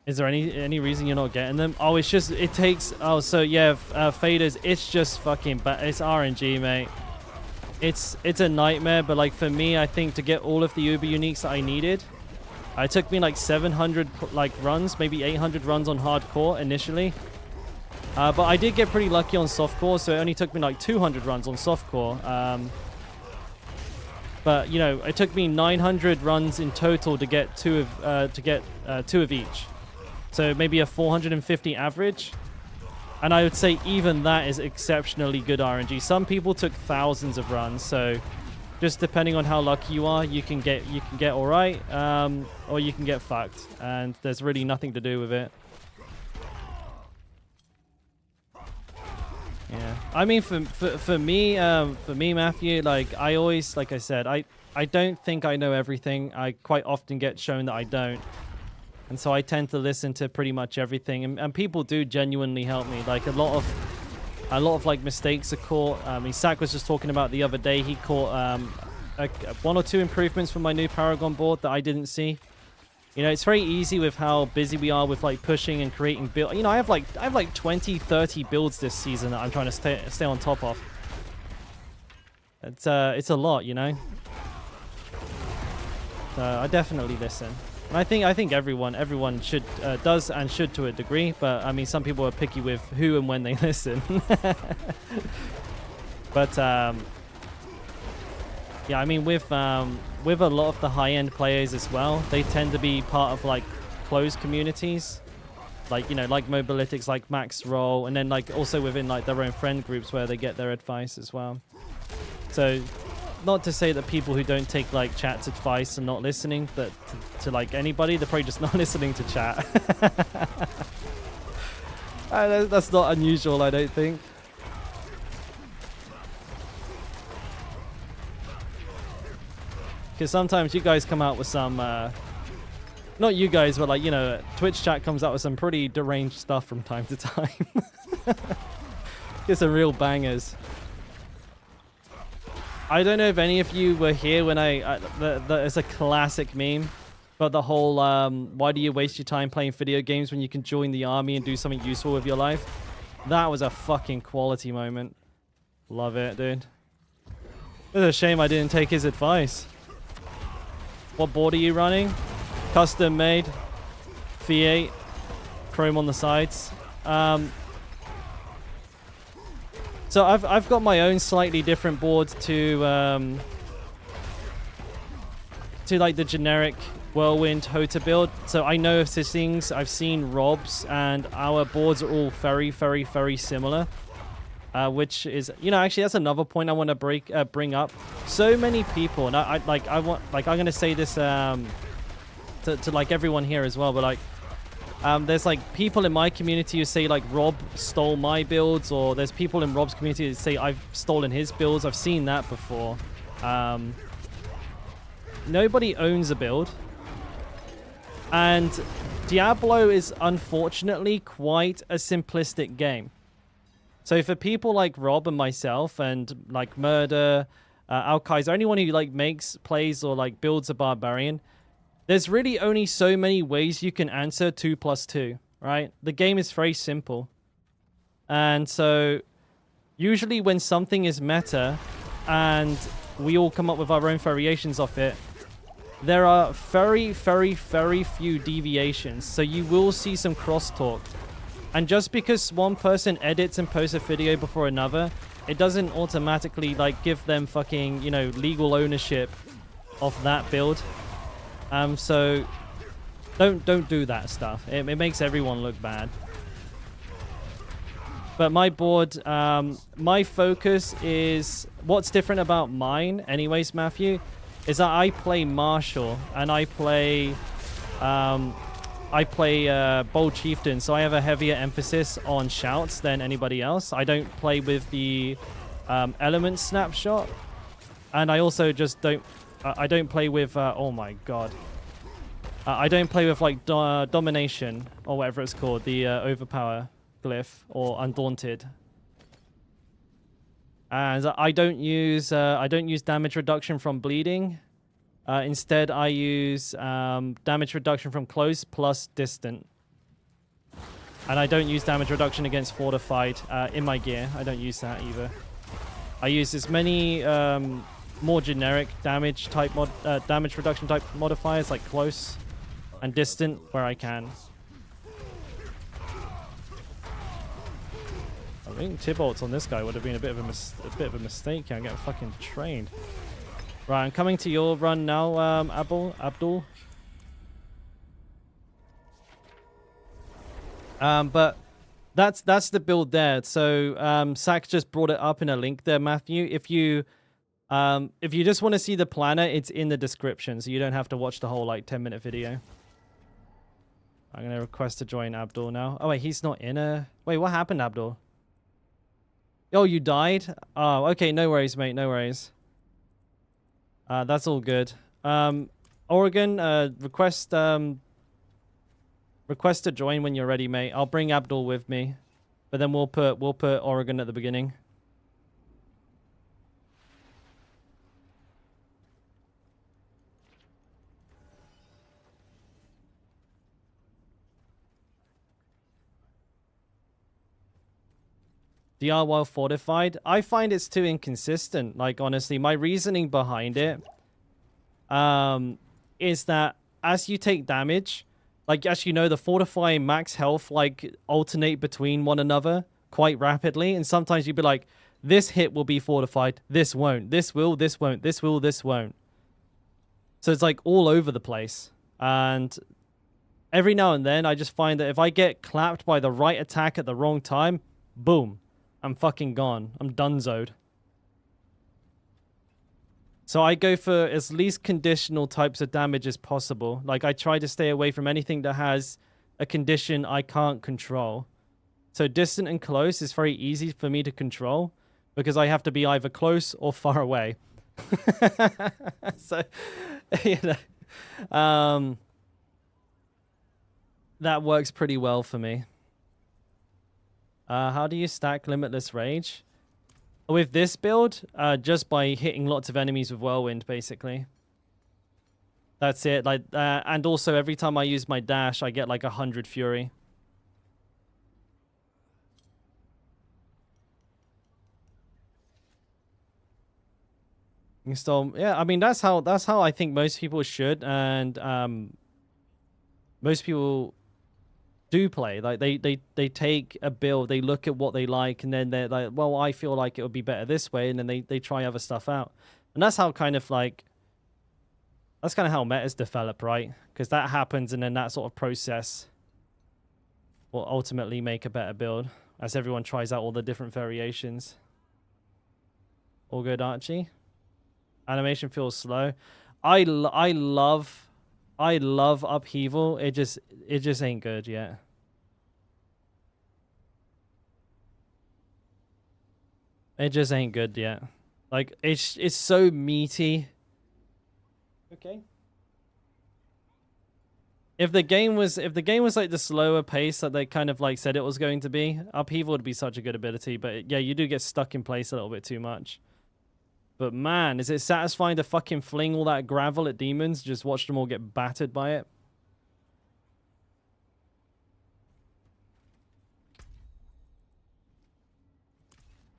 Is there any reason you're not getting them? Oh, it's just, it takes, oh, so yeah, faders, it's just fucking it's RNG, mate. It's a nightmare, but like for me, I think to get all of the Uber uniques that I needed, it took me like 700 like runs, maybe 800 runs on hardcore initially. But I did get pretty lucky on softcore, so it only took me like 200 runs on softcore. But you know, it took me 900 runs in total to get two of each. So maybe a 450 average. And I would say even that is exceptionally good RNG. Some people took thousands of runs, so just depending on how lucky you are, you can get all right, or you can get fucked, and there's really nothing to do with it. Yeah, I mean, for me, Matthew, like I always, like I said, I don't think I know everything. I quite often get shown that I don't, and so I tend to listen to pretty much everything. And people do genuinely help me. Like a lot of like mistakes are caught. Isak was just talking about the other day. He caught 1 or 2 improvements from my new Paragon board that I didn't see. You know, it's very easy with how busy we are with like pushing and creating build. You know, I have like 20, 30 builds this season that I'm trying to stay on top of. It's a lot, you know. I definitely listen. And I think everyone should does and should to a degree, but I mean some people are picky with who and when they listen. But Yeah, I mean, with a lot of the high-end players as well, they tend to be part of like closed communities, like, you know, like Mobalytics, like Max Roll, and then like also within like their own friend groups where they get their advice as well. So, not to say that people who don't take like chat's advice are not listening, but to like anybody, they're probably just not listening to chat. That's not unusual, I don't think. Because sometimes you guys come out with some, not you guys, but like, you know, Twitch chat comes out with some pretty deranged stuff from time to time. Get some real bangers. I don't know if any of you were here when it's a classic meme, but the whole, why do you waste your time playing video games when you can join the army and do something useful with your life? That was a fucking quality moment. Love it, dude. It's a shame I didn't take his advice. What board are you running? Custom made. V8. Chrome on the sides. So I've got my own slightly different board to like the generic Whirlwind Hota build. So I know of such things. I've seen Rob's, and our boards are all very, very, very similar. Which is, you know, actually that's another point I want to bring up. So many people, and I'm gonna say this to like everyone here as well, but like there's like people in my community who say like Rob stole my builds, or there's people in Rob's community who say I've stolen his builds. I've seen that before. Nobody owns a build, and Diablo is unfortunately quite a simplistic game. So for people like Rob and myself and like Murder, Al-Kaiser, anyone who like makes, plays, or like builds a barbarian, there's really only so many ways you can answer 2 + 2, right? The game is very simple. And so usually when something is meta and we all come up with our own variations of it, there are very, very, very few deviations. So you will see some crosstalk. And just because one person edits and posts a video before another, it doesn't automatically like give them fucking, you know, legal ownership of that build. So don't do that stuff. It makes everyone look bad. But my board, my focus is, what's different about mine, anyways, Matthew, is that I play Marshal and I play Bold Chieftain, so I have a heavier emphasis on shouts than anybody else. I don't play with the element snapshot, and I also just don't. I don't play with. Oh my god. I don't play with like domination or whatever it's called, the overpower glyph or undaunted. And I don't use damage reduction from bleeding. Instead, I use damage reduction from close plus distant. And I don't use damage reduction against fortified in my gear. I don't use that either. I use as many more generic damage reduction type modifiers like close and distant where I can. I think Tybalt's on this guy would have been a bit of a mistake. I'm getting fucking trained. Right, I'm coming to your run now, Abdul. But that's the build there. So Sack just brought it up in a link there, Matthew. If you just want to see the planner, it's in the description, so you don't have to watch the whole like 10-minute video. I'm gonna request to join Abdul now. Oh wait, he's not in a. Wait, what happened, Abdul? Oh, you died? Oh, okay, no worries, mate, no worries. That's all good. Oregon, request to join when you're ready, mate. I'll bring Abdul with me, but then we'll put Oregon at the beginning. DR while fortified. I find it's too inconsistent. Like, honestly, my reasoning behind it is that as you take damage, like, as you know, the fortify and max health, like, alternate between one another quite rapidly. And sometimes you'd be like, this hit will be fortified. This won't. This will. This won't. This will. This won't. So it's like all over the place. And every now and then I just find that if I get clapped by the right attack at the wrong time, boom, I'm fucking gone. I'm donezoed. So I go for as least conditional types of damage as possible. Like, I try to stay away from anything that has a condition I can't control. So distant and close is very easy for me to control because I have to be either close or far away. So, you know, that works pretty well for me. How do you stack Limitless Rage? With this build, just by hitting lots of enemies with Whirlwind, basically. That's it. Like, and also every time I use my dash, I get like 100 Fury. So yeah, I mean that's how I think most people should, and most people do play. Like they take a build, they look at what they like, and then they're like, well, I feel like it would be better this way, and then they try other stuff out. And that's how kind of how metas develop, right? Because that happens, and then that sort of process will ultimately make a better build as everyone tries out all the different variations. All good, Archie. Animation feels slow. I love Upheaval. It just ain't good yet. It just ain't good yet. Like, it's so meaty. Okay. If the game was like the slower pace that they kind of like said it was going to be, Upheaval would be such a good ability, but yeah, you do get stuck in place a little bit too much. But man, is it satisfying to fucking fling all that gravel at demons? Just watch them all get battered by it.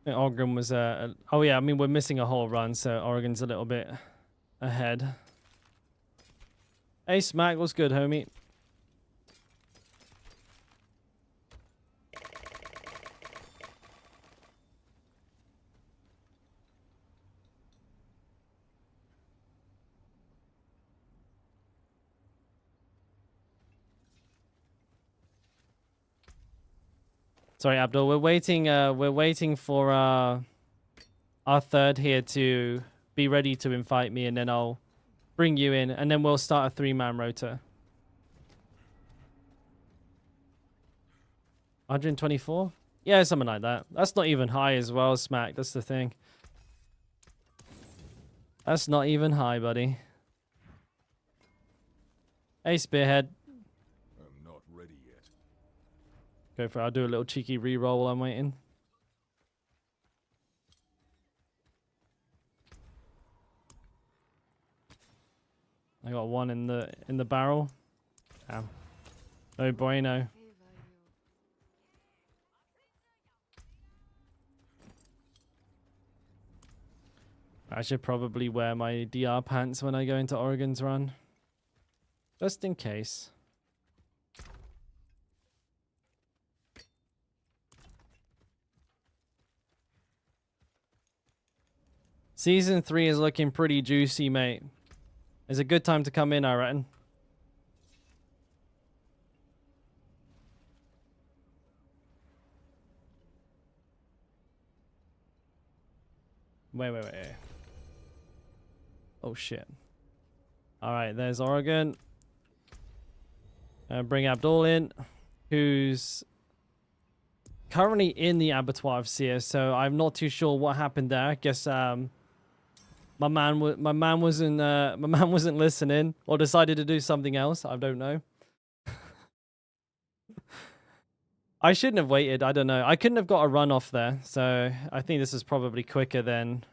I think Oregon was oh yeah, I mean we're missing a whole run, so Oregon's a little bit ahead. Hey Smack, what's good, homie? Sorry, Abdul. We're waiting for our third here to be ready to invite me, and then I'll bring you in, and then we'll start a 3-man rota. 124? Yeah, something like that. That's not even high as well, Smack. That's the thing. That's not even high, buddy. Hey, Spearhead. I'm not ready yet. Go for it. I'll do a little cheeky reroll while I'm waiting. I got one in the barrel. Damn. No bueno. I should probably wear my DR pants when I go into Oregon's run. Just in case. Season 3 is looking pretty juicy, mate. It's a good time to come in, I reckon. Wait. Oh, shit. Alright, there's Oregon. Bring Abdul in, who's currently in the abattoir of Seer, so I'm not too sure what happened there. I guess my man wasn't listening, or decided to do something else. I don't know. I shouldn't have waited. I don't know. I couldn't have got a run off there, so I think this is probably quicker than.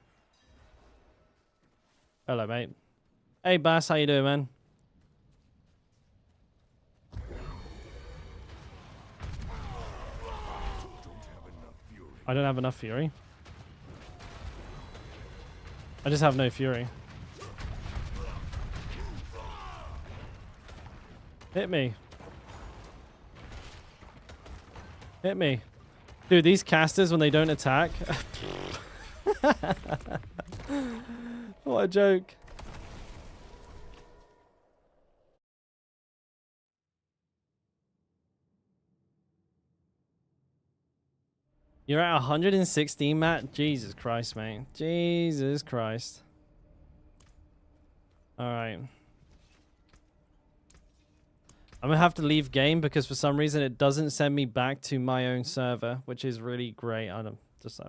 Hello, mate. Hey, Bass, how you doing, man? I don't have enough fury. I just have no fury. Hit me. Hit me. Dude, these casters, when they don't attack... What a joke. You're at 116, Matt? Jesus Christ, mate. Jesus Christ. Alright. I'm gonna have to leave game because for some reason it doesn't send me back to my own server, which is really great. I'm just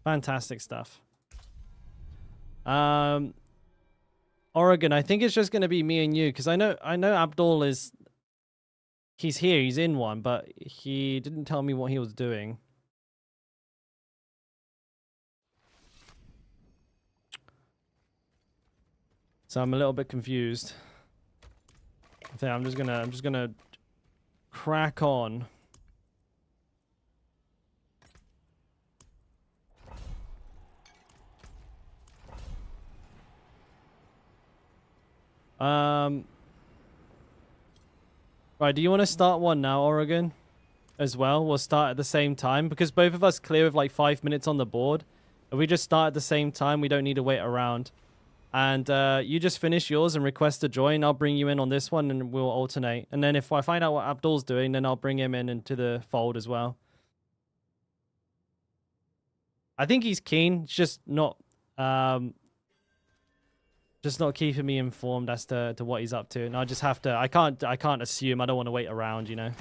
fantastic stuff. Oregon, I think it's just gonna be me and you because I know Abdul is. He's here. He's in one, but he didn't tell me what he was doing. So I'm a little bit confused. I think I'm just gonna crack on. Right, do you want to start one now, Oregon? As well? We'll start at the same time because both of us clear with like 5 minutes on the board. If we just start at the same time, we don't need to wait around. And you just finish yours and request to join. I'll bring you in on this one and we'll alternate. And then if I find out what Abdul's doing, then I'll bring him in into the fold as well. I think he's keen. It's just not keeping me informed as to what he's up to. And I just have to I can't assume. I don't want to wait around, you know.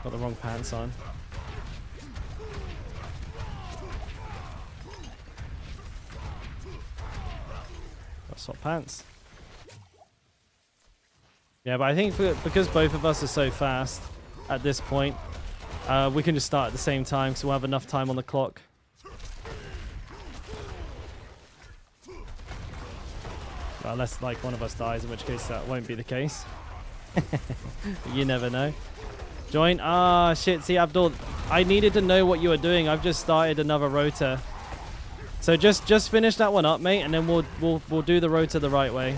Got the wrong pants on. Swap pants. Yeah, but I think because both of us are so fast at this point, we can just start at the same time, so we'll have enough time on the clock. Well, unless like one of us dies, in which case that won't be the case. You never know. Join. Ah, shit. See, Abdul, I needed to know what you were doing. I've just started another rota. So just finish that one up, mate, and then we'll do the rota the right way.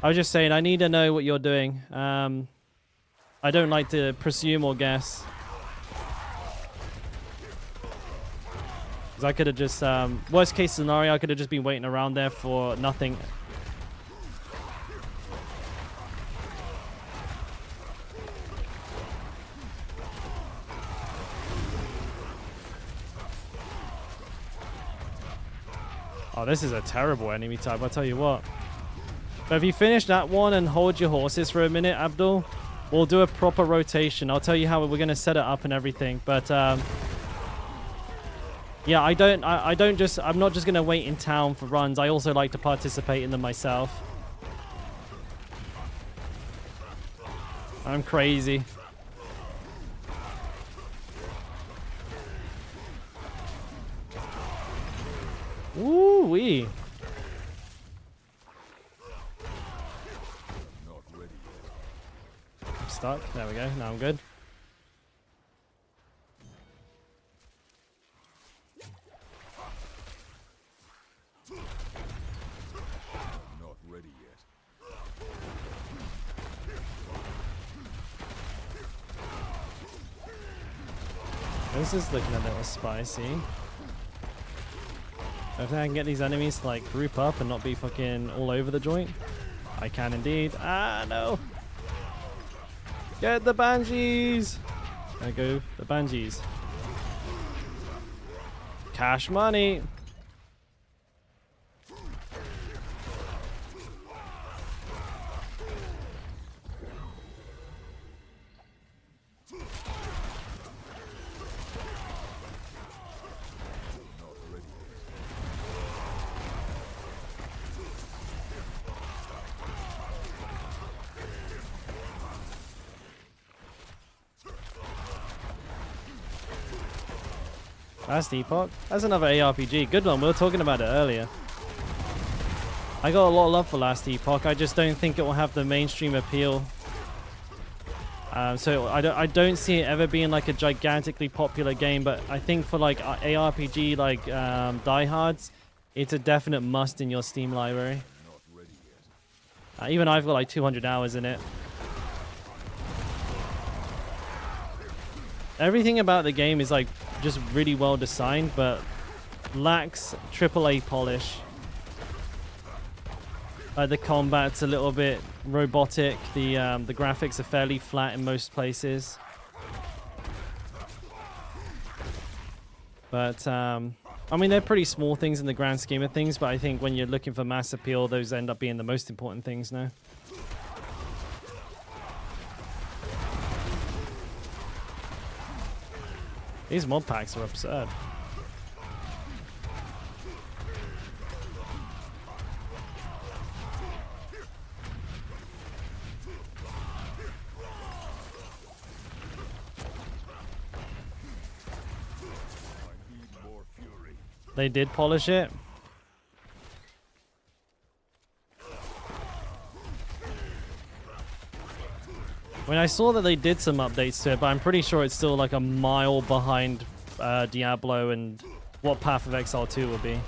I was just saying I need to know what you're doing. I don't like to presume or guess. Because I could have just worst case scenario, I could have just been waiting around there for nothing. Oh, this is a terrible enemy type, I'll tell you what. But if you finish that one and hold your horses for a minute, Abdul, we'll do a proper rotation. I'll tell you how we're going to set it up and everything. But, yeah, I'm not just going to wait in town for runs. I also like to participate in them myself. I'm crazy. Woo-wee. I'm stuck. There we go. Now I'm good. Not ready yet. This is looking a little spicy. If I can get these enemies to like group up and not be fucking all over the joint, I can indeed. Ah, no. Get the banshees. There go the banshees. Cash money. Last Epoch. That's another ARPG. Good one. We were talking about it earlier. I got a lot of love for Last Epoch. I just don't think it will have the mainstream appeal. So I don't see it ever being like a gigantically popular game. But I think for like ARPG like diehards, it's a definite must in your Steam library. Even I've got like 200 hours in it. Everything about the game is like just really well designed, but lacks AAA polish. The combat's a little bit robotic. The graphics are fairly flat in most places. But I mean, they're pretty small things in the grand scheme of things, but I think when you're looking for mass appeal, those end up being the most important things now. These mod packs are absurd. They did polish it. I mean, I saw that they did some updates to it, but I'm pretty sure it's still like a mile behind Diablo and what Path of Exile 2 will be.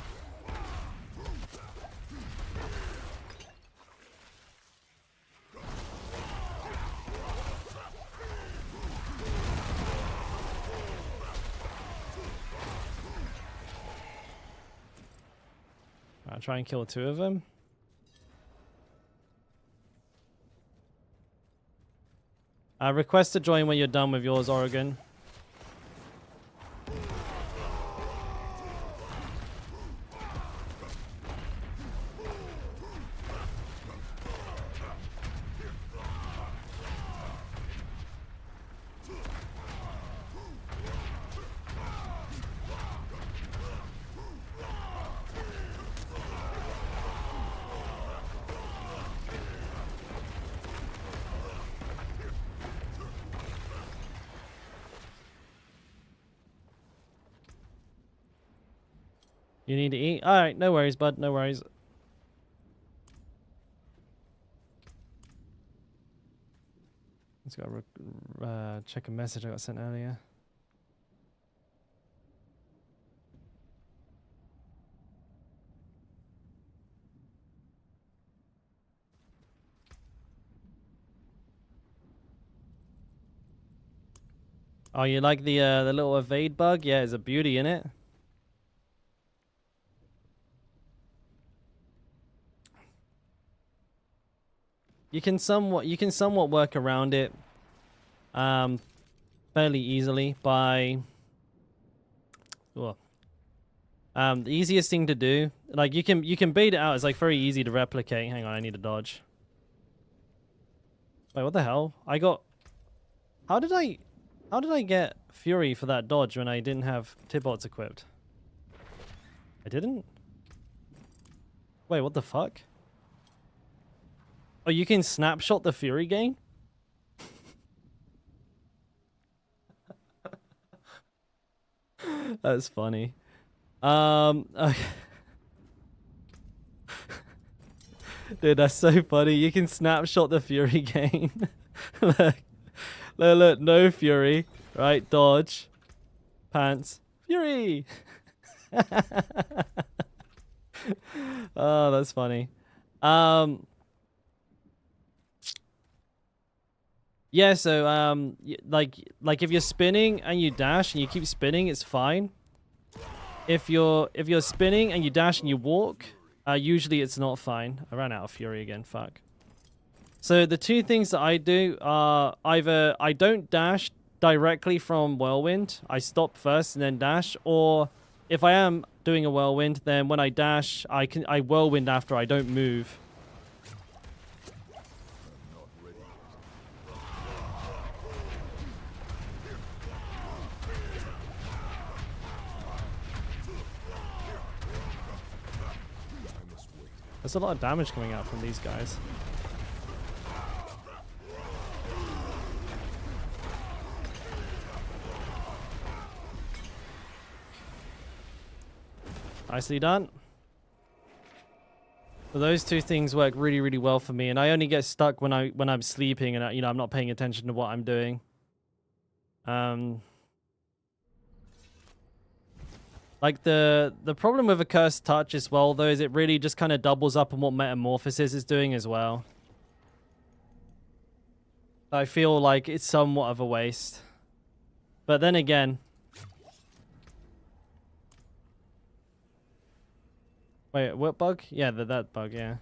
I'll try and kill 2 of them. Request to join when you're done with yours, Oregon. You need to eat? Alright, no worries, bud. No worries. Let's go check a message I got sent earlier. Oh, you like the little evade bug? Yeah, it's a beauty, innit? You can somewhat work around it fairly easily by the easiest thing to do, like you can bait it out. It's like very easy to replicate. Hang on, I need to dodge. Wait, what the hell? How did I get Fury for that dodge when I didn't have Tibots equipped? I didn't? Wait, what the fuck? Oh, you can snapshot the Fury gain? That's funny. Okay. Dude, that's so funny. You can snapshot the Fury gain. Look, no Fury. Right, dodge. Pants. Fury! Oh, that's funny. Yeah, so like if you're spinning and you dash and you keep spinning, it's fine. If you're spinning and you dash and you walk, usually it's not fine. I ran out of Fury again, fuck. So the 2 things that I do are either I don't dash directly from Whirlwind, I stop first and then dash, or if I am doing a Whirlwind, then when I dash, I Whirlwind after, I don't move. There's a lot of damage coming out from these guys. Nicely done. So those 2 things work really, really well for me, and I only get stuck when I'm sleeping and I'm not paying attention to what I'm doing. Like the problem with a Cursed Touch as well, though, is it really just kind of doubles up on what Metamorphosis is doing as well. I feel like it's somewhat of a waste. But then again... Wait, what bug? Yeah, that bug, yeah.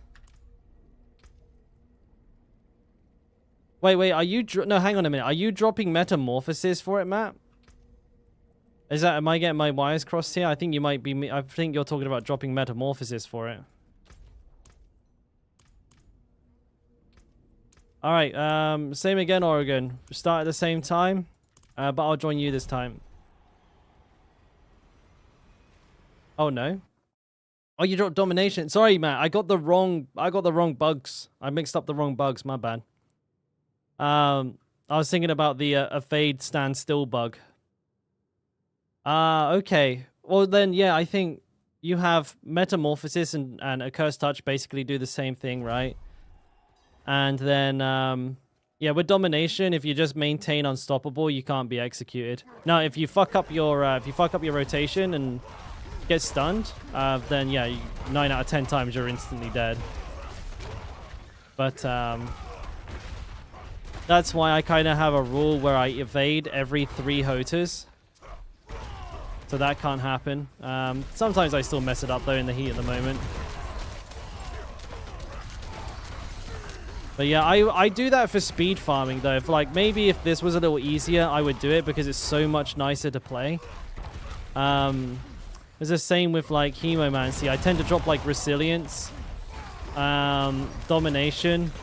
Wait, are you... No, hang on a minute. Are you dropping Metamorphosis for it, Matt? Is that... Am I getting my wires crossed here? I think you might be... I think you're talking about dropping Metamorphosis for it. Alright, same again, Oregon. Start at the same time, but I'll join you this time. Oh, no. Oh, you dropped Domination. Sorry, Matt. I got the wrong bugs. I mixed up the wrong bugs. My bad. I was thinking about the evade stand still bug. Okay. Well, then, yeah, I think you have Metamorphosis and Accursed Touch basically do the same thing, right? And then, yeah, with Domination, if you just maintain Unstoppable, you can't be executed. Now, if you fuck up your rotation and get stunned, then yeah, 9 out of 10 times you're instantly dead. But that's why I kind of have a rule where I evade every 3 hoters. So that can't happen. Sometimes I still mess it up though in the heat at the moment. But yeah, I do that for speed farming though. Maybe if this was a little easier, I would do it because it's so much nicer to play. It's the same with like Hemomancy. I tend to drop like Resilience, Domination,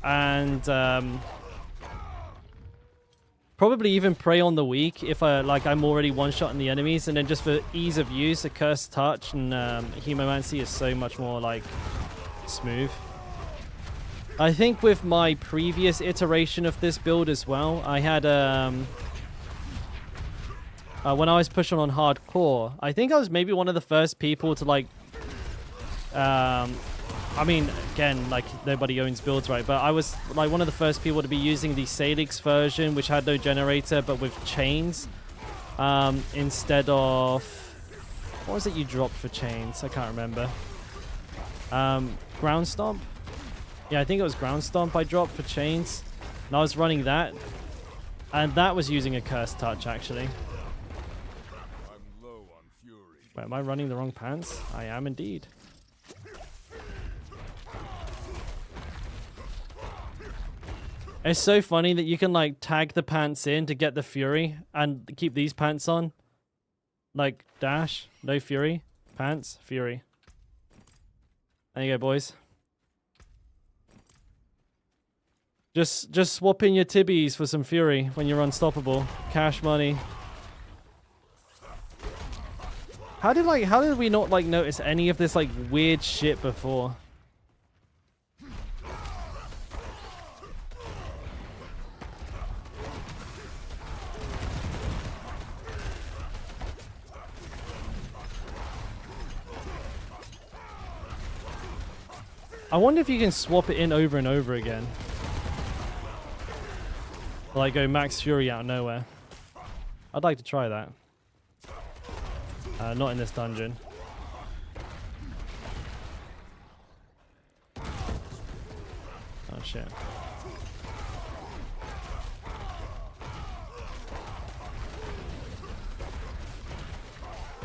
and probably even Prey on the Weak if I'm already one-shotting the enemies. And then just for ease of use, Accursed Touch and Hemomancy is so much more like smooth. I think with my previous iteration of this build as well, I had when I was pushing on hardcore, I think I was maybe one of the first people to like, I mean, again, like nobody owns builds, right? But I was like one of the first people to be using the Salix version, which had no generator, but with chains, instead of, what was it you dropped for chains? I can't remember. Ground Stomp? Yeah, I think it was Ground Stomp I dropped for chains. And I was running that. And that was using a Cursed Touch, actually. I'm low on fury. Wait, am I running the wrong pants? I am indeed. It's so funny that you can like tag the pants in to get the fury and keep these pants on. Like dash, no fury, pants, fury. There you go, boys. Just swap in your tibbies for some fury when you're unstoppable. Cash money. How did we not like notice any of this like weird shit before? I wonder if you can swap it in over and over again. Like go max fury out of nowhere. I'd like to try that. Not in this dungeon. Oh shit.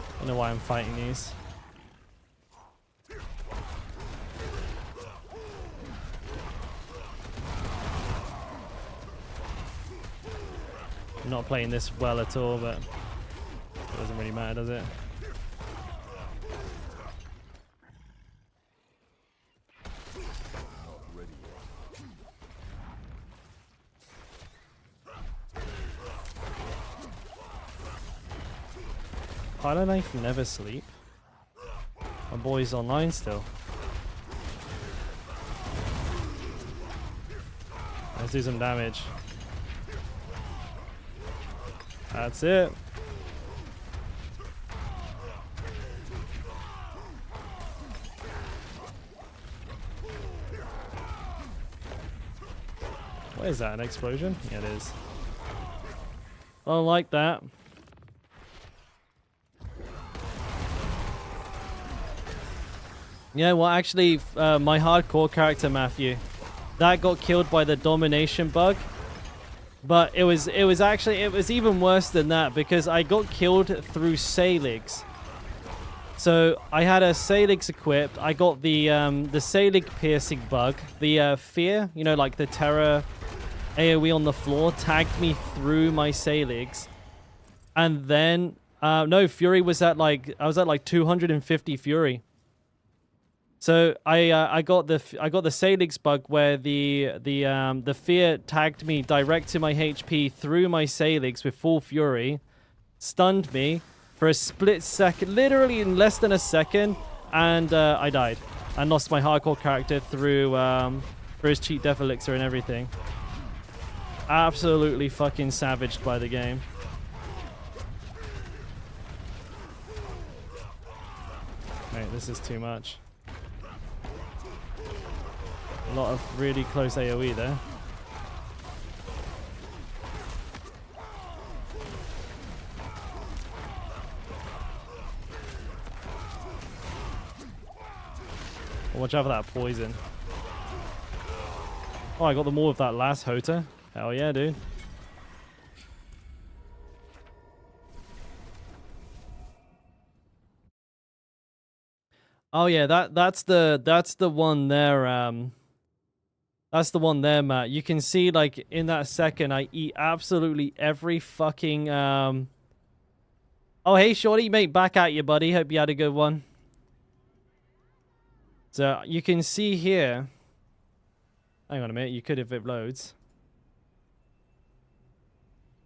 I don't know why I'm fighting these. I'm not playing this well at all, but it doesn't really matter, does it? Pilot Knife never sleep. My boy's online still. Let's do some damage. That's it. What is that, an explosion? Yeah, it is. I don't like that. Yeah, well, actually, my hardcore character, Matthew, that got killed by the domination bug. But it was even worse than that because I got killed through Salix. So I had a Salix equipped. I got the Salix piercing bug. The fear, you know, like the terror AoE on the floor tagged me through my Salix. And then no, Fury was at like I was at like 250 Fury. So I got the Salix bug where the fear tagged me direct to my HP through my Salix with full Fury, stunned me for a split second, literally in less than a second, and I died and lost my hardcore character through for his cheat death elixir and everything. Absolutely fucking savaged by the game. Mate, this is too much. A lot of really close AoE there. Watch out for that poison. Oh, I got the more of that last Hota. Hell yeah, dude. Oh yeah, that's the one there. That's the one there, Matt. You can see, like, in that second, I eat absolutely every fucking, Oh, hey, Shorty, mate, back at you, buddy. Hope you had a good one. So, you can see here... Hang on a minute, you could if it loads.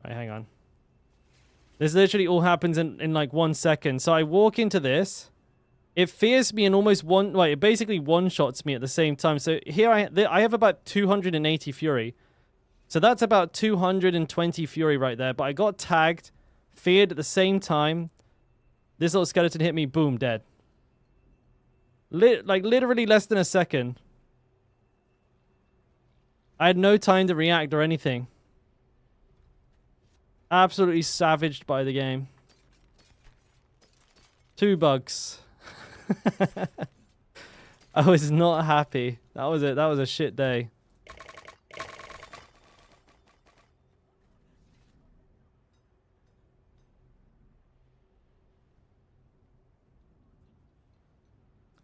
Right, hang on. This literally all happens in like 1 second. So, I walk into this... It fears me and almost it basically one-shots me at the same time. So here I have about 280 Fury. So that's about 220 Fury right there. But I got tagged, feared at the same time. This little skeleton hit me, boom, dead. Like literally less than a second. I had no time to react or anything. Absolutely savaged by the game. 2 bugs. I was not happy. That was it. That was a shit day.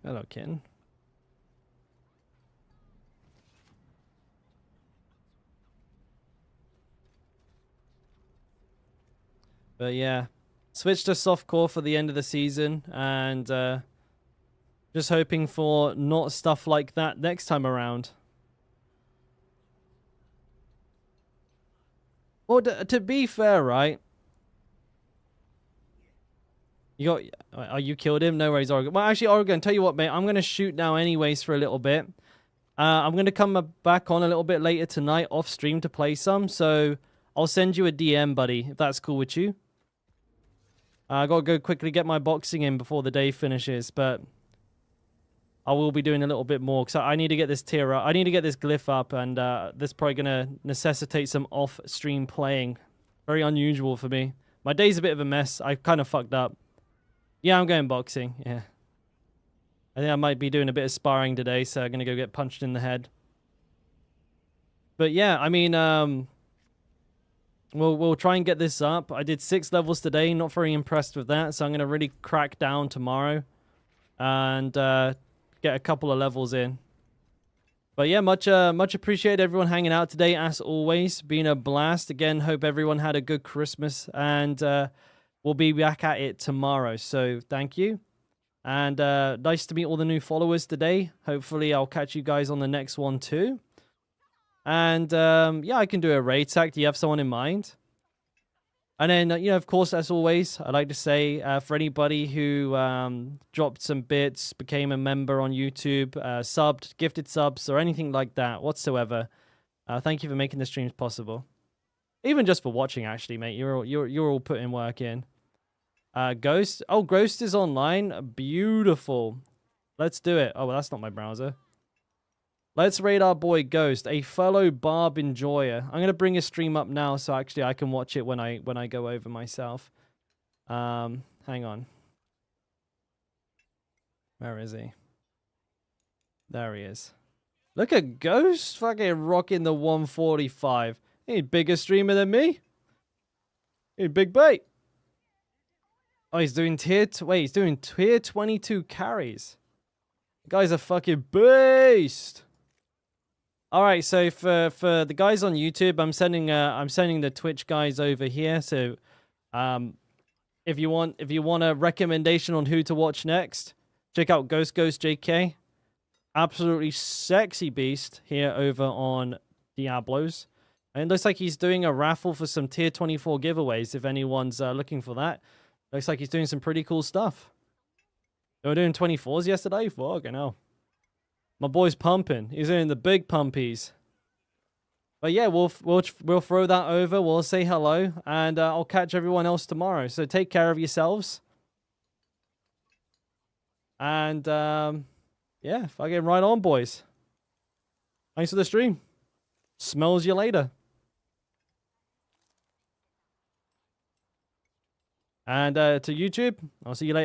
Hello, kitten. But yeah, switch to softcore for the end of the season, and just hoping for not stuff like that next time around. Well, to be fair, right? You got... Oh, you killed him? No worries, Oregon. Well, actually, Oregon, tell you what, mate. I'm going to shoot now anyways for a little bit. I'm going to come back on a little bit later tonight off stream to play some. So I'll send you a DM, buddy, if that's cool with you. I got to go quickly get my boxing in before the day finishes, but... I will be doing a little bit more because I need to get this tier up. I need to get this glyph up, and this is probably going to necessitate some off-stream playing. Very unusual for me. My day's a bit of a mess. I kind of fucked up. Yeah, I'm going boxing. Yeah. I think I might be doing a bit of sparring today, so I'm going to go get punched in the head. But yeah, I mean, we'll try and get this up. I did 6 levels today. Not very impressed with that, so I'm going to really crack down tomorrow. And... get a couple of levels in. But yeah, much appreciate everyone hanging out today, as always. Been a blast. Again, hope everyone had a good Christmas, and we'll be back at it tomorrow. So thank you. And nice to meet all the new followers today. Hopefully I'll catch you guys on the next one too. And yeah, I can do a raid tag. Do you have someone in mind? And then, you know, of course, as always, I'd like to say for anybody who dropped some bits, became a member on YouTube, subbed, gifted subs, or anything like that whatsoever, thank you for making the streams possible. Even just for watching, actually, mate. You're all putting work in. Ghost. Oh, Ghost is online. Beautiful. Let's do it. Oh, well, that's not my browser. Let's raid our boy Ghost, a fellow Barb enjoyer. I'm gonna bring his stream up now, so actually I can watch it when I go over myself. Hang on. Where is he? There he is. Look at Ghost fucking rocking the 145. He bigger streamer than me. He big bait. Oh, he's doing wait, he's doing tier 22 carries. The guy's a fucking beast. All right, so for the guys on YouTube, I'm sending the Twitch guys over here. So, if you want a recommendation on who to watch next, check out Ghost JK. Absolutely sexy beast here over on Diablos. And it looks like he's doing a raffle for some tier 24 giveaways if anyone's looking for that. Looks like he's doing some pretty cool stuff. They were doing 24s yesterday? Fucking hell. My boy's pumping. He's doing the big pumpies. But yeah, we'll throw that over. We'll say hello. And I'll catch everyone else tomorrow. So take care of yourselves. And yeah, fucking right on, boys. Thanks for the stream. Smells you later. And to YouTube, I'll see you later.